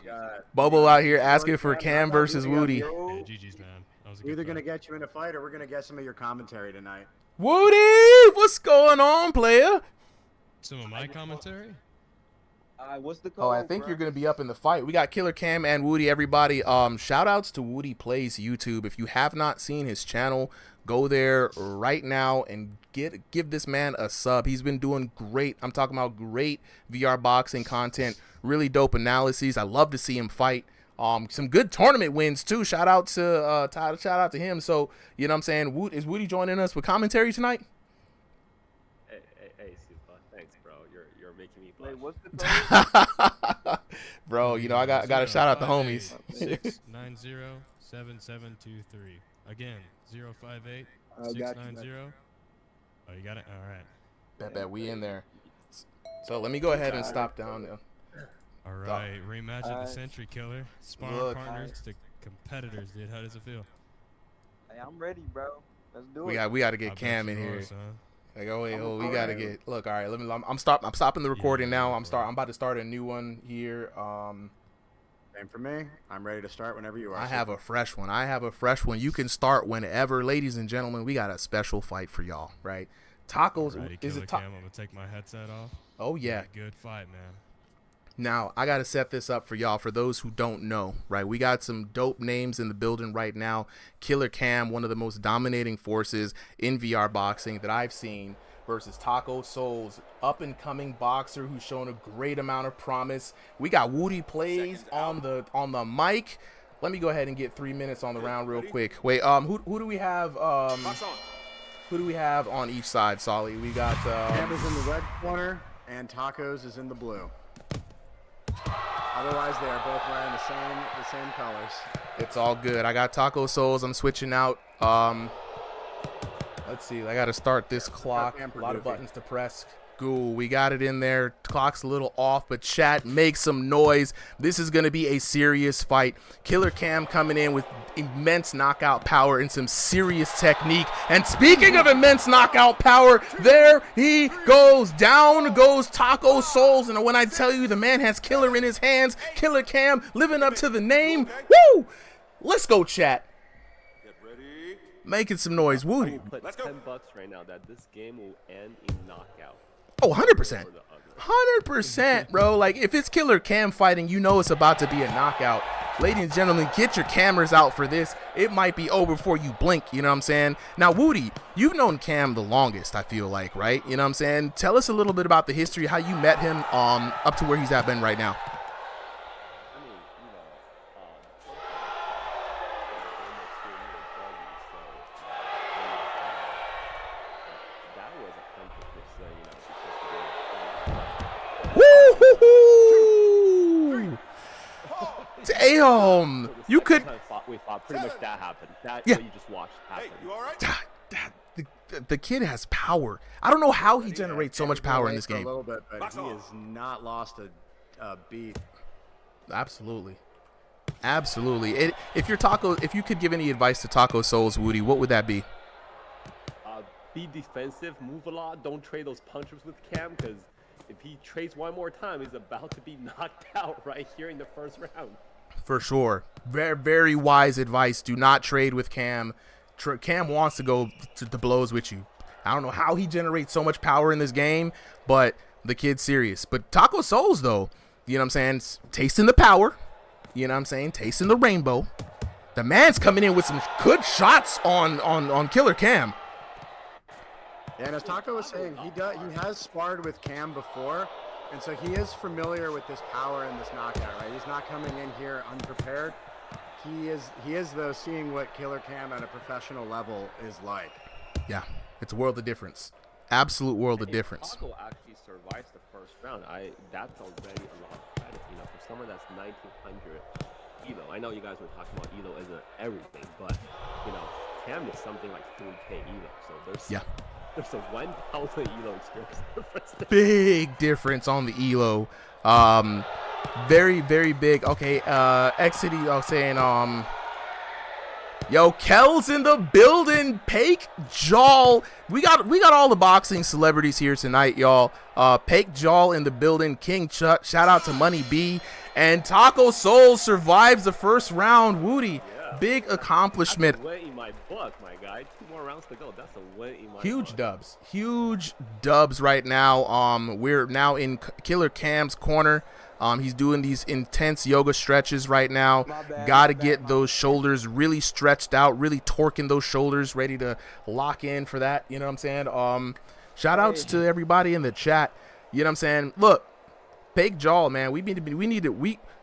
Bobo out here asking for Cam versus Woody. Yeah, GG's, man. That was a We're either good gonna fight. get you in a fight or we're gonna get some of your commentary tonight. Woody, what's going on, player? Some of my commentary? What's the code? Oh, I think you're gonna be up in the fight. We got Killer Cam and Woody. Everybody, shout outs to Woody Plays YouTube. If you have not seen his channel, go there right now and give this man a sub. He's been doing great. I'm talking about great VR boxing content, really dope analyses. I love to see him fight. Some good tournament wins too. Shout out to Todd. Shout out to him. So you know what I'm saying. Is Woody joining us with commentary tonight? Hey, Super. Thanks, bro. You're making me blush. Wait, what's the code? Bro, you know I got to shout out the homies. 690-7723. Again, 058 I got you, 690. Oh, you got it. All right. Bet we in there. So let me go ahead and stop down there. All right, rematch of the Century Killer. Sparring Look. partners to competitors, dude. How does it feel? Hey, I'm ready, bro. Let's do We it. got to get I Cam bet in you are, here. son. Like, we got to get. Look, all right. I'm stopping the recording now. I'm about to start a new one here. Same for me. I'm ready to start whenever you are. I have a fresh one. You can start whenever, ladies and gentlemen. We got a special fight for y'all, right? Tacos. Alrighty, Is Killer it Cam, I'm gonna take my headset off. Oh yeah. Good fight, man. Now, I got to set this up for y'all, for those who don't know, right? We got some dope names in the building right now. Killer Cam, one of the most dominating forces in VR boxing that I've seen, versus Taco Souls, up-and-coming boxer who's shown a great amount of promise. We got Woody Plays on the mic. Let me go ahead and get 3 minutes on the round real quick. Wait, who do we have? Who do we have on each side, Solly? We got Cam is in the red corner, and Tacos is in the blue. Otherwise, they are both wearing the same colors. It's all good. I got Taco Souls. I'm switching out. Let's see. I got to start this clock. A lot of buttons to press. Cool. We got it in there. Clock's a little off, but chat, make some noise. This is going to be a serious fight. Killer Cam coming in with immense knockout power and some serious technique. And speaking of immense knockout power, there he goes. Down goes Taco Souls. And when I tell you the man has killer in his hands, Killer Cam living up to the name. Woo! Let's go, chat. Making some noise. Woody. Put $10 right now that this game will end in knockout. Oh, 100%. 100%, bro. Like, if it's Killer Cam fighting, you know it's about to be a knockout. Ladies and gentlemen, get your cameras out for this. It might be over before you blink, you know what I'm saying? Now, Woody, you've known Cam the longest, I feel like, right? You know what I'm saying? Tell us a little bit about the history, how you met him up to where he's at been right now. Damn, you could. We thought pretty much that happened. That yeah. What you just watched happen. Hey, you all right? The kid has power. I don't know how he generates so much power in this game. A little bit, but he has not lost a beat. Absolutely, absolutely. If you could give any advice to Taco Souls, Woody, what would that be? Be defensive, move a lot, don't trade those punches with Cam, because if he trades one more time, he's about to be knocked out right here in the first round. For sure. Very, very wise advice. Do not trade with Cam. Cam wants to go to the blows with you. I don't know how he generates so much power in this game, but the kid's serious. But Taco Souls, though, you know what I'm saying, tasting the power, you know what I'm saying, tasting the rainbow. The man's coming in with some good shots on Killer Cam. And as Taco was saying, he has sparred with Cam before, and so he is familiar with this power and this knockout, right? He's not coming in here unprepared. He is though seeing what Killer Cam at a professional level is like. Yeah, it's a world of difference. Absolute world of difference. Taco actually survives the first round. That's already a lot of credit, you know, for someone that's 1900 ELO. I know you guys were talking about ELO isn't everything, but you know, Cam is something like 3K ELO, so there's a 1,000 ELO experience difference. Big difference on the ELO. Very, very big. Okay, Exity, I was saying, yo, Kel's in the building. Pake Jaw. We got all the boxing celebrities here tonight, y'all. Pake Jaw in the building. King Chuck. Shout out to Money B. And Taco Soul survives the first round. Woody, big accomplishment. That's a win in my book, my guy. 2 more rounds to go. That's a win in my Huge book. Huge dubs right now. We're now in Killer Cam's corner. He's doing these intense yoga stretches right now. Got to get those shoulders really stretched out, really torquing those shoulders, ready to lock in for that. You know what I'm saying? Shout outs to everybody in the chat. You know what I'm saying? Look, Pake Jaw, man. We need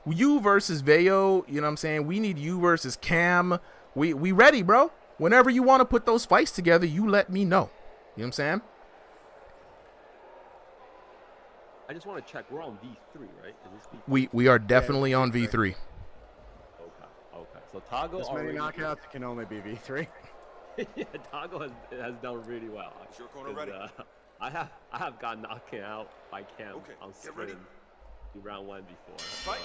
you versus Veo. You know what I'm saying? We need you versus Cam. We ready, bro. Whenever you want to put those fights together, you let me know. You know what I'm saying? I just want to check. We're on V3, right? Is this V3? We are definitely on V3. Okay. So Tago this many knockouts can only be V3. Yeah, Tago has done really well. Your corner ready? I have gotten knocked out by Cam on sprint in round 1 before.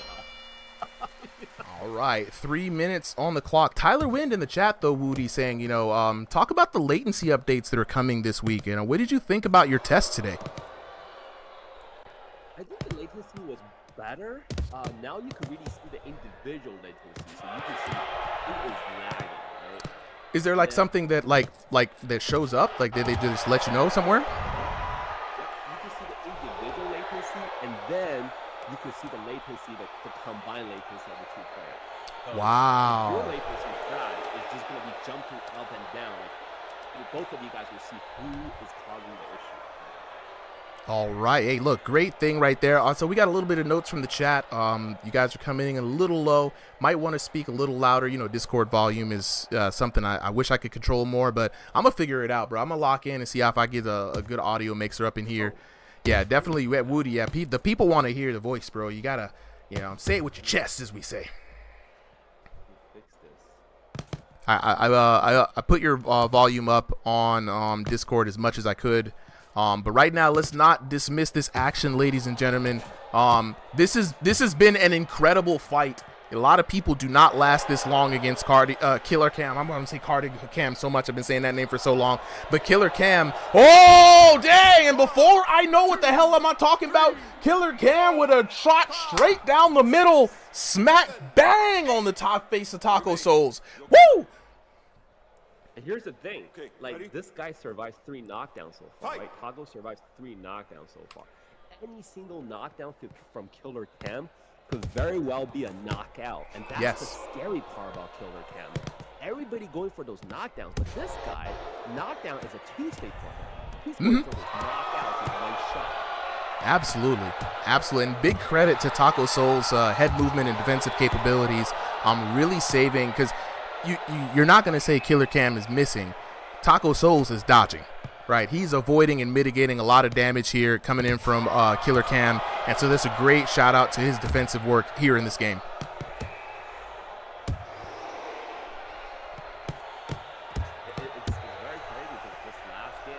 All right, 3 minutes on the clock. Tyler Wind in the chat though, Woody, saying, you know, talk about the latency updates that are coming this week. You know, what did you think about your test today? I think the latency was better. Now you can really see the individual latency, so you can see who is lagging, right? Is there like something that like that shows up? Like they just let you know somewhere? Yep, you can see the individual latency, and then you can see the latency, the combined latency of the two players. So Wow. Your latency guy is just going to be jumping up and down. Like, both of you guys will see who is causing the issue. All right. Hey, look, great thing right there. So we got a little bit of notes from the chat. You guys are coming in a little low. Might want to speak a little louder. You know, Discord volume is something I wish I could control more, but I'm going to figure it out, bro. I'm going to lock in and see if I get a good audio mixer up in here. Yeah, definitely. Woody, yeah, the people want to hear the voice, bro. You got to, say it with your chest, as we say. I put your volume up on Discord as much as I could. But right now, let's not dismiss this action, ladies and gentlemen. This has been an incredible fight. A lot of people do not last this long against Killer Cam. I'm going to say Cam so much. I've been saying that name for so long. But Killer Cam, oh, dang. And before I know what the hell am I talking about, Killer Cam with a shot straight down the middle, smack bang on the top face of Taco Souls. Woo! And here's the thing, like, this guy survives 3 knockdowns so far, right? Taco survives 3 knockdowns so far. Any single knockdown from Killer Cam could very well be a knockout, and that's the scary part about Killer Cam. Everybody going for those knockdowns, but this guy, knockdown is a Tuesday for him. He's going for those knockouts in one shot. Absolutely. And big credit to Taco Soul's head movement and defensive capabilities. I'm really saving, because you're not going to say Killer Cam is missing. Taco Souls is dodging, right? He's avoiding and mitigating a lot of damage here coming in from Killer Cam. And so that's a great shout out to his defensive work here in this game. It's very crazy because this last game,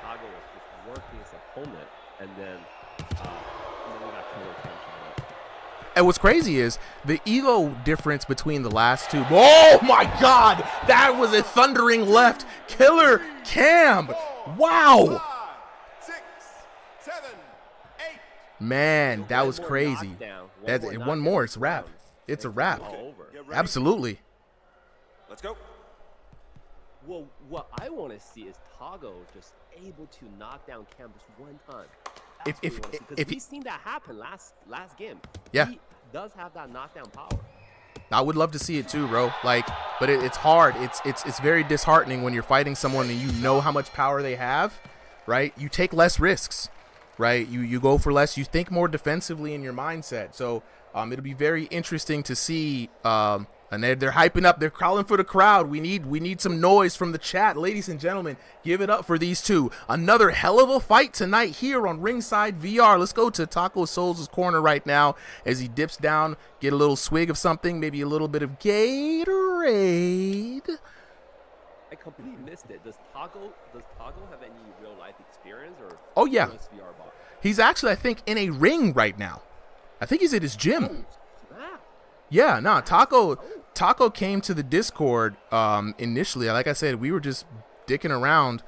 Taco was just working his opponent, and then we got Killer Cam showing up. And what's crazy is the elo difference between the last two. Oh my God, that was a thundering left. Killer Cam. Wow. 6, 7, 8. Man, that was crazy. That's one more. It's a wrap. It's a wrap. Absolutely. Let's go. Well, what I want to see is Taco just able to knock down Cam just one time. Because we've seen that happen last game. Yeah. He does have that knockdown power. I would love to see it too, bro. But it's hard. It's very disheartening when you're fighting someone and you know how much power they have, right? You take less risks, right? You go for less. You think more defensively in your mindset. So it'll be very interesting to see. And they're hyping up. They're calling for the crowd. We need some noise from the chat. Ladies and gentlemen, give it up for these two. Another hell of a fight tonight here on Ringside VR. Let's go to Taco Souls' corner right now as he dips down, get a little swig of something, maybe a little bit of Gatorade. I completely missed it. Does Taco have any real life experience or? Oh yeah. VR box? He's actually, I think, in a ring right now. I think he's at his gym. Yeah, no, Taco came to the Discord initially. Like I said, we were just dicking around,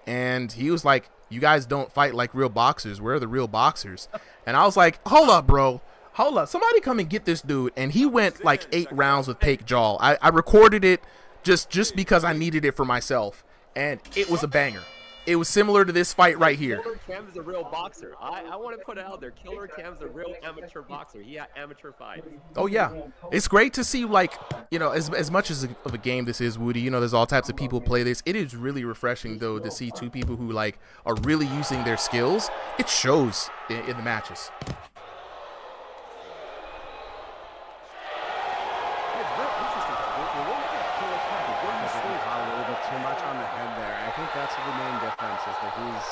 and he was like, "You guys don't fight like real boxers. Where are the real boxers?" And I was like, "Hold up, bro. Hold up. Somebody come and get this dude." And he went like 8 rounds with Pake Jaw. I recorded it just because I needed it for myself, and it was a banger. It was similar to this fight right here. Killer Cam is a real boxer. I want to put it out there. Killer Cam's a real amateur boxer. He had amateur fights. Oh yeah, it's great to see, like, as much as of a game this is, Woody. There's all types of people play this. It is really refreshing though to see 2 people who like are really using their skills. It shows in the matches. That's the main difference, is that he's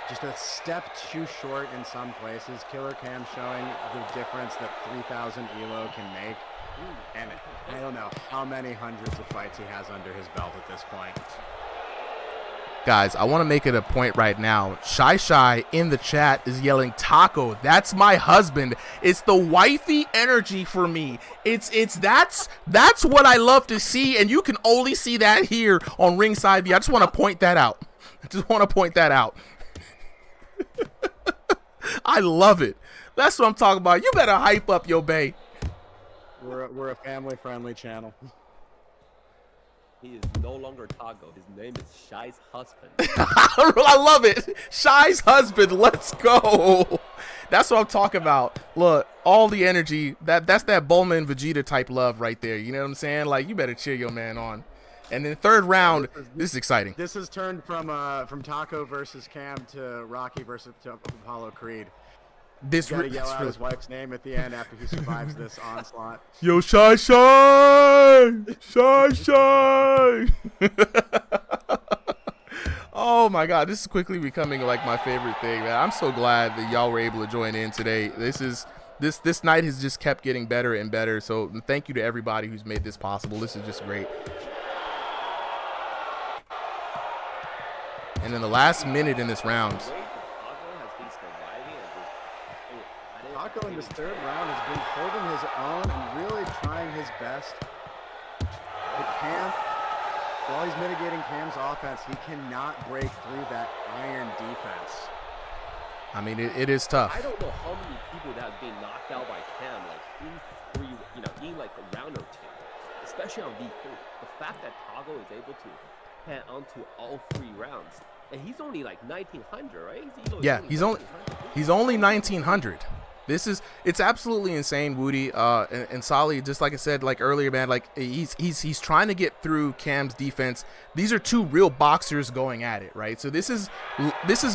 just a step too short in some places. Killer Cam showing the difference that 3,000 ELO can make. And I don't know how many hundreds of fights he has under his belt at this point. Guys, I want to make it a point right now. Shy in the chat is yelling, "Taco, that's my husband." It's the wifey energy for me. That's what I love to see, and you can only see that here on Ringside VR. I just want to point that out. I love it. That's what I'm talking about. You better hype up your bae. We're a family-friendly channel. He is no longer Taco. His name is Shy's husband. I love it. Shy's husband. Let's go. That's what I'm talking about. Look, all the energy. That's that Bulma and Vegeta type love right there. You know what I'm saying? Like, you better cheer your man on. And then third round, this is exciting. This has turned from Taco versus Cam to Rocky versus Apollo Creed. This gotta yell out his wife's name at the end after he survives this onslaught. Yo, Shy Shy! Shy Shy! Oh my God, this is quickly becoming like my favorite thing, man. I'm so glad that y'all were able to join in today. This night has just kept getting better and better. So thank you to everybody who's made this possible. This is just great. And in the last minute in this round, Taco in this third round has been holding his own and really trying his best. But Cam, while he's mitigating Cam's offense, he cannot break through that iron defense. I mean, it is tough. I don't know how many people that have been knocked out by Cam, like in like a round or two, especially on V3. The fact that Taco is able to hang onto all 3 rounds, and he's only like 1900, right? He's only 1900. It's absolutely insane, Woody, and Solly. Just like I said, like earlier, man, like he's trying to get through Cam's defense. These are 2 real boxers going at it, right? So this is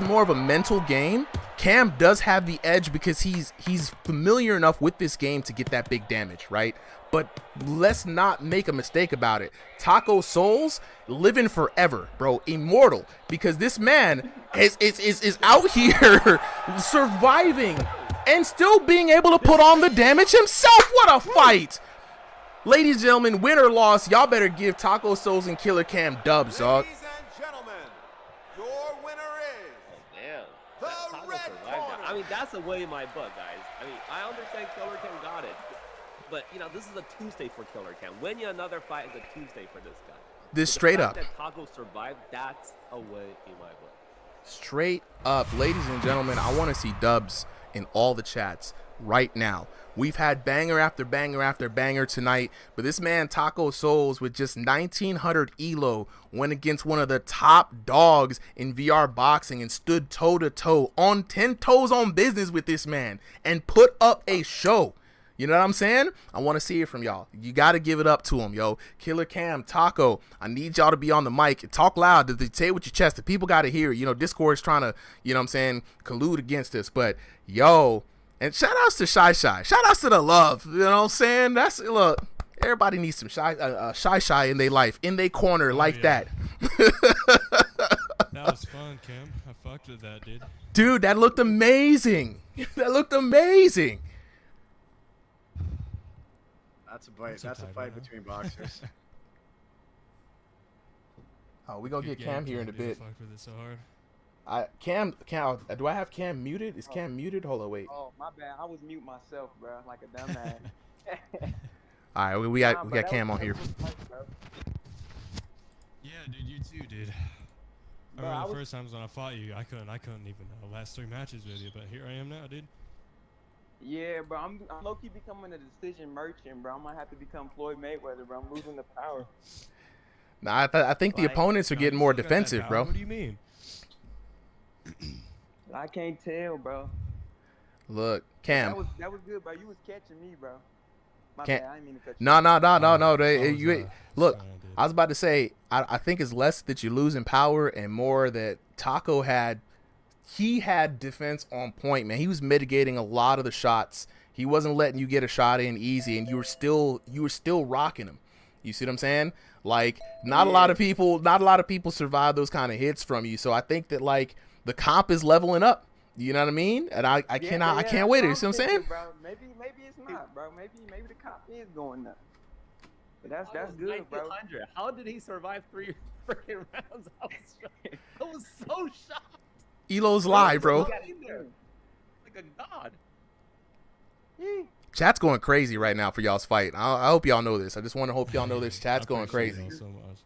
more of a mental game. Cam does have the edge because he's familiar enough with this game to get that big damage, right? But let's not make a mistake about it. Taco Souls living forever, bro, immortal, because this man is out here surviving and still being able to put on the damage himself. What a fight! Ladies and gentlemen, win or loss, y'all better give Taco Souls and Killer Cam dubs, dog. Ladies and gentlemen, your winner is the red corner. I mean, that's a way in my book, guys. I mean, I understand Killer Cam got it, but this is a Tuesday for Killer Cam. Winning another fight is a Tuesday for this guy. This straight up. That Taco survived, that's a way in my book. Straight up, ladies and gentlemen, I want to see dubs in all the chats right now. We've had banger after banger after banger tonight, but this man Taco Souls with just 1900 ELO went against one of the top dogs in VR boxing and stood toe to toe on 10 toes on business with this man and put up a show. You know what I'm saying? I want to see it from y'all. You got to give it up to him, yo. Killer Cam, Taco, I need y'all to be on the mic and talk loud. Say it with your chest. The people got to hear it. Discord's trying to, you know what I'm saying, collude against us. But, yo, and shout outs to Shy Shy. Shout outs to the love. You know what I'm saying? Look, everybody needs some Shy in their life, in their corner that. That was fun, Cam. I fucked with that, dude. Dude, that looked amazing. That looked amazing. That's a fight between boxers. Oh, we gonna get Cam here in a bit. Fuck with it so hard. Cam, do I have Cam muted? Is Cam muted? Hold on, wait. Oh, my bad. I was mute myself, bro, like a dumbass. All right, we got Cam on here. Yeah, dude, you too, dude. I remember the first times when I fought you, I couldn't even last 3 matches with you, but here I am now, dude. Yeah, bro, I'm low-key becoming a decision merchant, bro. I might have to become Floyd Mayweather, bro. I'm losing the power. Nah, I think the opponents are getting more defensive, bro. What do you mean? I can't tell, bro. Look, Cam. That was good, bro. You was catching me, bro. My bad. I didn't mean to cut you. No. Look, I was about to say, I think it's less that you're losing power and more that Taco had defense on point, man. He was mitigating a lot of the shots. He wasn't letting you get a shot in easy, and you were still rocking him. You see what I'm saying? Like, not a lot of people survive those kind of hits from you. So I think that, like, the comp is leveling up. You know what I mean? And I can't wait. You see what I'm saying? Bro. Maybe it's not, bro. Maybe the comp is going up. But that's good, bro. How did he survive 3 freaking rounds? I was so shocked. ELO's live, bro. Like a god. Chat's going crazy right now for y'all's fight. I hope y'all know this. I just want to hope y'all know this. Chat's going crazy. So much.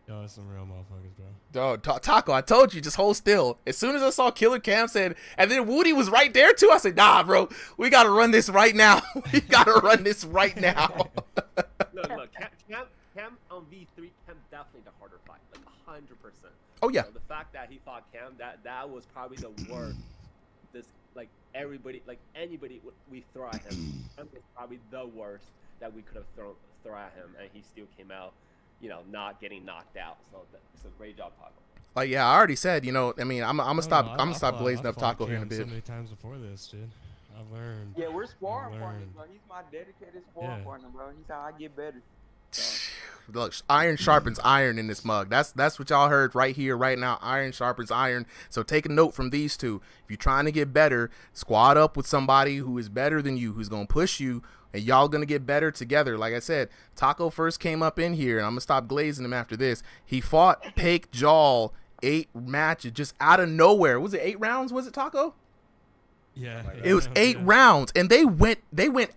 Y'all are some real motherfuckers, bro. Taco, I told you, just hold still. As soon as I saw Killer Cam said, and then Woody was right there too, I said, nah, bro, we got to run this right now. We got to run this right now. Look, Cam on V3, Cam definitely the harder fight, like 100%. Oh, yeah. So the fact that he fought Cam, that was probably the worst this like everybody, like anybody we throw at him, Cam was probably the worst that we could have thrown at him, and he still came out, you know, not getting knocked out. So it's a great job, Taco. Like, yeah, I already said, you know, I mean, I'm gonna stop glazing up Taco here in a bit. So many times before this, dude. I've learned. Yeah, we're sparring partners, bro. He's my dedicated sparring partner, bro. He's how I get better. So. Look, iron sharpens iron in this mug. That's what y'all heard right here, right now. Iron sharpens iron. So take a note from these two. If you're trying to get better, squad up with somebody who is better than you, who's gonna push you, and y'all gonna get better together. Like I said, Taco first came up in here, and I'm gonna stop glazing him after this. He fought Pake Jaw 8 matches just out of nowhere. Was it 8 rounds? Was it, Taco? Yeah. It was 8 rounds, and they went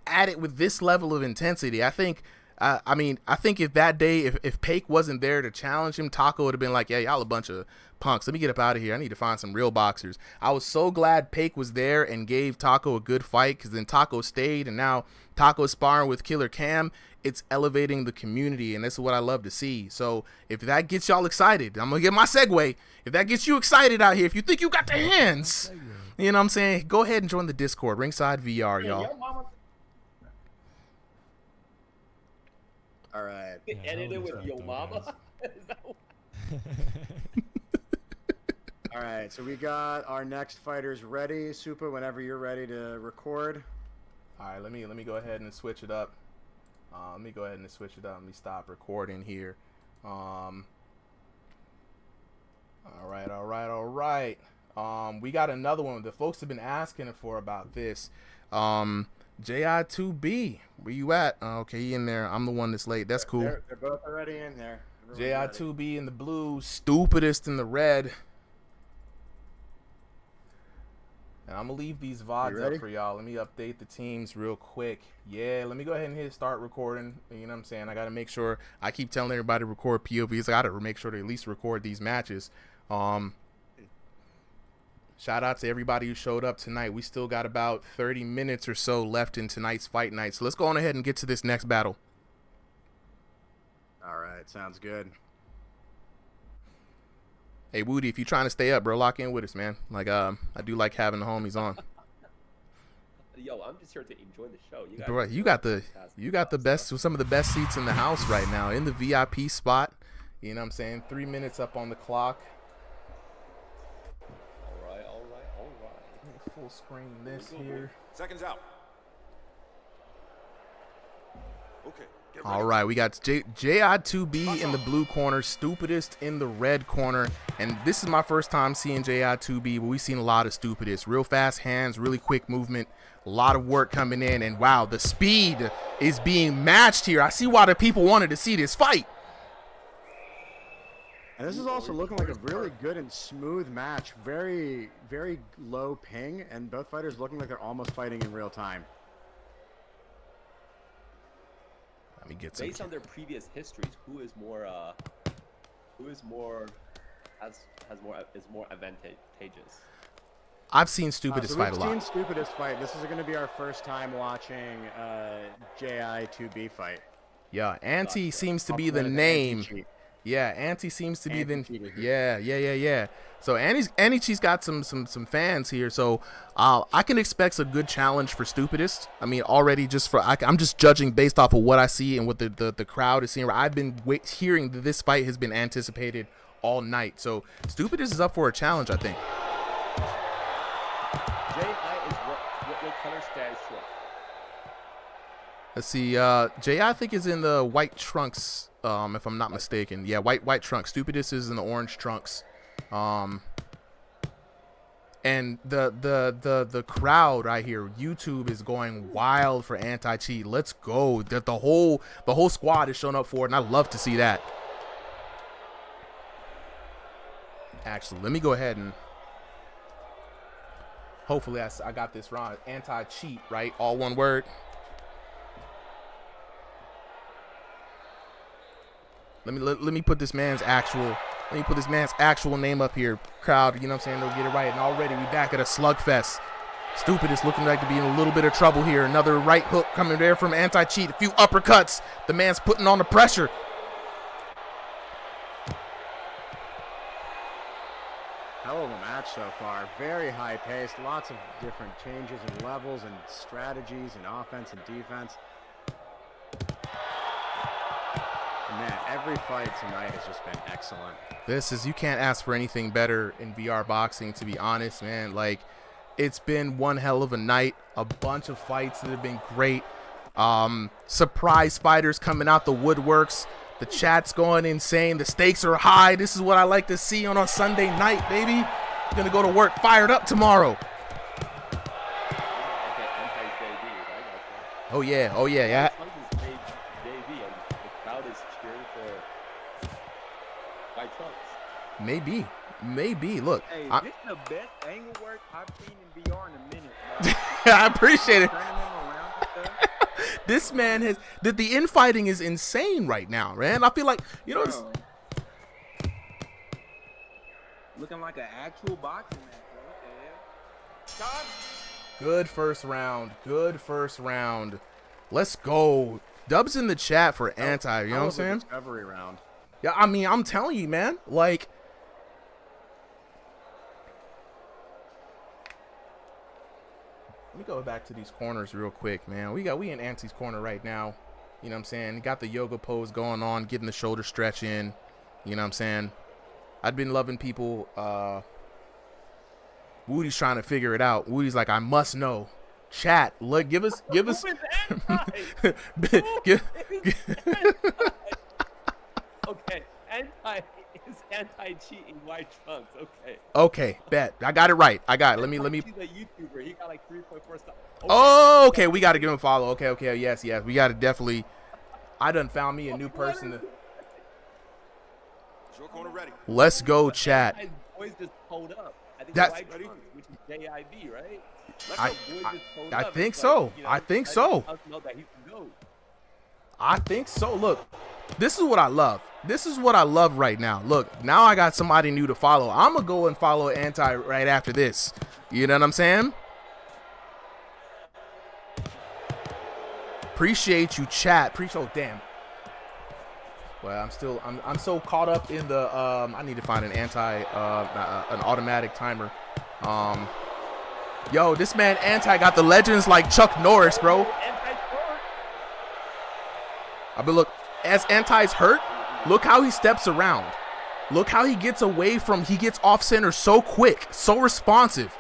at it with this level of intensity. I think. I think if that day, if Pake wasn't there to challenge him, Taco would have been like, yeah, y'all a bunch of punks. Let me get up out of here. I need to find some real boxers. I was so glad Pake was there and gave Taco a good fight, because then Taco stayed, and now Taco's sparring with Killer Cam. It's elevating the community, and this is what I love to see. So if that gets y'all excited, I'm going to get my segue. If that gets you excited out here, if you think you got the hands, you know what I'm saying, go ahead and join the Discord, Ringside VR, y'all. All right. Ended it with Yo Mama. All right, so we got our next fighters ready. Supa, whenever you're ready to record. All right, let me go ahead and switch it up. Let me Let me stop recording here. All right. We got another one. The folks have been asking for about this. JI2B, where you at? Okay, he in there. I'm the one that's late. That's cool. They're both already in there. JI2B in the blue, stupidest in the red. And I'm going to leave these VODs up for y'all. Let me update the teams real quick. Yeah, let me go ahead and hit start recording. You know what I'm saying? I got to make sure. I keep telling everybody to record POVs. I got to make sure to at least record these matches. Shout out to everybody who showed up tonight. We still got about 30 minutes or so left in tonight's fight night. So let's go on ahead and get to this next battle. All right, sounds good. Hey, Woody, if you're trying to stay up, bro, lock in with us, man. Like, I do like having the homies on. Yo, I'm just here to enjoy the show. You got the best, some of the best seats in the house right now, in the VIP spot. You know what I'm saying? 3 minutes up on the clock. Full screen this here. Seconds out. Okay. All right, we got JI2B in the blue corner, Stupidest in the red corner, and this is my first time seeing JI2B, but we've seen a lot of Stupidest. Real fast hands, really quick movement, a lot of work coming in, and wow, the speed is being matched here. I see why the people wanted to see this fight. And this is also looking like a really good and smooth match. Very, very low ping, and both fighters looking like they're almost fighting in real time. Let me get some. Based on their previous histories, who is more advantageous? I've seen Stupidest fight a lot. We've seen Stupidest fight. This is going to be our first time watching JI2B fight. Yeah, Anti seems to be the name. Yeah, Anti seems to be the yeah. So Anti-Cheat's got some fans here, so I can expect a good challenge for Stupidest. I mean, already I'm just judging based off of what I see and what the crowd is seeing. I've been hearing that this fight has been anticipated all night, so Stupidest is up for a challenge, I think. J.I. is what color stands for? Let's see. J.I. I think is in the white trunks. If I'm not mistaken. Yeah, white trunks. Stupidest is in the orange trunks. And the crowd right here, YouTube is going wild for Anti-Cheat. Let's go. The whole squad is showing up for it, and I love to see that. Actually, let me go ahead and hopefully I got this wrong. Anti-Cheat, right? All one word. Let me put this man's actual name up here, crowd. You know what I'm saying? They'll get it right. And already we back at a slugfest. Stupidest looking like to be in a little bit of trouble here. Another right hook coming there from Anti-Cheat. A few uppercuts. The man's putting on the pressure. Hell of a match much so far. Very high paced, lots of different changes and levels and strategies and offense and defense. Man, every fight tonight has just been excellent. You can't ask for anything better in VR boxing, to be honest, man. Like, it's been one hell of a night. A bunch of fights that have been great. Surprise fighters coming out the woodworks. The chat's going insane. The stakes are high. This is what I like to see on a Sunday night, baby. Gonna go to work fired up tomorrow. Oh yeah, oh yeah, yeah. Maybe. Look, hey, this is the best angle work I've seen in VR in a minute. I appreciate it. This man has the infighting is insane right now, man. I feel like, you know, looking like an actual boxing match. Bro. What the hell? Good first round. Good first round. Let's go. Dubs in the chat for anti. You know what I'm saying? Discovery round. Yeah, I mean, I'm telling you, man. Like, let me go back to these corners real quick, man. We in Anti's corner right now. You know what I'm saying? Got the yoga pose going on, getting the shoulder stretch in. You know what I'm saying? I've been loving people. Woody's trying to figure it out. Woody's like, I must know. Chat, look, give us. Okay, anti is anti-cheating white trunks. Okay. Okay, bet. I got it right. I got it. Let me. He's a YouTuber. He got like 3.4 stars. Okay. Oh, okay. We got to give him a follow. Okay. Yes. We got to definitely. I done found me a new person to. Let's go, chat. Boys just pulled up. I think That's white trunks, which is JIB, right? I think so. You know, I think so. I think so. Look, this is what I love. This is what I love right now. Look, now I got somebody new to follow. I'm going to go and follow Anti right after this. You know what I'm saying? Appreciate you, chat. Oh, damn. Well, I'm so caught up in the, I need to find an an automatic timer. Yo, this man Anti got the legends like Chuck Norris, bro. But look, as Anti's hurt, look how he steps around. Look how he gets off center so quick, so responsive.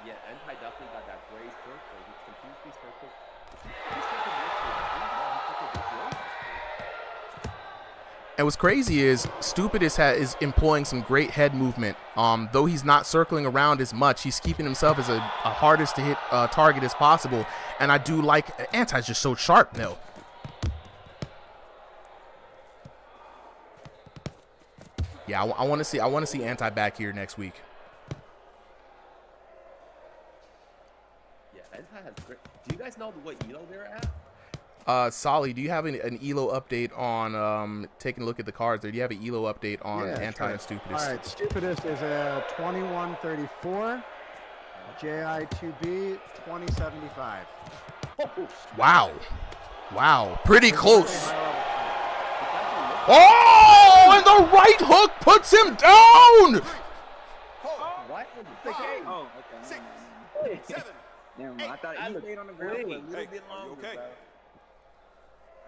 Yeah, Anti definitely got that brace work, but he's completely circled. And what's crazy is Stupidus is employing some great head movement. Though he's not circling around as much, he's keeping himself as a hardest to hit target as possible. And I do like Anti's just so sharp though. Yeah, I want to see Anti back here next week. Yeah, Anti has great. Do you guys know what ELO they're at? Solly, do you have an ELO update on taking a look at the cards there? Do you have an ELO update on Anti and Stupidus? All right, Stupidus is a 2134, JI2B 2075. Wow, pretty close. Oh, and the right hook puts him down. What? Oh, okay. 6, 7. Damn, I thought he stayed on the ground for a little bit longer. Okay.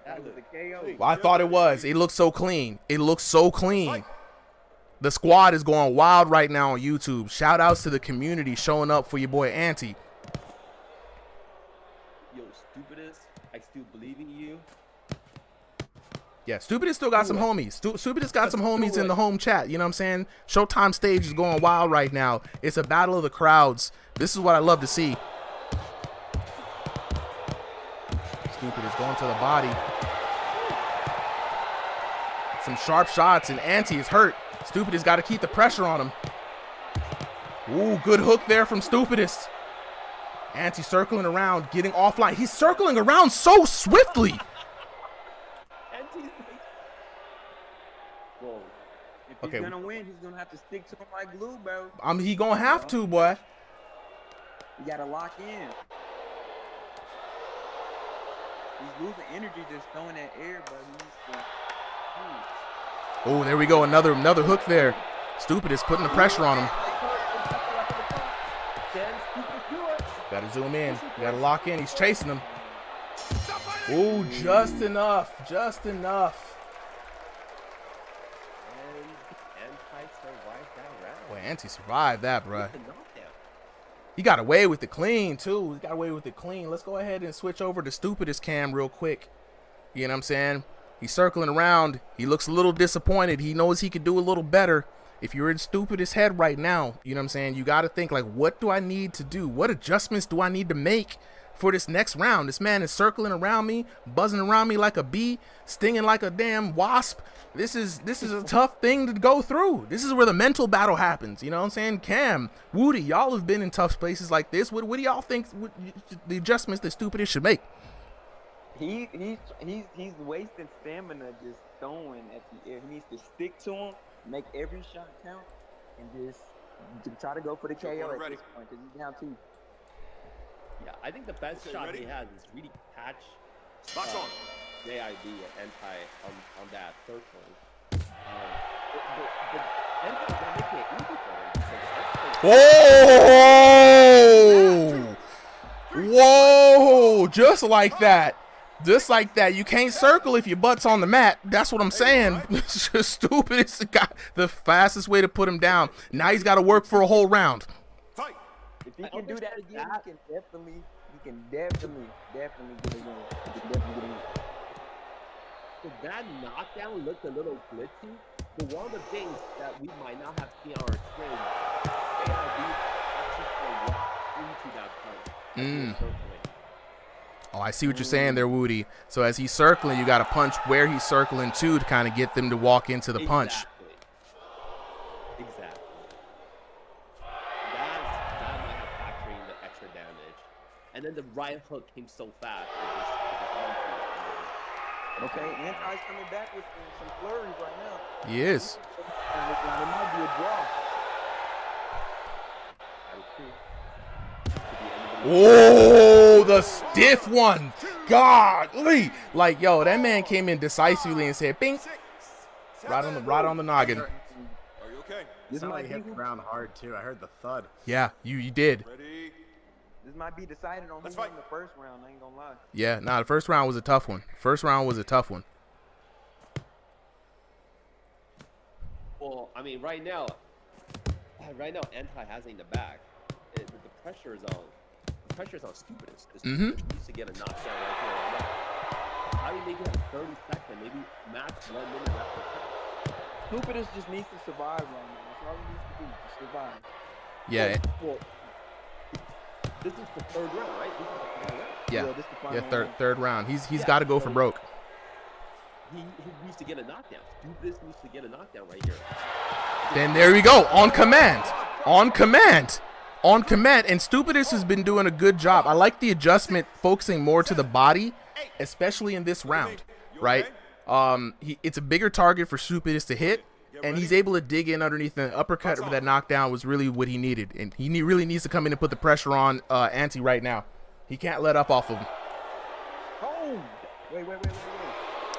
That was a KO. Well, I thought it was. It looks so clean. The squad is going wild right now on YouTube. Shout outs to the community showing up for your boy Anti. Yo, Stupidus, I still believe in you. Yeah, Stupidus still got some homies. Stupidus got some homies in the home chat. You know what I'm saying? Showtime stage is going wild right now. It's a battle of the crowds. This is what I love to see. Stupidus going to the body. Some sharp shots, and Anti is hurt. Stupidus got to keep the pressure on him. Ooh, good hook there from Stupidus. Anti circling around, getting offline. He's circling around so swiftly. If he's gonna win, he's gonna have to stick to him like glue, bro. He gonna have to, boy. You gotta lock in. He's losing energy just throwing that air, but Oh, there we go. Another hook there. Stupid is putting the pressure on him. Got to zoom in. Got to lock in. He's chasing him. Oh, just enough. Just enough. And survived that round. Boy, Anti survived that, bro. He got away with the clean, too. He got away with the clean. Let's go ahead and switch over to Stupidest cam real quick. You know what I'm saying? He's circling around. He looks a little disappointed. He knows he could do a little better. If you're in Stupidest head right now, you know what I'm saying? You got to think, like, what do I need to do? What adjustments do I need to make for this next round? This man is circling around me, buzzing around me like a bee, stinging like a damn wasp. This is a tough thing to go through. This is where the mental battle happens. You know what I'm saying? Cam, Woody, y'all have been in tough spaces like this. What do y'all think the adjustments that Stupidest should make? He's wasting stamina just throwing at the air. He needs to stick to him, make every shot count, and just try to go for the KO at this point because he's down 2. Yeah, I think the best shot he has is really catch JID and Anti on that third one. Whoa! Just like that. Just like that. You can't circle if your butt's on the mat. That's what I'm saying. It's just stupid. It's the fastest way to put him down. Now he's got to work for a whole round. If he can do that again, he can definitely get a win. He can definitely get a win. So that knockdown looked a little glitchy, but one of the things that we might not have seen on our screen, AIB actually walked into that punch. Oh, I see what you're saying there, Woody. So as he's circling, you got to punch where he's circling to kind of get them to walk into the punch. Exactly. That might have factored in the extra damage. And then the right hook came so fast. Okay, Anti's coming back with some flurries right now. He is. It might be a draw. Oh, the stiff one. Godly. Like, yo, that man came in decisively and said, bing. Right on the noggin. Are you okay? This might hit the ground hard, too. I heard the thud. Yeah, you did. This might be decided on who won the first round, I ain't gonna lie. Yeah, nah, the first round was a tough one. Well, I mean, right now, Anti has it in the back. The pressure is on. The pressure is on Stupidest. Stupidest needs to get a knockdown right here, right now. How do you make it a 30-second, maybe max 1 minute left? Stupidest just needs to survive right now. That's all he needs to do, to survive. Yeah. Well, this is the third round, right? This is the final round. Yeah, this is the final round. third round. He's got to go for broke. He needs to get a knockdown. Stupidest needs to get a knockdown right here. Then there we go. On command. And Stupidest has been doing a good job. I like the adjustment, focusing more to the body, especially in this round, right? It's a bigger target for Stupidest to hit, and he's able to dig in underneath the uppercut for that knockdown was really what he needed. And he really needs to come in and put the pressure on Anti right now. He can't let up off of him. Oh, wait.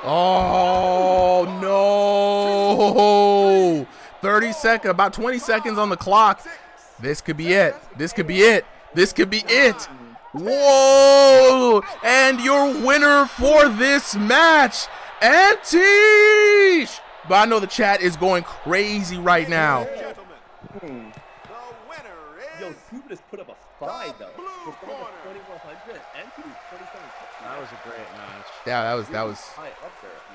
Oh, no. 30 seconds, about 20 seconds on the clock. This could be it. Whoa. And your winner for this match, Anti. But I know the chat is going crazy right now. Yo, Stupidest put up a fight, though. 2,100, Anti 27. That was a great match. Yeah,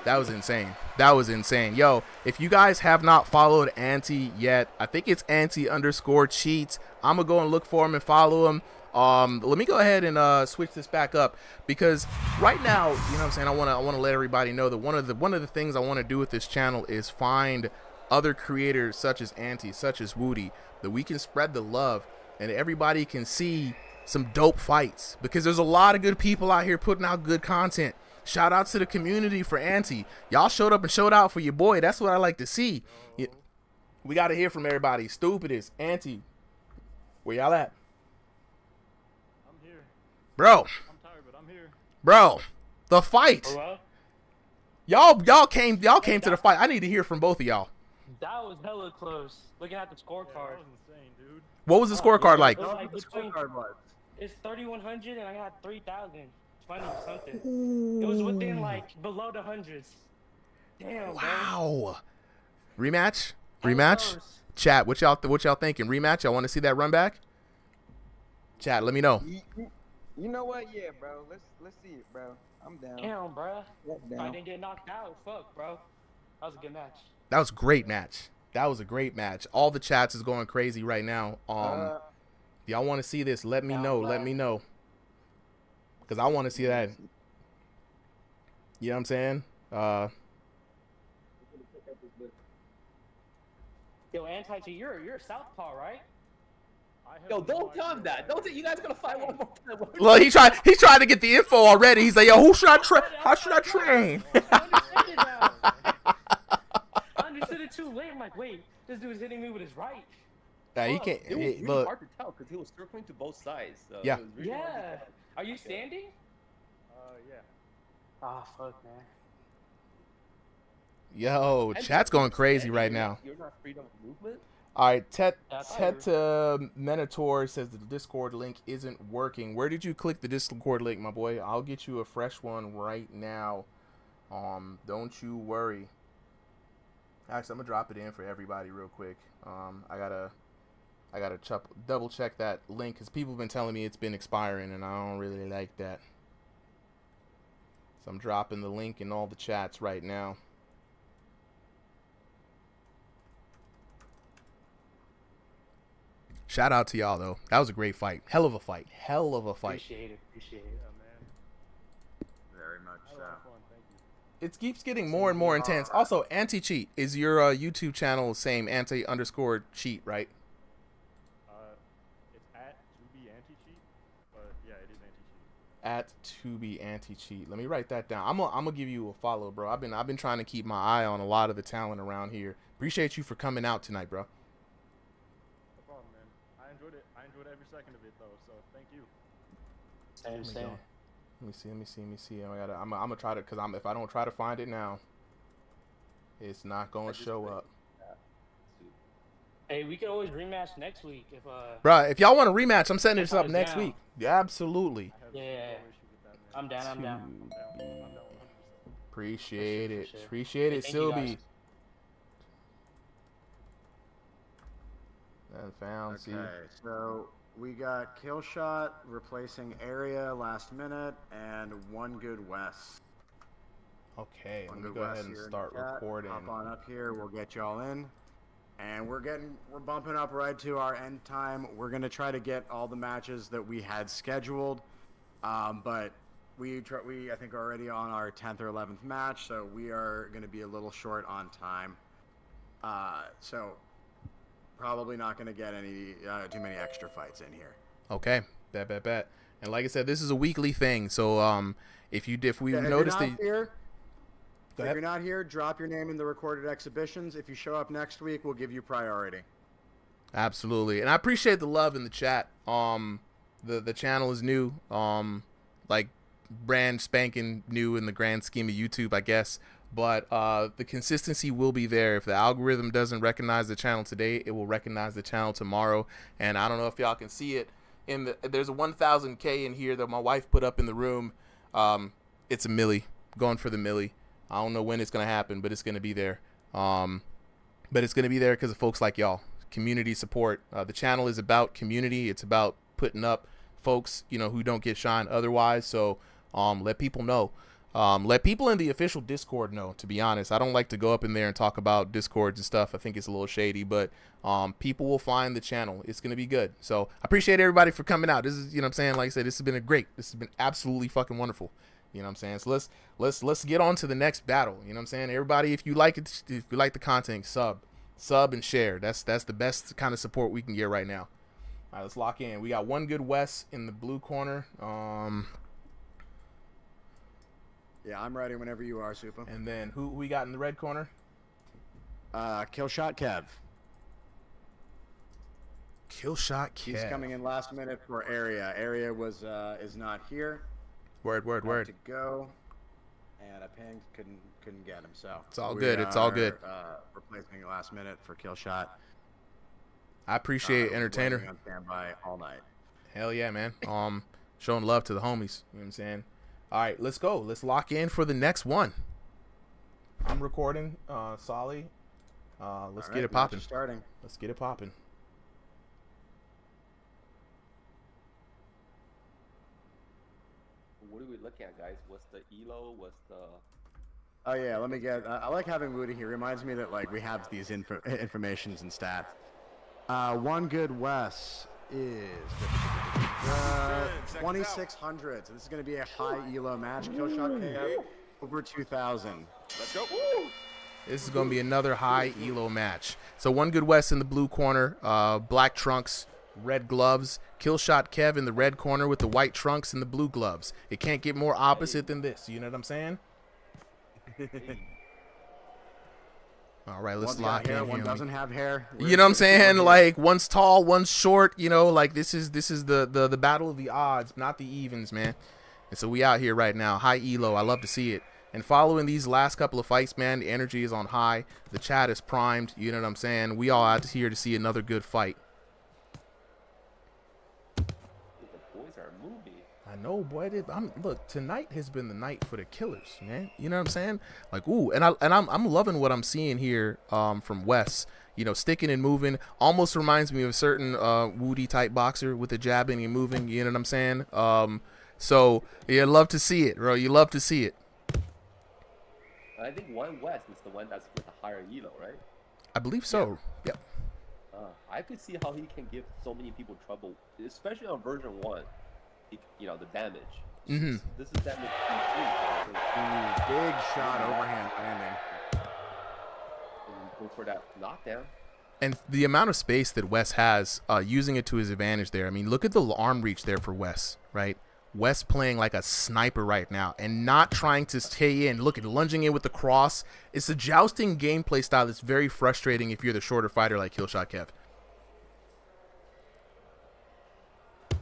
that was insane. Yo, if you guys have not followed Anti yet, I think it's Anti_cheats. I'm gonna go and look for him and follow him. Let me go ahead and switch this back up, because right now, you know what I'm saying, I want to let everybody know that one of the things I want to do with this channel is find other creators such as Anti, such as Woody, that we can spread the love and everybody can see some dope fights, because there's a lot of good people out here putting out good content. Shout out to the community for Anti. Y'all showed up and showed out for your boy. That's what I like to see. We got to hear from everybody. Stupidest, Anti, where y'all at? I'm here. Bro. I'm tired, but I'm here. Bro, the fight. Oh, well? Y'all came to the fight. I need to hear from both of y'all. That was hella close. Looking at the scorecard. That was insane, dude. What was the scorecard like? It was like The scorecard was. It's 3,100 and I got 3,000. 20 something. It was within like below the hundreds. Damn. Wow. Bro. Rematch? Hella Rematch? close. Chat, what y'all thinking? Rematch? Y'all want to see that run back? Chat, let me know. You know what? Yeah, bro. Let's see it, bro. I'm down. Damn, bro. That's If I down. didn't get knocked out, fuck, bro. That was a good match. That was a great match. That was a great match. All the chats is going crazy right now. If y'all want to see this, let me know. Let me know. Because I want to see that. You know what I'm saying? Yo, anti-cheat, you're a southpaw, right? Yo, don't tell him that. Don't say you guys are gonna fight one more time. Well, he's trying to get the info already. He's like, yo, who should I train? How should I train? I understood it too late. I'm like, wait, this dude's hitting me with his right. He can't. It was really Look. hard to tell because he was circling to both sides. So Yeah. It was really hard to Yeah. tell. Are you standing? Yeah. Ah, fuck, man. Yo, chat's going crazy right now. You're not freedom of movement. All right, Tet Yeah, Minotaur says the Discord link isn't working. Where did you click the Discord link, my boy? I'll get you a fresh one right now. Don't you worry. Actually, I'm gonna drop it in for everybody real quick. I gotta double check that link because people have been telling me it's been expiring, and I don't really like that. So I'm dropping the link in all the chats right now. Shout out to y'all though. That was a great fight. Hell of a fight. Hell of a fight. Appreciate it. Yeah, man. Very much That so. was fun. Thank you. It keeps getting more and more intense. Also, anti-cheat is your YouTube channel same anti_cheat, right? It's at 2B-anti-cheat, but yeah, it is anti-cheat. At 2B anti-cheat. Let me write that down. I'm gonna give you a follow, bro. I've been trying to keep my eye on a lot of the talent around here. Appreciate you for coming out tonight, bro. No problem, man. I enjoyed it. I enjoyed every second of it, though. So thank you. Same. Let me see. I'm gonna try to, if I don't try to find it now, it's not gonna show up. Hey, we could always rematch next week if Bro, if y'all want a rematch, I'm setting this up Everybody's next down. week. Yeah, absolutely. Yeah. I'm down. Appreciate it. For sure. Appreciate it, Thank you, Sylvie. guys. And found, see. Okay, so we got Killshot replacing Area last minute and One Good West. Okay, let One me Good go West ahead and here in start the chat. recording. Hop on up here. We'll get y'all in. And we're bumping up right to our end time. We're gonna try to get all the matches that we had scheduled, but we I think are already on our 10th or 11th match, so we are gonna be a little short on time. So probably not gonna get any too many extra fights in here. Okay, bet. And like I said, this is a weekly thing, so if we notice that. If you're not here, drop your name in the recorded exhibitions. If you show up next week, we'll give you priority. Absolutely. And I appreciate the love in the chat. The channel is new. Like brand spanking new in the grand scheme of YouTube, I guess. But the consistency will be there. If the algorithm doesn't recognize the channel today, it will recognize the channel tomorrow. And I don't know if y'all can see it. There's a 1,000K in here that my wife put up in the room. It's a milli. Going for the milli. I don't know when it's going to happen, but it's going to be there. But it's going to be there because of folks like y'all. Community support. The channel is about community. It's about putting up folks, who don't get shine otherwise. So let people know. Let people in the official Discord know, to be honest. I don't like to go up in there and talk about Discords and stuff. I think it's a little shady, but people will find the channel. It's going to be good. So I appreciate everybody for coming out. This is, what I'm saying? Like I said, this has been absolutely fucking wonderful. You know what I'm saying? So let's get on to the next battle. You know what I'm saying? Everybody, if you like it, if you like the content, sub and share. That's the best kind of support we can get right now. All right, let's lock in. We got One Good West in the blue corner. Yeah, I'm ready whenever you are, Supa. And then who we got in the red corner? Killshot Kev. Killshot Kev. He's coming in last minute for Area. Area is not here. Word. To go. and a ping couldn't get him. So it's all good. It's all good. Replacing last minute for kill shot. I appreciate Entertainer. On standby all night. Hell yeah, man. Showing love to the homies. You know what I'm saying? All right, let's go. Let's lock in for the next one. I'm recording. Solly. Let's get it popping. Starting. Let's get it popping. What are we looking at, guys? What's the elo? What's the... Oh yeah, let me get. I like having Woody here. Reminds me that like we have these informations and stats. One good Wes is 2600. So this is going to be a high elo match. Kill shot KO over 2000. Let's go. This is going to be another high elo match. So one good Wes in the blue corner, black trunks, red gloves. Kill shot Kev in the red corner with the white trunks and the blue gloves. It can't get more opposite than this. You know what I'm saying? All right, let's lock in. One doesn't have hair. You know what I'm saying? Like one's tall, one's short. You know, like this is the battle of the odds, not the evens, man. And so we out here right now, high elo. I love to see it. And following these last couple of fights, man, the energy is on high. The chat is primed. You know what I'm saying? We all out here to see another good fight. I know, boy. Look, tonight has been the night for the killers, man. You know what I'm saying? Like, ooh, and I'm loving what I'm seeing here from Wes. You know, sticking and moving almost reminds me of a certain Woody type boxer with the jabbing and moving. You know what I'm saying? So you love to see it, bro. You love to see it. I think one West is the one that's with a higher elo, right? I believe so. Yep. I could see how he can give so many people trouble, especially on version 1. You know, the damage. Mm-hmm. This is damage 3. Big shot overhand landing. And go for that knockdown. And the amount of space that Wes has, using it to his advantage there. I mean, look at the arm reach there for Wes, right? Wes playing like a sniper right now and not trying to stay in. Look at lunging in with the cross. It's a jousting gameplay style that's very frustrating if you're the shorter fighter like Killshot Kev.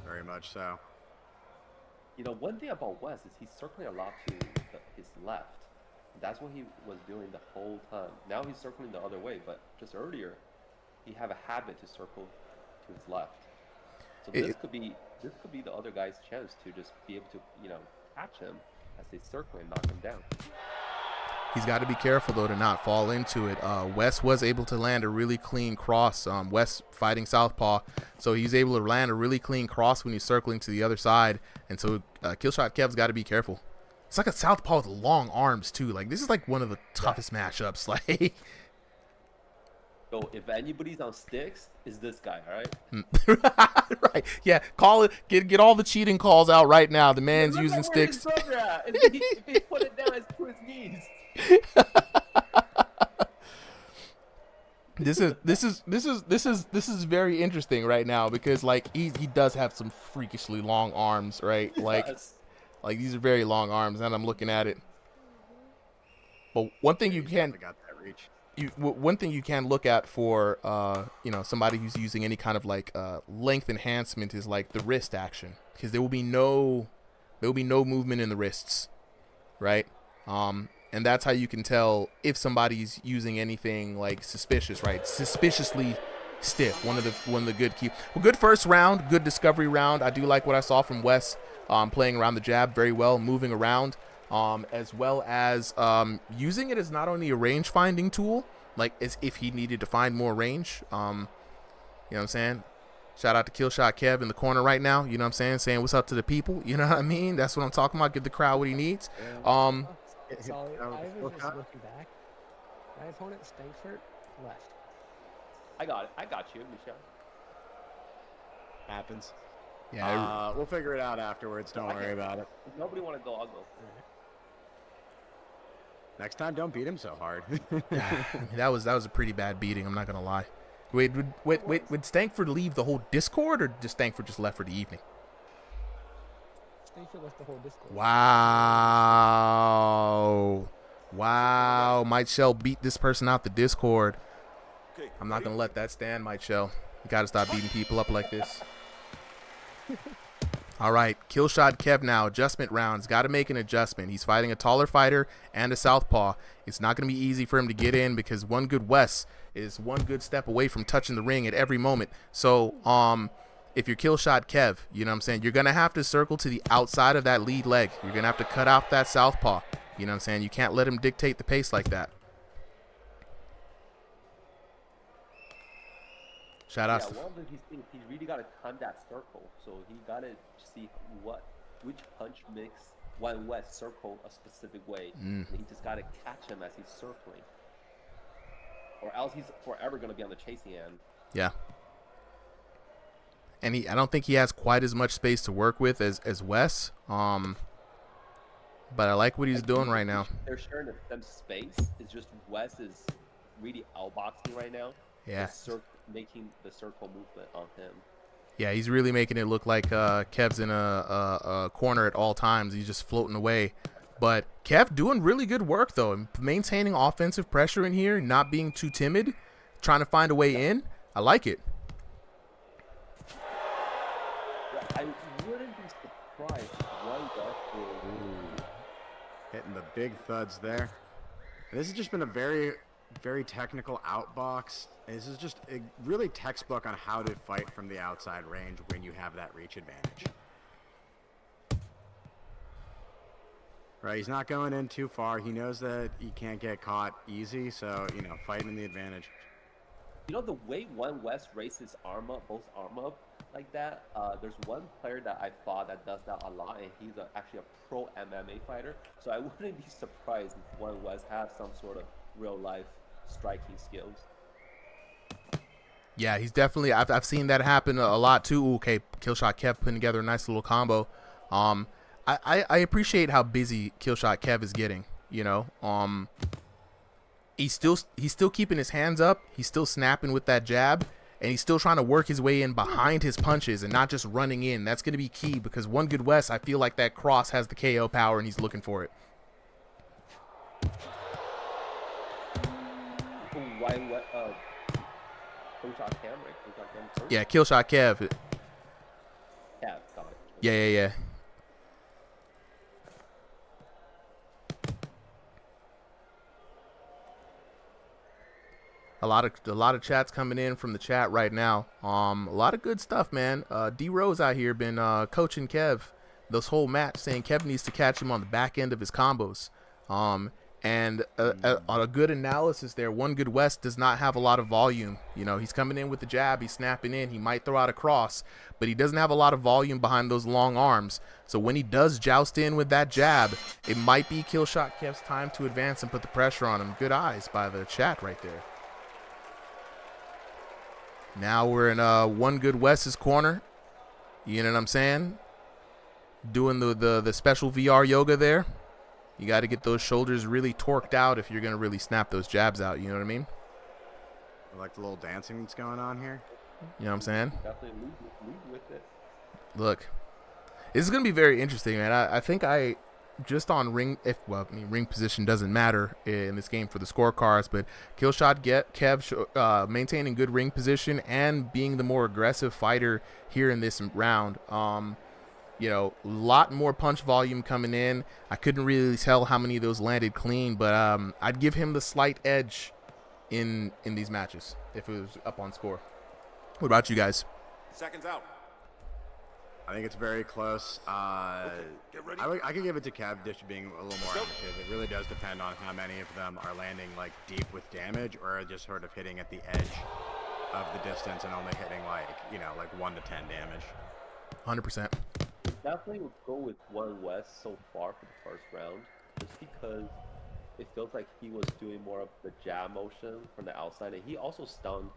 Very much so. You know, one thing about Wes is he's circling a lot to his left. That's what he was doing the whole time. Now he's circling the other way, but just earlier, he had a habit to circle to his left. So this could be the other guy's chance to just be able to, you know, catch him as they circle and knock him down. He's got to be careful, though, to not fall into it. Wes was able to land a really clean cross. Wes fighting southpaw, so he's able to land a really clean cross when he's circling to the other side. And so Killshot Kev's got to be careful. It's like a southpaw with long arms, too. Like, this is like one of the toughest matchups. Like, so if anybody's on sticks, is this guy, all right? Right. Yeah, call it. Get all the cheating calls out right now. The man's using sticks. If he put it down, it's to his knees. This is very interesting right now because like he does have some freakishly long arms, right? Like these are very long arms, and I'm looking at it. But one thing you can one thing you can look at for you know, somebody who's using any kind of like length enhancement is like the wrist action, because there will be no movement in the wrists, right? And that's how you can tell if somebody's using anything like suspicious, right? Suspiciously stiff. One of the good key. Well, good first round, good discovery round. I do like what I saw from Wes, playing around the jab very well, moving around, as well as using it as not only a range finding tool, like as if he needed to find more range. You know what I'm saying? Shout out to Killshot Kev in the corner right now. You know what I'm saying what's up to the people. You know what I mean? That's what I'm talking about. Give the crowd what he needs. Sorry, I was just looking back. My opponent, Stankford, left. I got you, Michelle. Happens. Yeah. We'll figure it out afterwards. Don't worry about it. If nobody want to go, I'll go. Next time, don't beat him so hard. That was a pretty bad beating. I'm not gonna lie. Wait, would Stankford leave the whole Discord, or just Stankford just left for the evening? Stankford left the whole Discord. Wow. Might Shell beat this person out the Discord. I'm not gonna let that stand, Might Shell. You gotta stop beating people up like this. All right, Killshot Kev now, adjustment rounds. Got to make an adjustment. He's fighting a taller fighter and a southpaw. It's not going to be easy for him to get in because one good Wes is one good step away from touching the ring at every moment. So, if you're Killshot Kev, you know what I'm saying, you're going to have to circle to the outside of that lead leg. You're going to have to cut off that southpaw. You know what I'm saying? You can't let him dictate the pace like that. Shout out. Yeah, one of these things, he's really got to time that circle. So he got to see which punch mix one West circle a specific way. And he just got to catch him as he's circling. Or else he's forever going to be on the chasing end. Yeah. And I don't think he has quite as much space to work with as Wes. But I like what he's doing right now. They're sharing them space. It's just Wes is really outboxing right now. Yeah. Making the circle movement on him. Yeah, he's really making it look like Kev's in a corner at all times. He's just floating away. But Kev doing really good work, though. Maintaining offensive pressure in here, not being too timid, trying to find a way in. I like it. Yeah, I wouldn't be surprised if one West hitting the big thuds there. This has just been a very, very technical outbox. This is just really textbook on how to fight from the outside range when you have that reach advantage. Right, he's not going in too far. He knows that he can't get caught easy, so, you know, fighting the advantage. You know, the way one West raises arm up, both arm up like that, there's one player that I thought that does that a lot, and he's actually a pro MMA fighter. So I wouldn't be surprised if one West has some sort of real-life striking skills. Yeah, he's definitely. I've seen that happen a lot too. Ooh, okay, Killshot Kev putting together a nice little combo. I appreciate how busy Killshot Kev is getting. You know, he's still keeping his hands up. He's still snapping with that jab, and he's still trying to work his way in behind his punches and not just running in. That's going to be key because one good West, I feel like that cross has the KO power and he's looking for it. Yeah, Killshot Kev. Yeah, got it. Yeah. A lot of chats coming in from the chat right now. A lot of good stuff, man. D Rose out here been coaching Kev this whole match, saying Kev needs to catch him on the back end of his combos. And on a good analysis there, one good West does not have a lot of volume. You know, he's coming in with the jab, he's snapping in, he might throw out a cross, but he doesn't have a lot of volume behind those long arms. So when he does joust in with that jab, it might be Killshot Kev's time to advance and put the pressure on him. Good eyes by the chat right there. Now we're in one good West's corner. You know what I'm saying? Doing the special VR yoga there. You got to get those shoulders really torqued out if you're going to really snap those jabs out. You know what I mean? I like the little dancing that's going on here. You know what I'm saying? Definitely lead with it. Look, this is going to be very interesting, man. I think just on ring, ring position doesn't matter in this game for the scorecards, but Killshot Kev maintaining good ring position and being the more aggressive fighter here in this round. You know, a lot more punch volume coming in. I couldn't really tell how many of those landed clean, but I'd give him the slight edge in these matches if it was up on score. What about you guys? Seconds out. I think it's very close. I could give it to Kev, just being a little more active. It really does depend on how many of them are landing like deep with damage or just sort of hitting at the edge of the distance and only hitting like 1 to 10 damage. 100%. Definitely would go with one West so far for the first round, just because it feels like he was doing more of the jab motion from the outside, and he also stunned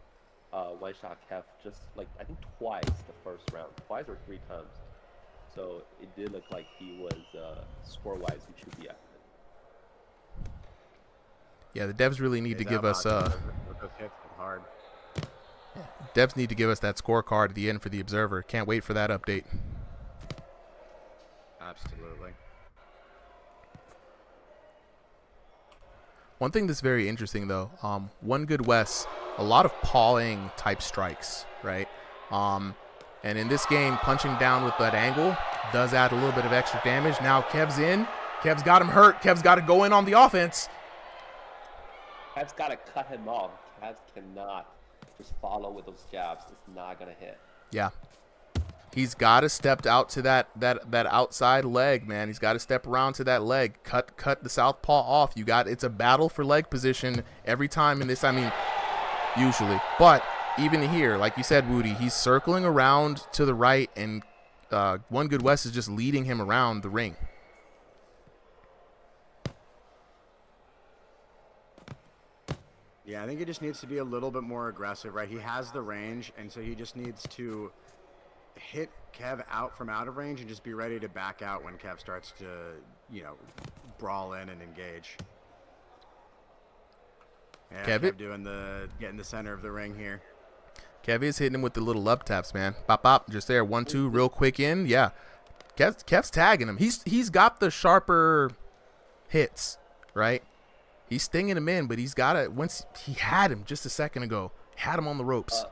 One Shot Kev just like I think twice the first round, twice or 3 times. So it did look like he was score-wise he should be at. Yeah, the devs really need to give us hard. Devs need to give us that scorecard at the end for the observer. Can't wait for that update. Absolutely. One thing that's very interesting though, one good West, a lot of pawing type strikes, right? And in this game, punching down with that angle Does add a little bit of extra damage. Now Kev's in. Kev's got him hurt. Kev's got to go in on the offense. Kev's got to cut him off. Kev cannot just follow with those jabs. It's not going to hit. Yeah. He's got to step out to that outside leg, man. He's got to step around to that leg. Cut the southpaw off. It's a battle for leg position every time in this. I mean, usually. But even here, like you said, Woody, he's circling around to the right, and One Good West is just leading him around the ring. Yeah, I think he just needs to be a little bit more aggressive, right? He has the range, and so he just needs to hit Kev out of range and just be ready to back out when Kev starts to, brawl in and engage. Yeah, Kev getting the center of the ring here. Kev is hitting him with the little up taps, man. Bop, bop, just there. 1-2, real quick in. Yeah. Kev's tagging him. He's got the sharper hits, right? He's stinging him in, but he's got it. Once he had him just a second ago, had him on the ropes.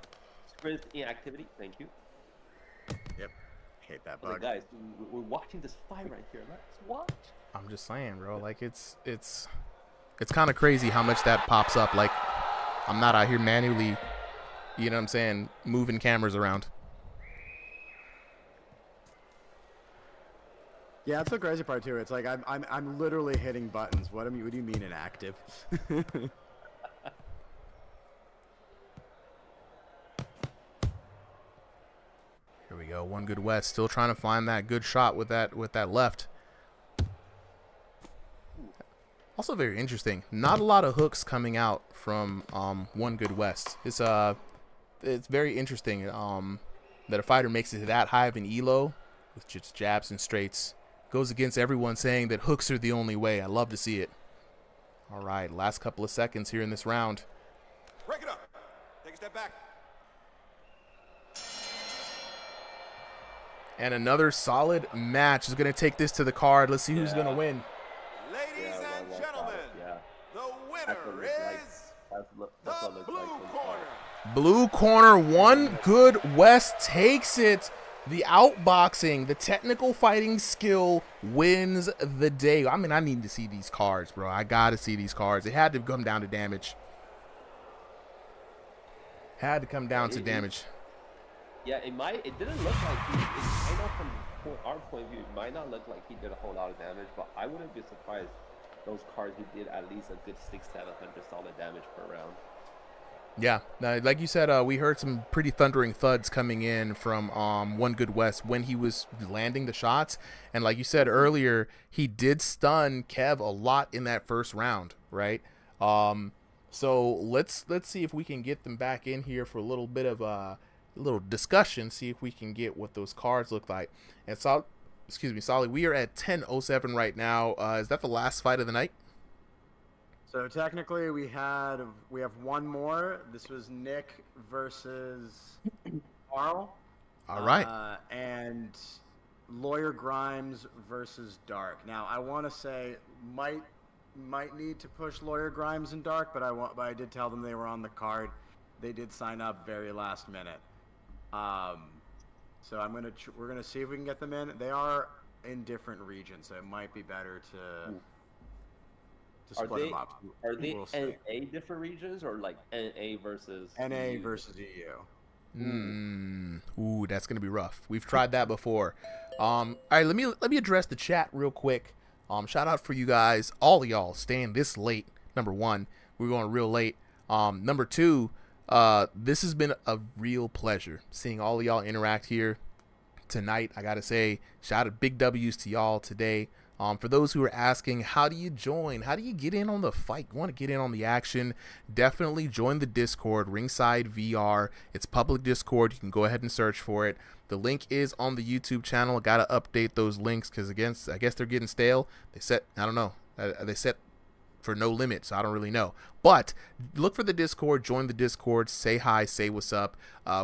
Sprint inactivity, thank you. Yep. Hate that bug. Guys, we're watching this fight right here. Let's watch. I'm just saying, bro. Like it's kind of crazy how much that pops up. Like I'm not out here manually, you know what I'm saying, moving cameras around. Yeah, that's the crazy part too. It's like I'm literally hitting buttons. What do you mean inactive? Here we go. One Good West still trying to find that good shot with that left. Also very interesting. Not a lot of hooks coming out from One Good West. It's very interesting that a fighter makes it that high of an elo with just jabs and straights. Goes against everyone saying that hooks are the only way. I love to see it. All right, last couple of seconds here in this round. Break it up. Take a step back. And another solid match is going to take this to the card. Let's see who's going to win. Ladies and gentlemen, the winner is the blue corner. Blue corner, One Good West takes it. The outboxing, the technical fighting skill wins the day. I mean, I need to see these cards, bro. I got to see these cards. It had to come down to damage. Had to come down to damage. Yeah, it didn't look like I know from our point of view, it might not look like he did a whole lot of damage, but I wouldn't be surprised those cards he did at least a good 600-700 solid damage per round. Yeah, like you said, we heard some pretty thundering thuds coming in from One Good West when he was landing the shots. And like you said earlier, he did stun Kev a lot in that first round, right? So let's see if we can get them back in here for a little bit of a little discussion, see if we can get what those cards look like. And Solly, we are at 10:07 right now. Is that the last fight of the night? So technically, we have one more. This was Nick versus Carl. All right. And Lawyer Grimes versus Dark. Now, I want to say might need to push Lawyer Grimes and Dark, but I did tell them they were on the card. They did sign up very last minute. So we're gonna see if we can get them in. They are in different regions, so it might be better to. Are they NA different regions or like NA versus NA versus EU? Ooh, that's gonna be rough. We've tried that before. All right, let me address the chat real quick. Shout out for you guys, all of y'all staying this late. Number one, we're going real late. Number two, this has been a real pleasure seeing all of y'all interact here tonight. I gotta say, shout out big W's to y'all today. For those who are asking, how do you join? How do you get in on the fight? You want to get in on the action? Definitely join the Discord, Ringside VR. It's public Discord. You can go ahead and search for it. The link is on the YouTube channel. Got to update those links because, again, I guess they're getting stale. I don't know. They set for no limit, so I don't really know. But look for the Discord, join the Discord, say hi, say what's up.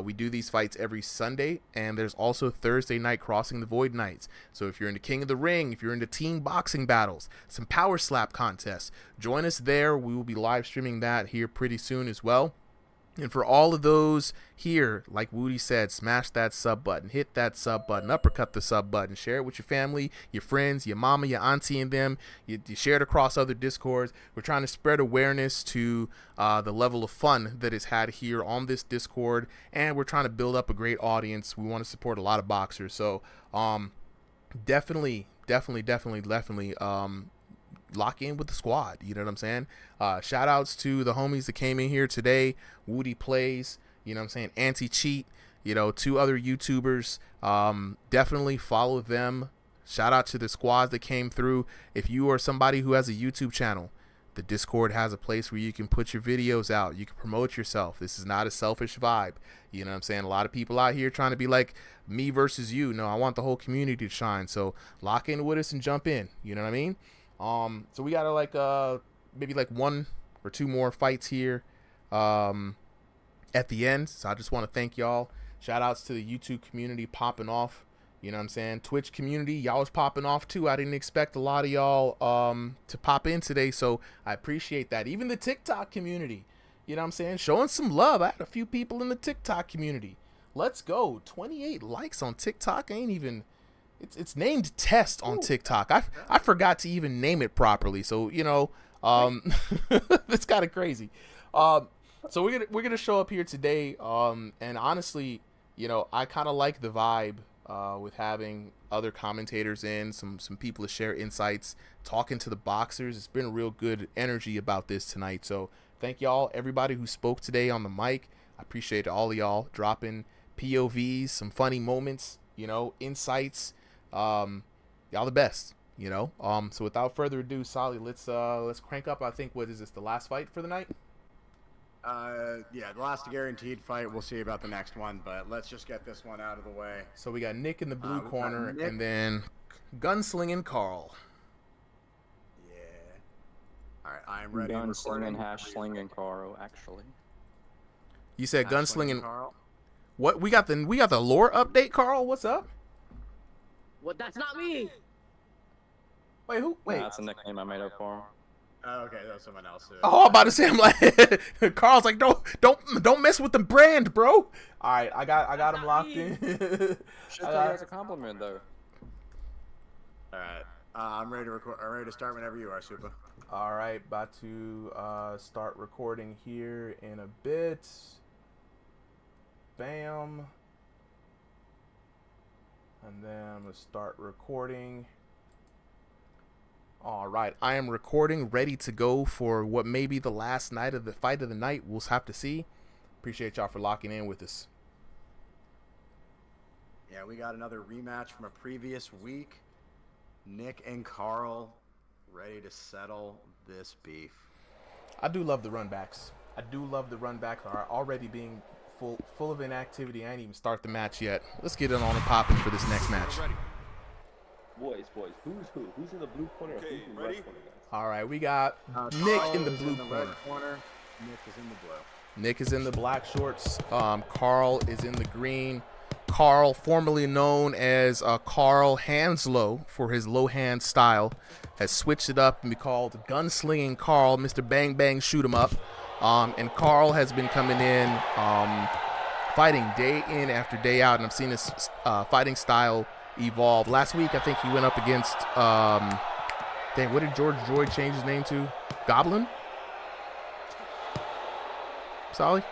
We do these fights every Sunday, and there's also Thursday night Crossing the Void nights. So if you're into King of the Ring, if you're into team boxing battles, some power slap contests, join us there. We will be live streaming that here pretty soon as well. And for all of those here, like Woody said, smash that sub button, hit that sub button, uppercut the sub button, share it with your family, your friends, your mama, your auntie and them. You share it across other Discords. We're trying to spread awareness to the level of fun that is had here on this Discord, and we're trying to build up a great audience. We want to support a lot of boxers. So definitely lock in with the squad. You know what I'm saying? Shout outs to the homies that came in here today. Woody Plays, you know what I'm saying? Anti-Cheat, you know, 2 other YouTubers. Definitely follow them. Shout out to the squads that came through. If you are somebody who has a YouTube channel, the Discord has a place where you can put your videos out. You can promote yourself. This is not a selfish vibe. You know what I'm saying? A lot of people out here trying to be like me versus you. No, I want the whole community to shine. So lock in with us and jump in. You know what I mean? So we got like maybe like 1 or 2 more fights here at the end. So I just want to thank y'all. Shout outs to the YouTube community popping off. You know what I'm saying? Twitch community, y'all was popping off too. I didn't expect a lot of y'all to pop in today, so I appreciate that. Even the TikTok community, you know what I'm saying? Showing some love. I had a few people in the TikTok community. Let's go. 28 likes on TikTok. Ain't even... It's named Test on TikTok. I forgot to even name it properly. So, you know, it's kind of crazy. So we're gonna show up here today. And honestly, you know, I kind of like the vibe with having other commentators in, some people to share insights, talking to the boxers. It's been a real good energy about this tonight. So thank y'all, everybody who spoke today on the mic. I appreciate all of y'all dropping POVs, some funny moments, you know, insights. Y'all the best, you know. So without further ado, Solly, let's crank up. I think, what is this, the last fight for the night? Yeah, the last guaranteed fight. We'll see about the next one, but let's just get this one out of the way. So we got Nick in the blue corner, and then Gunslinging Carl. Yeah. All right, I am ready. Gunslinging, slinging Carl, actually. You said Gunslinging Carl. What we got the lore update, Carl? What's up? What? That's not me. Wait, who? Wait. That's a nickname I made up for him. Oh, okay, that was someone else. Oh, I'm about to say, I'm like, Carl's like, don't mess with the brand, bro. All right, I got him locked in. Should take it as a compliment, though. All right, I'm ready to record. I'm ready to start whenever you are, Super. All right, about to start recording here in a bit. Bam. And then I'm going to start recording. All right, I am recording, ready to go for what may be the last night of the fight of the night. We'll have to see. Appreciate y'all for locking in with us. Yeah, we got another rematch from a previous week. Nick and Carl ready to settle this beef. I do love the runbacks. I do love the runbacks are already being full of inactivity. I ain't even start the match yet. Let's get it on and popping for this next match. Boys, who's who? Who's in the blue corner? Okay, who's in the ready? red corner, guys? All right, we got Nick Carl in the is blue in the corner. red corner. Nick is in the blue. Nick is in the black shorts. Carl is in the green. Carl, formerly known as Carl Hanslow for his low hand style, has switched it up and be called Gunslinging Carl, Mr. Bang Bang Shoot 'em Up. And Carl has been coming in, fighting day in after day out, and I've seen his fighting style evolve. Last week, I think he went up against, dang, what did George Droid change his name to? Goblin? Solly?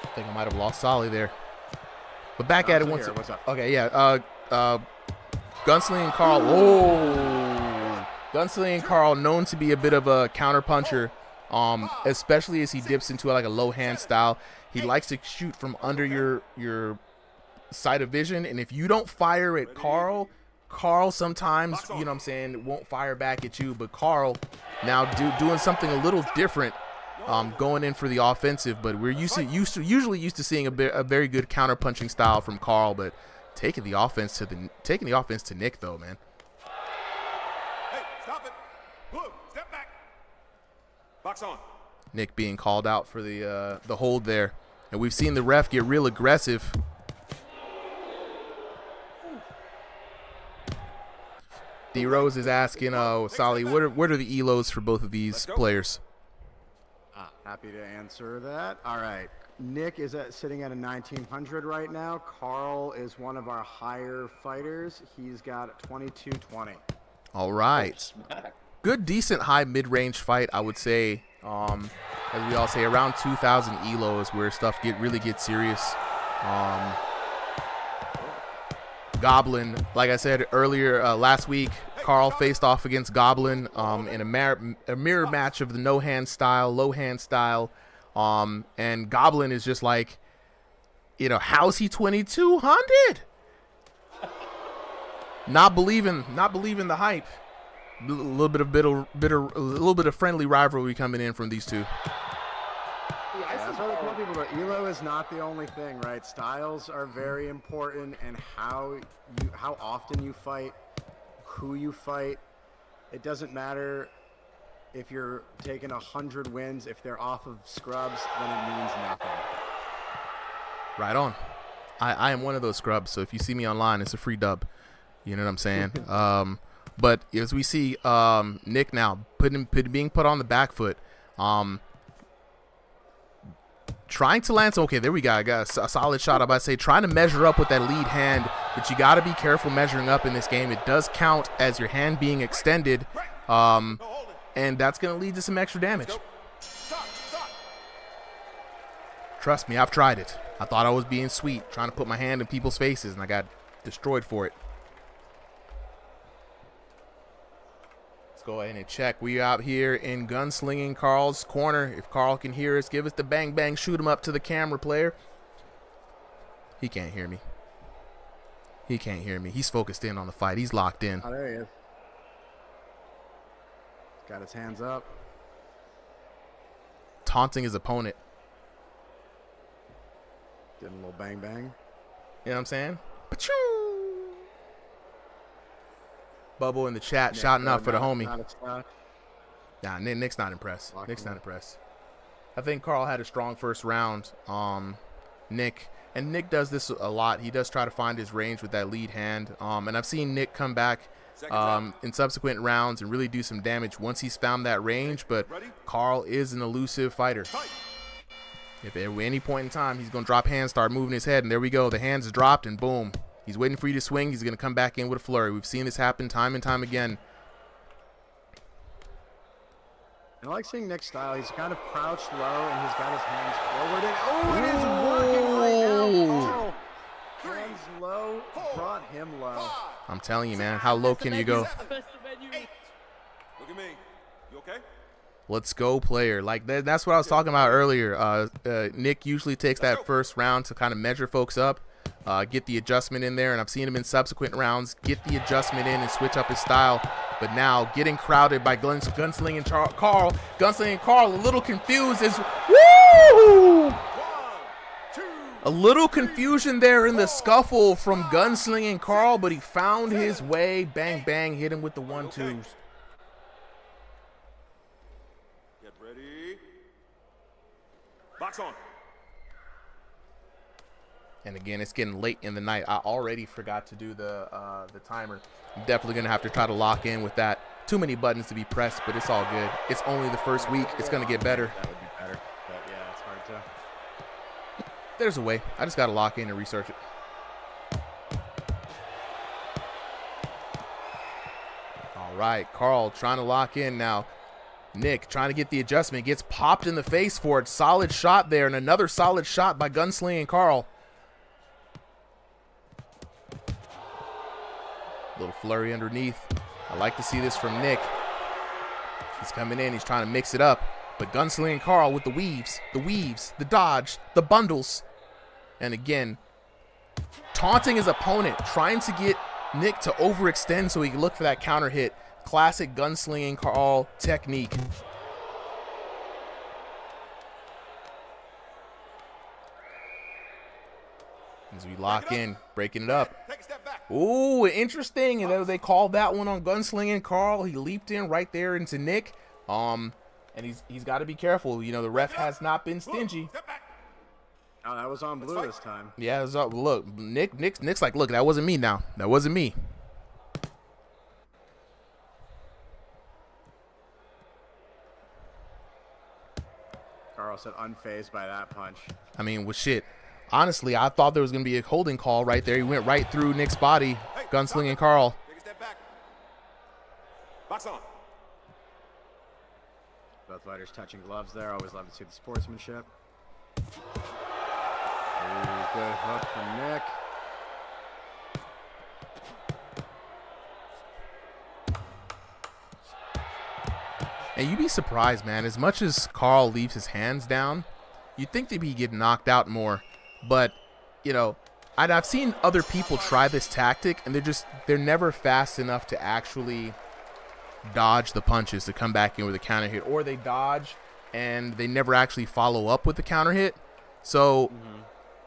I think I might have lost Solly there. But back at it once. What's up? Okay, yeah. Gunslinging Carl. Whoa! Gunslinging Carl, known to be a bit of a counter puncher, especially as he dips into like a low hand style. He likes to shoot from under your sight of vision, and if you don't fire at Carl sometimes, you know what I'm saying, won't fire back at you. But Carl now doing something a little different, going in for the offensive. But we're usually used to seeing a very good counter punching style from Carl, but taking the offense to Nick though, man. Hey, stop it. Blue, step back. Box on. Nick being called out for the hold there, and we've seen the ref get real aggressive. D Rose is asking, Solly, what are the elos for both of these players? Happy to answer that. All right. Nick is sitting at a 1900 right now. Carl is one of our higher fighters. He's got 2220. All right. Good, decent, high mid-range fight, I would say. As we all say, around 2,000 elo is where stuff really gets serious. Goblin, like I said earlier, last week, Carl faced off against Goblin in a mirror match of the no hand style, low hand style. And Goblin is just like, how's he 2,200? Not believing the hype. A little bit of friendly rivalry coming in from these two. That's what I tell people, but elo is not the only thing, right? Styles are very important, and how often you fight, who you fight. It doesn't matter if you're taking 100 wins. If they're off of scrubs, then it means nothing. Right on. I am one of those scrubs, so if you see me online, it's a free dub. You know what I'm saying? But as we see Nick now being put on the back foot, trying to land. Okay, there we go. I got a solid shot. I'm about to say, trying to measure up with that lead hand, but you got to be careful measuring up in this game. It does count as your hand being extended, and that's going to lead to some extra damage. Trust me, I've tried it. I thought I was being sweet, trying to put my hand in people's faces, and I got destroyed for it. Go ahead and check. We out here in gunslinging Carl's corner. If Carl can hear us, give us the bang bang, shoot him up to the camera, player. He can't hear me. He can't hear me. He's focused in on the fight. He's locked in. Oh, there he is. Got his hands up. Taunting his opponent. Getting a little bang bang. You know what I'm saying? Pachoo! Bubble in the chat, Nick, shouting out for the homie. Nah, Nick's not impressed. Nick's not impressed. I think Carl had a strong first round. Nick does this a lot. He does try to find his range with that lead hand. And I've seen Nick come back in subsequent rounds and really do some damage once he's found that range. But Carl is an elusive fighter. If at any point in time he's going to drop hands, start moving his head, and there we go. The hands is dropped, and boom. He's waiting for you to swing. He's going to come back in with a flurry. We've seen this happen time and time again. I like seeing Nick's style. He's kind of crouched low, and he's got his hands forward. And it is working right now. Oh, hands low brought him low. I'm telling you, man. How low can you go? Look at me. You okay? Let's go, player. Like that's what I was talking about earlier. Nick usually takes that first round to kind of measure folks up. Get the adjustment in there, and I've seen him in subsequent rounds get the adjustment in and switch up his style. But now getting crowded by Gunslinging Carl. Gunslinging Carl a little confused as woo! A little confusion there in the scuffle from Gunslinging Carl, but he found his way. Bang, bang, hit him with the 1-2s. Get ready. Box on. And again, it's getting late in the night. I already forgot to do the timer. I'm definitely going to have to try to lock in with that. Too many buttons to be pressed, but it's all good. It's only the first week. It's going to get better. That would be better. But yeah, it's hard to. There's a way. I just got to lock in and research it. All right, Carl trying to lock in now. Nick trying to get the adjustment. Gets popped in the face for it. Solid shot there, and another solid shot by Gunslinging Carl. Little flurry underneath. I like to see this from Nick. He's coming in. He's trying to mix it up. But Gunslinging Carl with the weaves, the dodge, the bundles. And again, taunting his opponent, trying to get Nick to overextend so he can look for that counter hit. Classic Gunslinging Carl technique. As we lock in, breaking it up. Ooh, interesting. And they called that one on Gunslinging Carl. He leaped in right there into Nick. And he's got to be careful. You know, the ref has not been stingy. Oh, that was on blue this time. Yeah, it was look, Nick's like, look, that wasn't me now. That wasn't me. Carl said unfazed by that punch. I mean, well, shit. Honestly, I thought there was going to be a holding call right there. He went right through Nick's body, gunslinging Carl. Take a step back. Box on. Both fighters touching gloves there. Always love to see the sportsmanship. Ooh, good hook from Nick. And you'd be surprised, man. As much as Carl leaves his hands down, you'd think that he'd get knocked out more. But, you know, I've seen other people try this tactic, and they're never fast enough to actually dodge the punches to come back in with a counter hit. Or they dodge, and they never actually follow up with the counter hit. So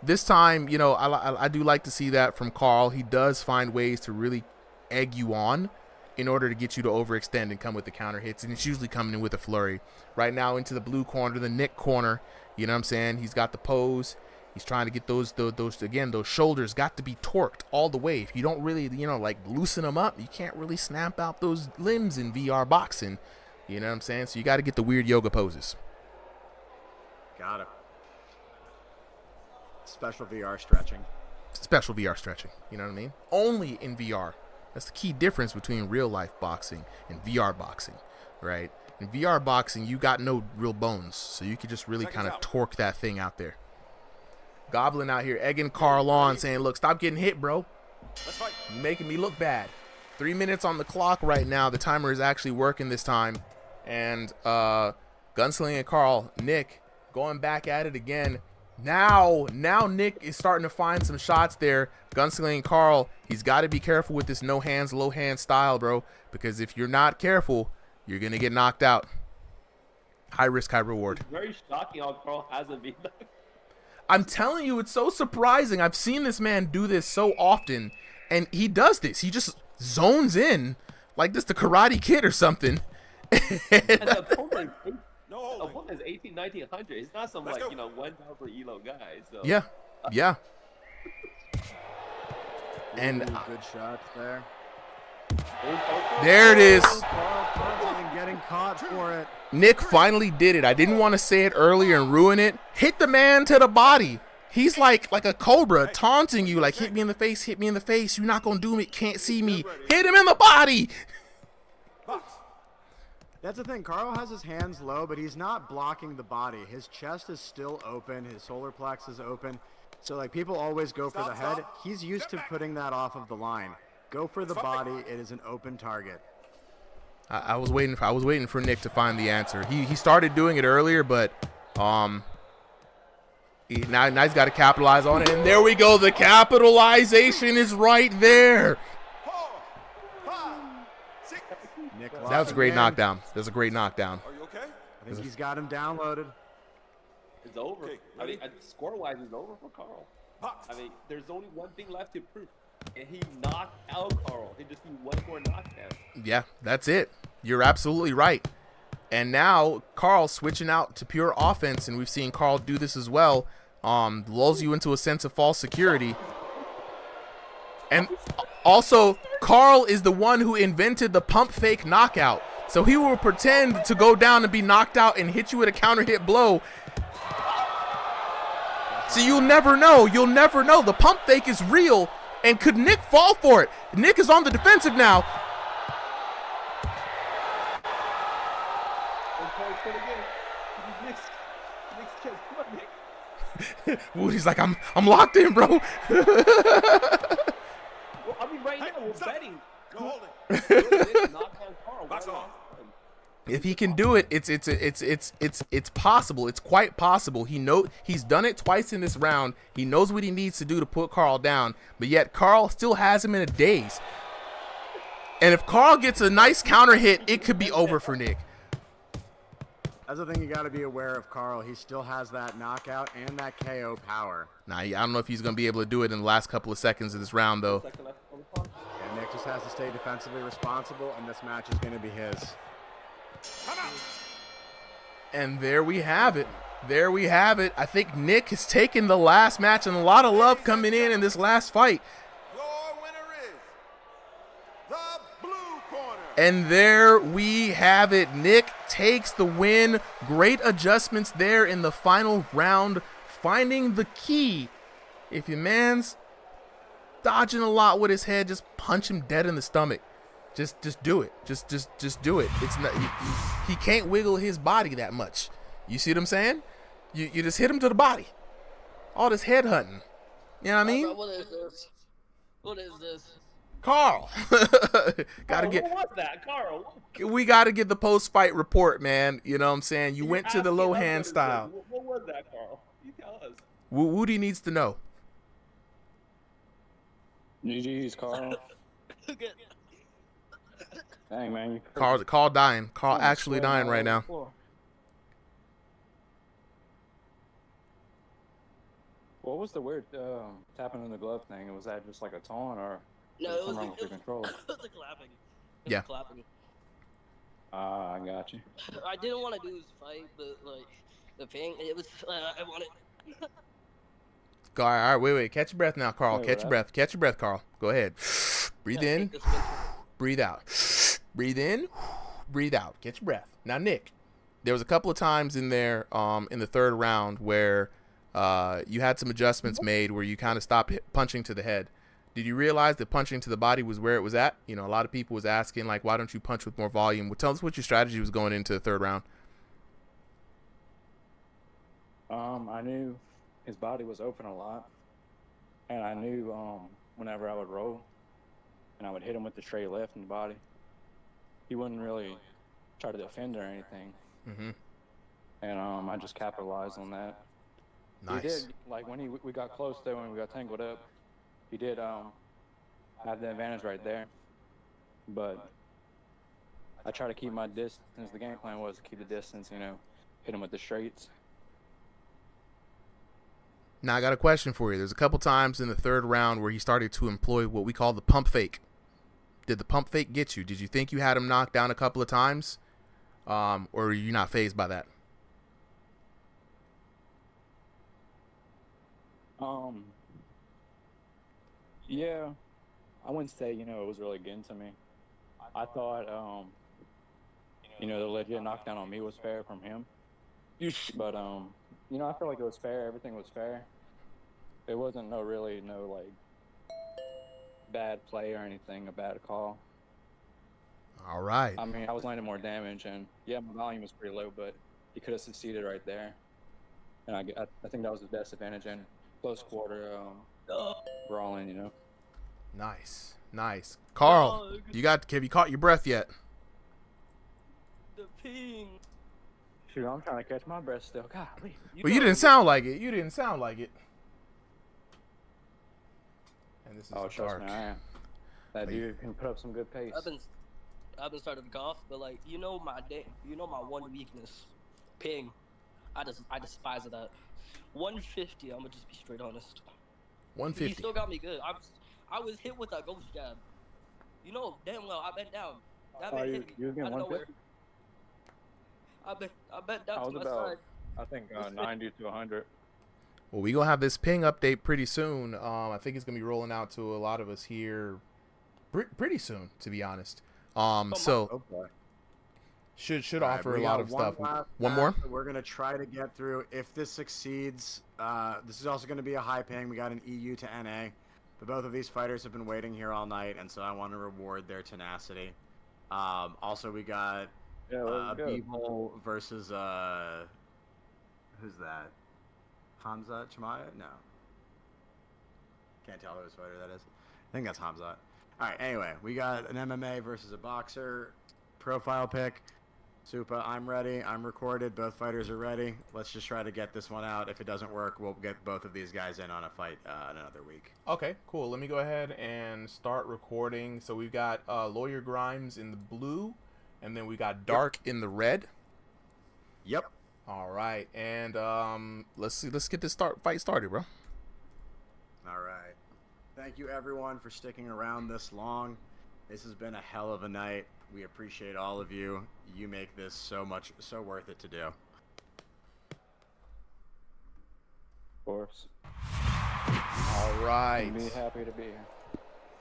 this time, you know, I do like to see that from Carl. He does find ways to really egg you on in order to get you to overextend and come with the counter hits, and it's usually coming in with a flurry. Right now into the blue corner, the Nick corner, you know what I'm saying? He's got the pose. He's trying to get those shoulders got to be torqued all the way. If you don't really, you know, like loosen them up, you can't really snap out those limbs in VR boxing. You know what I'm saying? So you got to get the weird yoga poses. Got it. Special VR stretching. Special VR stretching, you know what I mean? Only in VR. That's the key difference between real life boxing and VR boxing, right? In VR boxing, you got no real bones, so you could just really kind of torque that thing out there. Goblin out here egging Carl on, saying, look, stop getting hit, bro. You're making me look bad. 3 minutes on the clock right now. The timer is actually working this time. And gunslinging Carl, Nick going back at it again. Now Nick is starting to find some shots there. Gunslinging Carl, he's got to be careful with this no hands, low hand style, bro. Because if you're not careful, you're going to get knocked out. High risk, high reward. It's very shocking how Carl hasn't been knocked. I'm telling you, it's so surprising. I've seen this man do this so often. And he does this. He just zones in like this the Karate Kid or something. And the opponent is 18, 1900. It's not some, like, you know, 1 down for ELO guy. So. Yeah. Yeah. And good shots there. There it is. And getting caught for it. Nick finally did it. I didn't want to say it earlier and ruin it. Hit the man to the body. He's like a cobra taunting you, like, hit me in the face, hit me in the face. You're not going to do me, can't see me. Hit him in the body. That's the thing. Carl has his hands low, but he's not blocking the body. His chest is still open. His solar plex is open. So, like, people always go for the head. He's used to putting that off of the line. Go for the body. It is an open target. I was waiting for Nick to find the answer. He started doing it earlier, but now he's got to capitalize on it. And there we go. The capitalization is right there. That was a great knockdown. That was a great knockdown. Are you okay? I think he's got him downloaded. It's over. Okay, I mean, score-wise, it's over for Carl. I mean, there's only one thing left to prove. And he knocked out Carl. He just need one more knockdown. Yeah, that's it. You're absolutely right. And now Carl switching out to pure offense, and we've seen Carl do this as well. Lulls you into a sense of false security. And also, Carl is the one who invented the pump fake knockout. So he will pretend to go down and be knocked out and hit you with a counter hit blow. So you'll never know. You'll never know. The pump fake is real. And could Nick fall for it? Nick is on the defensive now. Woody's like, I'm locked in, bro. Well, I mean, right now we're betting. No holding. If he can do it, it's possible. It's quite possible. He's done it twice in this round. He knows what he needs to do to put Carl down, but yet Carl still has him in a daze. And if Carl gets a nice counter hit, it could be over for Nick. That's the thing you got to be aware of, Carl. He still has that knockout and that KO power. Nah, I don't know if he's going to be able to do it in the last couple of seconds of this round, though. And Nick just has to stay defensively responsible, and this match is going to be his. And there we have it. There we have it. I think Nick has taken the last match, and a lot of love coming in this last fight. Your winner is the blue corner. And there we have it. Nick takes the win. Great adjustments there in the final round, finding the key. If your man's dodging a lot with his head, just punch him dead in the stomach. Just do it. Just do it. It's not he can't wiggle his body that much. You see what I'm saying? You just hit him to the body. All this head hunting. You know what I mean? What is this? What is this? Carl. Gotta get. What was that, Carl? We gotta get the post-fight report, man. You know what I'm saying? You went to the low hand style. What was that, Carl? You tell us. Woody needs to know. GG's, Carl. Dang, man. Carl dying. Carl actually dying right now. What was the weird tapping in the glove thing? Was that just like a taunt or no, it was wrong with the control? It was a clapping. Yeah. Clapping. I got you. I didn't want to do this fight, but like the pain, it was. I wanted. All right, wait. Catch your breath now, Carl. Catch your breath. Catch your breath, Carl. Go ahead. Breathe in. Breathe out. Breathe in. Breathe out. Get your breath. Now, Nick, there was a couple of times in there in the third round where you had some adjustments made where you kind of stopped punching to the head. Did you realize that punching to the body was where it was at? You know, a lot of people was asking, like, why don't you punch with more volume? Well, tell us what your strategy was going into the third round. I knew his body was open a lot, and I knew whenever I would roll and I would hit him with the straight left in the body, he wouldn't really try to defend or anything. Mm-hmm. And I just capitalized on that. Nice. He did, like when we got close though, when we got tangled up, he did have the advantage right there. But I try to keep my distance. The game plan was to keep the distance, you know, hit him with the straights. Now, I got a question for you. There's a couple times in the third round where he started to employ what we call the pump fake. Did the pump fake get you? Did you think you had him knocked down a couple of times? Or are you not fazed by that? Yeah, I wouldn't say, you know, it was really getting to me. I thought, you know, the legit knockdown on me was fair from him. But, you know, I feel like it was fair. Everything was fair. It wasn't no like bad play or anything, a bad call. All right. I mean, I was landing more damage, and yeah, my volume was pretty low, but he could have succeeded right there. And I think that was his best advantage in close quarter brawling, you know. Nice. Carl, have you caught your breath yet? The ping. Shoot, I'm trying to catch my breath still. Golly. Well, you didn't sound like it. And this is trust dark. me, I am. That dude can put up some good pace. I've been starting to cough, but like you know my one weakness, ping. I despise it. That 150. I'm gonna just be straight honest. 150. He still got me good. I was hit with a ghost jab. You know damn well I bent down. That man hit me. You was getting out of nowhere. 150? I bent down to my side. I think 90 to 100. Well, we gonna have this ping update pretty soon. I think it's gonna be rolling out to a lot of us here pretty soon, to be honest. So should offer a lot of stuff. One more. We're gonna try to get through. If this succeeds, this is also gonna be a high ping. We got an EU to NA, but both of these fighters have been waiting here all night, and so I want to reward their tenacity. Also, we got B-Hole versus who's that? Hamzat Chimaya? No. Can't tell whose fighter that is. I think that's Hamzat. Alright, anyway, we got an MMA versus a boxer. Profile pick. Supa, I'm ready. I'm recorded. Both fighters are ready. Let's just try to get this one out. If it doesn't work, we'll get both of these guys in on a fight in another week. Okay, cool. Let me go ahead and start recording. So we've got Lawyer Grimes in the blue, and then we got Dark in the red. Yep. All right, and let's get this fight started, bro. All right. Thank you everyone for sticking around this long. This has been a hell of a night. We appreciate all of you. You make this so worth it to do. Of course. All right. I'd be happy to be here.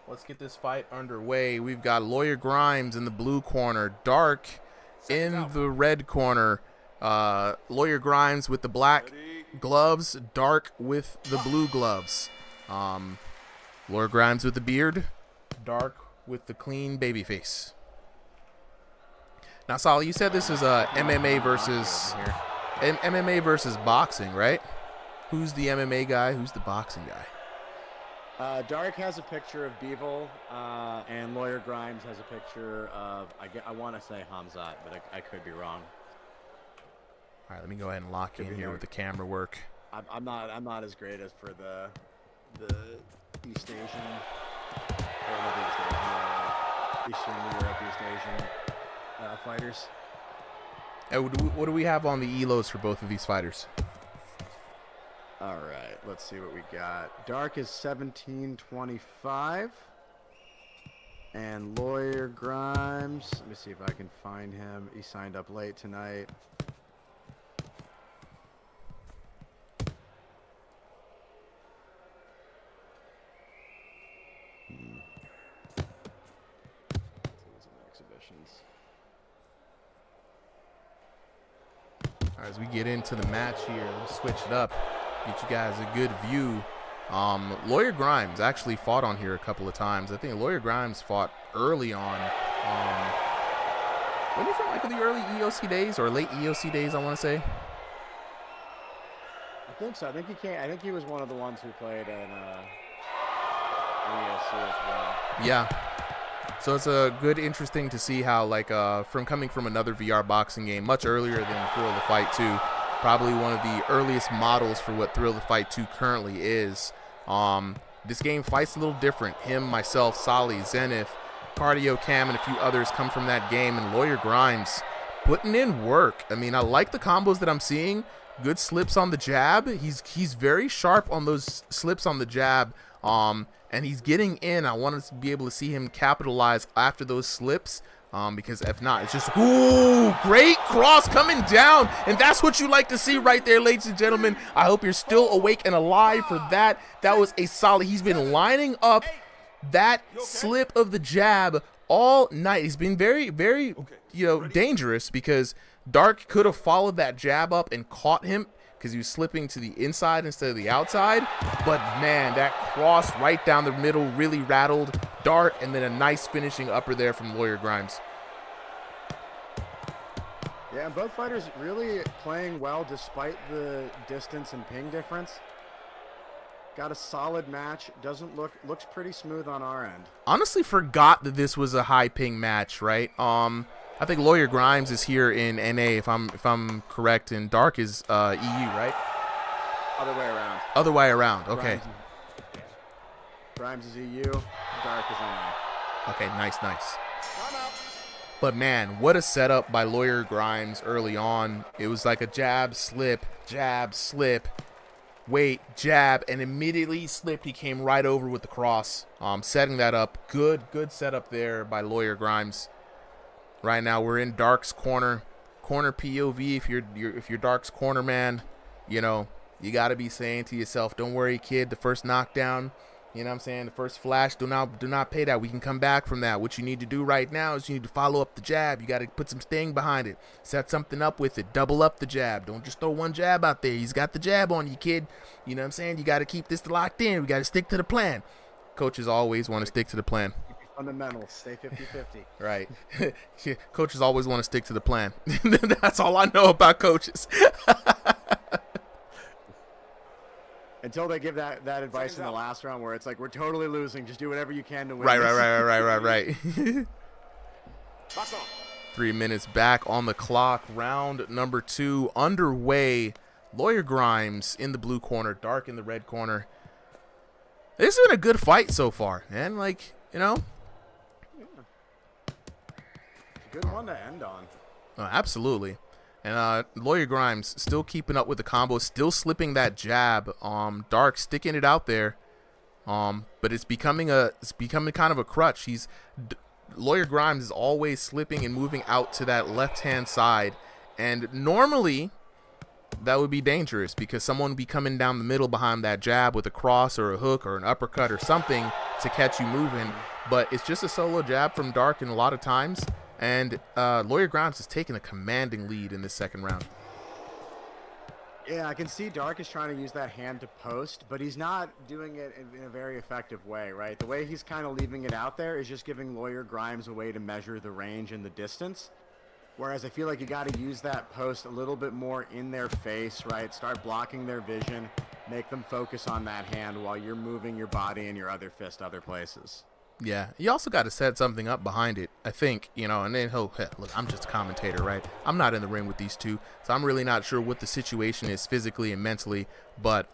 Let's get this fight underway. We've got Lawyer Grimes in the blue corner, Dark in the red corner. Lawyer Grimes with the black gloves, Dark with the blue gloves. Lawyer Grimes with the beard, Dark with the clean baby face. Now, Sal, you said this is MMA versus boxing, right? Who's the MMA guy? Who's the boxing guy? Dark has a picture of Beevil, and Lawyer Grimes has a picture of, I want to say Hamzat, but I could be wrong. All right, let me go ahead and lock in here with the camera work. I'm not as great as for the East Asian, or not the East Asian, Eastern Europe, East Asian fighters. What do we have on the ELOs for both of these fighters? All right, let's see what we got. Dark is 1725, and Lawyer Grimes. Let me see if I can find him. He signed up late tonight. Exhibitions. All right, as we get into the match here, let's switch it up. Get you guys a good view. Lawyer Grimes actually fought on here a couple of times. I think Lawyer Grimes fought early on. When you from like the early EOC days or late EOC days, I want to say. I think so. I think he was one of the ones who played in EOC as well. Yeah. So it's a good, interesting to see how, like, from coming from another VR boxing game much earlier than Thrill the Fight 2, probably one of the earliest models for what Thrill the Fight 2 currently is. This game fights a little different. Him, myself, Sally, Zenith, Cardio Cam, and a few others come from that game, and Lawyer Grimes putting in work. I mean, I like the combos that I'm seeing. Good slips on the jab. He's very sharp on those slips on the jab. And he's getting in. I want to be able to see him capitalize after those slips, because if not, it's just, ooh, great cross coming down. And that's what you like to see right there, ladies and gentlemen. I hope you're still awake and alive for that. That was a solid. He's been lining up that slip of the jab all night. He's been very, very, dangerous, because Dark could have followed that jab up and caught him, because he was slipping to the inside instead of the outside. But man, that cross right down the middle really rattled Dark, and then a nice finishing upper there from Lawyer Grimes. Yeah, and both fighters really playing well despite the distance and ping difference. Got a solid match. Looks pretty smooth on our end. Honestly forgot that this was a high ping match, right? I think Lawyer Grimes is here in NA, if I'm correct, and Dark is EU, right? Other way around. Other way around. Okay. Grimes is EU. Dark is NA. Okay, nice. But man, what a setup by Lawyer Grimes early on. It was like a jab, slip, wait, jab, and immediately he slipped. He came right over with the cross, setting that up. Good setup there by Lawyer Grimes. Right now we're in Dark's corner POV. If you're Dark's corner man, you got to be saying to yourself, don't worry, kid, the first knockdown, you know what I'm saying, the first flash, do not pay that. We can come back from that. What you need to do right now is you need to follow up the jab. You got to put some sting behind it, set something up with it, double up the jab. Don't just throw one jab out there. He's got the jab on you, kid. You know what I'm saying? You got to keep this locked in. We got to stick to the plan. Coaches always want to stick to the plan. Fundamentals, stay 50-50. Right. Coaches always want to stick to the plan. That's all I know about coaches. Until they give that advice in the last round where it's like, we're totally losing, just do whatever you can to win. Right. 3 minutes back on the clock. Round number 2 underway. Lawyer Grimes in the blue corner, Dark in the red corner. This has been a good fight so far, man. Like, Good one to end on. Oh, absolutely. And Lawyer Grimes still keeping up with the combo, still slipping that jab. Dark sticking it out there. But it's becoming kind of a crutch. Lawyer Grimes is always slipping and moving out to that left-hand side. And normally that would be dangerous because someone would be coming down the middle behind that jab with a cross or a hook or an uppercut or something to catch you moving. But it's just a solo jab from Dark in a lot of times. And Lawyer Grimes has taken a commanding lead in this second round. Yeah, I can see Dark is trying to use that hand to post, but he's not doing it in a very effective way, right? The way he's kind of leaving it out there is just giving Lawyer Grimes a way to measure the range and the distance. Whereas I feel like you got to use that post a little bit more in their face, right? Start blocking their vision, make them focus on that hand while you're moving your body and your other fist other places. Yeah, you also got to set something up behind it, I think, you know, and then, look, I'm just a commentator, right? I'm not in the ring with these two, so I'm really not sure what the situation is physically and mentally, but,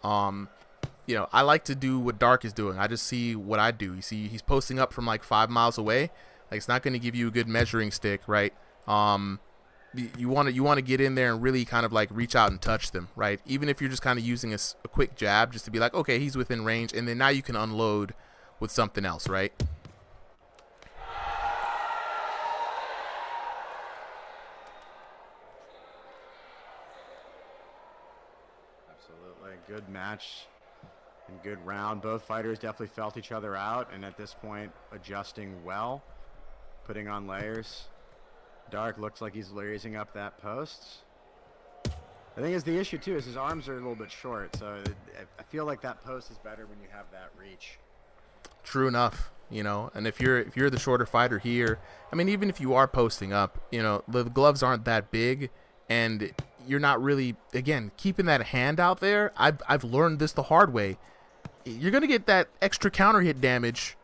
you know, I like to do what Dark is doing. I just see what I do. You see, he's posting up from like 5 miles away. Like, it's not going to give you a good measuring stick, right? You want to get in there and really kind of like reach out and touch them, right? Even if you're just kind of using a quick jab just to be like, okay, he's within range, and then now you can unload with something else, right? Absolutely. Good match and good round. Both fighters definitely felt each other out, and at this point, adjusting well, putting on layers. Dark looks like he's raising up that post. I think the issue, too, is his arms are a little bit short, so I feel like that post is better when you have that reach. True enough, you know, and if you're the shorter fighter here, I mean, even if you are posting up, you know, the gloves aren't that big, and you're not really, again, keeping that hand out there. I've learned this the hard way. You're gonna get that extra counter hit damage,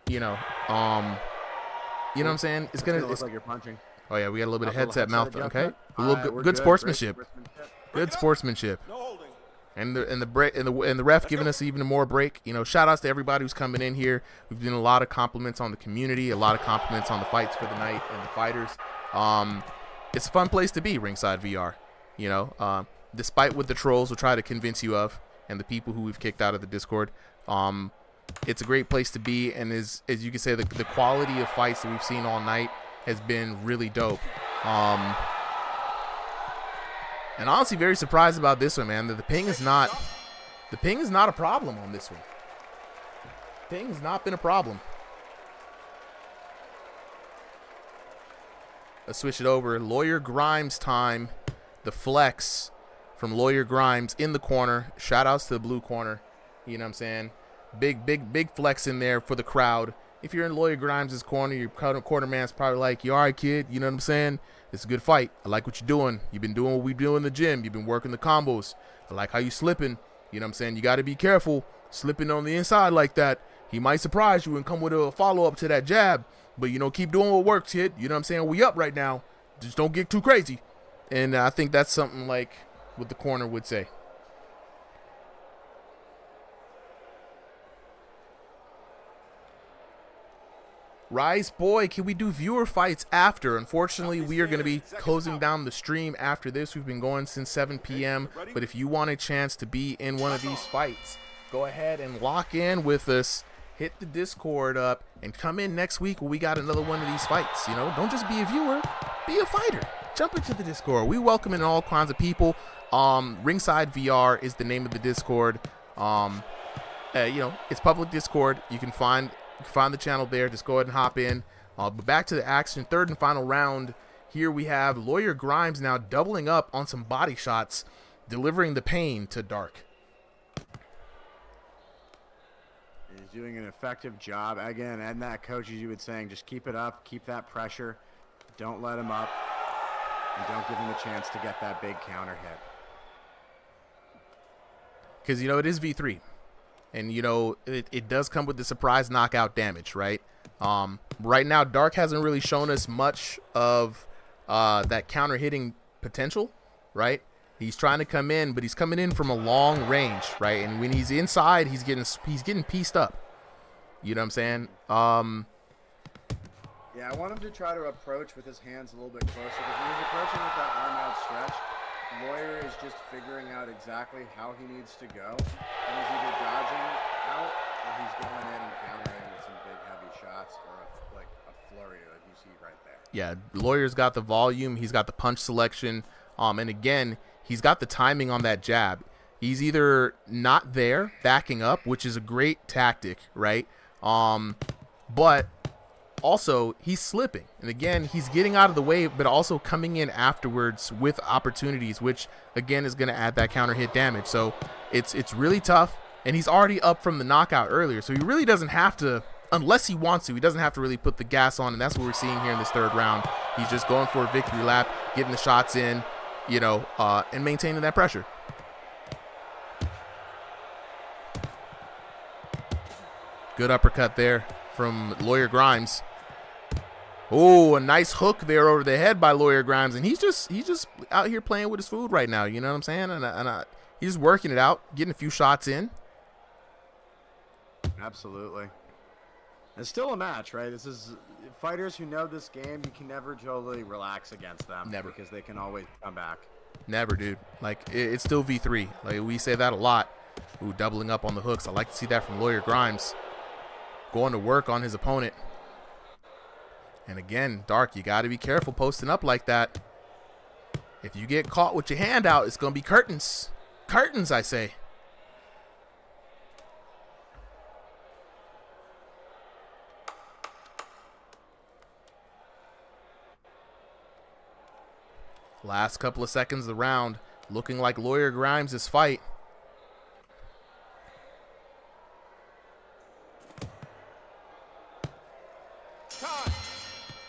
you know. You know what I'm saying? It's gonna look like you're punching. Oh yeah, we got a little bit of headset mouth. Okay, a All right, little we're good sportsmanship. Great Good sportsmanship. And the ref giving us even more break. You know, shout outs to everybody who's coming in here. We've been a lot of compliments on the community, a lot of compliments on the fights for the night and the fighters. It's a fun place to be, Ringside VR. You know, despite what the trolls will try to convince you of, and the people who we've kicked out of the Discord, it's a great place to be. And as you can say, the quality of fights that we've seen all night has been really dope. And honestly, very surprised about this one, man. The ping is not a problem on this one. Ping has not been a problem. Let's switch it over. Lawyer Grimes time. The flex from Lawyer Grimes in the corner. Shout outs to the blue corner. You know what I'm saying? Big flex in there for the crowd. If you're in Lawyer Grimes' corner, your corner man's probably like, you all right, kid? You know what I'm saying? It's a good fight. I like what you're doing. You've been doing what we do in the gym. You've been working the combos. I like how you slipping. You know what I'm saying? You got to be careful slipping on the inside like that. He might surprise you and come with a follow-up to that jab. But, you know, keep doing what works, kid. You know what I'm saying? We up right now. Just don't get too crazy. And I think that's something like what the corner would say. Rise Boy, can we do viewer fights after? Unfortunately, we are going to be closing down the stream after this. We've been going since 7 p.m. But if you want a chance to be in one of these fights, go ahead and lock in with us. Hit the Discord up and come in next week when we got another one of these fights. You know, don't just be a viewer, be a fighter. Jump into the Discord. We welcome in all kinds of people. Ringside VR is the name of the Discord. You know, it's public Discord. You can find the channel there. Just go ahead and hop in. But back to the action. Third and final round. Here we have Lawyer Grimes now doubling up on some body shots, delivering the pain to Dark. He's doing an effective job. Again, and that coach, as you would saying, just keep it up, keep that pressure. Don't let him up, and don't give him a chance to get that big counter hit. Because, you know, it is V3. And, you know, it does come with the surprise knockout damage, right? Right now, Dark hasn't really shown us much of that counter-hitting potential, right? He's trying to come in, but he's coming in from a long range, right? And when he's inside, he's getting pieced up. You know what I'm saying? Yeah, I want him to try to approach with his hands a little bit closer. Because when he's approaching with that arm outstretched, Lawyer is just figuring out exactly how he needs to go. And he's either dodging out or he's going in and countering with some big heavy shots or like a flurry like you see right there. Yeah, Lawyer's got the volume. He's got the punch selection. And again, he's got the timing on that jab. He's either not there, backing up, which is a great tactic, right? But also he's slipping. And again, he's getting out of the way, but also coming in afterwards with opportunities, which again is going to add that counter hit damage. So it's really tough. And he's already up from the knockout earlier. So he really doesn't have to, unless he wants to, he doesn't have to really put the gas on. And that's what we're seeing here in this third round. He's just going for a victory lap, getting the shots in, you know, and maintaining that pressure. Good uppercut there from Lawyer Grimes. Oh, a nice hook there over the head by Lawyer Grimes, and he's just out here playing with his food right now. You know what I'm saying? And he's just working it out, getting a few shots in. Absolutely. It's still a match, right? This is fighters who know this game. You can never totally relax against them. Never, because they can always come back. Never, dude. Like it's still V3. Like we say that a lot. Ooh, doubling up on the hooks. I like to see that from Lawyer Grimes. Going to work on his opponent. And again, Dark, you got to be careful posting up like that. If you get caught with your hand out, it's going to be curtains. Curtains, I say. Last couple of seconds of the round. Looking like Lawyer Grimes' fight.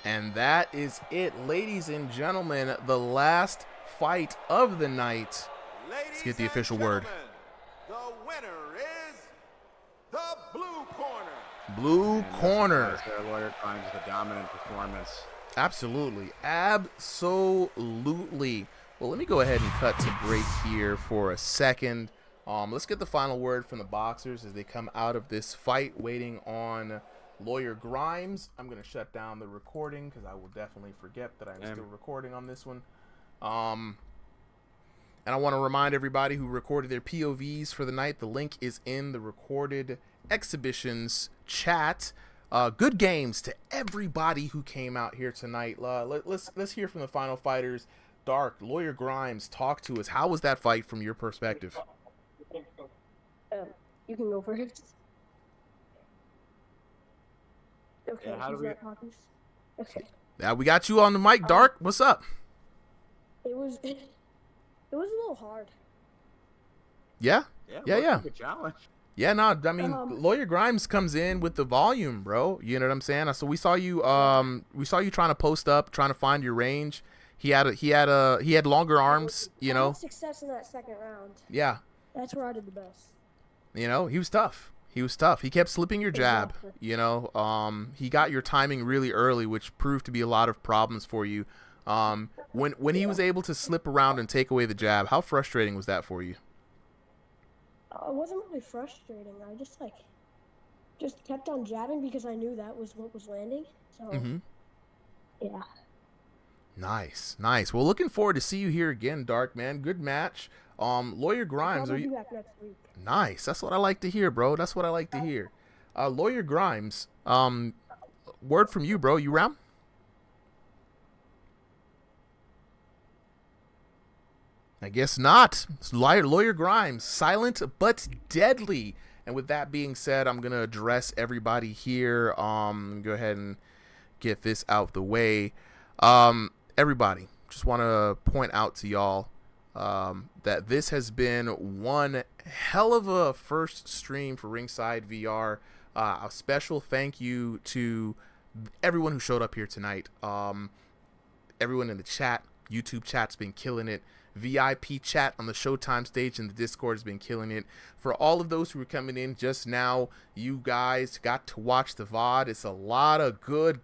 And that is it, ladies and gentlemen. The last fight of the night. Let's get the official word. The winner is the blue corner. Blue corner. Lawyer Grimes with a dominant performance. Absolutely. Absolutely. Well, let me go ahead and cut to break here for a second. Let's get the final word from the boxers as they come out of this fight, waiting on Lawyer Grimes. I'm going to shut down the recording because I will definitely forget that I'm still recording on this one. And I want to remind everybody who recorded their POVs for the night, the link is in the recorded exhibitions chat. Good games to everybody who came out here tonight. Let's hear from the final fighters. Dark, Lawyer Grimes, talk to us. How was that fight from your perspective? You can go first. Okay, how do we... Okay. Yeah, we got you on the mic, Dark. What's up? It was a little hard. Yeah. Good challenge. Yeah, no, I mean, Lawyer Grimes comes in with the volume, bro. You know what I'm saying? So we saw you trying to post up, trying to find your range. He had longer arms, you know. I had success in that second round. Yeah. That's where I did the best. You know, he was tough. He kept slipping your jab, you know. He got your timing really early, which proved to be a lot of problems for you. When he was able to slip around and take away the jab, how frustrating was that for you? It wasn't really frustrating. I just kept on jabbing because I knew that was what was landing. So, yeah. Nice. Well, looking forward to see you here again, Dark, man. Good match. Lawyer Grimes, I'll be back next week. Nice. That's what I like to hear, bro. That's what I like to hear. Lawyer Grimes, word from you, bro. You round? I guess not. Lawyer Grimes, silent but deadly. And with that being said, I'm going to address everybody here. Go ahead and get this out the way. Everybody, just want to point out to y'all that this has been one hell of a first stream for Ringside VR. A special thank you to everyone who showed up here tonight. Everyone in the chat, YouTube chat's been killing it. VIP chat on the Showtime stage and the Discord has been killing it. For all of those who were coming in just now, you guys got to watch the VOD. It's a lot of good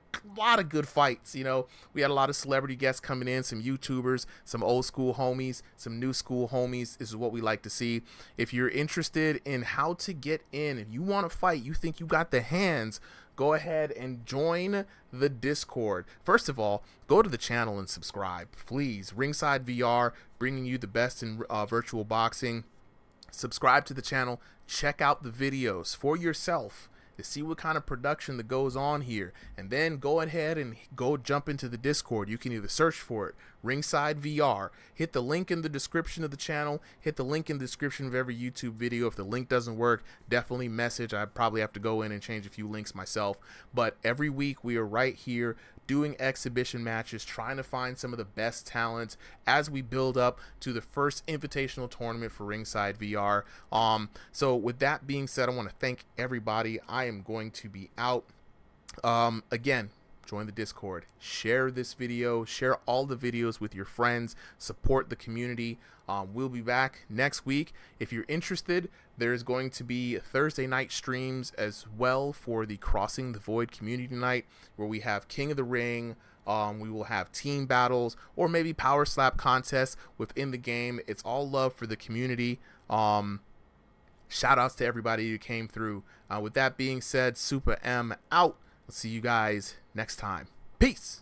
fights. You know, we had a lot of celebrity guests coming in, some YouTubers, some old school homies, some new school homies. This is what we like to see. If you're interested in how to get in, if you want to fight, you think you got the hands, go ahead and join the Discord. First of all, go to the channel and subscribe, please. Ringside VR, bringing you the best in virtual boxing. Subscribe to the channel. Check out the videos for yourself to see what kind of production that goes on here. And then go ahead and go jump into the Discord. You can either search for it, Ringside VR. Hit the link in the description of the channel. Hit the link in the description of every YouTube video. If the link doesn't work, definitely message. I probably have to go in and change a few links myself. But every week we are right here doing exhibition matches, trying to find some of the best talent as we build up to the first invitational tournament for Ringside VR. So with that being said, I want to thank everybody. I am going to be out. Again, join the Discord, share this video, share all the videos with your friends, support the community. We'll be back next week. If you're interested, there's going to be Thursday night streams as well for the Crossing the Void community night, where we have King of the Ring. We will have team battles or maybe power slap contests within the game. It's all love for the community. Shout outs to everybody who came through. With that being said, Super M out. I'll see you guys next time. Peace.